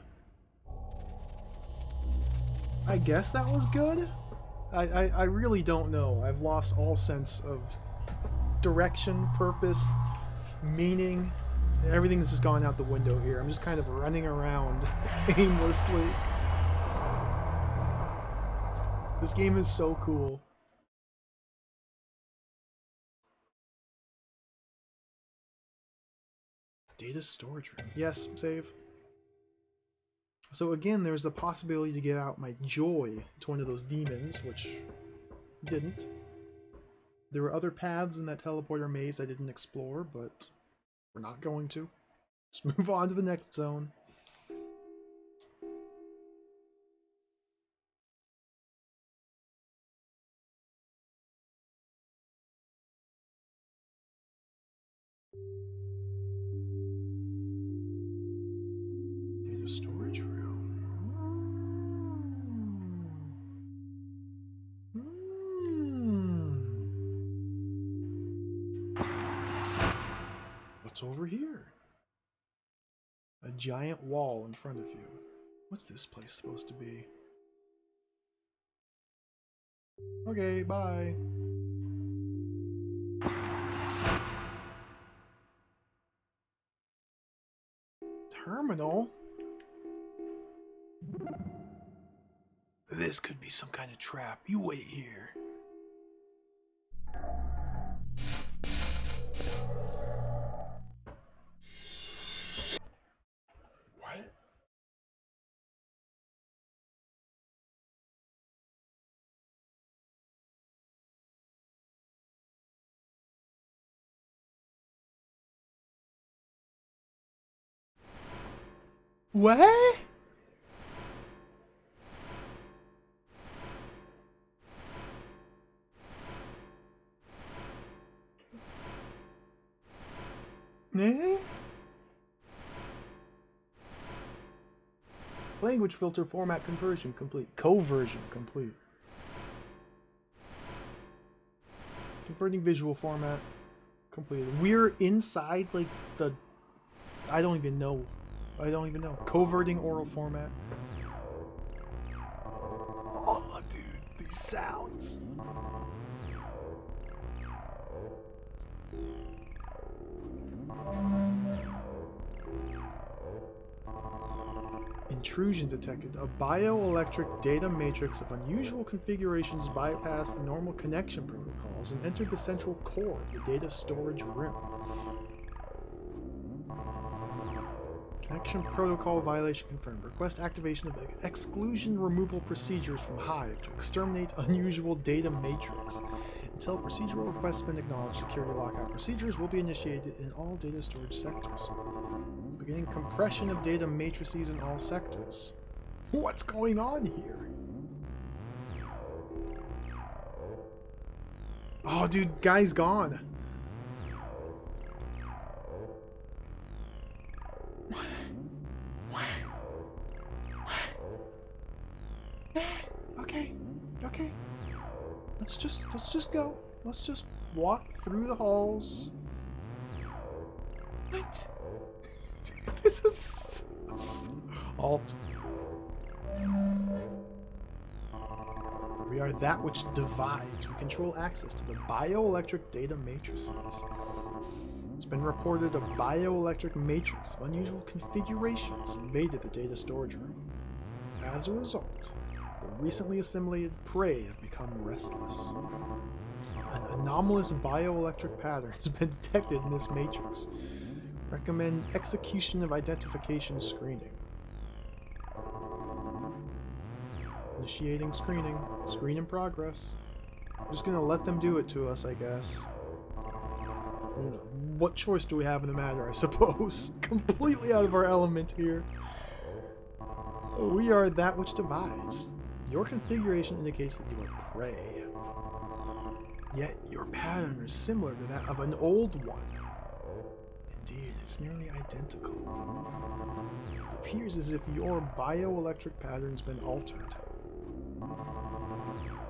I guess that was good? I really don't know. I've lost all sense of direction, purpose, meaning. Everything's just gone out the window here. I'm just kind of running around aimlessly. This game is so cool. Data storage room. Yes, save. So again, there's the possibility to get out my joy to one of those demons, which didn't. There were other paths in that teleporter maze I didn't explore, but we're not going to. Let's move on to the next zone. Data storage room. What's over here? A giant wall in front of you. What's this place supposed to be? Okay, bye. Terminal? This could be some kind of trap. You wait here. What? What? Eh? Language filter format conversion complete. Coversion complete. Converting visual format completed. We're inside like the... I don't even know. Coverting oral format. Oh, dude, these sounds. Intrusion detected. A bioelectric data matrix of unusual configurations bypassed the normal connection protocols and entered the central core of the data storage room. Connection protocol violation confirmed. Request activation of exclusion removal procedures from Hive to exterminate unusual data matrix. Until procedural requests have been acknowledged, security lockout procedures will be initiated in all data storage sectors. Beginning compression of data matrices in all sectors. What's going on here? Oh, dude, guy's gone. Okay. Let's just go. Let's just walk through the halls. What? This is Alt. We are that which divides. We control access to the bioelectric data matrices. It's been reported a bioelectric matrix of unusual configurations invaded the data storage room. As a result, the recently assimilated prey have become restless. An anomalous bioelectric pattern has been detected in this matrix. Recommend execution of identification screening. Initiating screening. Screen in progress. I'm just gonna let them do it to us, I guess. What choice do we have in the matter, I suppose? Completely out of our element here. We are that which divides. Your configuration indicates that you are prey. Yet your pattern is similar to that of an old one. Indeed, it's nearly identical. It appears as if your bioelectric pattern's been altered.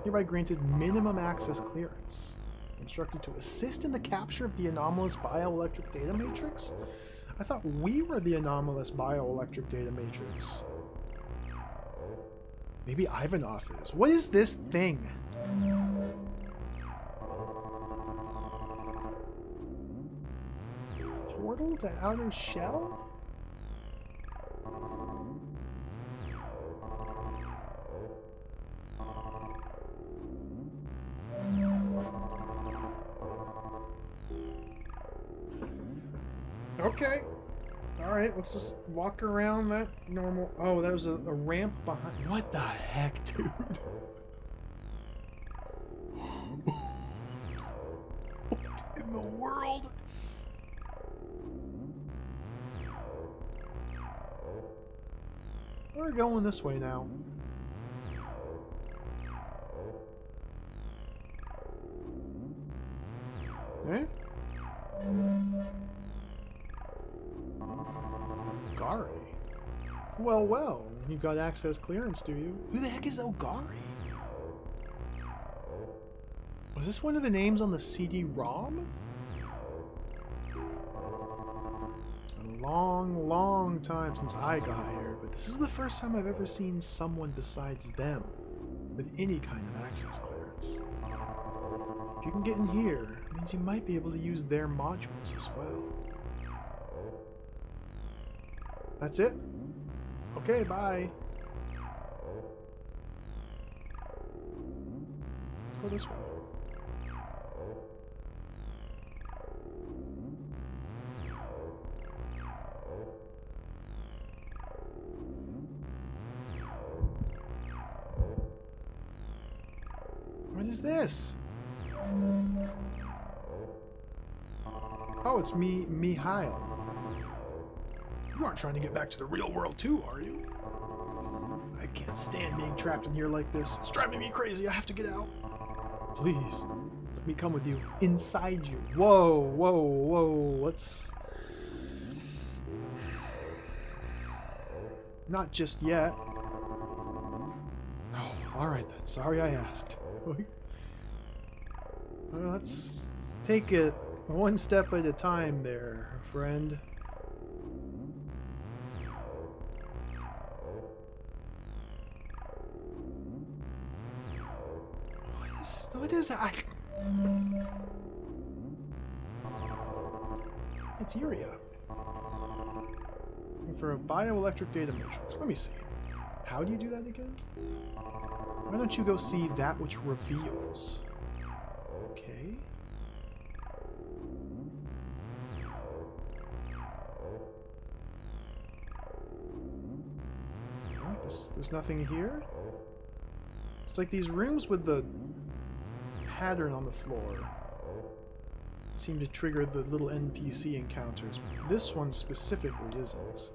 Hereby granted minimum access clearance. Instructed to assist in the capture of the anomalous bioelectric data matrix? I thought we were the anomalous bioelectric data matrix. Maybe Ivanov is. What is this thing? Portal to outer shell? Okay. Alright, let's just walk around that normal... Oh, that was a ramp behind... What the heck, dude? What in the world? We're going this way now. Eh? Ogari? Well, well, you got access clearance, do you? Who the heck is Ogari? Was this one of the names on the CD-ROM? A long, long time since I got here, but this is the first time I've ever seen someone besides them with any kind of access clearance. If you can get in here, it means you might be able to use their modules as well. That's it? Okay, bye. Let's go this way. What is this? Oh, it's Mihail. You aren't trying to get back to the real world too, are you? I can't stand being trapped in here like this. It's driving me crazy. I have to get out. Please, let me come with you. Inside you. Whoa, whoa, whoa. Let's... Not just yet. Oh, alright then. Sorry I asked. Well, let's take it one step at a time there, friend. What is that? It's urea. And for a bioelectric data matrix. Let me see. How do you do that again? Why don't you go see that which reveals? Okay. Alright, there's nothing here. It's like these rooms with the pattern on the floor seem to trigger the little NPC encounters. This one specifically isn't.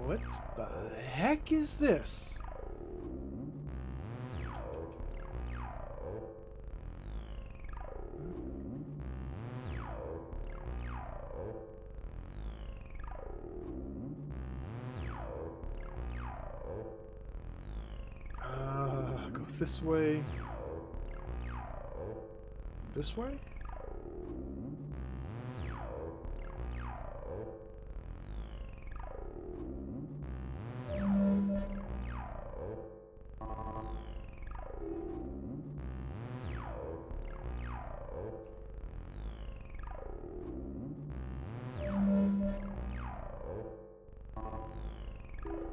What the heck is this? Go this way. This way?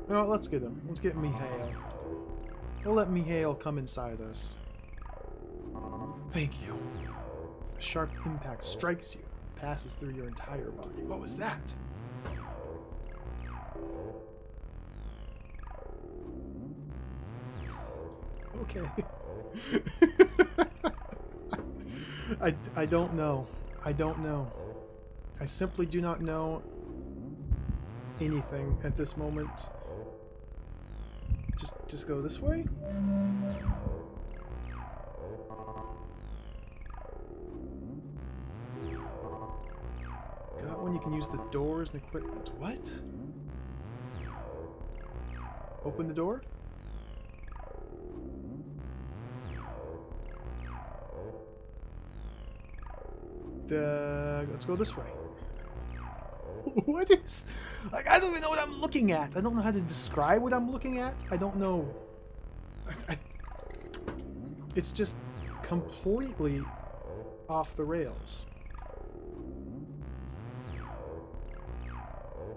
No, let's get him. Let's get Mihail. We'll let Mihail come inside us. Thank you. A sharp impact strikes you and passes through your entire body. What was that? Okay. I don't know. I don't know. I simply do not know anything at this moment. Just go this way? Got one, you can use the doors and equipment. What? Open the door? Let's go this way. What is... Like, I don't even know what I'm looking at. I don't know how to describe what I'm looking at. I don't know... It's just completely off the rails.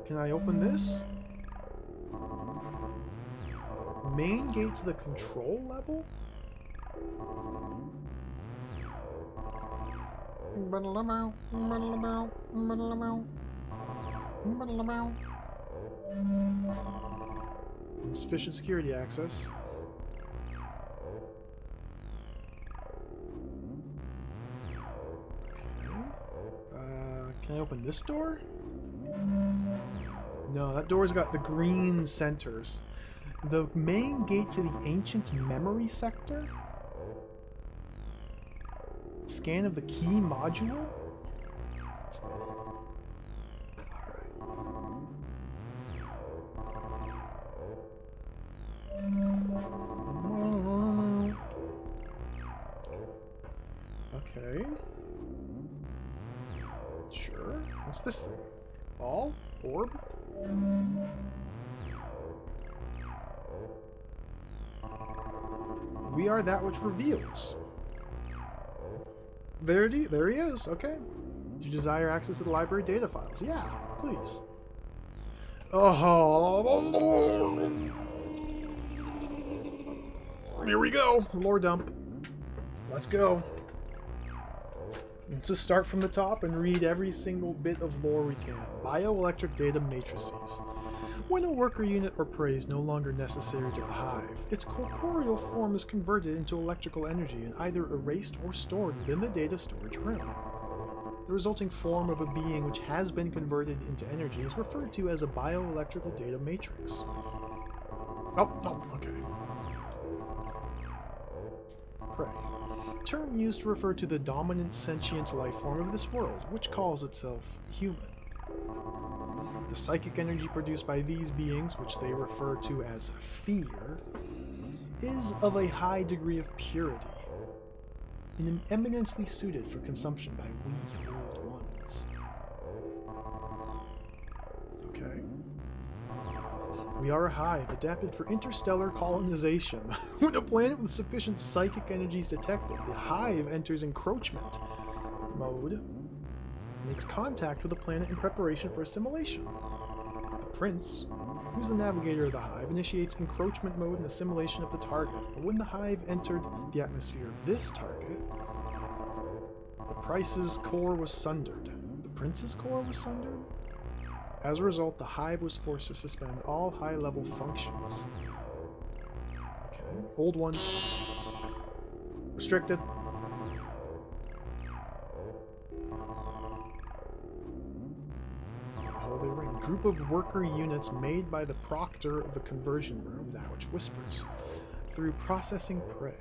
Can I open this? Main gate to the control level? Insufficient security access. Okay. Can I open this door? No, that door's got the green centers. The main gate to the ancient memory sector? Scan of the key module? Okay. Sure. What's this thing? Ball? Orb? We are that which reveals. There he is. Okay. Do you desire access to the library data files? Yeah, please. Oh. Here we go. Lore dump. Let's go. Let's just start from the top and read every single bit of lore we can. Bioelectric data matrices. When a worker unit or prey is no longer necessary to the hive, its corporeal form is converted into electrical energy and either erased or stored within the data storage room. The resulting form of a being which has been converted into energy is referred to as a bioelectrical data matrix. Oh, no, okay. Prey. Term used to refer to the dominant sentient life form of this world, which calls itself human. The psychic energy produced by these beings, which they refer to as fear, is of a high degree of purity, and eminently suited for consumption by we old ones. Okay. We are a hive adapted for interstellar colonization. When a planet with sufficient psychic energy is detected, the hive enters encroachment mode, makes contact with the planet in preparation for assimilation. The prince, who's the navigator of the hive, initiates encroachment mode and assimilation of the target. But when the hive entered the atmosphere of this target, the prince's core was sundered. The prince's core was sundered? As a result, the hive was forced to suspend all high-level functions. Okay. Old ones. Restricted. Holy Ring. Group of worker units made by the proctor of the conversion room, that which whispers, through processing prey.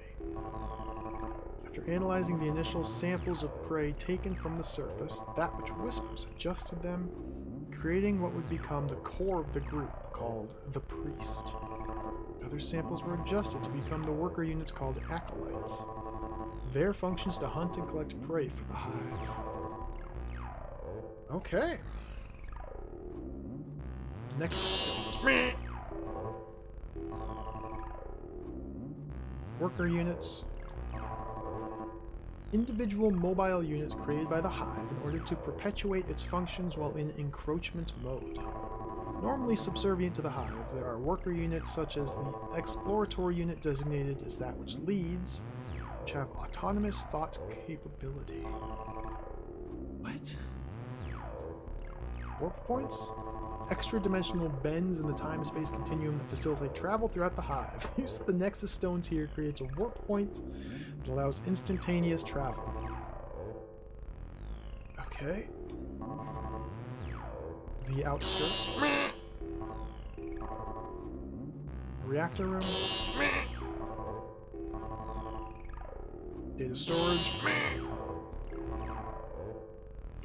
After analyzing the initial samples of prey taken from the surface, that which whispers adjusted them, creating what would become the core of the group, called the Priest. Other samples were adjusted to become the worker units called Acolytes. Their functions to hunt and collect prey for the hive. Okay. Nexus stones. Worker units. Individual mobile units created by the hive in order to perpetuate its functions while in encroachment mode. Normally subservient to the hive, there are worker units such as the exploratory unit designated as that which leads, which have autonomous thought capability. What? Warp points? Extra-dimensional bends in the time-space continuum that facilitate travel throughout the hive. Use of the Nexus stones here creates a warp point that allows instantaneous travel. Okay. The outskirts. Reactor room. Data storage.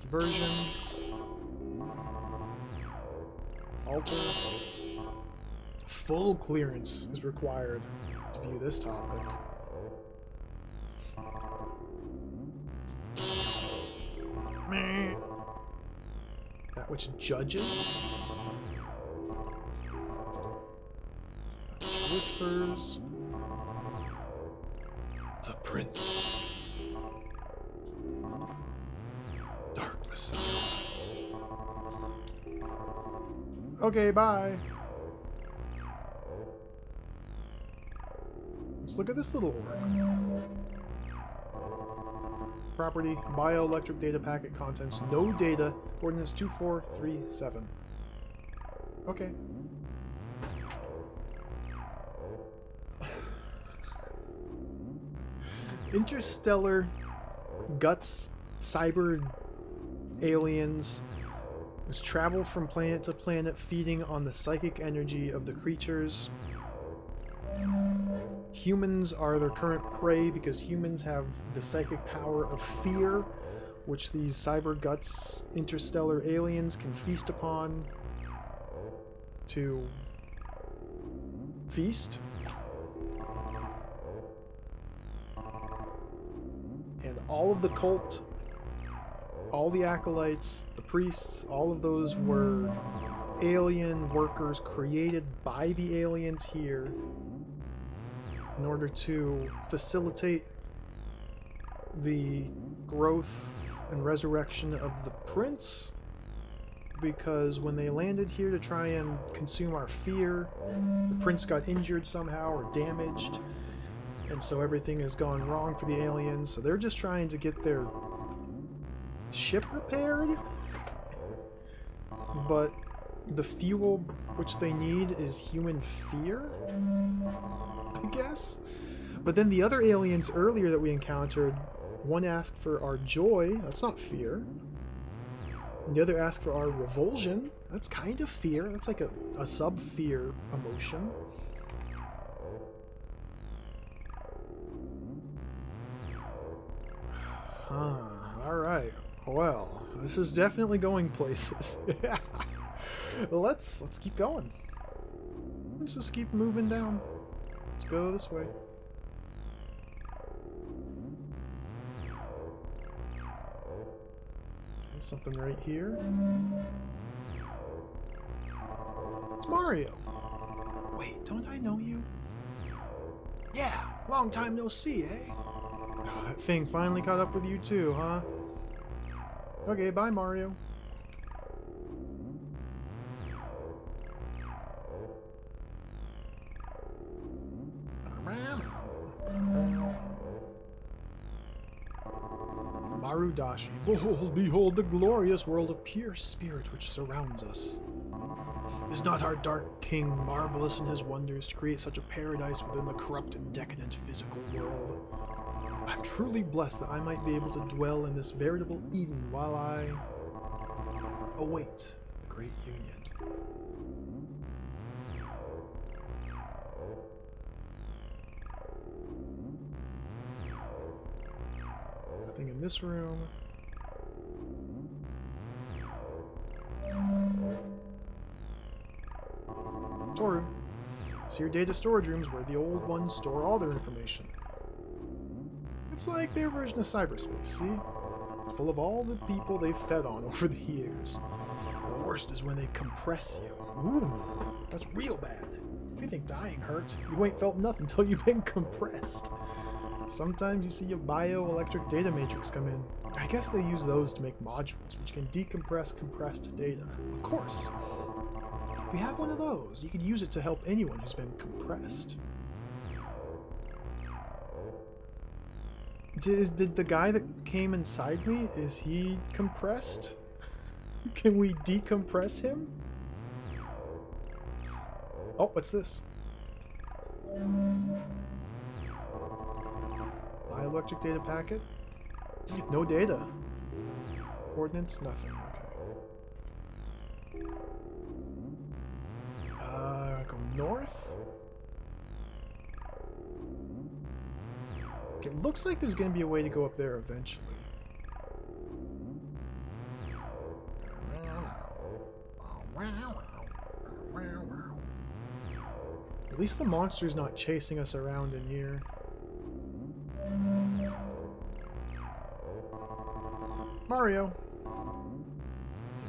Conversion. Altar. Full clearance is required to view this topic. that which judges. Whispers. The Prince. Dark Messiah. Okay, bye. Let's look at this little orb. Property, bioelectric data packet contents, no data, coordinates 2437. Okay. Interstellar guts, cyber aliens must travel from planet to planet, feeding on the psychic energy of the creatures. Humans are their current prey because humans have the psychic power of fear, which these cyber guts interstellar aliens can feast upon to feast. And all of the cult, all the acolytes, the priests, all of those were alien workers created by the aliens here in order to facilitate the growth and resurrection of the prince, because when they landed here to try and consume our fear, the prince got injured somehow or damaged, and so everything has gone wrong for the aliens. So they're just trying to get their ship repaired, but the fuel which they need is human fear, I guess. But then the other aliens earlier that we encountered, one asked for our joy, that's not fear. And the other asked for our revulsion, that's kind of fear, that's like a sub-fear emotion. Huh, alright. Well, this is definitely going places. Let's keep going. Let's just keep moving down. Let's go this way. There's something right here. It's Mario. Wait, don't I know you? Yeah, long time no see, eh? Oh, that thing finally caught up with you too, huh? Okay, bye Mario. Marudashi. Behold the glorious world of pure spirit which surrounds us. Is not our dark king marvelous in his wonders to create such a paradise within the corrupt and decadent physical world? I'm truly blessed that I might be able to dwell in this veritable Eden while I await the great union. Nothing in this room. Toru. It's your data storage rooms where the old ones store all their information. It's like their version of cyberspace, see? Full of all the people they've fed on over the years. The worst is when they compress you. Ooh, that's real bad. If you think dying hurts, you ain't felt nothing until you've been compressed. Sometimes you see a bioelectric data matrix come in. I guess they use those to make modules, which can decompress compressed data. Of course. If you have one of those, you could use it to help anyone who's been compressed. Did the guy that came inside me, is he compressed? Can we decompress him? Oh, what's this? Bioelectric data packet? No data. Coordinates? Nothing. Okay. Go north? It looks like there's going to be a way to go up there eventually. At least the monster's not chasing us around in here. Mario.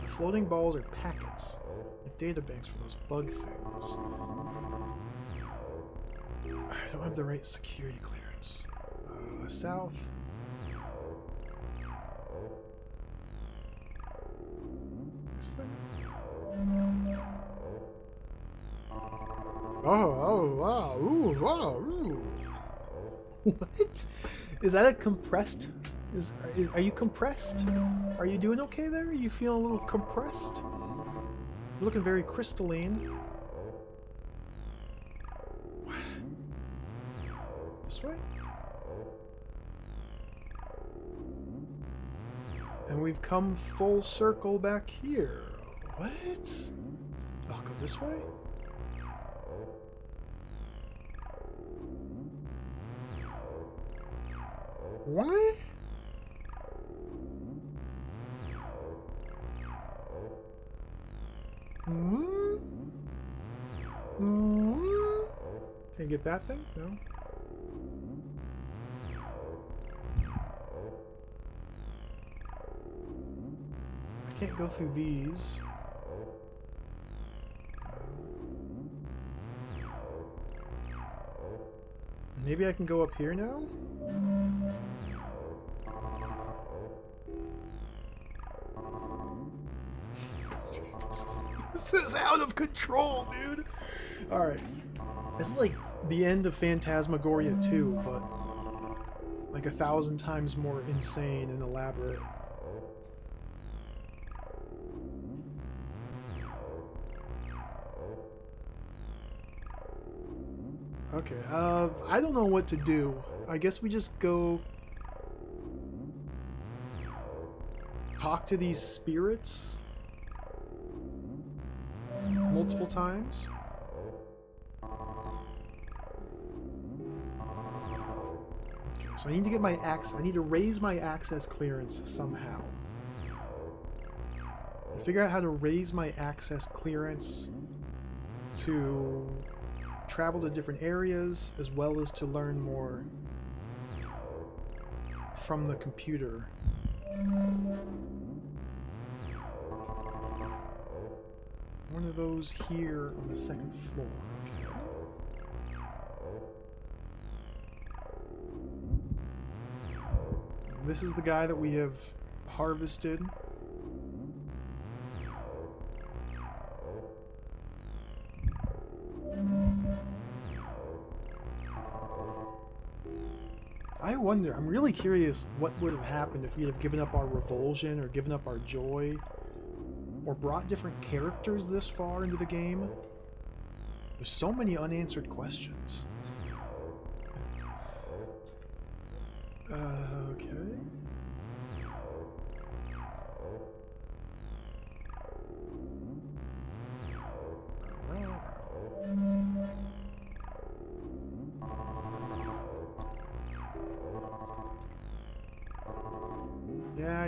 The floating balls are packets. Like data banks for those bug things. I don't have the right security clearance. South. This thing? Oh, wow, ooh, wow, ooh. What? Is that a compressed? Are you compressed? Are you doing okay there? You feeling a little compressed? You're looking very crystalline. This way? And we've come full circle back here. What? I'll go this way? What? Can I get that thing? No. I can't go through these. Maybe I can go up here now? This is out of control, dude! Alright. This is like the end of Phantasmagoria 2, but like 1,000 times more insane and elaborate. Okay, I don't know what to do. I guess we just go talk to these spirits multiple times. Okay, so I need to get my I need to raise my access clearance somehow. Figure out how to raise my access clearance to travel to different areas, as well as to learn more from the computer. One of those here on the second floor. Okay. This is the guy that we have harvested. I wonder, I'm really curious what would have happened if we had given up our revulsion or given up our joy or brought different characters this far into the game. There's so many unanswered questions. Okay.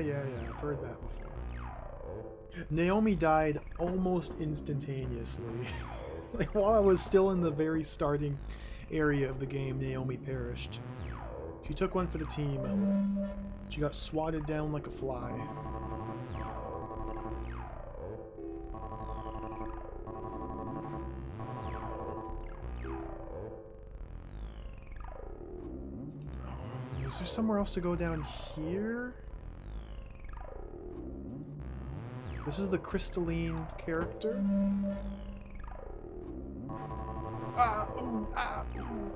Yeah, I've heard that before. Naomi died almost instantaneously. Like, while I was still in the very starting area of the game, Naomi perished. She took one for the team. She got swatted down like a fly. Is there somewhere else to go down here? This is the crystalline character. Ah, ooh, ah, ooh.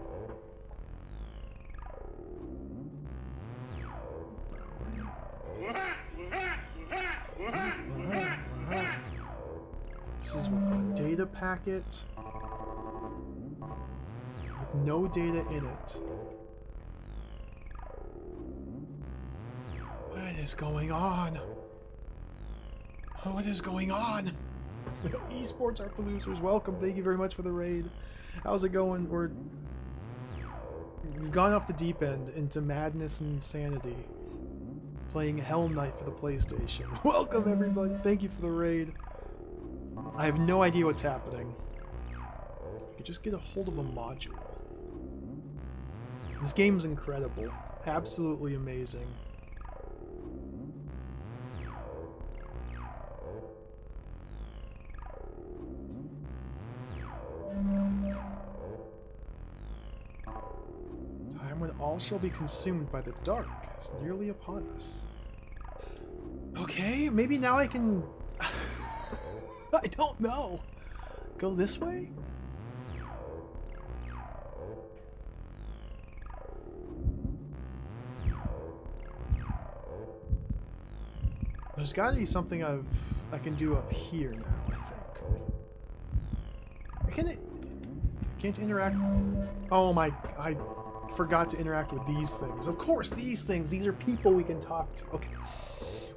This is what, a data packet with no data in it. What is going on? What is going on? Esports are for losers. Welcome. Thank you very much for the raid. How's it going? We've gone off the deep end into madness and insanity. Playing Hellnight for the PlayStation. Welcome, everybody. Thank you for the raid. I have no idea what's happening. I could just get a hold of a module. This game's incredible. Absolutely amazing. all shall be consumed by the dark is nearly upon us. Okay, maybe now I can... I don't know. Go this way? There's gotta be something I can do up here now, I think. Can't interact... Oh my... I forgot to interact with these things. Of course, these things! These are people we can talk to. Okay.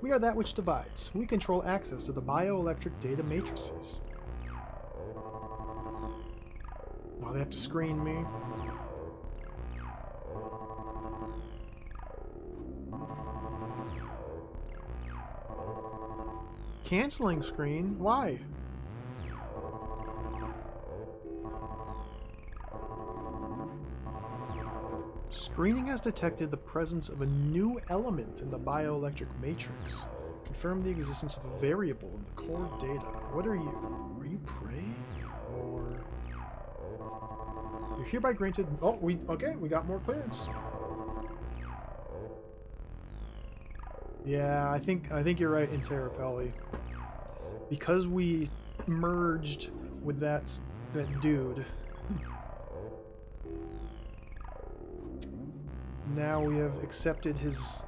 We are that which divides. We control access to the bioelectric data matrices. Oh, they have to screen me. Canceling screen? Why? Screening has detected the presence of a new element in the bioelectric matrix. Confirm the existence of a variable in the core data. What are you? Are you prey? Or... You're hereby granted... Oh, we got more clearance. Yeah, I think you're right, Interrapelli. Because we merged with that dude. Now we have accepted his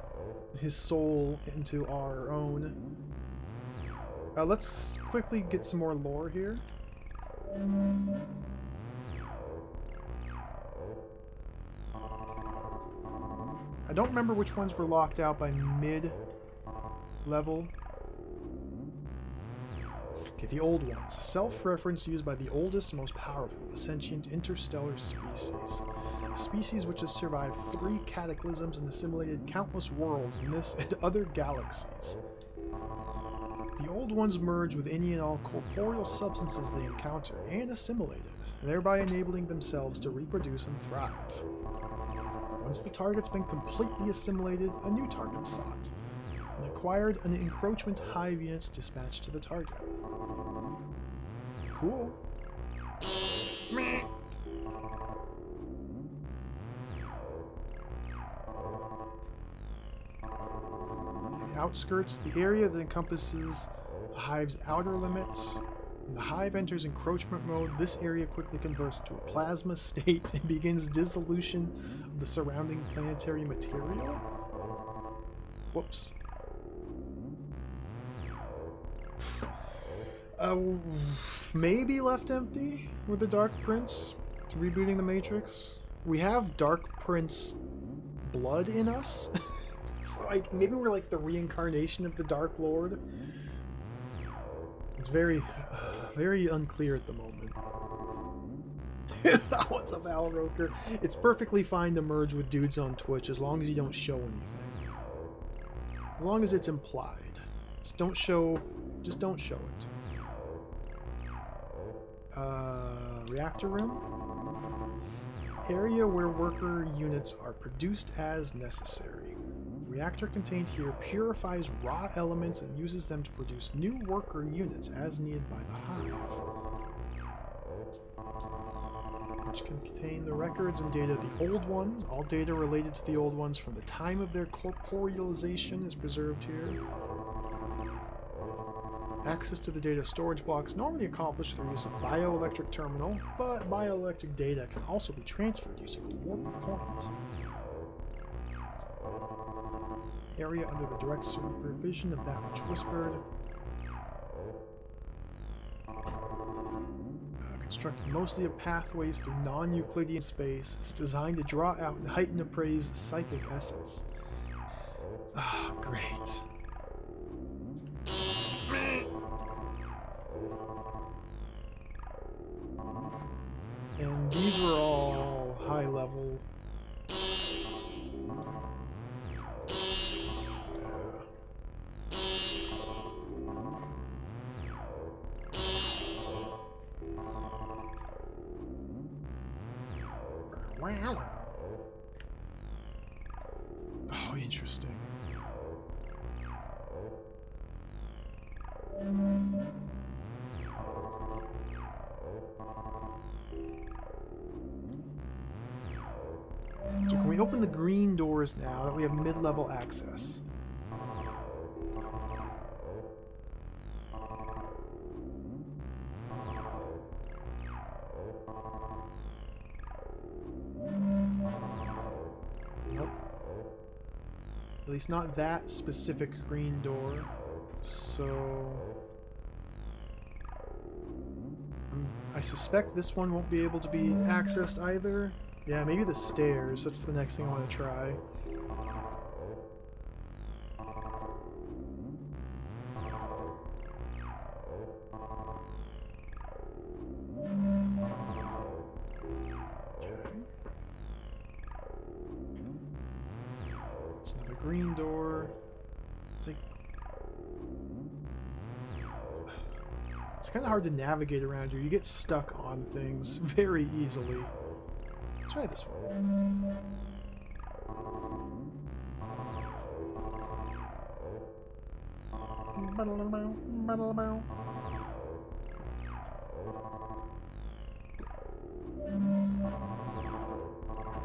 soul into our own. Let's quickly get some more lore here. I don't remember which ones were locked out by mid-level. Okay, the old ones. Self-reference used by the oldest, most powerful, the sentient interstellar species. A species which has survived 3 cataclysms and assimilated countless worlds in this and other galaxies. The old ones merge with any and all corporeal substances they encounter and assimilate it, thereby enabling themselves to reproduce and thrive. Once the target's been completely assimilated, a new target's sought. When acquired, an encroachment hive unit's dispatched to the target. Cool. The outskirts, the area that encompasses the hive's outer limits. When the hive enters encroachment mode, this area quickly converts to a plasma state and begins dissolution of the surrounding planetary material. Whoops. Maybe left empty with the Dark Prince rebooting the Matrix. We have Dark Prince blood in us. So like maybe we're like the reincarnation of the Dark Lord. It's very unclear at the moment. What's up, Al Roker? It's perfectly fine to merge with dudes on Twitch as long as you don't show anything. As long as it's implied. Just don't show it. Reactor room. Area where worker units are produced as necessary. The reactor contained here purifies raw elements and uses them to produce new worker units as needed by the hive, which can contain the records and data of the old ones. All data related to the old ones from the time of their corporealization is preserved here. Access to the data storage blocks normally accomplished through use of bioelectric terminal, but bioelectric data can also be transferred using a warp point. Area under the direct supervision of that which whispered. Constructed mostly of pathways through non-Euclidean space. It's designed to draw out and heighten a prey's psychic essence. Ah, great. And these were all high level. Oh, interesting. So can we... Oh, open the green doors now that we have mid-level access. Nope. At least not that specific green door. So... I suspect this one won't be able to be accessed either. Yeah, maybe the stairs. That's the next thing I want to try. Okay. It's another green door. It's kind of hard to navigate around here. You get stuck on things very easily. Let's try this one.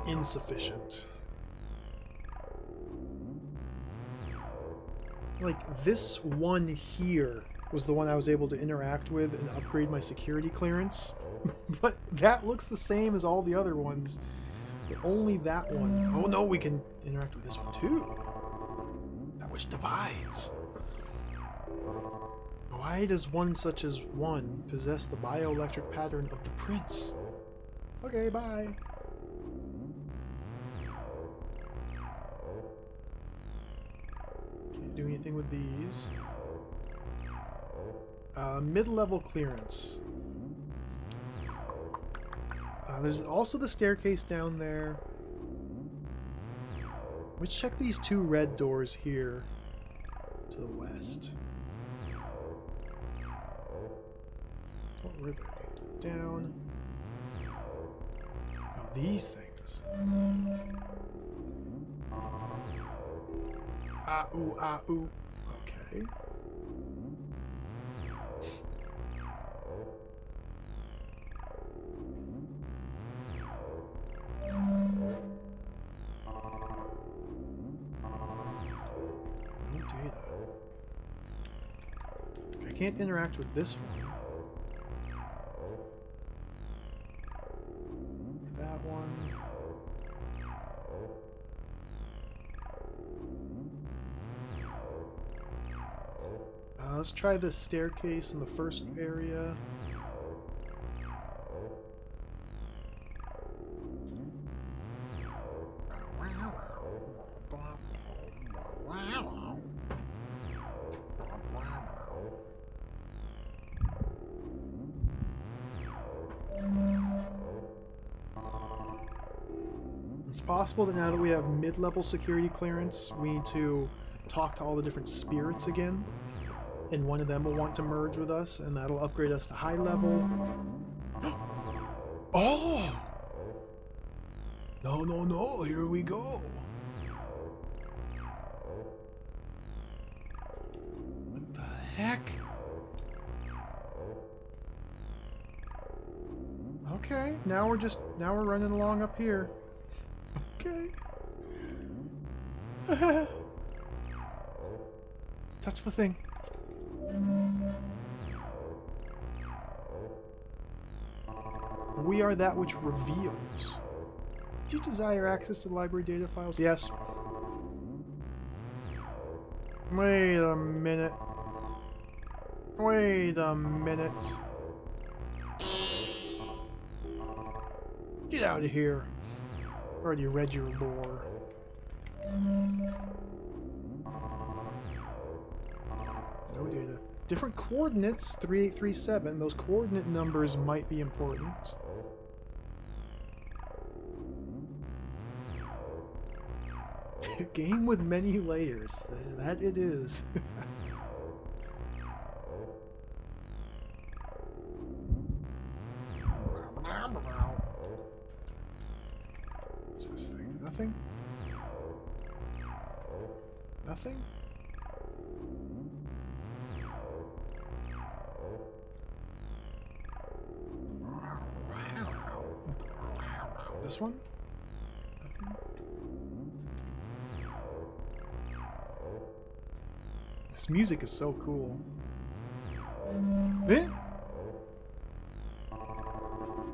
Insufficient. Like, this one here was the one I was able to interact with and upgrade my security clearance. But that looks the same as all the other ones. But only that one. Oh no, we can interact with this one too. That which divides. Why does one such as one possess the bioelectric pattern of the prince? Okay, bye. Can't do anything with these. Mid-level clearance. There's also the staircase down there. Let's check these two red doors here to the west. What were they? Down. Oh, these things. Ah, ooh, ah, ooh. Okay. I can't interact with this one. That one. Let's try the staircase in the first area. It's possible that now that we have mid-level security clearance, we need to talk to all the different spirits again, and one of them will want to merge with us, and that'll upgrade us to high level. Oh! No, no, no, here we go. What the heck? Okay, now we're running along up here. Okay. Touch the thing. We are that which reveals. Do you desire access to the library data files? Yes. Wait a minute. Wait a minute. Get out of here. Already read your lore. No data. Different coordinates, 3837. Those coordinate numbers might be important. Game with many layers. That it is. What's this thing? Nothing? Nothing? This one? Nothing? This music is so cool. Eh?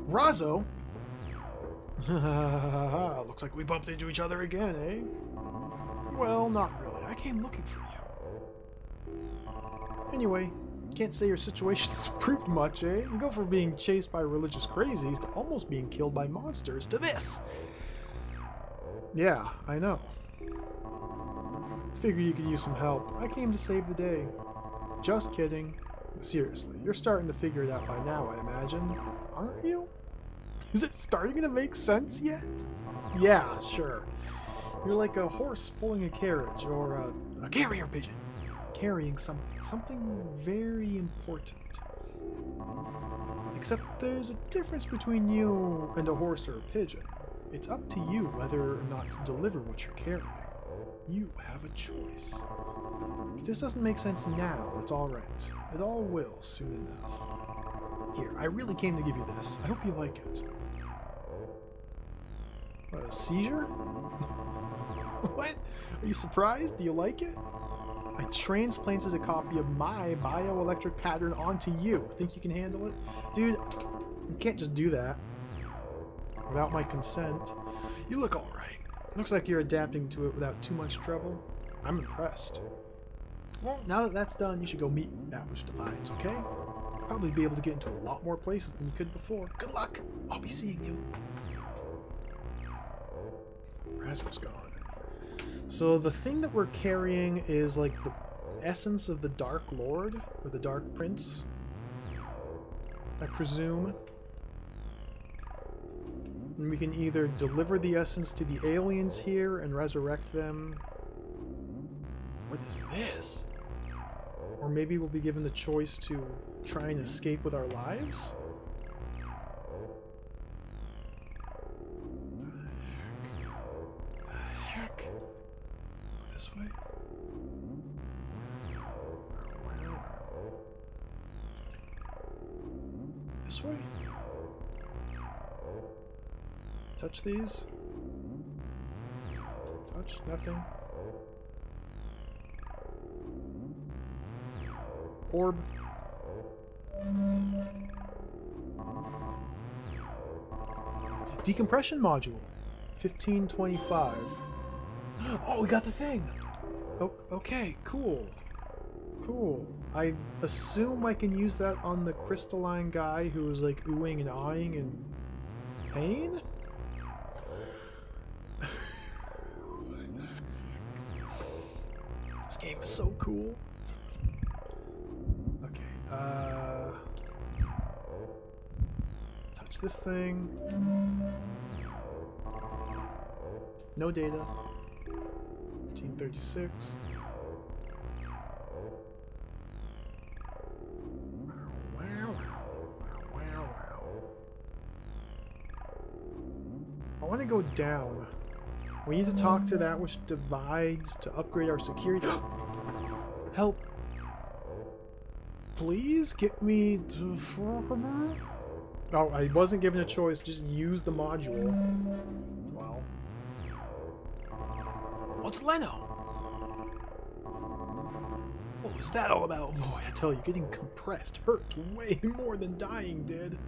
Razzo? Looks like we bumped into each other again, eh? Well, not really. I came looking for you. Anyway, can't say your situation's improved much, eh? You go from being chased by religious crazies to almost being killed by monsters to this. Yeah, I know. Figured you could use some help. I came to save the day. Just kidding. Seriously, you're starting to figure it out by now, I imagine. Aren't you? Is it starting to make sense yet? Yeah, sure. You're like a horse pulling a carriage, or a carrier pigeon. Carrying something very important. Except there's a difference between you and a horse or a pigeon. It's up to you whether or not to deliver what you're carrying. You have a choice. If this doesn't make sense now, it's alright. It all will soon enough. Here, I really came to give you this. I hope you like it. What, a seizure? What? Are you surprised? Do you like it? I transplanted a copy of my bioelectric pattern onto you. Think you can handle it? Dude, you can't just do that without my consent. You look alright. Looks like you're adapting to it without too much trouble. I'm impressed. Well, now that that's done, you should go meet that which divides, okay? Probably be able to get into a lot more places than you could before. Good luck! I'll be seeing you. Razzer's gone. So the thing that we're carrying is like the essence of the Dark Lord, or the Dark Prince, I presume. And we can either deliver the essence to the aliens here and resurrect them. What is this? Or maybe we'll be given the choice to try and escape with our lives? The heck? Go this way? This way? Touch these? Touch? Nothing? Orb. Decompression module. 1525. Oh, we got the thing! Oh, okay, cool. Cool. I assume I can use that on the crystalline guy who was like oohing and eyeing in pain? This game is so cool. Okay, touch this thing. No data. 1536. I want to go down. We need to talk to that which divides to upgrade our security. Help! Please get me to... Oh, I wasn't given a choice. Just use the module. Well. What's Leno? What was that all about? Boy, I tell you, getting compressed hurt way more than dying did.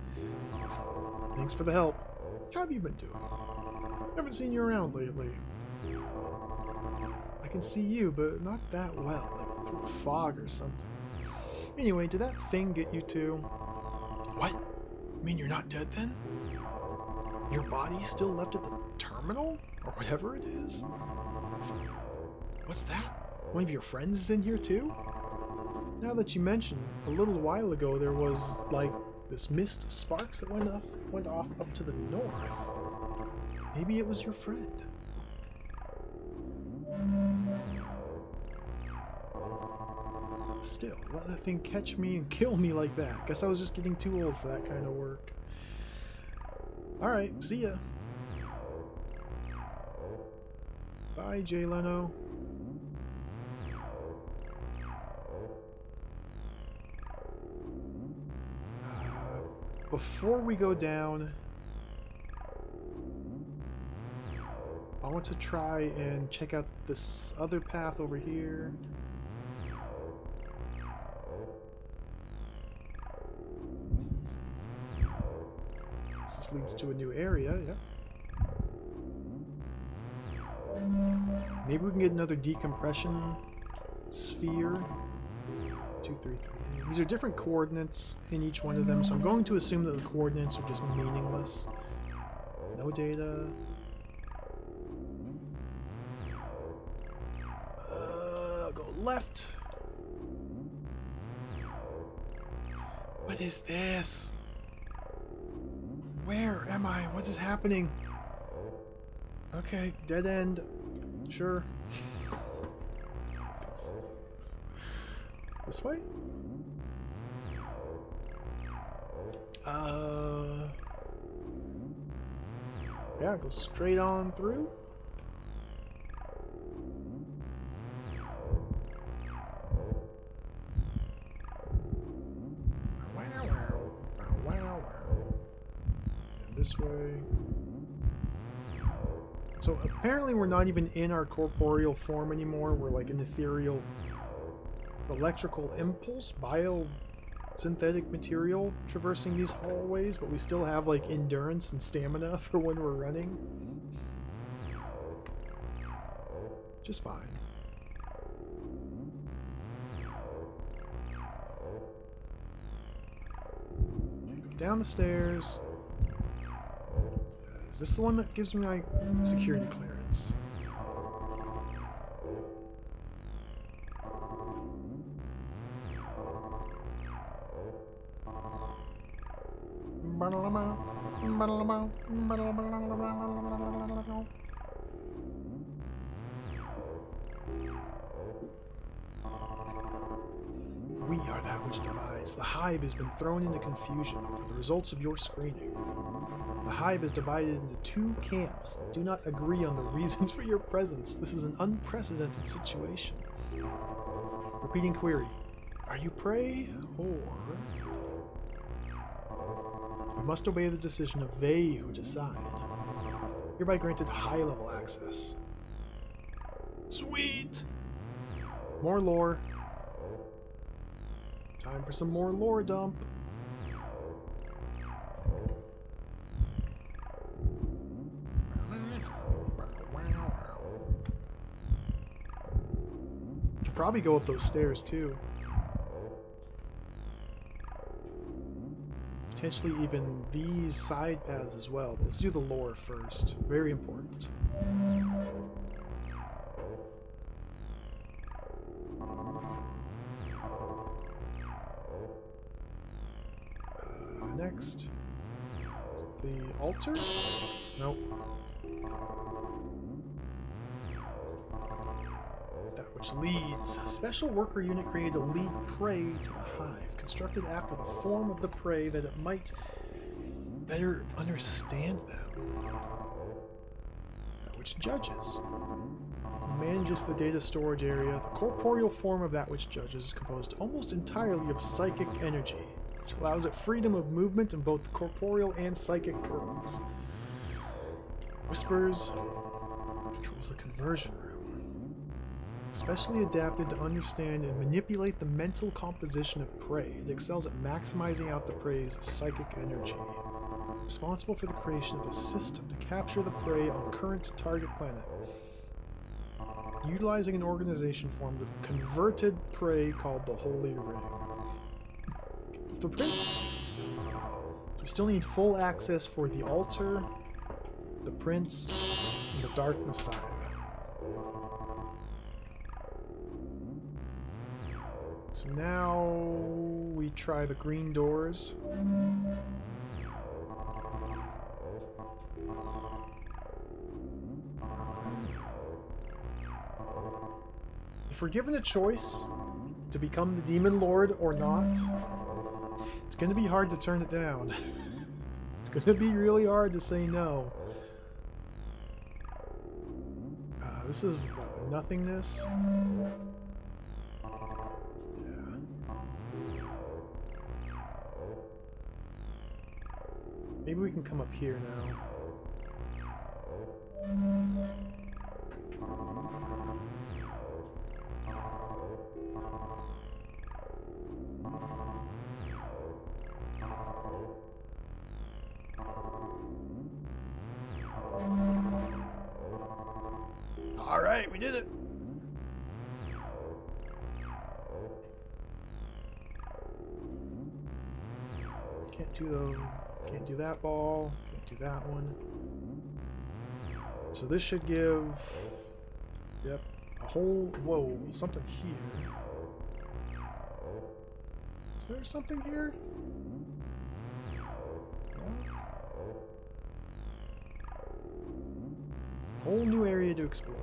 Thanks for the help. How have you been doing? Haven't seen you around lately. I can see you, but not that well, like through a fog or something. Anyway, did that thing get you too? What? You mean you're not dead then? Your body's still left at the terminal? Or whatever it is? What's that? One of your friends is in here too? Now that you mention, a little while ago there was, like, this mist of sparks that went off up to the north. Maybe it was your friend. Still, let that thing catch me and kill me like that. Guess I was just getting too old for that kind of work. Alright, see ya. Bye, Jay Leno. Before we go down, I want to try and check out this other path over here. This leads to a new area, yep. Maybe we can get another decompression sphere. 2, 3, 3. These are different coordinates in each one of them, so I'm going to assume that the coordinates are just meaningless. No data. Go left. What is this? Where am I? What is happening? Okay, dead end. Sure. This way? Yeah, go straight on through. And this way. So apparently we're not even in our corporeal form anymore. We're like an ethereal electrical impulse, biosynthetic material traversing these hallways, but we still have like endurance and stamina for when we're running. Just fine. Go down the stairs. Is this the one that gives me my security clearance? We are that which divides. The hive has been thrown into confusion over the results of your screening. The hive is divided into 2 camps that do not agree on the reasons for your presence. This is an unprecedented situation. Repeating query. Are you prey, or... You must obey the decision of they who decide. Hereby granted high-level access. Sweet! More lore. Time for some more lore dump. Could probably go up those stairs too. Potentially even these side paths as well, but let's do the lore first. Very important. Next. The altar? Nope. That which leads. Special worker unit created to lead prey to the hive, constructed after the form of the prey that it might better understand them. That which judges. Manages the data storage area. The corporeal form of that which judges is composed almost entirely of psychic energy, which allows it freedom of movement in both the corporeal and psychic worlds. Whispers controls the conversion room, especially adapted to understand and manipulate the mental composition of prey. It excels at maximizing out the prey's psychic energy. Responsible for the creation of a system to capture the prey on current target planet. Utilizing an organization formed of converted prey called the Holy Ring. The Prince. We still need full access for the altar, the Prince, and the Dark Messiah. So now we try the green doors. If we're given a choice to become the Demon Lord or not, it's going to be hard to turn it down. It's going to be really hard to say no. This is what, nothingness? Yeah. Maybe we can come up here now. Alright, we did it! Can't do that ball. Can't do that one. So this should give... Yep. A whole... Whoa, something here. Is there something here? No? Whole new area to explore.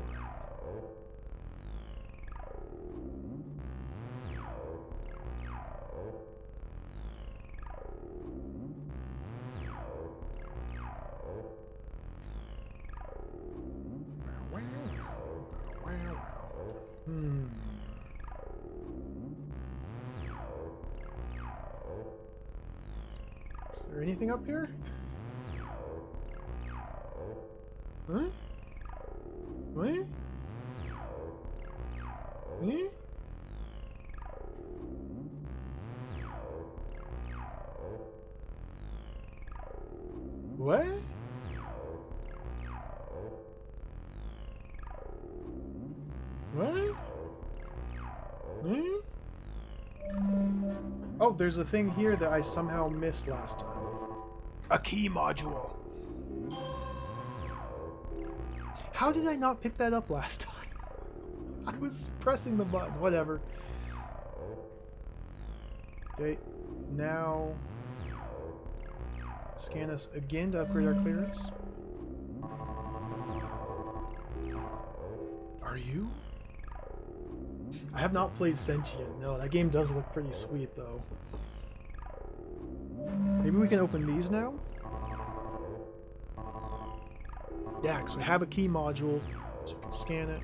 Is there anything up here? Huh? What? Eh? What? What? Hmm? Oh, there's a thing here that I somehow missed last time. A key module. How did I not pick that up last time? I was pressing the button. Whatever. Okay, now scan us again to upgrade our clearance. Are you? I have not played Sentient. No, that game does look pretty sweet though. Maybe we can open these now? Yeah, because we have a key module, so we can scan it.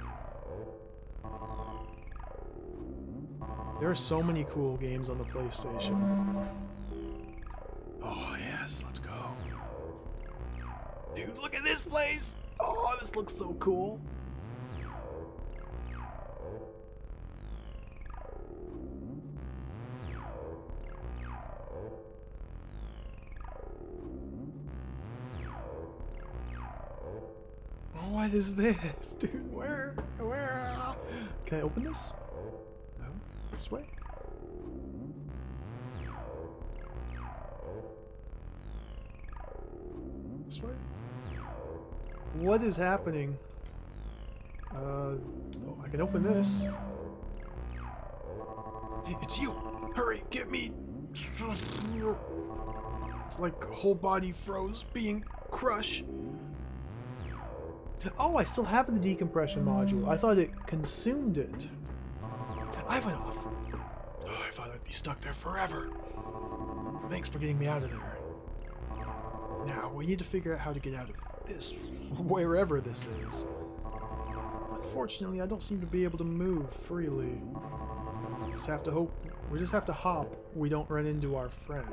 There are so many cool games on the PlayStation. Oh yes, let's go. Dude, look at this place! Oh, this looks so cool. What is this? Dude, where? Can I open this? No? This way? This way? What is happening? Oh, I can open this. It's you! Hurry, get me! It's like whole body froze, being crushed. Oh, I still have the decompression module. I thought it consumed it. I went off. Oh, I thought I'd be stuck there forever. Thanks for getting me out of there. Now, we need to figure out how to get out of this, wherever this is. Unfortunately, I don't seem to be able to move freely. Just have to hope. We just have to hop. We don't run into our friend.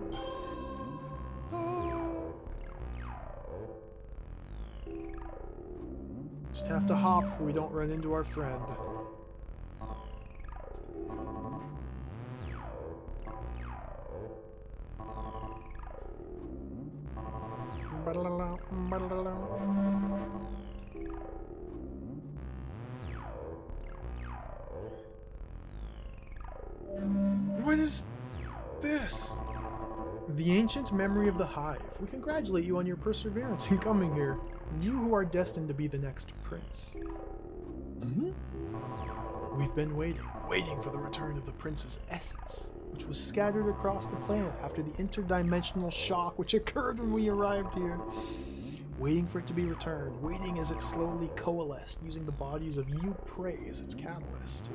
Just have to hop. We don't run into our friend. What is this? The ancient memory of the Hive. We congratulate you on your perseverance in coming here. You who are destined to be the next prince. We've been waiting for the return of the prince's essence, which was scattered across the planet after the interdimensional shock which occurred when we arrived here. Waiting for it to be returned, waiting as it slowly coalesced, using the bodies of you prey as its catalyst.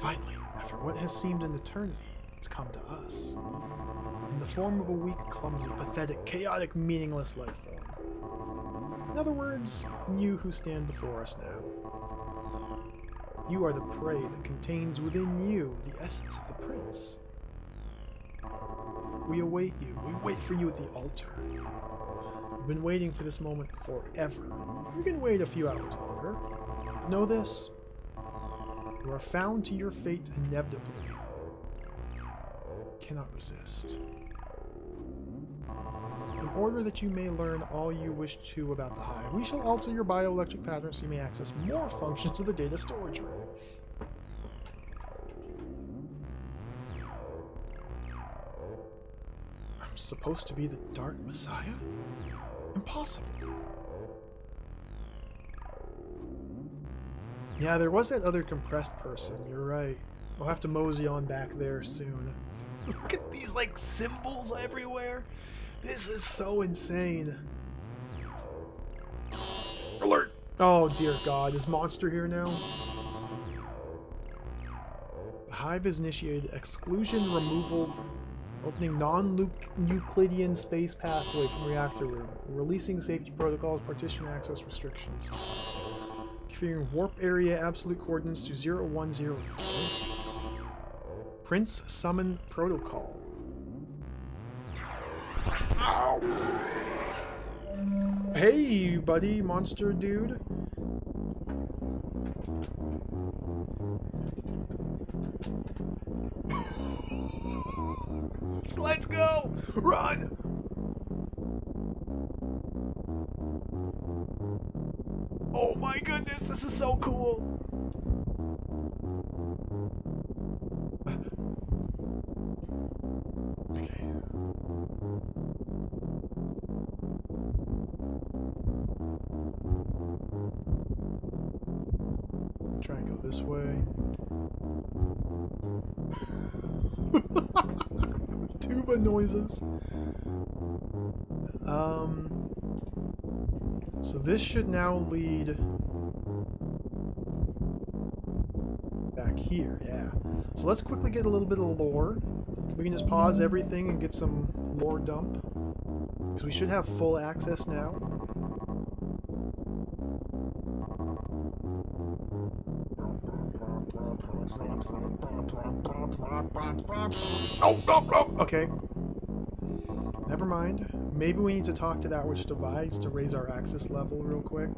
Finally, after what has seemed an eternity, it's come to us. In the form of a weak, clumsy, pathetic, chaotic, meaningless life form. In other words, you who stand before us now. You are the prey that contains within you the essence of the prince. We await you. We wait for you at the altar. We've been waiting for this moment forever. You can wait a few hours longer. But know this. You are found to your fate inevitably. Cannot resist. In order that you may learn all you wish to about the hive. We shall alter your bioelectric patterns so you may access more functions of the data storage room. I'm supposed to be the Dark Messiah? Impossible. Yeah, there was that other compressed person, you're right. We'll have to mosey on back there soon. Look at these, like, symbols everywhere. This is so insane. Alert! Oh, dear God. Is Monster here now? The Hive has initiated exclusion removal, opening non-Euclidean space pathway from reactor room, releasing safety protocols, partition access restrictions. Configuring warp area absolute coordinates to 0103. Prince Summon Protocol. Ow. Hey, buddy, monster dude. Let's go! Run! Oh my goodness, this is so cool! Okay. Try and go this way. Tuba noises. So this should now lead back here, yeah. So let's quickly get a little bit of lore. We can just pause everything and get some lore dump. Because we should have full access now. Oh, okay. Never mind. Maybe we need to talk to that which divides to raise our access level real quick.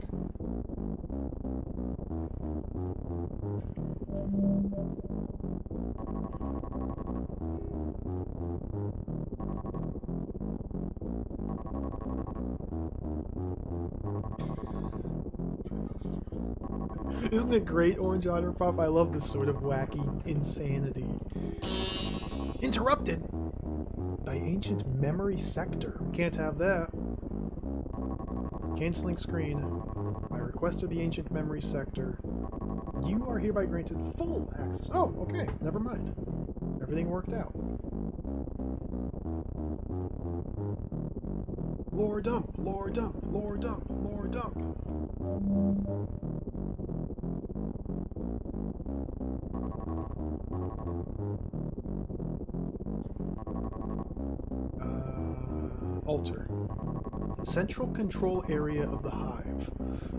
Isn't it great, Orange Otter Pop? I love this sort of wacky insanity. Interrupted by ancient memory sector. Can't have that. Canceling screen. By request of the ancient memory sector, you are hereby granted full access. Oh, okay. Never mind. Everything worked out. Lore dump, lore dump, lore dump, lore dump. Alter. Central control area of the Hive.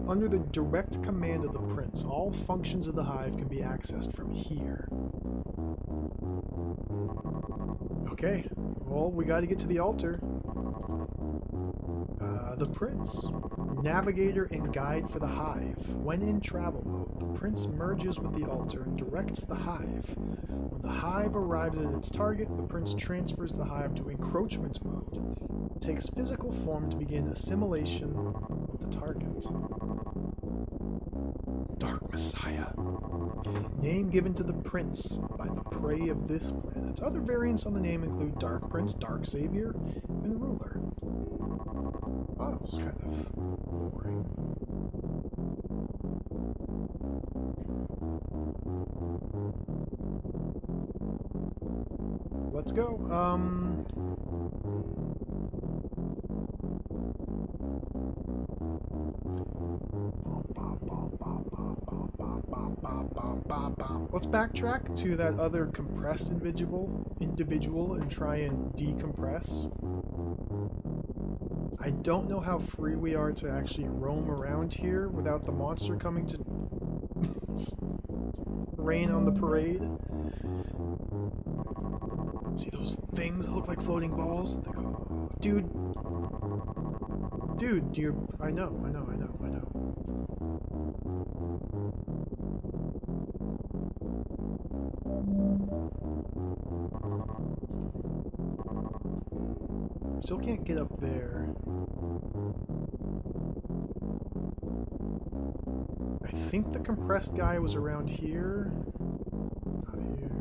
Under the direct command of the Prince, all functions of the Hive can be accessed from here. Okay, well, we gotta get to the altar. The Prince. Navigator and guide for the Hive. When in travel mode, the Prince merges with the altar and directs the Hive. When the Hive arrives at its target, the Prince transfers the Hive to encroachment mode. It takes physical form to begin assimilation of the target. Dark Messiah. Name given to the Prince by the prey of this planet. Other variants on the name include Dark Prince, Dark Savior, and Ruler. Oh, it's kind of boring. Let's go. Let's backtrack to that other compressed individual and try and decompress. I don't know how free we are to actually roam around here without the monster coming to rain on the parade. See those things that look like floating balls? Dude. Dude, I know. Still can't get up there. think the compressed guy was around here. Not here.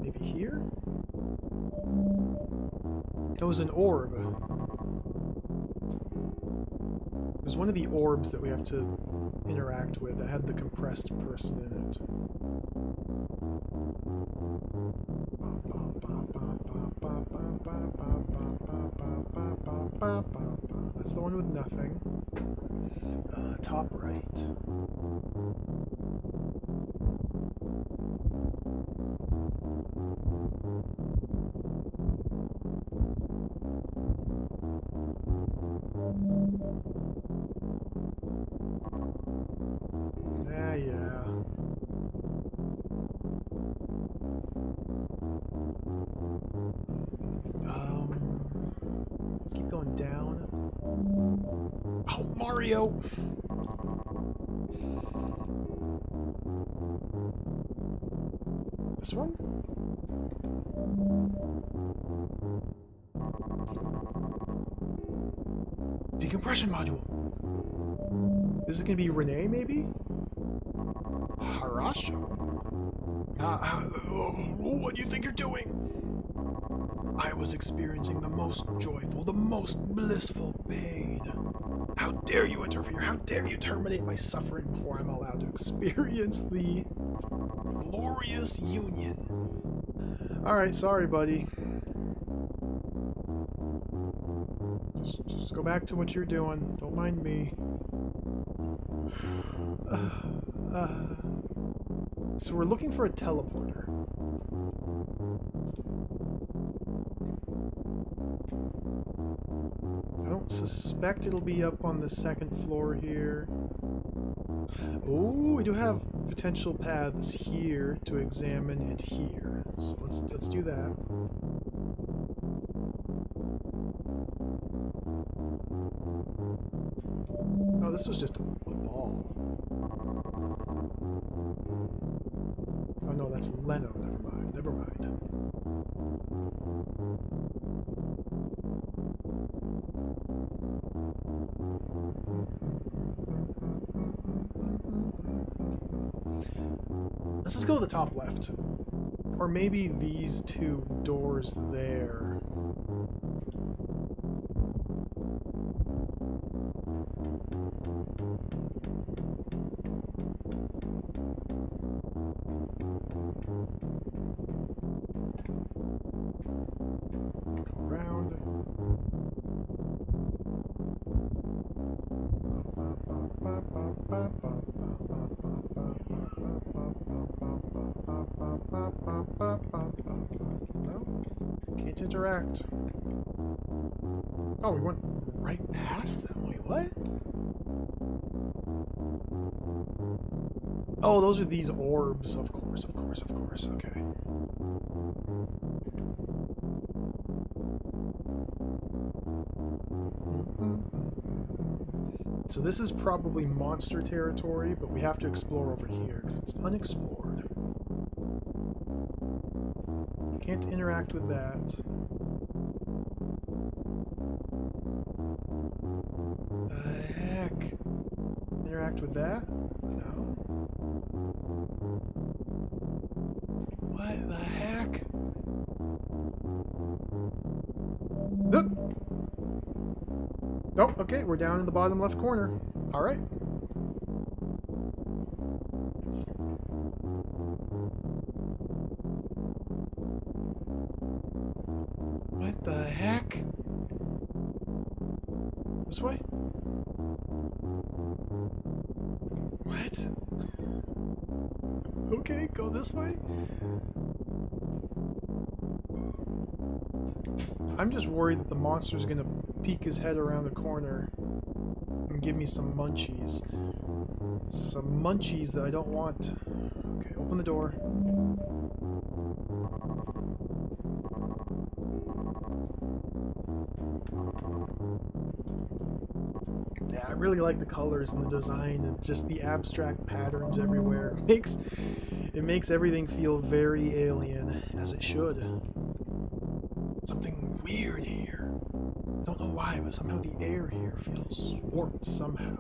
Maybe here? That was an orb. It was one of the orbs that we have to interact with that had the compressed person in it. That's the one with nothing. Top right. Yeah. Keep going down. Oh, Mario! This one? Decompression module. Is it gonna be Renee, maybe? Harasho? What do you think you're doing? I was experiencing the most joyful, the most blissful pain. How dare you interfere? How dare you terminate my suffering before I'm allowed to experience the glorious union? Alright, sorry, buddy. Just go back to what you're doing. Don't mind me. So we're looking for a teleporter. I don't suspect it'll be up on the second floor here. Oh, we do have potential paths here to examine and here. So let's do that. Oh, this was just a ball. Oh no, that's Leno. Never mind. Never mind. Let's just go to the top left. Or maybe these two doors there. Interact. Oh, we went right past them. Wait, what? Oh, those are these orbs. Of course, of course, of course. Okay. So this is probably monster territory, but we have to explore over here because it's unexplored. Can't interact with that. The heck? Interact with that? No. What the heck? Oh, okay, we're down in the bottom left corner. Alright. What the heck? This way? What? Okay, go this way? I'm just worried that the monster's gonna peek his head around the corner and give me some munchies. Some munchies that I don't want. Okay, open the door. Yeah, I really like the colors and the design and just the abstract patterns everywhere. It makes everything feel very alien, as it should. Something weird here. Don't know why, but somehow the air here feels warped somehow.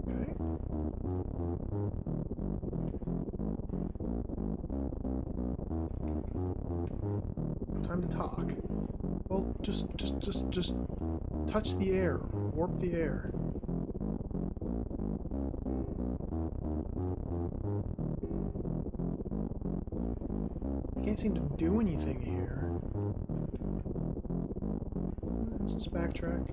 Okay. Time to talk. Well, just touch the air. Warp the air. I can't seem to do anything here. Let's just backtrack.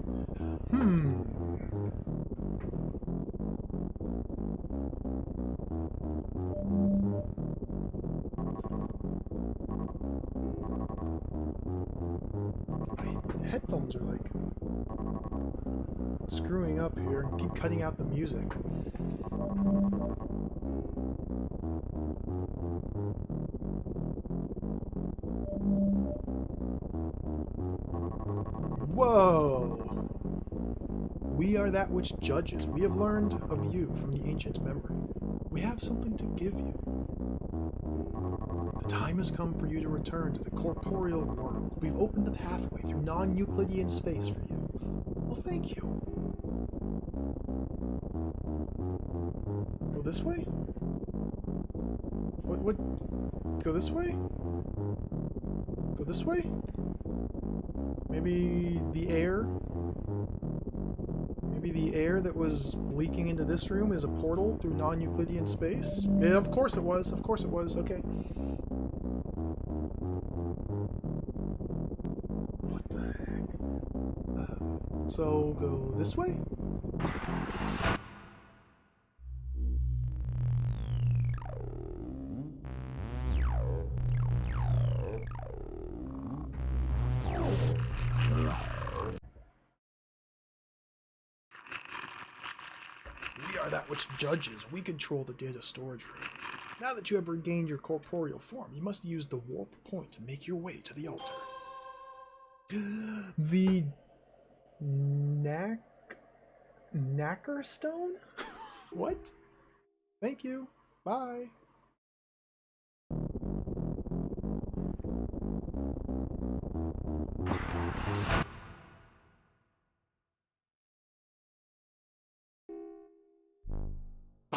My headphones are like screwing up here and keep cutting out the music. Whoa! We are that which judges. We have learned of you from the ancient memory. We have something to give you. The time has come for you to return to the corporeal world. We've opened the pathway through non-Euclidean space for you. Well, thank you. Go this way? What? Go this way? Go this way? Maybe the air? Maybe the air that was leaking into this room is a portal through non-Euclidean space? Yeah, of course it was. Of course it was. Okay. What the heck? So, go this way? We are that which judges. We control the data storage room. Now that you have regained your corporeal form, you must use the warp point to make your way to the altar. The Knacker stone? What? Thank you. Bye.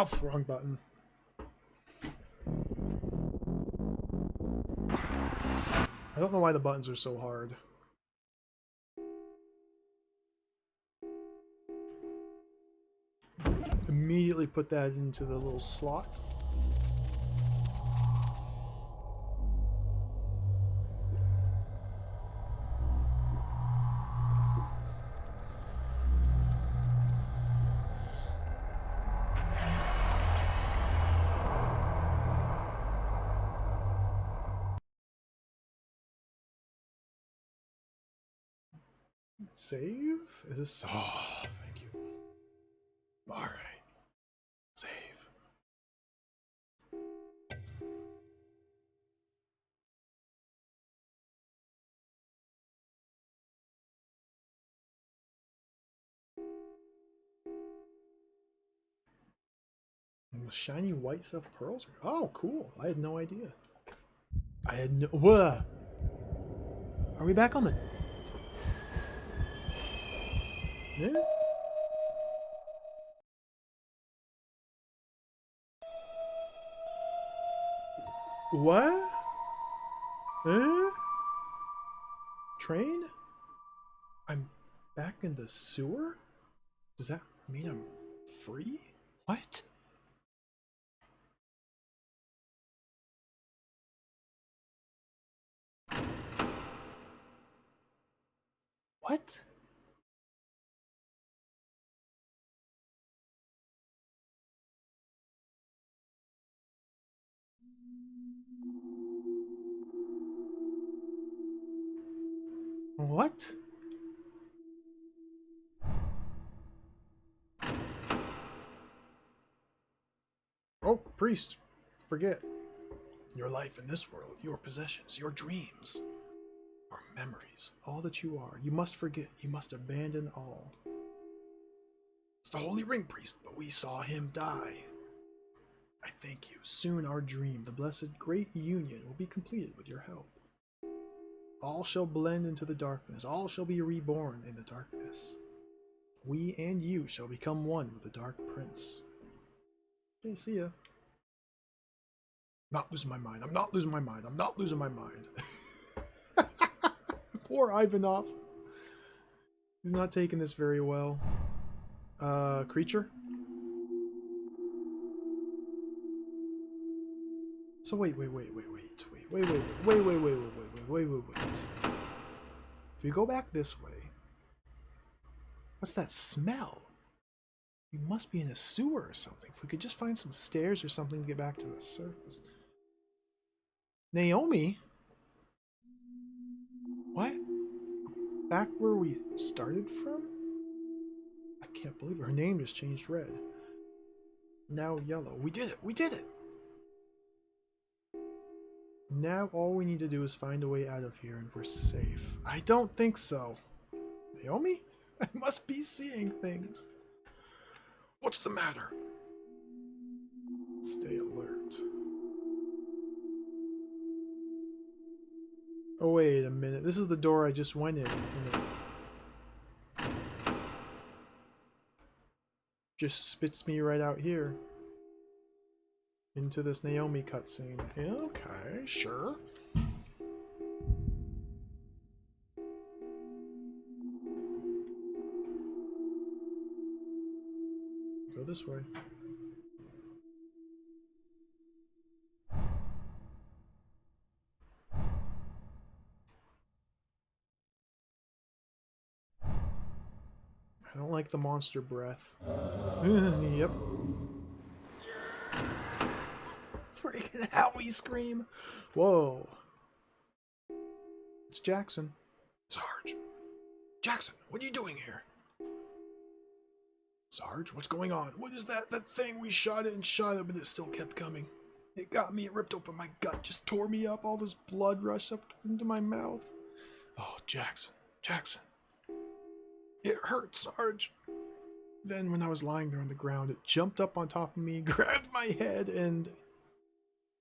Oh, wrong button. I don't know why the buttons are so hard. Immediately put that into the little slot. Save? Is this? Oh, thank you. Alright. Save. And the shiny white stuff pearls? Oh, cool. I had no idea. I had no. Whoa! Are we back on the. Yeah? What? Eh? Train? I'm back in the sewer? Does that mean I'm free? What? What? What? Oh, priest, forget. Your life in this world, your possessions, your dreams, your memories, all that you are. You must forget, you must abandon all. It's the Holy Ring, priest, but we saw him die. I thank you. Soon our dream, the blessed great union, will be completed with your help. All shall blend into the darkness. All shall be reborn in the darkness. We and you shall become one with the Dark Prince. Okay, see ya. Not losing my mind. I'm not losing my mind. I'm not losing my mind. Poor Ivanov. He's not taking this very well. Creature? So wait. If we go back this way, what's that smell? We must be in a sewer or something. If we could just find some stairs or something to get back to the surface. Naomi? What? Back where we started from? I can't believe it. Her name just changed red. Now yellow. We did it! We did it! Now all we need to do is find a way out of here and we're safe. I don't think so. Naomi? I must be seeing things. What's the matter? Stay alert. Oh, wait a minute. This is the door I just went in. And it just spits me right out here. Into this Naomi cutscene. Yeah, okay, sure. Go this way. I don't like the monster breath. Yep. Freaking Howie scream. Whoa. It's Jackson. Sarge. Jackson, what are you doing here? Sarge, what's going on? What is that? That thing we shot it and shot it, but it still kept coming. It got me. It ripped open my gut. Just tore me up. All this blood rushed up into my mouth. Oh, Jackson. Jackson. It hurt, Sarge. Then when I was lying there on the ground, it jumped up on top of me, grabbed my head, and...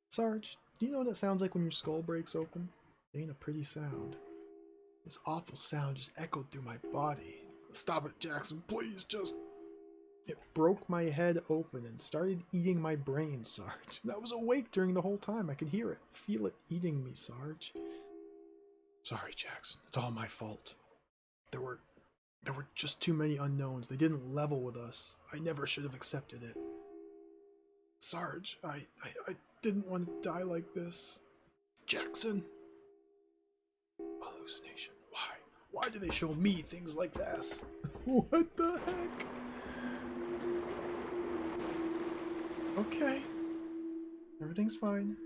Sarge, do you know what it sounds like when your skull breaks open? It ain't a pretty sound. This awful sound just echoed through my body. Stop it, Jackson, please, just... It broke my head open and started eating my brain, Sarge. And I was awake during the whole time. I could hear it, feel it eating me, Sarge. Sorry, Jackson. It's all my fault. There were just too many unknowns. They didn't level with us. I never should have accepted it. Sarge, I didn't want to die like this. Jackson. Hallucination. Why? Why do they show me things like this? What the heck? Okay. Everything's fine.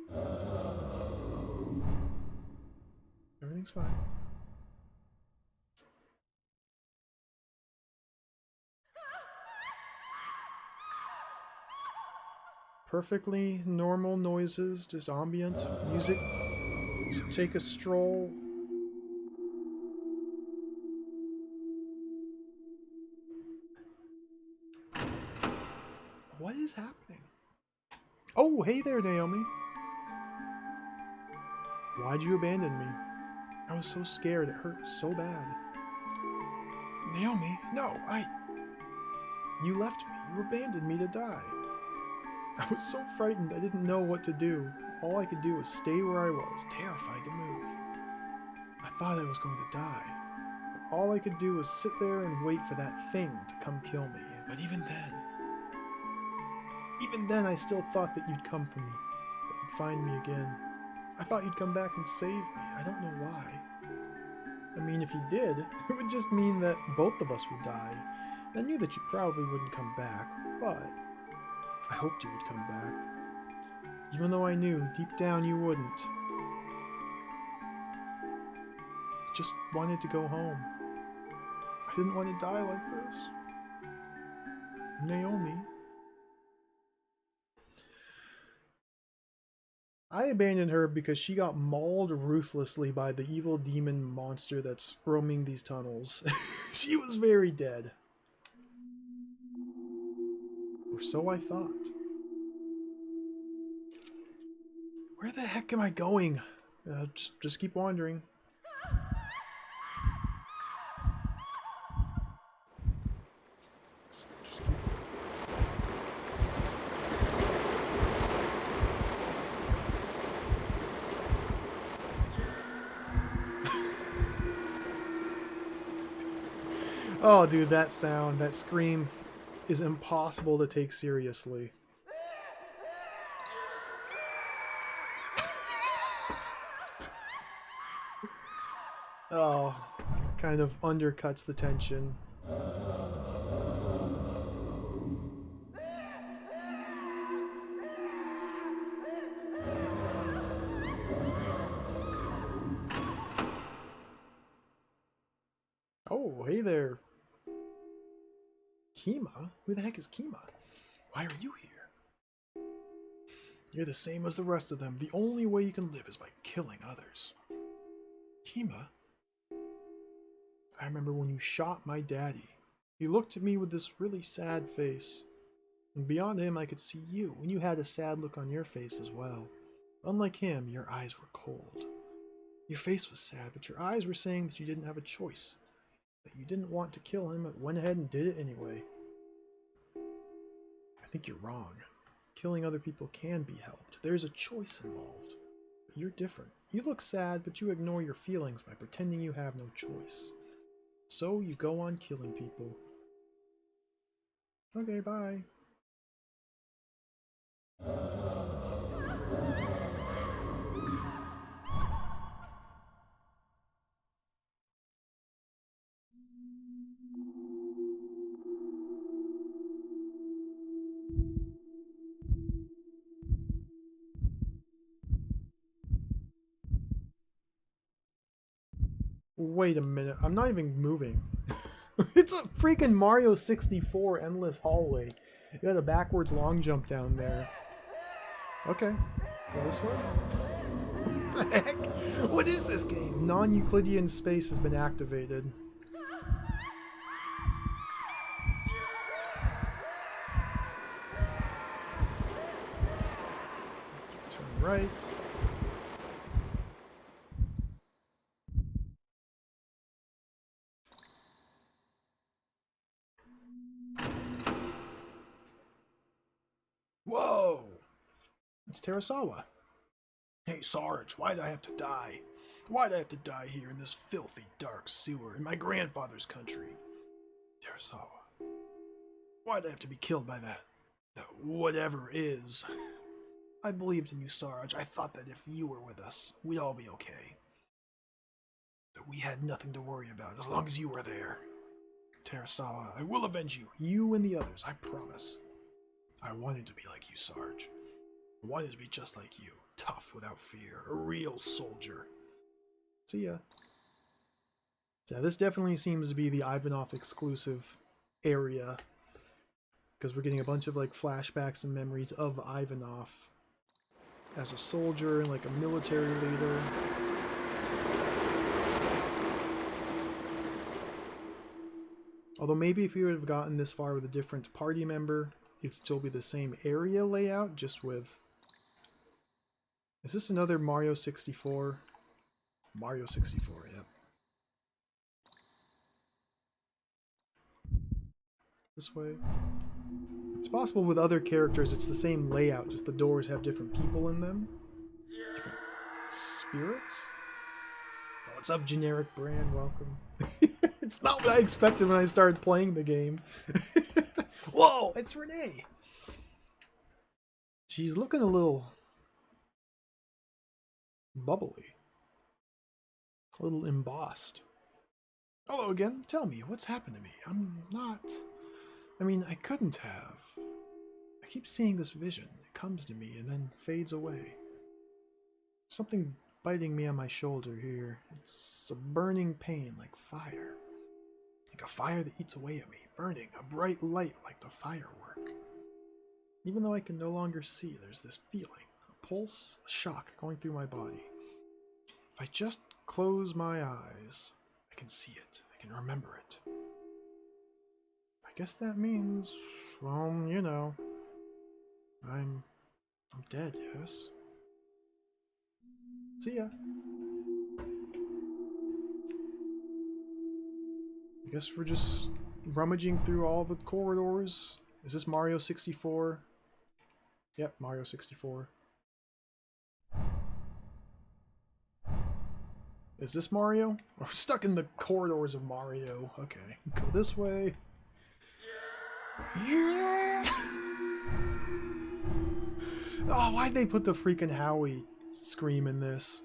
Everything's fine. Perfectly normal noises, just ambient music to take a stroll. What is happening? Oh, hey there, Naomi. Why'd you abandon me? I was so scared, it hurt so bad. Naomi, no, You left me, you abandoned me to die. I was so frightened I didn't know what to do. All I could do was stay where I was, terrified to move. I thought I was going to die. But all I could do was sit there and wait for that thing to come kill me. But even then I still thought that you'd come for me, that you'd find me again. I thought you'd come back and save me. I don't know why. I mean, if you did, it would just mean that both of us would die. I knew that you probably wouldn't come back, but I hoped you would come back. Even though I knew deep down you wouldn't. I just wanted to go home. I didn't want to die like this. Naomi. I abandoned her because she got mauled ruthlessly by the evil demon monster that's roaming these tunnels. She was very dead. Or so I thought. Where the heck am I going? Just keep wandering. Oh, dude, that sound, that scream is impossible to take seriously. Oh, kind of undercuts the tension. Oh, hey there. Kima? Who the heck is Kima? Why are you here? You're the same as the rest of them. The only way you can live is by killing others. Kima? I remember when you shot my daddy. He looked at me with this really sad face. And beyond him, I could see you, and you had a sad look on your face as well. Unlike him, your eyes were cold. Your face was sad, but your eyes were saying that you didn't have a choice. That you didn't want to kill him, but went ahead and did it anyway. I think you're wrong. Killing other people can be helped. There's a choice involved. But you're different. You look sad, but you ignore your feelings by pretending you have no choice. So you go on killing people. Okay, bye. Wait a minute, I'm not even moving. It's a freaking Mario 64 endless hallway. You got a backwards long jump down there. Okay, go this way. What the heck? What is this game? Non-Euclidean space has been activated. Turn right. Whoa! It's Terasawa. Hey Sarge, why'd I have to die? Why'd I have to die here in this filthy dark sewer in my grandfather's country? Terasawa. Why'd I have to be killed by that whatever is? I believed in you, Sarge. I thought that if you were with us, we'd all be okay. That we had nothing to worry about as long as you were there. Terasawa, I will avenge you. You and the others, I promise. I wanted to be like you, Sarge. I wanted to be just like you. Tough without fear. A real soldier. See ya. Yeah, this definitely seems to be the Ivanov exclusive area. Because we're getting a bunch of like flashbacks and memories of Ivanov as a soldier and like a military leader. Although maybe if we would have gotten this far with a different party member, it'd still be the same area layout, just with... Is this another Mario 64? Mario 64, yep. This way. It's possible with other characters it's the same layout, just the doors have different people in them. Different spirits? Oh, what's up, generic brand? Welcome. It's not what I expected when I started playing the game. Whoa, it's Renee! She's looking a little bubbly. A little embossed. Hello again. Tell me, what's happened to me? I'm not... I mean, I couldn't have. I keep seeing this vision. It comes to me and then fades away. Something biting me on my shoulder here. It's a burning pain like fire. Like a fire that eats away at me. Burning, a bright light like the firework. Even though I can no longer see, there's this feeling. A pulse, a shock going through my body. If I just close my eyes, I can see it. I can remember it. I guess that means, well, you know, I'm dead, yes? See ya. I guess we're just rummaging through all the corridors. Is this Mario 64? Yep, Mario 64. Is this Mario? We're stuck in the corridors of Mario. Okay, go this way. Yeah! Oh, why'd they put the freaking Howie scream in this?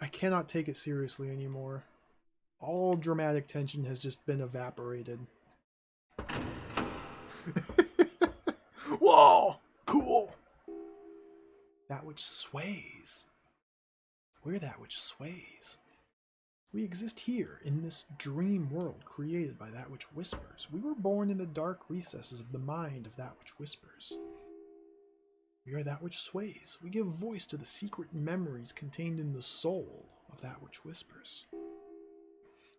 I cannot take it seriously anymore. All dramatic tension has just been evaporated. Whoa! Cool! That which sways. We're that which sways. We exist here, in this dream world created by that which whispers. We were born in the dark recesses of the mind of that which whispers. We are that which sways. We give voice to the secret memories contained in the soul of that which whispers.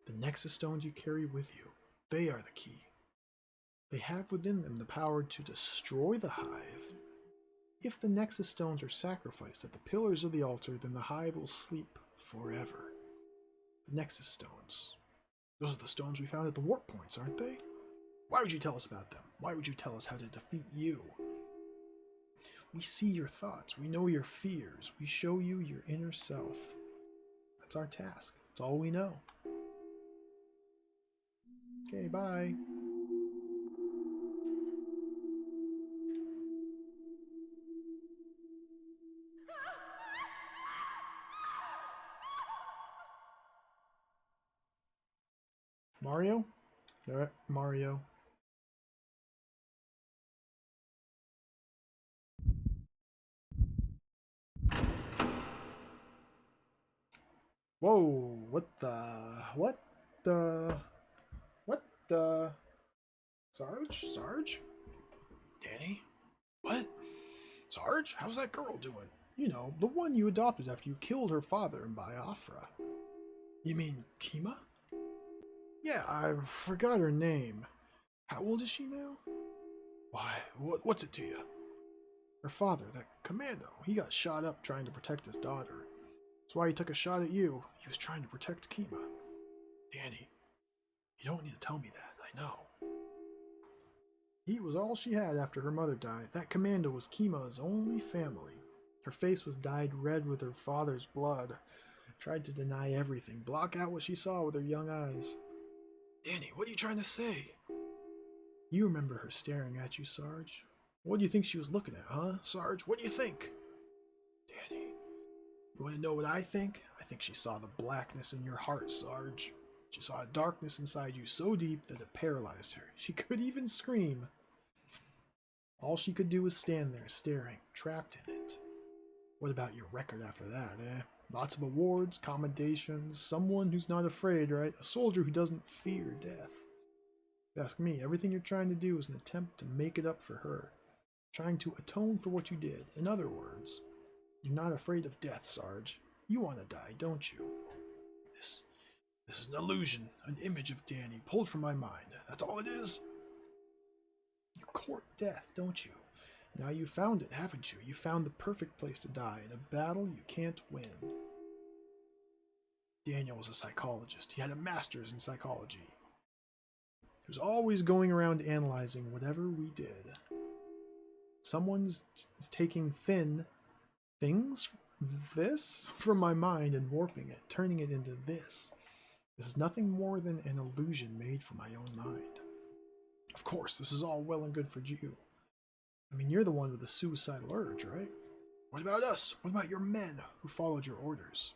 The Nexus Stones you carry with you, they are the key. They have within them the power to destroy the hive. If the Nexus Stones are sacrificed at the pillars of the altar, then the hive will sleep forever. The Nexus Stones. Those are the stones we found at the warp points, aren't they? Why would you tell us about them? Why would you tell us how to defeat you? We see your thoughts. We know your fears. We show you your inner self. That's our task. That's all we know. Okay, bye. Mario? Alright, Mario. Whoa, what the? Sarge? Danny? What? Sarge? How's that girl doing? You know, the one you adopted after you killed her father in Biafra. You mean Kima? Yeah, I forgot her name. How old is she now? Why, what's it to you? Her father, that commando, he got shot up trying to protect his daughter. That's why he took a shot at you. He was trying to protect Kima. Danny, you don't need to tell me that, I know. He was all she had after her mother died. That commando was Kima's only family. Her face was dyed red with her father's blood. Tried to deny everything, block out what she saw with her young eyes. Danny, what are you trying to say? You remember her staring at you, Sarge. What do you think she was looking at, huh? Sarge, what do you think? Danny, you want to know what I think? I think she saw the blackness in your heart, Sarge. She saw a darkness inside you so deep that it paralyzed her. She could even scream. All she could do was stand there, staring, trapped in it. What about your record after that, eh? Lots of awards, commendations, someone who's not afraid, right? A soldier who doesn't fear death. Ask me, everything you're trying to do is an attempt to make it up for her. Trying to atone for what you did. In other words, you're not afraid of death, Sarge. You want to die, don't you? This is an illusion, an image of Danny pulled from my mind. That's all it is. You court death, don't you? Now you found it, haven't you? You found the perfect place to die in a battle you can't win. Daniel was a psychologist. He had a master's in psychology. He was always going around analyzing whatever we did. Someone's taking this from my mind and warping it, turning it into this. This is nothing more than an illusion made from my own mind. Of course, this is all well and good for you. I mean, you're the one with the suicidal urge, right? What about us? What about your men who followed your orders?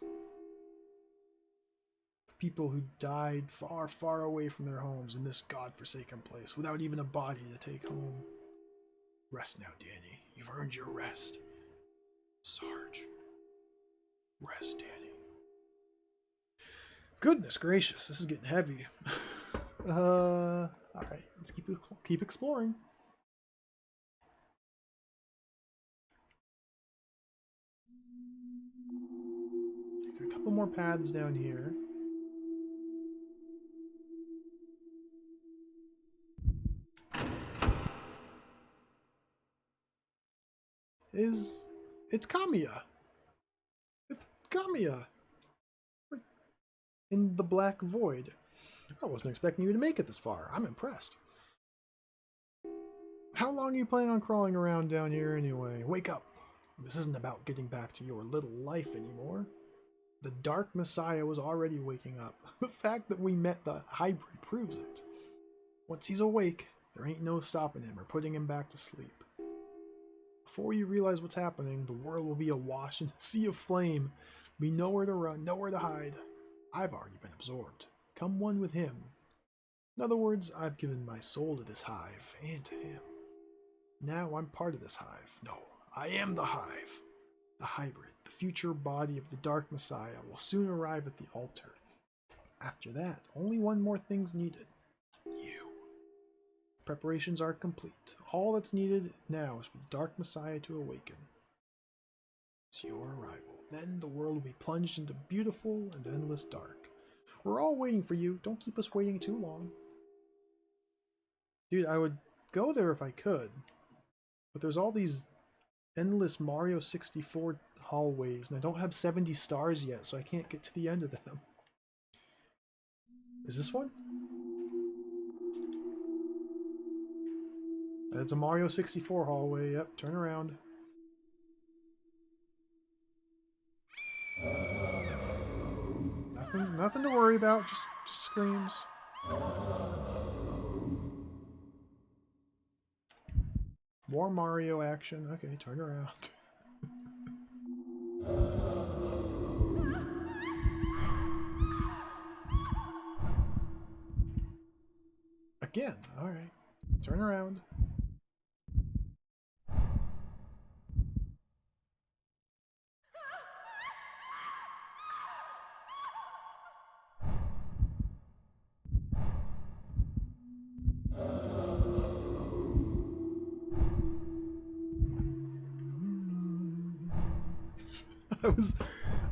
The people who died far, far away from their homes in this godforsaken place without even a body to take home. Rest now, Danny. You've earned your rest. Sarge. Rest, Danny. Goodness gracious, this is getting heavy. Alright, let's keep exploring. Take a couple more paths down here. It's Kamiya. It's Kamiya. In the black void. I wasn't expecting you to make it this far. I'm impressed. How long are you planning on crawling around down here anyway? Wake up. This isn't about getting back to your little life anymore. The Dark Messiah was already waking up. The fact that we met the hybrid proves it. Once he's awake, there ain't no stopping him or putting him back to sleep. Before you realize what's happening, the world will be awash in a sea of flame. Be nowhere to run, nowhere to hide. I've already been absorbed. Come one with him. In other words, I've given my soul to this hive, and to him. Now I'm part of this hive. No, I am the hive. The hybrid, the future body of the Dark Messiah, will soon arrive at the altar. After that, only one more thing's needed. You. Preparations are complete. All that's needed now is for the Dark Messiah to awaken. It's your arrival. Then the world will be plunged into beautiful and endless dark. We're all waiting for you. Don't keep us waiting too long. Dude, I would go there if I could. But there's all these endless Mario 64 hallways, and I don't have 70 stars yet, so I can't get to the end of them. Is this one? That's a Mario 64 hallway. Yep, turn around. Nothing to worry about, just screams. More Mario action. Okay, turn around. Again, alright. Turn around.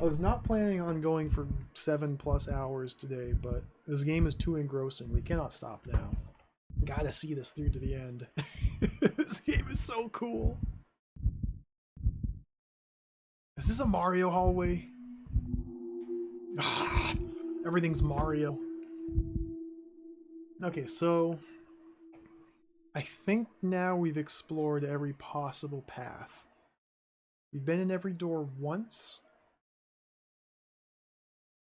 I was not planning on going for 7+ hours today, but this game is too engrossing. We cannot stop now. Gotta see this through to the end. This game is so cool. Is this a Mario hallway? Ah, everything's Mario. Okay, so I think now we've explored every possible path. We've been in every door once,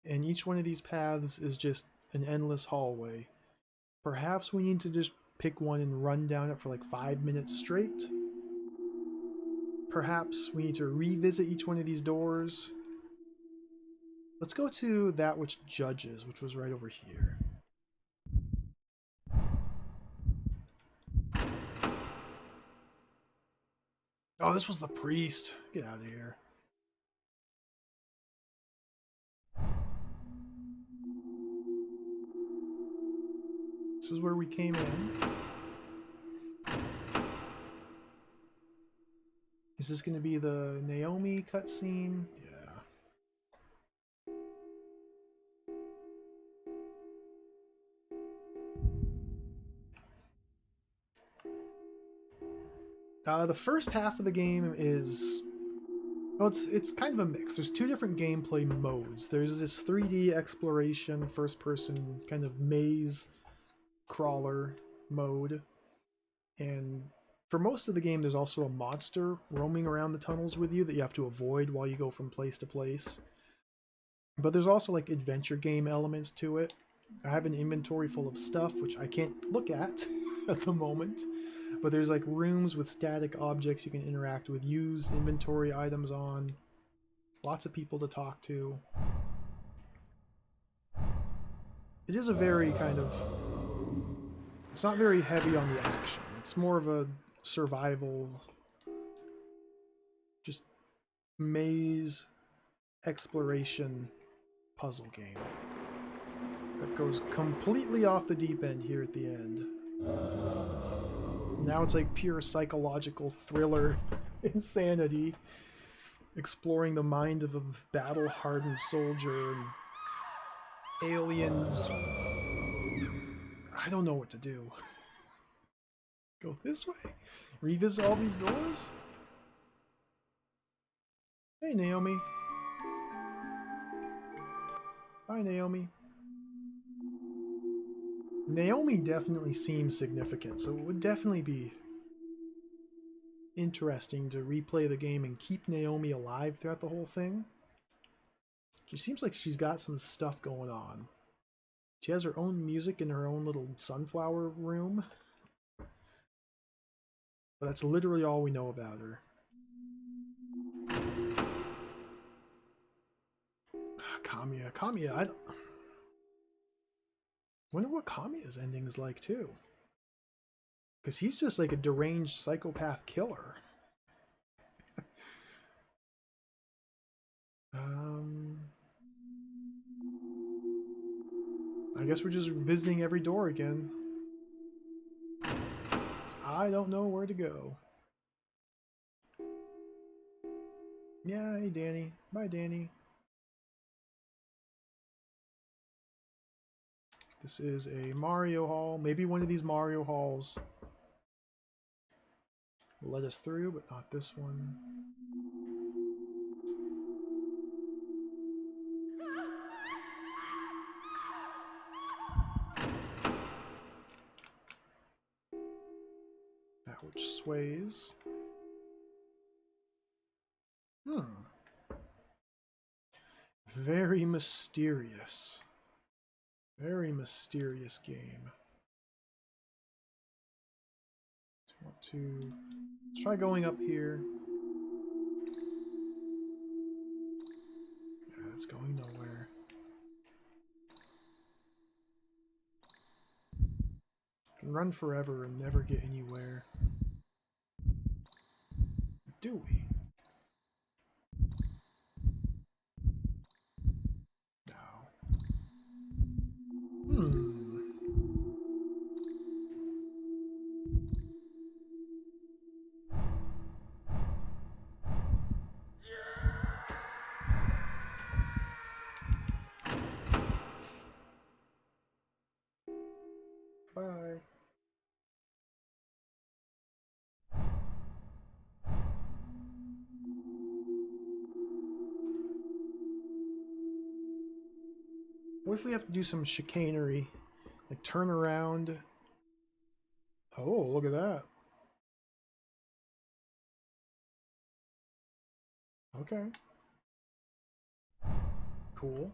and each one of these paths is just an endless hallway. Perhaps we need to just pick one and run down it for like 5 minutes straight. Perhaps we need to revisit each one of these doors. Let's go to that which judges, which was right over here. Oh, this was the priest. Get out of here. This is where we came in. Is this going to be the Naomi cutscene? Yeah. The first half of the game is... well, it's kind of a mix. There's 2 different gameplay modes. There's this 3D exploration, first-person kind of maze crawler mode. And for most of the game, there's also a monster roaming around the tunnels with you that you have to avoid while you go from place to place. But there's also like adventure game elements to it. I have an inventory full of stuff, which I can't look at at the moment. But there's like rooms with static objects you can interact with, use inventory items on. Lots of people to talk to. It is a very kind of... it's not very heavy on the action. It's more of a survival, just maze exploration puzzle game that goes completely off the deep end here at the end. Now it's like pure psychological thriller insanity, exploring the mind of a battle-hardened soldier and aliens. I don't know what to do. Go this way? Revisit all these doors? Hey, Naomi. Bye, Naomi. Naomi definitely seems significant, so it would definitely be interesting to replay the game and keep Naomi alive throughout the whole thing. She seems like she's got some stuff going on. She has her own music in her own little sunflower room. But that's literally all we know about her. Kamiya. Kamiya, I don't... wonder what Kamiya's ending is like, too. Because he's just like a deranged psychopath killer. I guess we're just visiting every door again. I don't know where to go. Yeah, hey Danny. Bye, Danny. This is a Mario Hall. Maybe one of these Mario Halls will let us through, but not this one. That which sways. Very mysterious. Very mysterious game. Let's try going up here. Yeah, it's going nowhere. Can run forever and never get anywhere. Do we? No. Bye. What if we have to do some chicanery? Like turn around. Oh, look at that. Okay. Cool.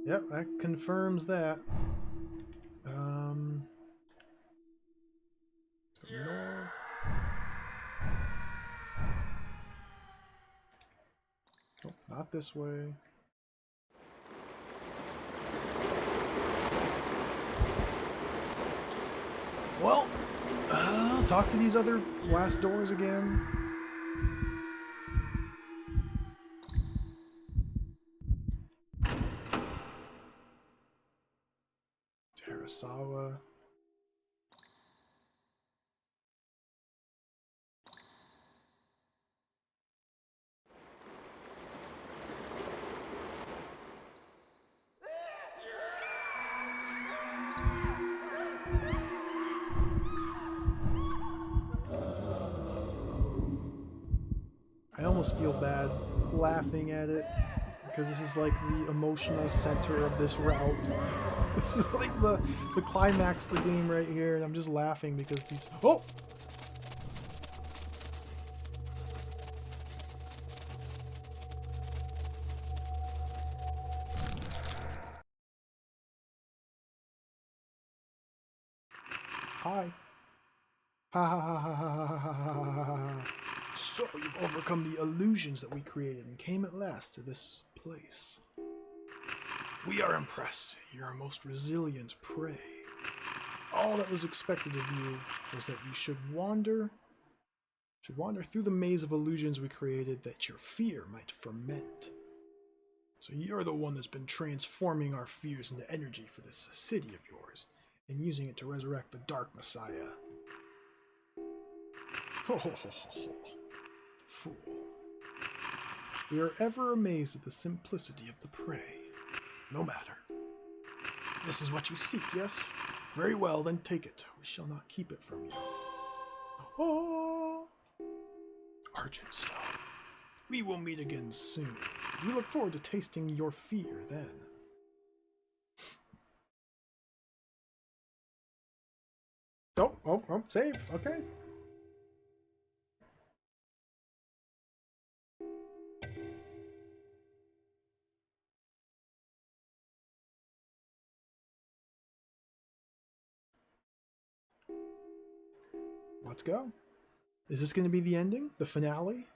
Yep, that confirms that. North. Oh, not this way. Well, talk to these other last doors again. Tarasawa. I almost feel bad laughing at it because this is like the emotional center of this route. This is like the climax of the game right here, and I'm just laughing because these... Oh! Hi. Ha ha ha ha ha ha ha ha ha ha. So you've overcome the illusions that we created and came at last to this place. We are impressed. You're our most resilient prey. All that was expected of you was that you should wander through the maze of illusions we created, that your fear might ferment. So you're the one that's been transforming our fears into energy for this city of yours, and using it to resurrect the Dark Messiah. Ho ho ho ho ho. Fool. We are ever amazed at the simplicity of the prey. No matter. This is what you seek, yes? Very well, then take it. We shall not keep it from you. Oh! Argentstone. We will meet again soon. We look forward to tasting your fear then. Oh, save. Okay. Let's go. Is this going to be the ending? The finale?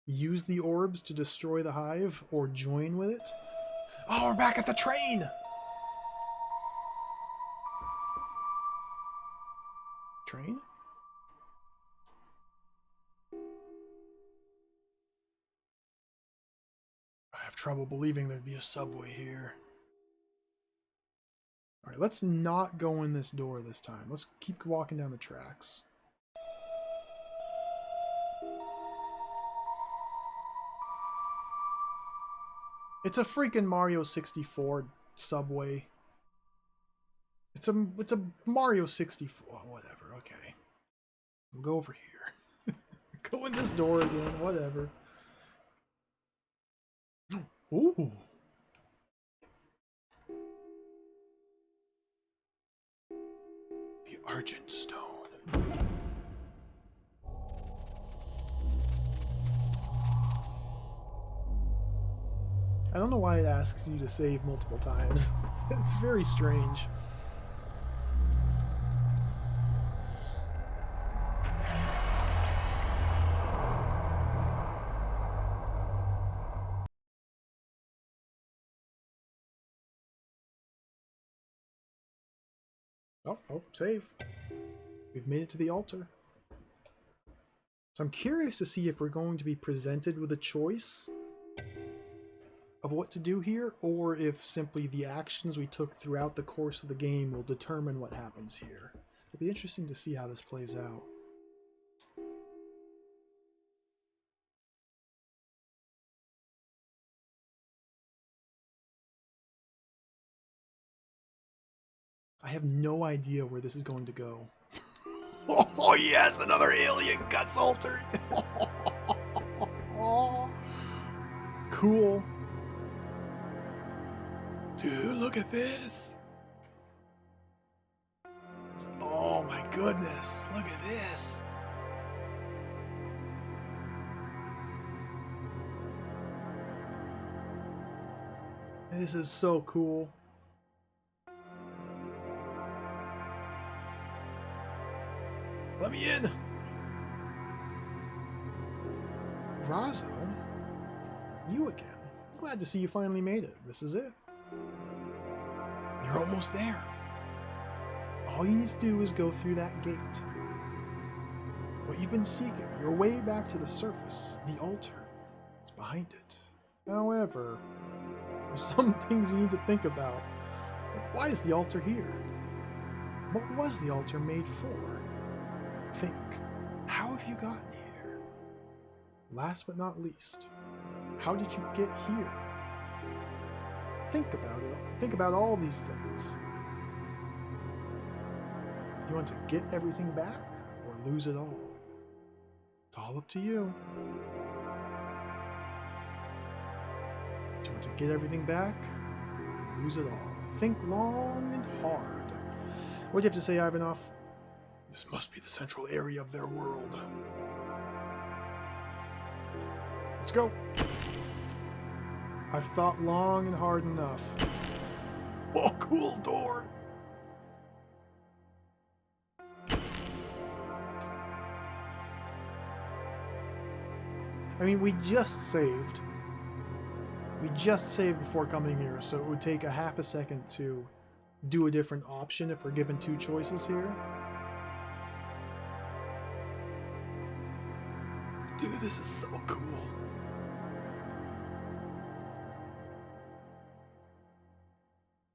Use the orbs to destroy the hive or join with it? Oh, we're back at the train! Train? I have trouble believing there'd be a subway here. Alright, let's not go in this door this time. Let's keep walking down the tracks. It's a freaking Mario 64 subway. It's a Mario 64. Whatever, okay. We'll go over here. Go in this door again, whatever. Ooh. The Argent Stone. I don't know why it asks you to save multiple times. It's very strange. Oh, save. We've made it to the altar. So I'm curious to see if we're going to be presented with a choice of what to do here, or if simply the actions we took throughout the course of the game will determine what happens here. It'll be interesting to see how this plays out. I have no idea where this is going to go. Oh yes, another alien guts altered. Cool. Dude, look at this. Oh my goodness, look at this. This is so cool. Let me in! Razzo? You again. Glad to see you finally made it. This is it. You're almost there. All you need to do is go through that gate. What you've been seeking, your way back to the surface, the altar, it's behind it. However, there's some things you need to think about. Like, why is the altar here? What was the altar made for? Think, how have you gotten here? Last but not least, how did you get here? Think about it. Think about all these things. Do you want to get everything back or lose it all? It's all up to you. Do you want to get everything back or lose it all? Think long and hard. What do you have to say, Ivanov? This must be the central area of their world. Let's go. I've thought long and hard enough. Oh, cool door. I mean, we just saved. We just saved before coming here, so it would take a half a second to do a different option if we're given two choices here. Dude, this is so cool.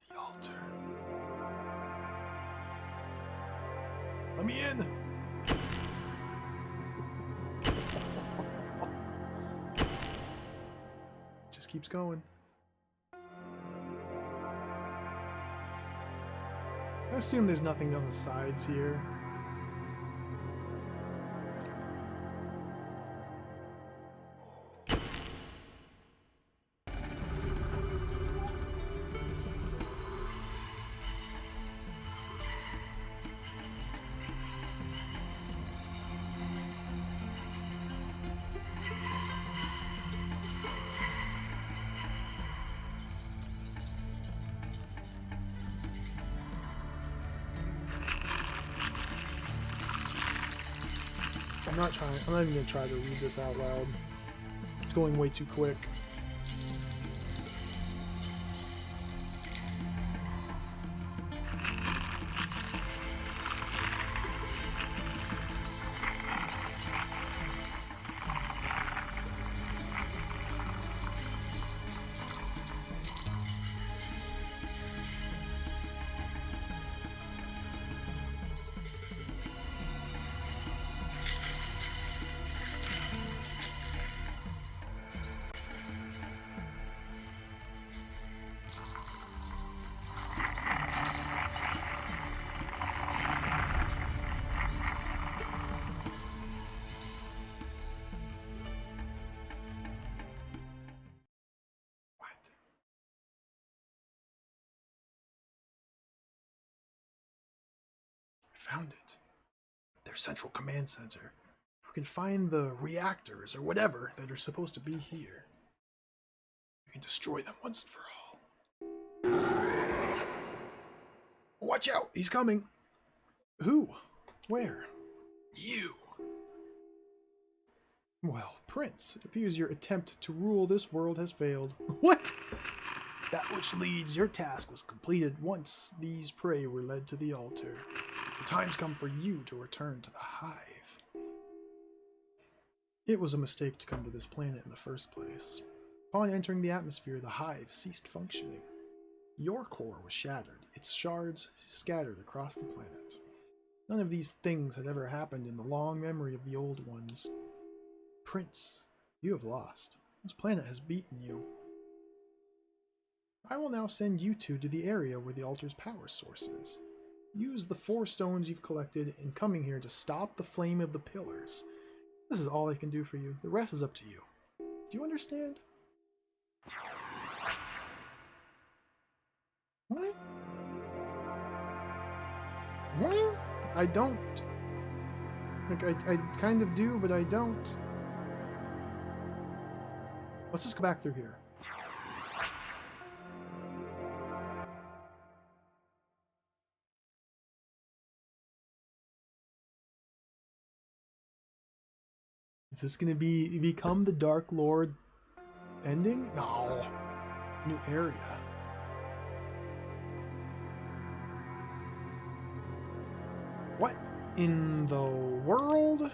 The altar. Let me in. Just keeps going. I assume there's nothing on the sides here. I'm not even gonna try to read this out loud. It's going way too quick. Found it. Their central command center. We can find the reactors or whatever that are supposed to be here. We can destroy them once and for all. Watch out! He's coming! Who? Where? You! Well, Prince, it appears your attempt to rule this world has failed. What? That which leads your task was completed once these prey were led to the altar. The time's come for you to return to the hive. It was a mistake to come to this planet in the first place. Upon entering the atmosphere, the hive ceased functioning. Your core was shattered, its shards scattered across the planet. None of these things had ever happened in the long memory of the old ones. Prince, you have lost. This planet has beaten you. I will now send you two to the area where the altar's power source is. Use the 4 stones you've collected in coming here to stop the flame of the pillars. This is all I can do for you. The rest is up to you. Do you understand? What? What? I don't. Like, I kind of do, but I don't. Let's just go back through here. Is this gonna become the Dark Lord ending? No. New area. What in the world?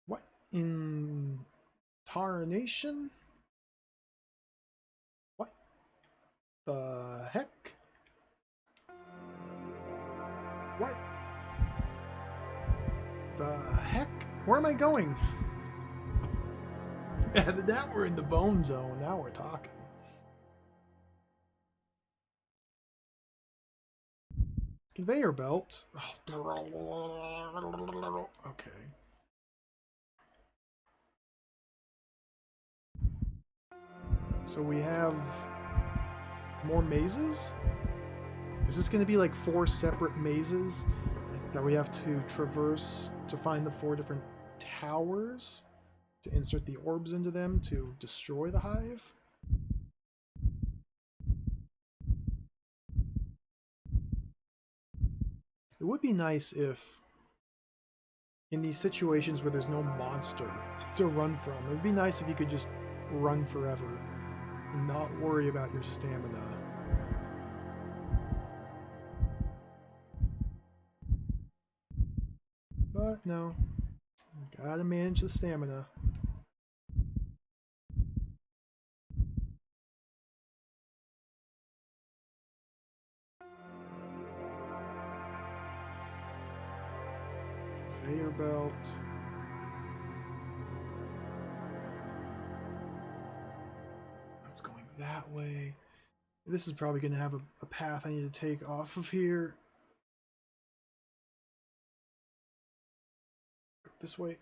What in tarnation? What the heck? What the heck? Where am I going? Yeah, now we're in the bone zone. Now we're talking. Conveyor belt. Oh. Okay. So we have more mazes? Is this going to be like 4 separate mazes that we have to traverse to find the 4 different towers to insert the orbs into them to destroy the hive? It would be nice if, in these situations where there's no monster to run from, it would be nice if you could just run forever and not worry about your stamina. But no, gotta manage the stamina. Conveyor belt. It's going that way. This is probably going to have a path I need to take off of here. This way.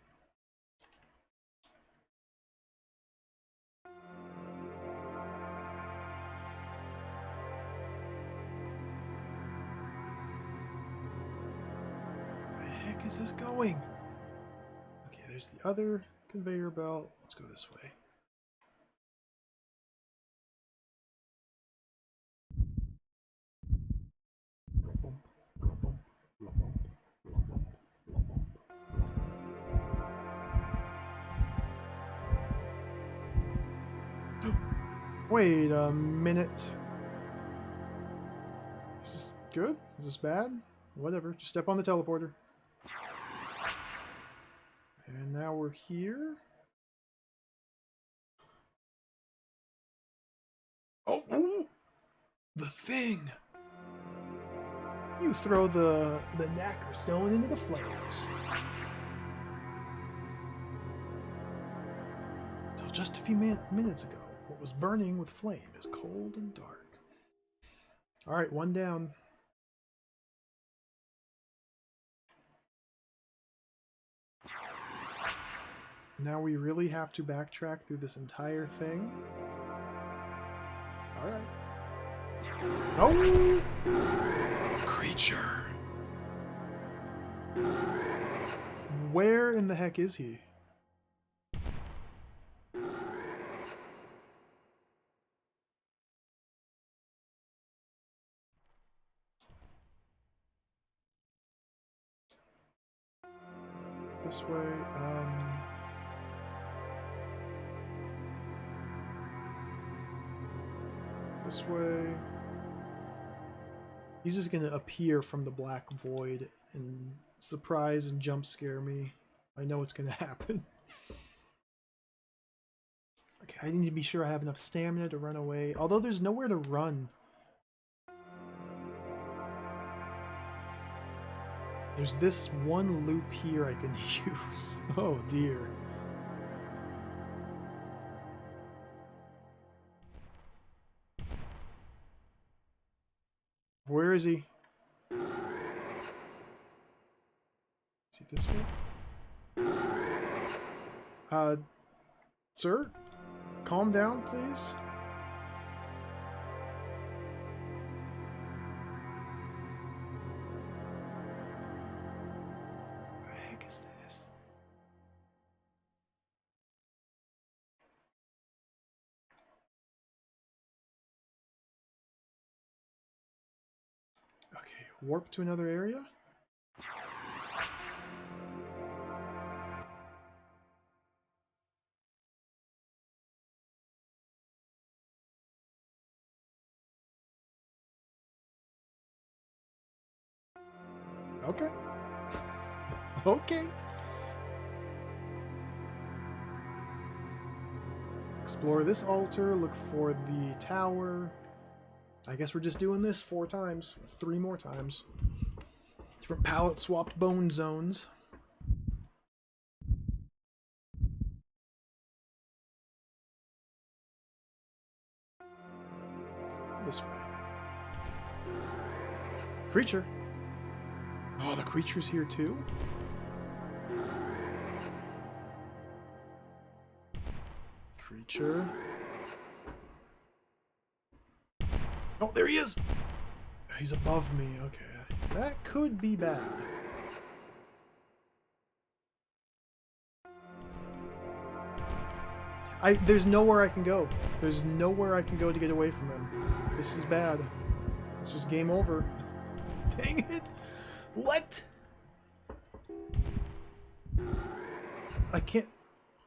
Where the heck is this going? Okay, there's the other conveyor belt. Let's go this way. Boom, boom, boom. Wait a minute. Is this good? Is this bad? Whatever. Just step on the teleporter. And now we're here. Oh, ooh, the thing. You throw the knacker stone into the flames. Till just a few minutes ago, what was burning with flame is cold and dark. Alright, one down. Now we really have to backtrack through this entire thing. Alright. Oh! Creature! Where in the heck is he? This way, this way. He's just gonna appear from the black void and surprise and jump scare me. I know it's gonna happen. Okay, I need to be sure I have enough stamina to run away. Although there's nowhere to run. There's this one loop here I can use. Oh dear. Where is he? Is he this way? Sir? Calm down, please. What the heck is this? Okay, warp to another area? Okay. Okay. Explore this altar, look for the tower. I guess we're just doing this 4 times. 3 more times. Different palette swapped bone zones. This way. Creature. Oh, the creature's here too? Creature. Oh, there he is! He's above me, okay. That could be bad. There's nowhere I can go. There's nowhere I can go to get away from him. This is bad. This is game over. Dang it! What? I can't...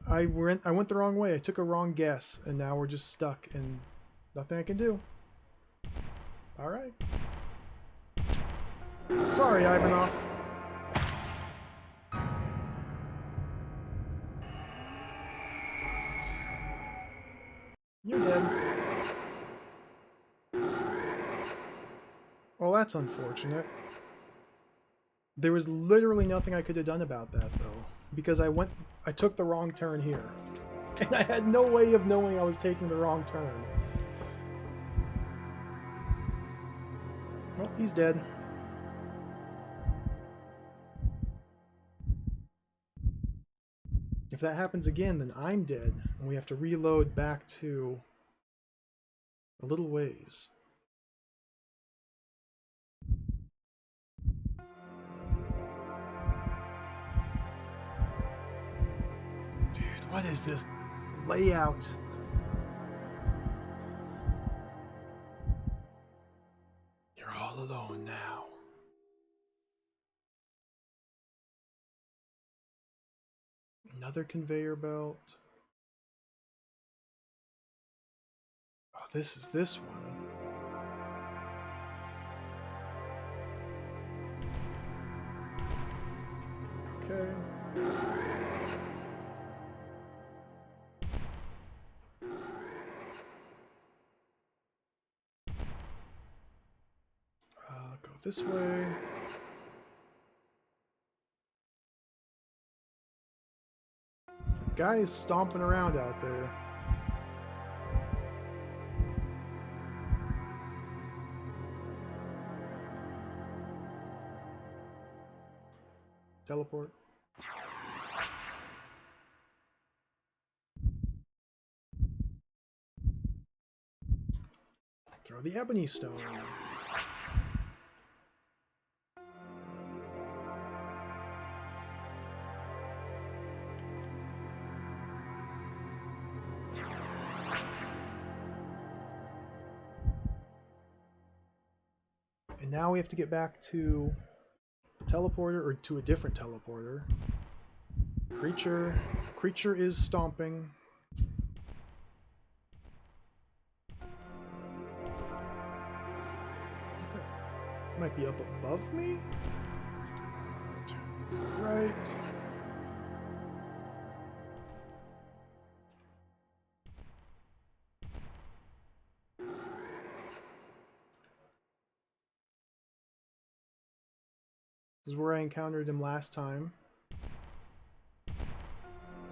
I went the wrong way. I took a wrong guess, and now we're just stuck, and nothing I can do. Alright. Sorry, Ivanov. You're dead. Well, that's unfortunate. There was literally nothing I could have done about that, though. Because I took the wrong turn here. And I had no way of knowing I was taking the wrong turn. Well, he's dead. If that happens again, then I'm dead, and we have to reload back to a little ways. Dude, what is this layout? You're all alone now. Another conveyor belt. Oh, this is this one. Okay. Go this way. Guy is stomping around out there. Teleport. Throw the ebony stone. And now we have to get back to the teleporter, or to a different teleporter. Creature is stomping. Might be up above me. Turn right. This is where I encountered him last time.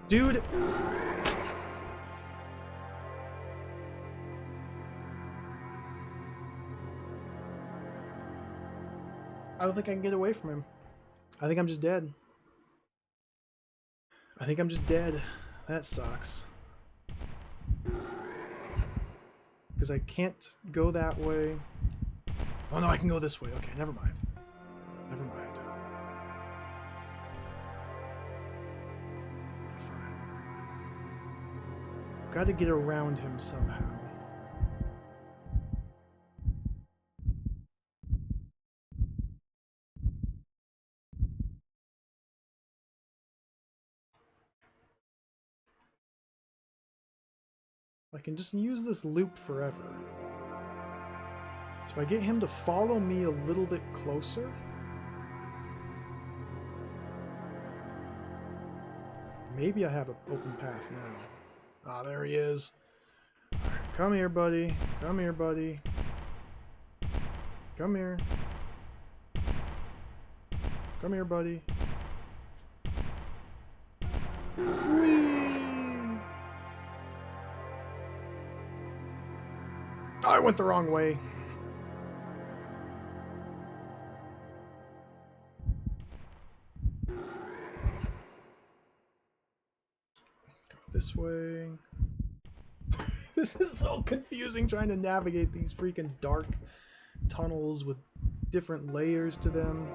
Dude! I don't think I can get away from him. I think I'm just dead. I think I'm just dead. That sucks. Because I can't go that way. Oh no, I can go this way. Okay, never mind. Never mind. Fine. Got to get around him somehow. I can just use this loop forever. So if I get him to follow me a little bit closer, maybe I have an open path now. Ah, there he is. All right, come here, buddy. Come here, buddy. Come here. Come here, buddy. Whee! Oh, I went the wrong way. Go this way. This is so confusing trying to navigate these freaking dark tunnels with different layers to them.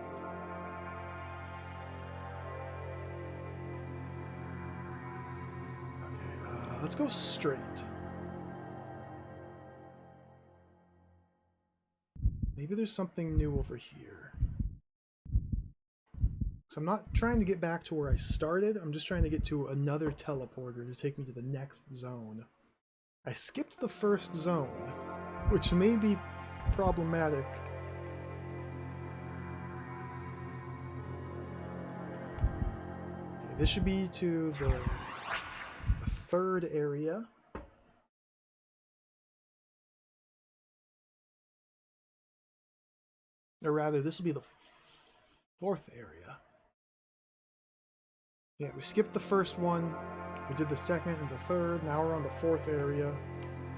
Okay, let's go straight. Maybe there's something new over here. So I'm not trying to get back to where I started. I'm just trying to get to another teleporter to take me to the next zone. I skipped the first zone, which may be problematic. Okay, this should be to the third area. Or rather, this will be the fourth area. Yeah, we skipped the first one, we did the second and the third, now we're on the fourth area.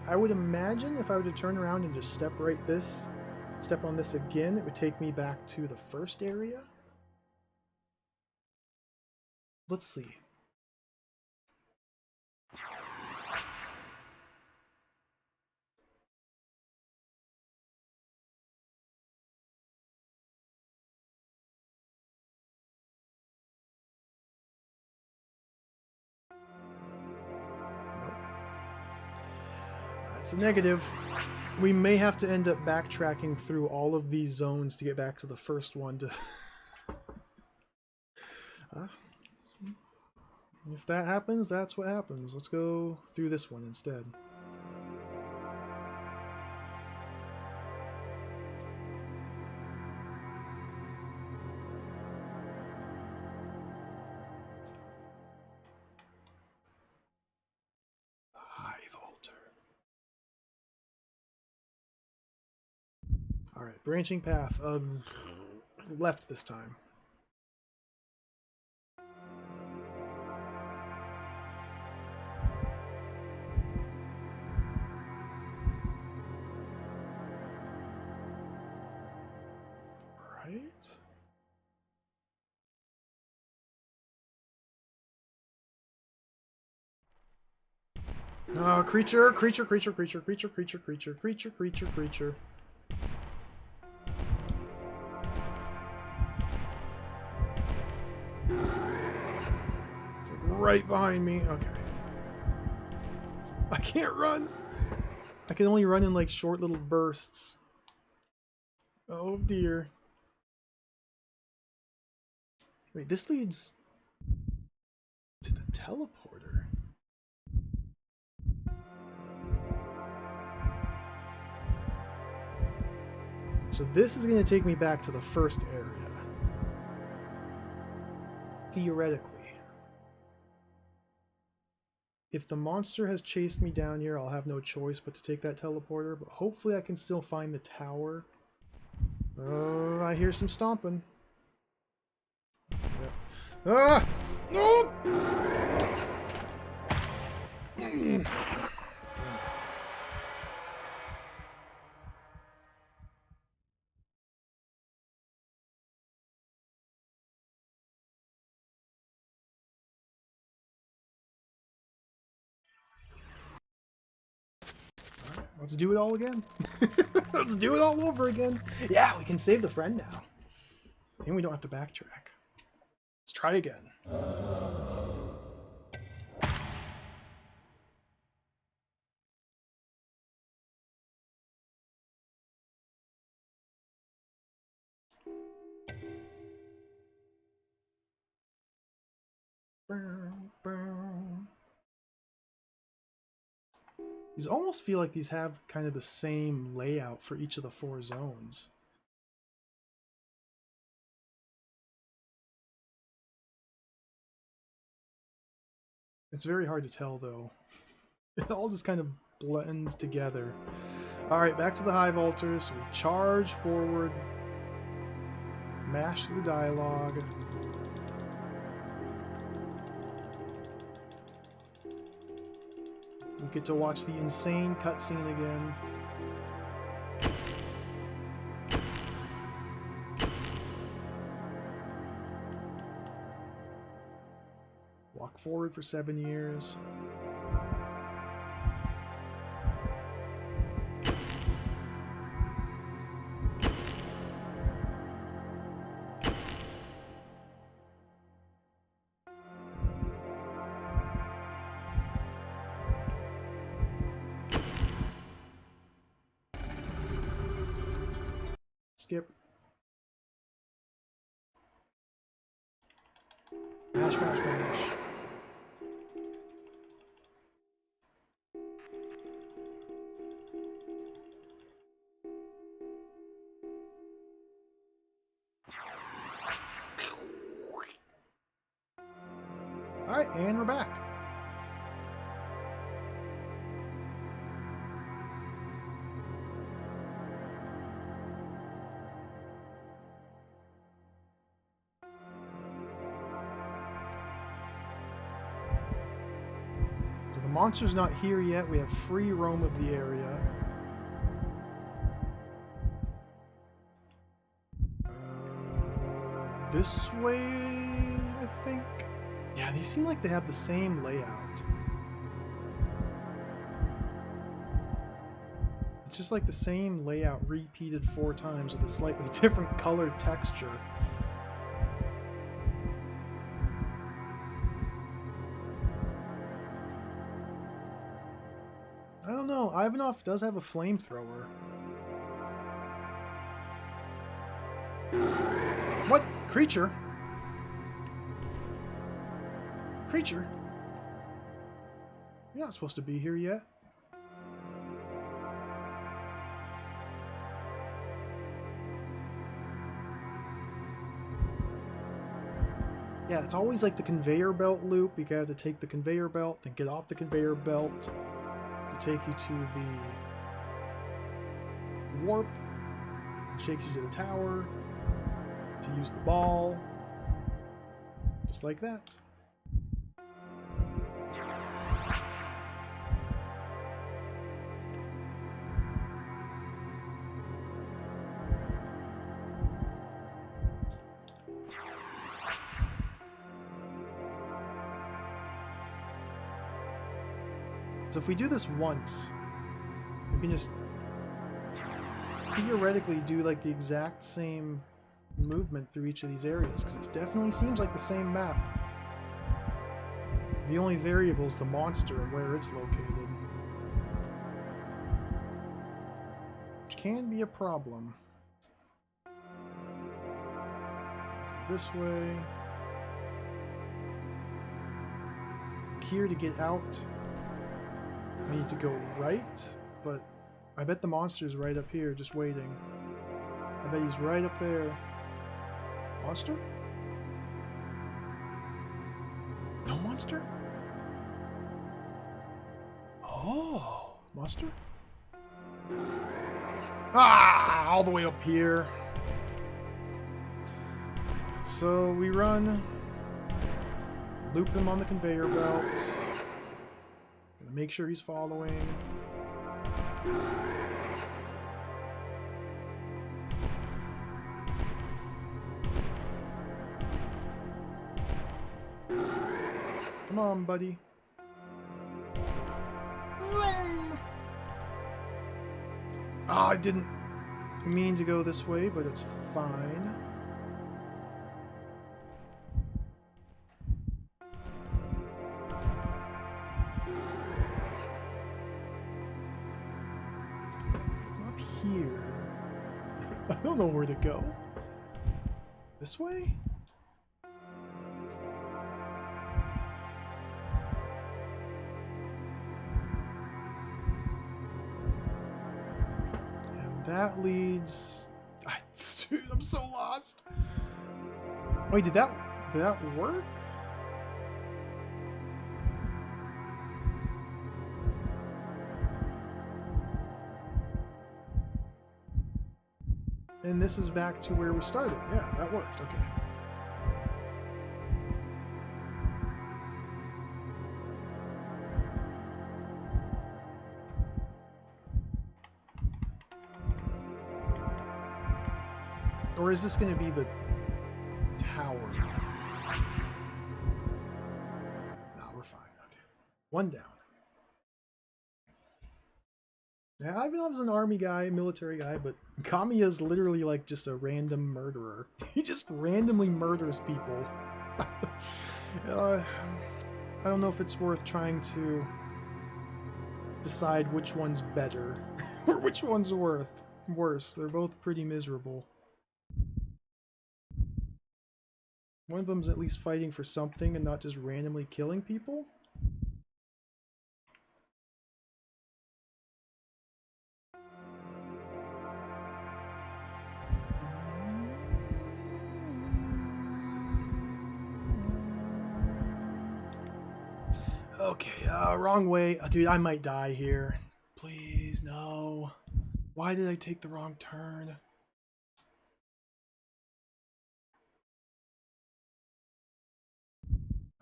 I would imagine if I were to turn around and just step on this again, it would take me back to the first area. Let's see. It's a negative. We may have to end up backtracking through all of these zones to get back to the first one to... If that happens, that's what happens. Let's go through this one instead. Alright, branching path. Left this time. Right? Creature. It's like right behind me. Okay. I can't run. I can only run in like short little bursts. Oh dear. Wait, this leads to the teleporter. So this is going to take me back to the first area. Theoretically. If the monster has chased me down here, I'll have no choice but to take that teleporter, but hopefully I can still find the tower. I hear some stomping. Yep. Ah! No! Let's do it all again. Let's do it all over again. Yeah, we can save the friend now. And we don't have to backtrack. Let's try again. These almost feel like these have kind of the same layout for each of the 4 zones. It's very hard to tell though. It all just kind of blends together. Alright, back to the Hive Altars. So we charge forward, mash the dialogue. We get to watch the insane cutscene again. Walk forward for 7 years. Skip. Mash, mash, mash. Alright, and we're back. The monster's not here yet. We have free roam of the area. This way, I think. Yeah, these seem like they have the same layout. It's just like the same layout repeated 4 times with a slightly different colored texture. I don't know. Ivanov does have a flamethrower. What? Creature? Creature? You're not supposed to be here yet. Yeah, it's always like the conveyor belt loop. You gotta take the conveyor belt, then get off the conveyor belt to take you to the warp. Shakes you to the tower to use the ball. Just like that. So if we do this once, we can just theoretically do like the exact same movement through each of these areas, because it definitely seems like the same map. The only variable is the monster and where it's located, which can be a problem. Go this way. Here to get out, I need to go right, but I bet the monster's right up here, just waiting. I bet he's right up there. Monster? No monster? Oh, monster? Ah, all the way up here. So we run, loop him on the conveyor belt. Gonna make sure he's following. Come on, buddy. Run! Ah, I didn't mean to go this way, but it's fine. Up here. I don't know where to go. This way? That leads... Dude, I'm so lost. Wait, did that work? And this is back to where we started. Yeah, that worked. Okay. Or is this going to be the tower? No, we're fine. Okay. One down. Yeah, I was an army guy, military guy, but Kamiya is literally like just a random murderer. He just randomly murders people. I don't know if it's worth trying to decide which one's better or which one's worse. They're both pretty miserable. One of them's at least fighting for something and not just randomly killing people. Okay, wrong way. Dude, I might die here. Please, no. Why did I take the wrong turn?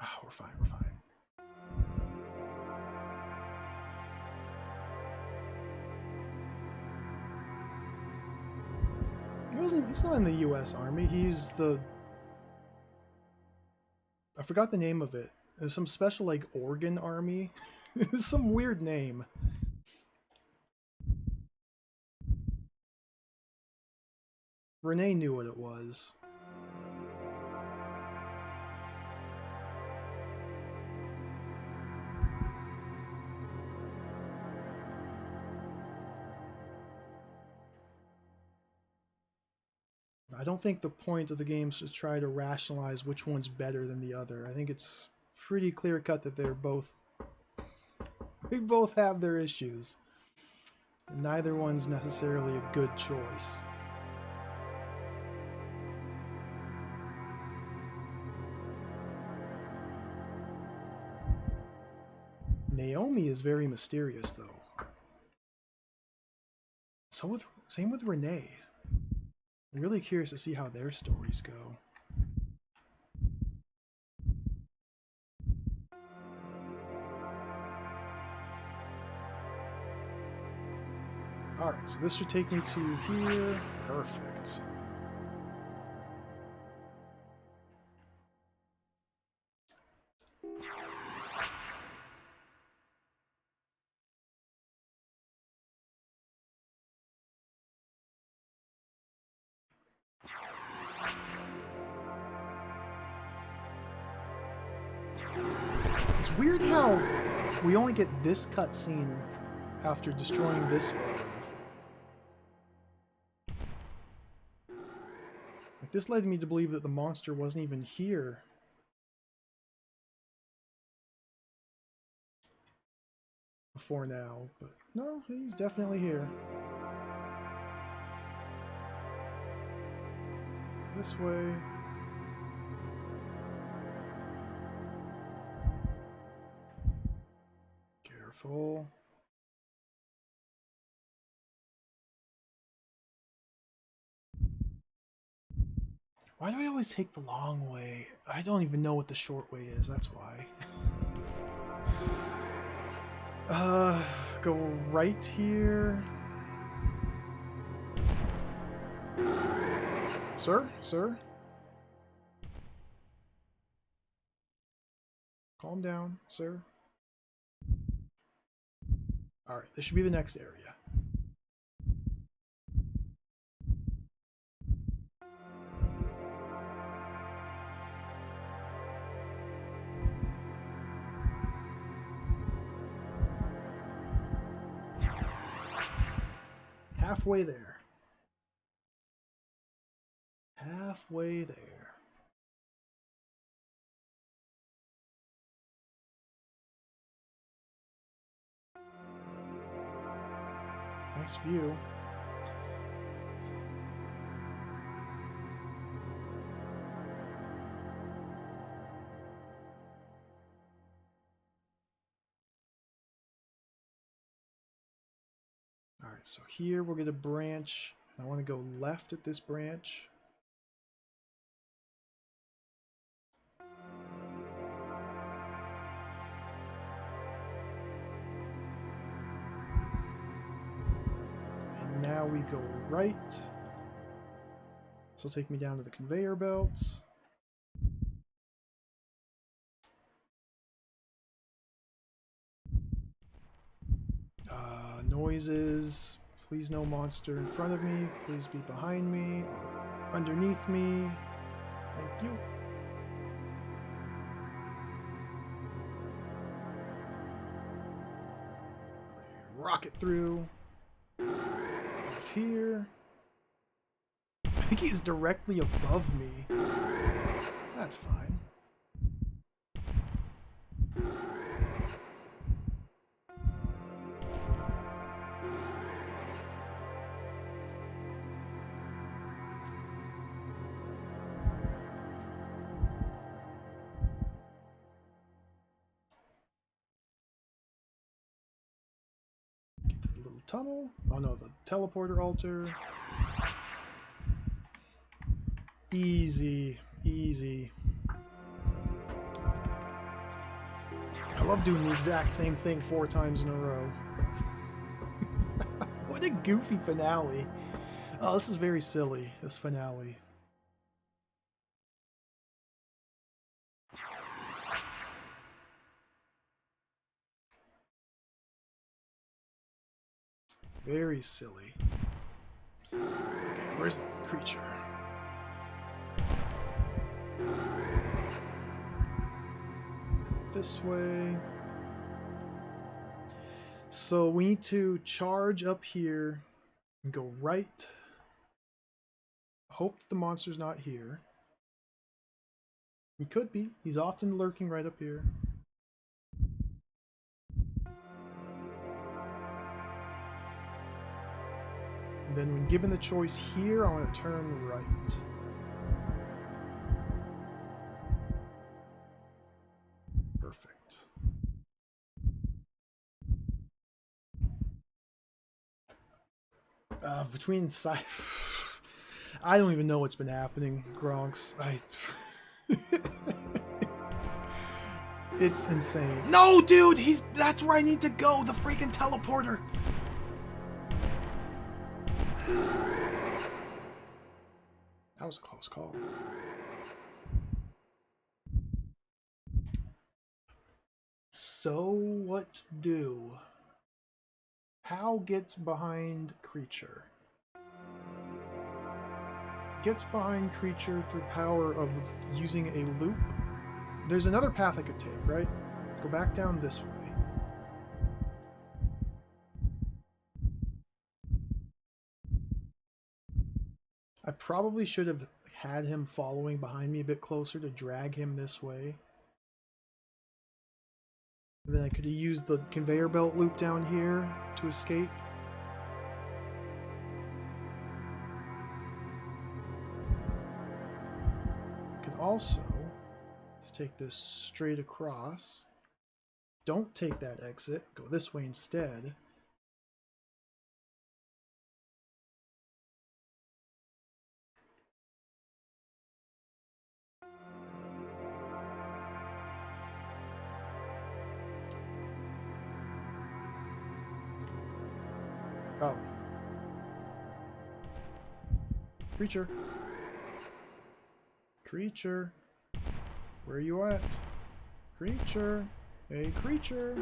Ah, we're fine, we're fine. He's not in the US Army. He's the... I forgot the name of it. It was some special, like, organ army. It was some weird name. Renee knew what it was. I don't think the point of the game is to try to rationalize which one's better than the other. I think it's pretty clear cut that they both have their issues. Neither one's necessarily a good choice. Naomi is very mysterious, though. Same with Renee. I'm really curious to see how their stories go. Alright, so this should take me to here. Perfect. It's weird how we only get this cutscene after destroying this orb. Like, this led me to believe that the monster wasn't even here. Before now, but no, he's definitely here. This way. Careful. Why do I always take the long way? I don't even know what the short way is, that's why. Go right here. Sir? Sir? Calm down, sir. Alright, this should be the next area. Halfway there. Halfway there. Nice view. Alright, so here we're going to branch. I want to go left at this branch. And now we go right. This will take me down to the conveyor belts. Noises. Please no monster in front of me. Please be behind me or underneath me. Thank you. Rocket through. Off here. I think he's directly above me. That's fine. Tunnel? Oh no, the teleporter altar. Easy, easy. I love doing the exact same thing 4 times in a row. What a goofy finale. Oh, this is very silly, this finale. Very silly. Okay, where's the creature? This way. So we need to charge up here and go right. Hope the monster's not here. He could be. He's often lurking right up here. And then when given the choice here, I want to turn right. Perfect. Between side... I don't even know what's been happening, Gronks. It's insane. No, dude, that's where I need to go, the freaking teleporter. That was a close call. So what to do? How gets behind creature? Gets behind creature through power of using a loop. There's another path I could take, right? Go back down this way. I probably should have had him following behind me a bit closer to drag him this way. Then I could have used the conveyor belt loop down here to escape. I could also just take this straight across. Don't take that exit. Go this way instead. Oh. Creature. Creature. Where are you at? Creature. Hey, creature.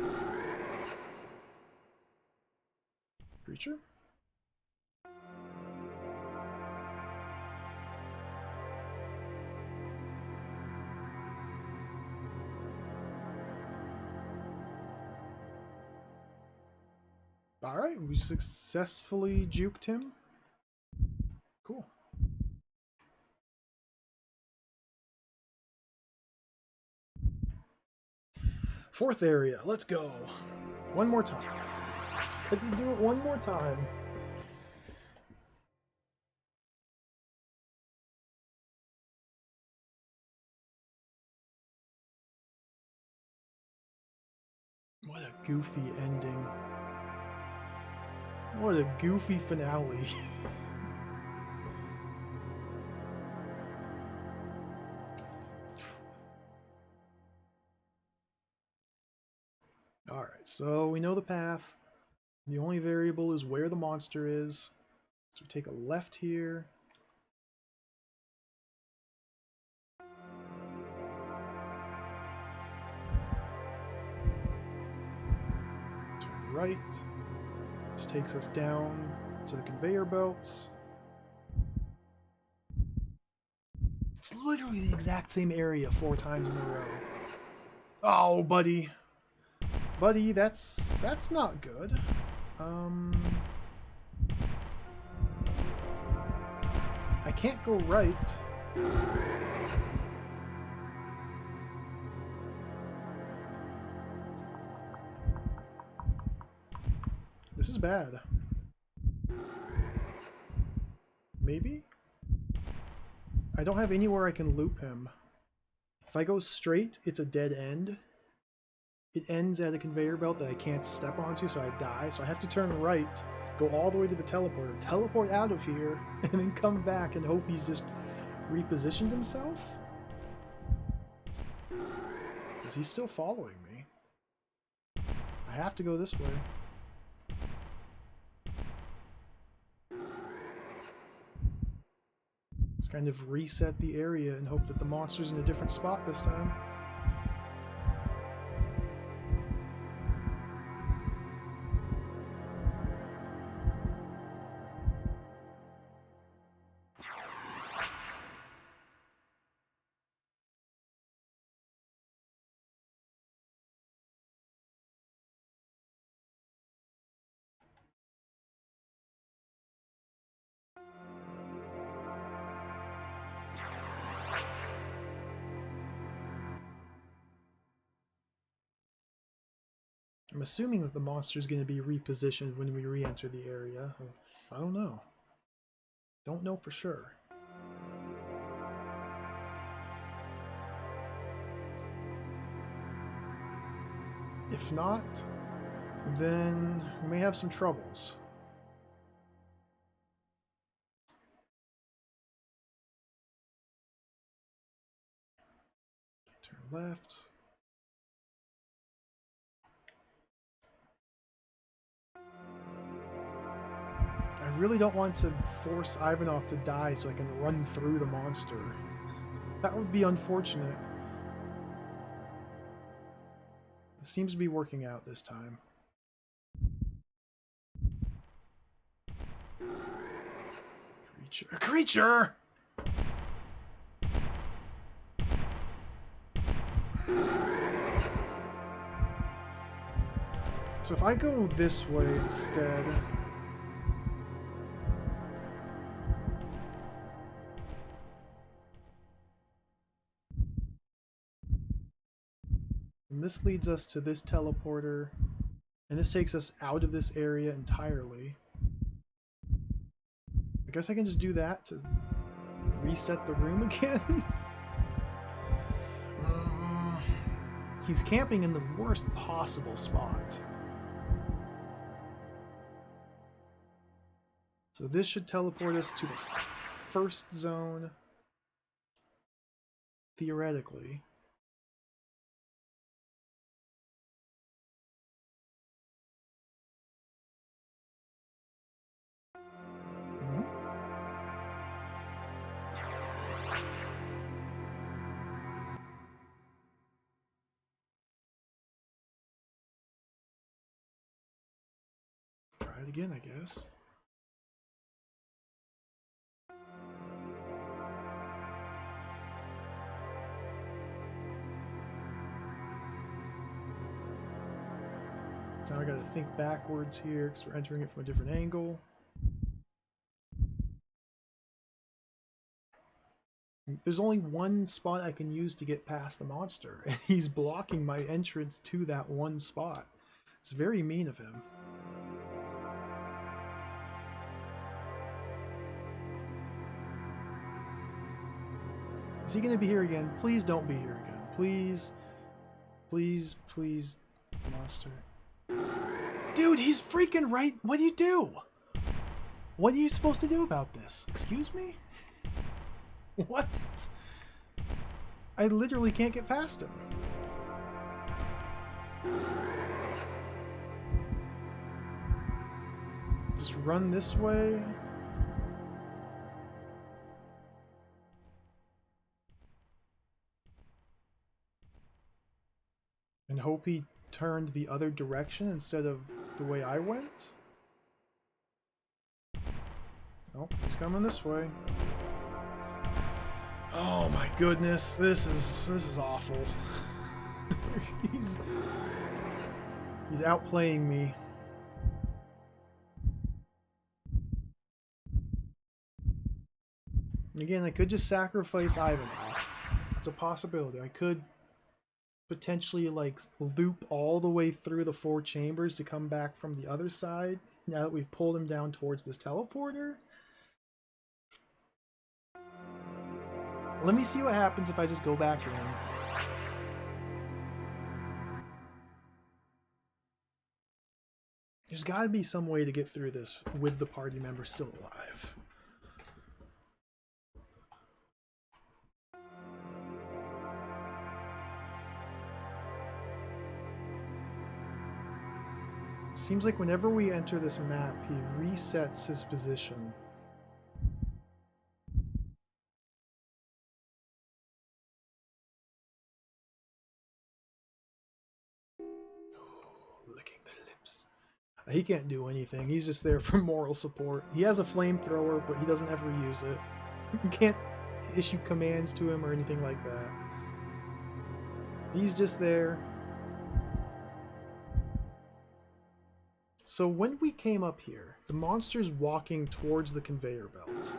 Creature? Alright, we successfully juked him. Cool. Fourth area, let's go. One more time. Let me do it one more time. What a goofy ending. What a goofy finale. Alright, so we know the path. The only variable is where the monster is. So take a left here. Turn right. This takes us down to the conveyor belts. It's literally the exact same area 4 times in a row. Oh, buddy. Buddy, that's not good. I can't go right. This is bad. Maybe? I don't have anywhere I can loop him. If I go straight, it's a dead end. It ends at a conveyor belt that I can't step onto, so I die. So I have to turn right, go all the way to the teleporter, teleport out of here, and then come back and hope he's just repositioned himself? Is he still following me? I have to go this way. Just kind of reset the area and hope that the monster's in a different spot this time. I'm assuming that the monster is going to be repositioned when we re-enter the area. I don't know. Don't know for sure. If not, then we may have some troubles. left. I really don't want to force Ivanov to die so I can run through the monster. That would be unfortunate. It seems to be working out this time. Creature. A creature! So if I go this way instead... And this leads us to this teleporter. And this takes us out of this area entirely. I guess I can just do that to reset the room again. He's camping in the worst possible spot. So this should teleport us to the first zone. Theoretically. Try it again, I guess. So now I gotta think backwards here because we're entering it from a different angle. There's only one spot I can use to get past the monster, and he's blocking my entrance to that one spot. It's very mean of him. Is he going to be here again? Please don't be here again. Please. Please, please, monster. Dude, he's freaking right. What do you do? What are you supposed to do about this? Excuse me? What? I literally can't get past him. Just run this way. And hope he turned the other direction instead of the way I went? Nope, he's coming this way. Oh my goodness, this is awful. he's outplaying me. And again, I could just sacrifice Ivanov. That's a possibility. I could potentially like loop all the way through the 4 chambers to come back from the other side now that we've pulled him down towards this teleporter. Let me see what happens if I just go back in. There's got to be some way to get through this with the party member still alive. Seems like whenever we enter this map, he resets his position. Licking their lips. He can't do anything. He's just there for moral support. He has a flamethrower, but he doesn't ever use it. You can't issue commands to him or anything like that. He's just there. So when we came up here, the monster's walking towards the conveyor belt.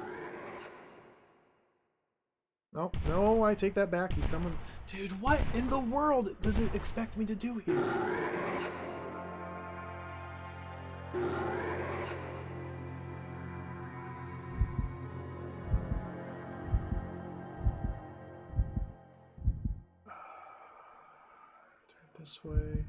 Oh, no, I take that back. He's coming. Dude, what in the world does it expect me to do here? Turn this way.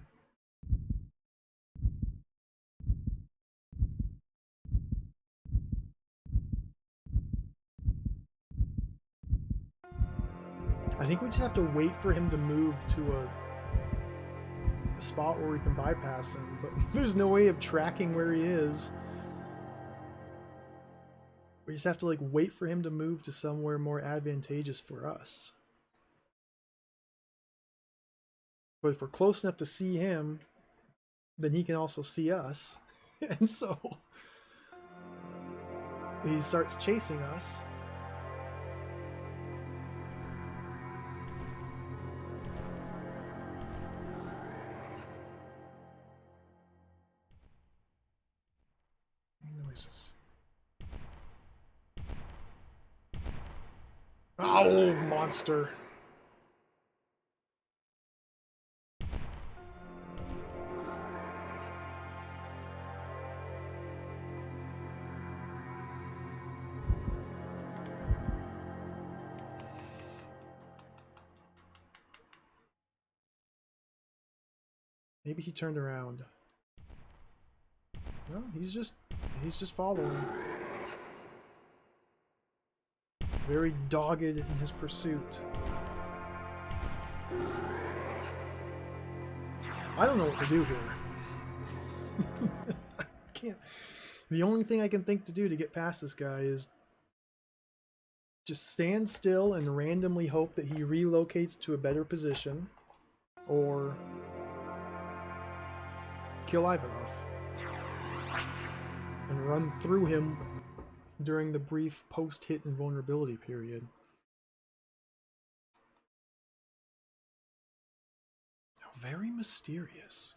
I think we just have to wait for him to move to a spot where we can bypass him, but there's no way of tracking where he is. We just have to like wait for him to move to somewhere more advantageous for us. But if we're close enough to see him, then he can also see us. And so he starts chasing us. Noises. Oh, monster. Maybe he turned around. No, he's just following. Very dogged in his pursuit. I don't know what to do here. I can't. The only thing I can think to do to get past this guy is just stand still and randomly hope that he relocates to a better position, or kill Ivanov and run through him during the brief post-hit invulnerability period. How very mysterious.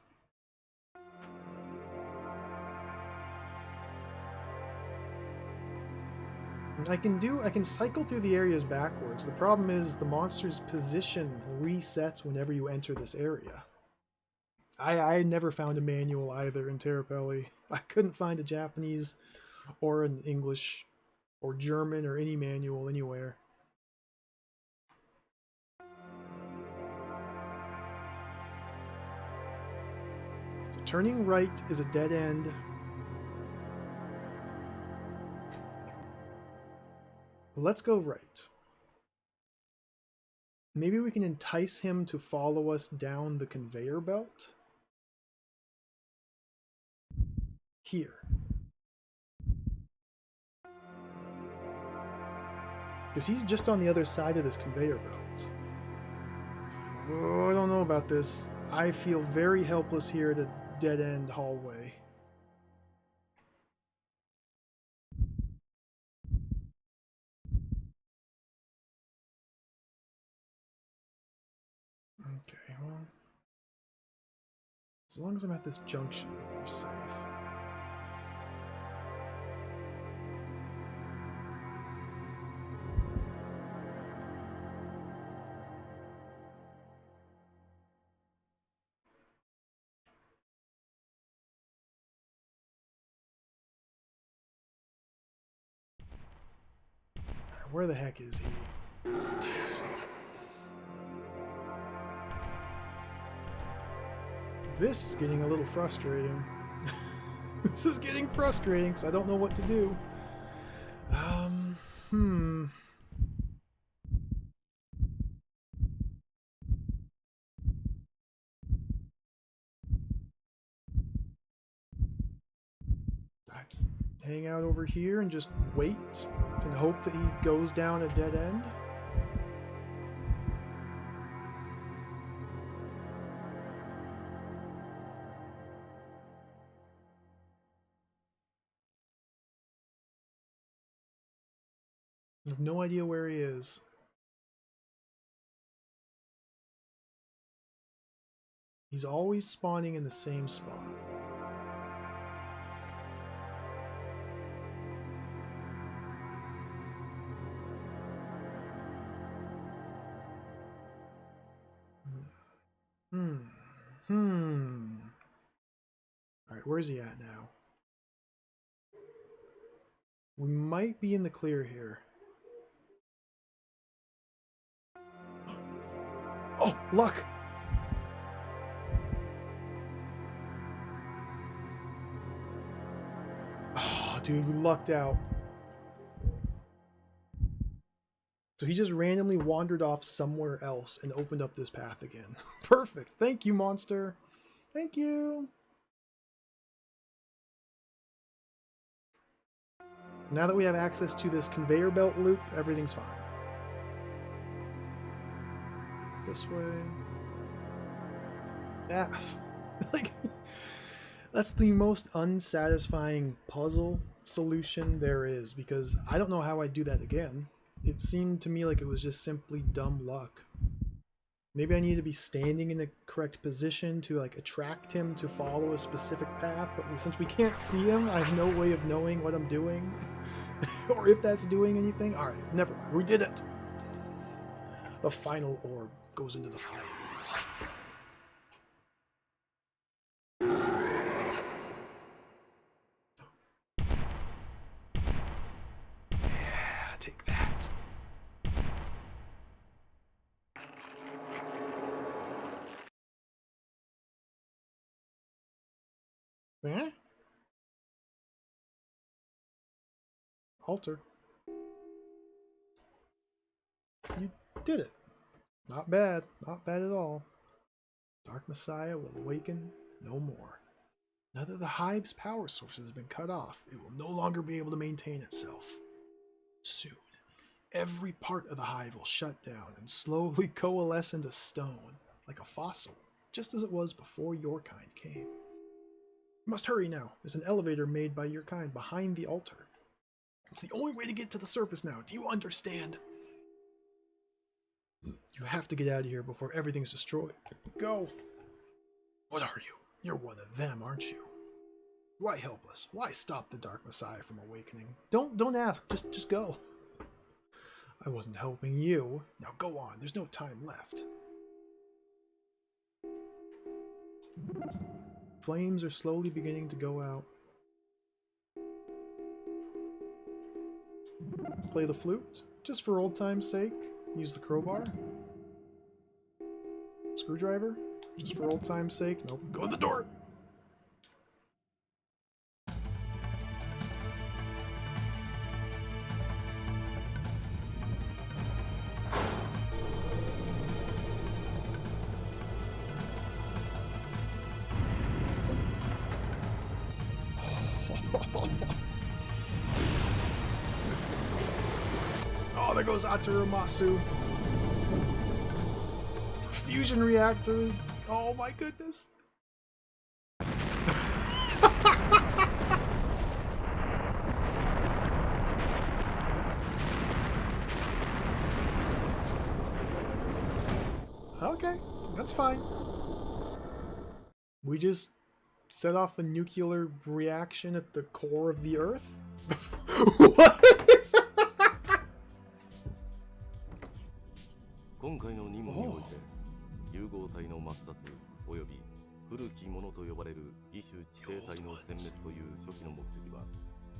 I can cycle through the areas backwards. The problem is the monster's position resets whenever you enter this area. I never found a manual either in Terrapelli. I couldn't find a Japanese or an English or German or any manual anywhere. So turning right is a dead end. Let's go right. Maybe we can entice him to follow us down the conveyor belt. Here. Because he's just on the other side of this conveyor belt. Oh, I don't know about this. I feel very helpless here at a dead-end hallway. Okay, well, as long as I'm at this junction, we're safe. Where the heck is he? This is getting a little frustrating. This is getting frustrating because I don't know what to do. I hang out over here and just wait and hope that he goes down a dead end. I have no idea where he is. He's always spawning in the same spot. Alright, where's he at now? We might be in the clear here. Oh, luck! Oh, dude, we lucked out. So he just randomly wandered off somewhere else and opened up this path again. Perfect. Thank you, monster. Thank you. Now that we have access to this conveyor belt loop, everything's fine. This way. That, like, that's the most unsatisfying puzzle solution there is, because I don't know how I'd do that again. It seemed to me like it was just simply dumb luck. Maybe I need to be standing in the correct position to like attract him to follow a specific path, but since we can't see him, I have no way of knowing what I'm doing or if that's doing anything. All right, never mind. We did it. The final orb goes into the flames. Yeah, take that. Eh? Altar. You did it. Not bad. Not bad at all. Dark Messiah will awaken no more. Now that the hive's power source has been cut off, it will no longer be able to maintain itself. Soon, every part of the hive will shut down and slowly coalesce into stone, like a fossil, just as it was before your kind came. You must hurry now. There's an elevator made by your kind behind the altar. It's the only way to get to the surface now. Do you understand? You have to get out of here before everything's destroyed. Go! What are you? You're one of them, aren't you? Why help us? Why stop the Dark Messiah from awakening? Don't ask. Just go. I wasn't helping you. Now go on. There's no time left. Flames are slowly beginning to go out. Play the flute, just for old time's sake. Use the crowbar. Screwdriver, just for old time's sake. Nope. Go to the door! Oh, there goes Aturamasu. Fusion reactors. Oh my goodness. Okay, that's fine. We just set off a nuclear reaction at the core of the Earth? What? 今回の任務において融合体の抹殺および古きものと呼ばれる異種知性体の殲滅という初期の目的は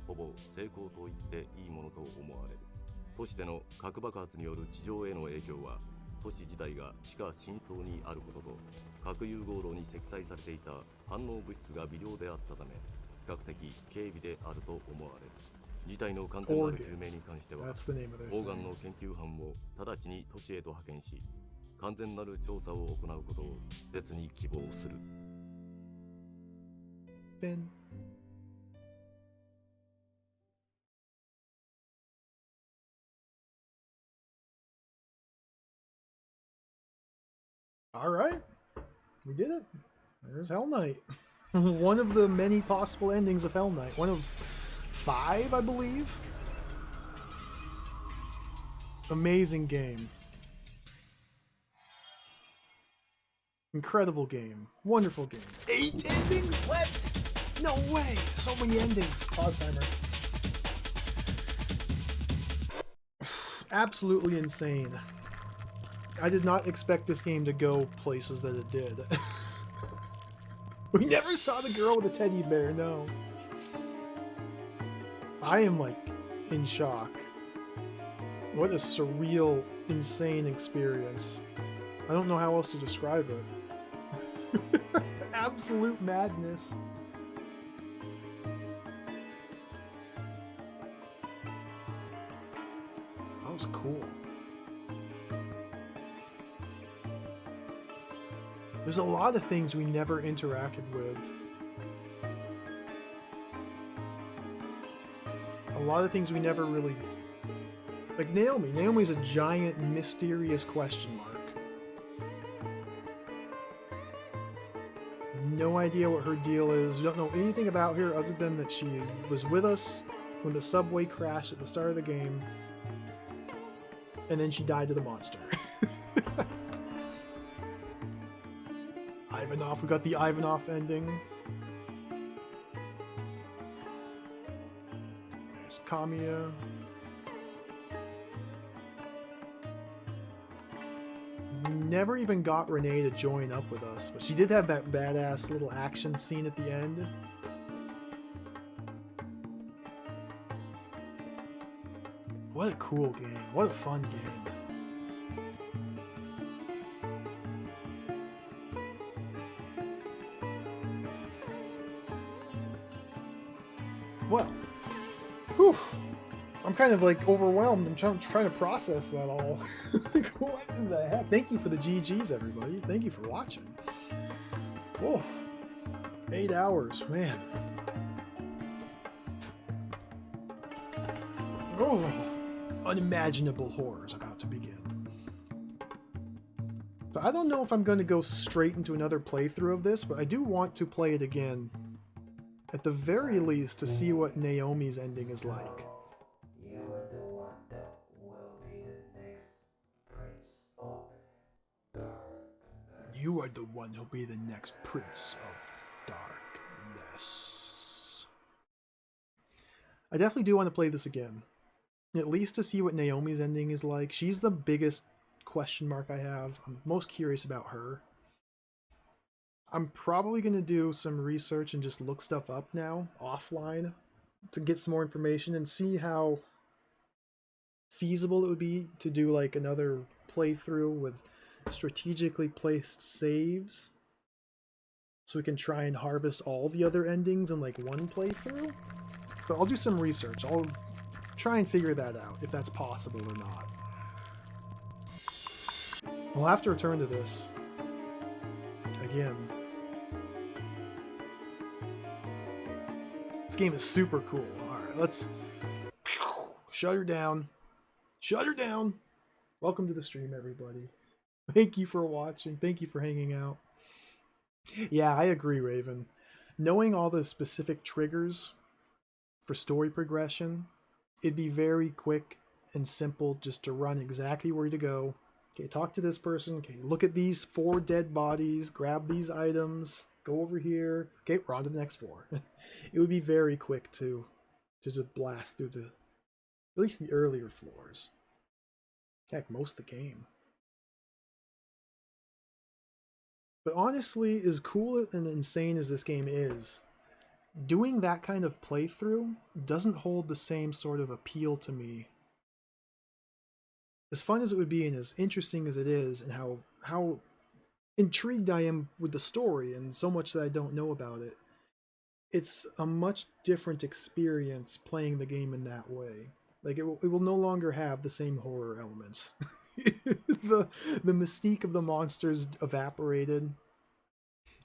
ほぼ成功と言っていいものと思われる。都市での核爆発による地上への影響は都市自体が地下深層にあることと核融合炉に積載されていた反応物質が微量であったため比較的軽微であると思われる。事態の完全なる究明に関してはオーガンの研究班を直ちに都市へと派遣し完全なる調査を行うことを切に希望する。Ben. All right, we did it. There's Hellnight. One of the many possible endings of Hellnight. One of 5, I believe. Amazing game. Incredible game. Wonderful game. 8 endings? What? No way. So many endings. Pause timer. Absolutely insane. I did not expect this game to go places that it did. We never saw the girl with the teddy bear, no. I am like in shock. What a surreal, insane experience. I don't know how else to describe it. Absolute madness. That was cool. There's a lot of things we never interacted with. A lot of things we never really... Like Naomi. Naomi's a giant, mysterious question mark. No idea what her deal is. We don't know anything about her other than that she was with us when the subway crashed at the start of the game. And then she died to the monster. Ivanov. We got the Ivanov ending. There's Kamiya. Never even got Renee to join up with us, but she did have that badass little action scene at the end. What a cool game. What a fun game. Well, whew. I'm kind of like overwhelmed. I'm trying to process that all. Like, what in the heck? Thank you for the GGs, everybody. Thank you for watching. Whoa. 8 hours, man. Oh, unimaginable horrors about to begin. So I don't know if I'm going to go straight into another playthrough of this, but I do want to play it again. At the very least, to see what Naomi's ending is like. You are the one that will be the next prince of darkness. You are the one who'll be the next Prince of Darkness. I definitely do want to play this again. At least to see what Naomi's ending is like. She's the biggest question mark I have. I'm most curious about her. I'm probably going to do some research and just look stuff up now, offline, to get some more information and see how feasible it would be to do like another playthrough with strategically placed saves, so we can try and harvest all the other endings in like one playthrough. But I'll do some research. I'll try and figure that out, if that's possible or not. We'll have to return to this again. This game is super cool. Alright, let's shut her down. Shut her down! Welcome to the stream, everybody. Thank you for watching. Thank you for hanging out. Yeah, I agree, Raven. Knowing all the specific triggers for story progression, it'd be very quick and simple just to run exactly where to go. Okay, talk to this person. Okay, look at these 4 dead bodies. Grab these items. Go over here. Okay, we're on to the next floor. It would be very quick to just blast through at least the earlier floors. Heck, most of the game. But honestly, as cool and insane as this game is, doing that kind of playthrough doesn't hold the same sort of appeal to me. As fun as it would be and as interesting as it is, and how intrigued I am with the story and so much that I don't know about it, it's a much different experience playing the game in that way. Like, it will no longer have the same horror elements. the mystique of the monsters evaporated,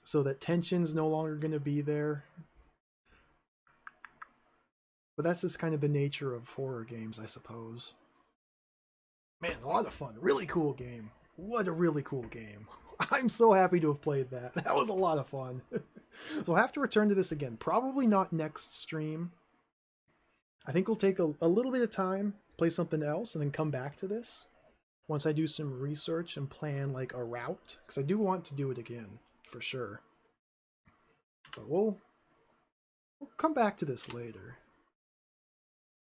so that tension's no longer going to be there. But that's just kind of the nature of horror games, I suppose. Man, a lot of fun. Really cool game. What a really cool game. I'm so happy to have played that. That was a lot of fun. So we'll have to return to this again. Probably not next stream. I think we'll take a little bit of time, play something else, and then come back to this. Once I do some research and plan like a route. Because I do want to do it again, for sure. But we'll come back to this later.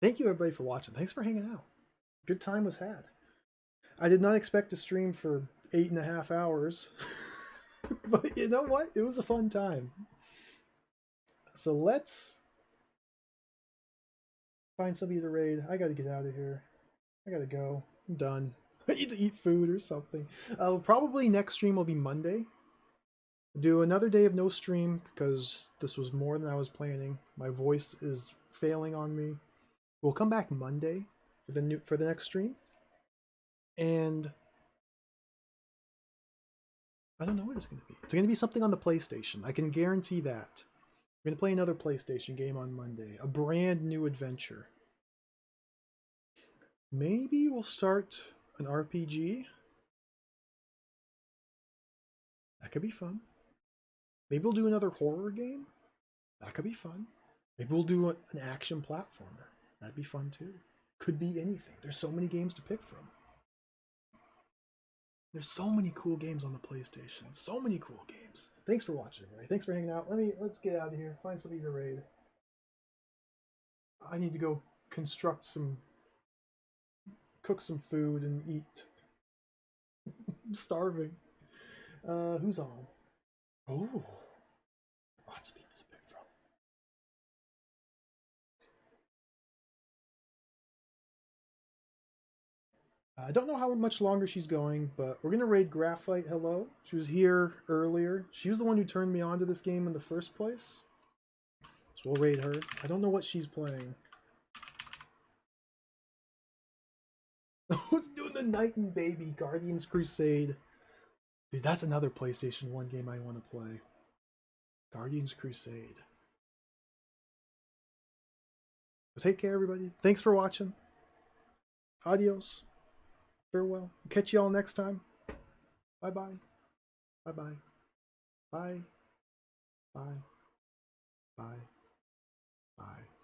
Thank you everybody for watching. Thanks for hanging out. Good time was had. I did not expect to stream for 8.5 hours. But you know what? It was a fun time. So let's find somebody to raid. I gotta get out of here. I gotta go. I'm done. I need to eat food or something. Probably next stream will be Monday. Do another day of no stream because this was more than I was planning. My voice is failing on me. We'll come back Monday for the next stream. And I don't know what it's going to be. It's going to be something on the PlayStation. I can guarantee that. We're going to play another PlayStation game on Monday. A brand new adventure. Maybe we'll start an RPG. That could be fun. Maybe we'll do another horror game. That could be fun. Maybe we'll do an action platformer. That'd be fun too. Could be anything. There's so many games to pick from. There's so many cool games on the PlayStation. So many cool games. Thanks for watching, everybody. Thanks for hanging out. Let's get out of here. Find something to raid. I need to go cook some food and eat. I'm starving. Who's on? Oh, lots of people to pick from. I don't know how much longer she's going, but we're going to raid Graphite. Hello. She was here earlier. She was the one who turned me on to this game in the first place. So we'll raid her. I don't know what she's playing. Who's doing the Knight and Baby Guardians Crusade? Dude, that's another PlayStation 1 game I want to play. Guardians Crusade. Well, take care, everybody. Thanks for watching. Adios. Farewell. Catch you all next time. Bye-bye. Bye-bye. Bye. Bye. Bye. Bye.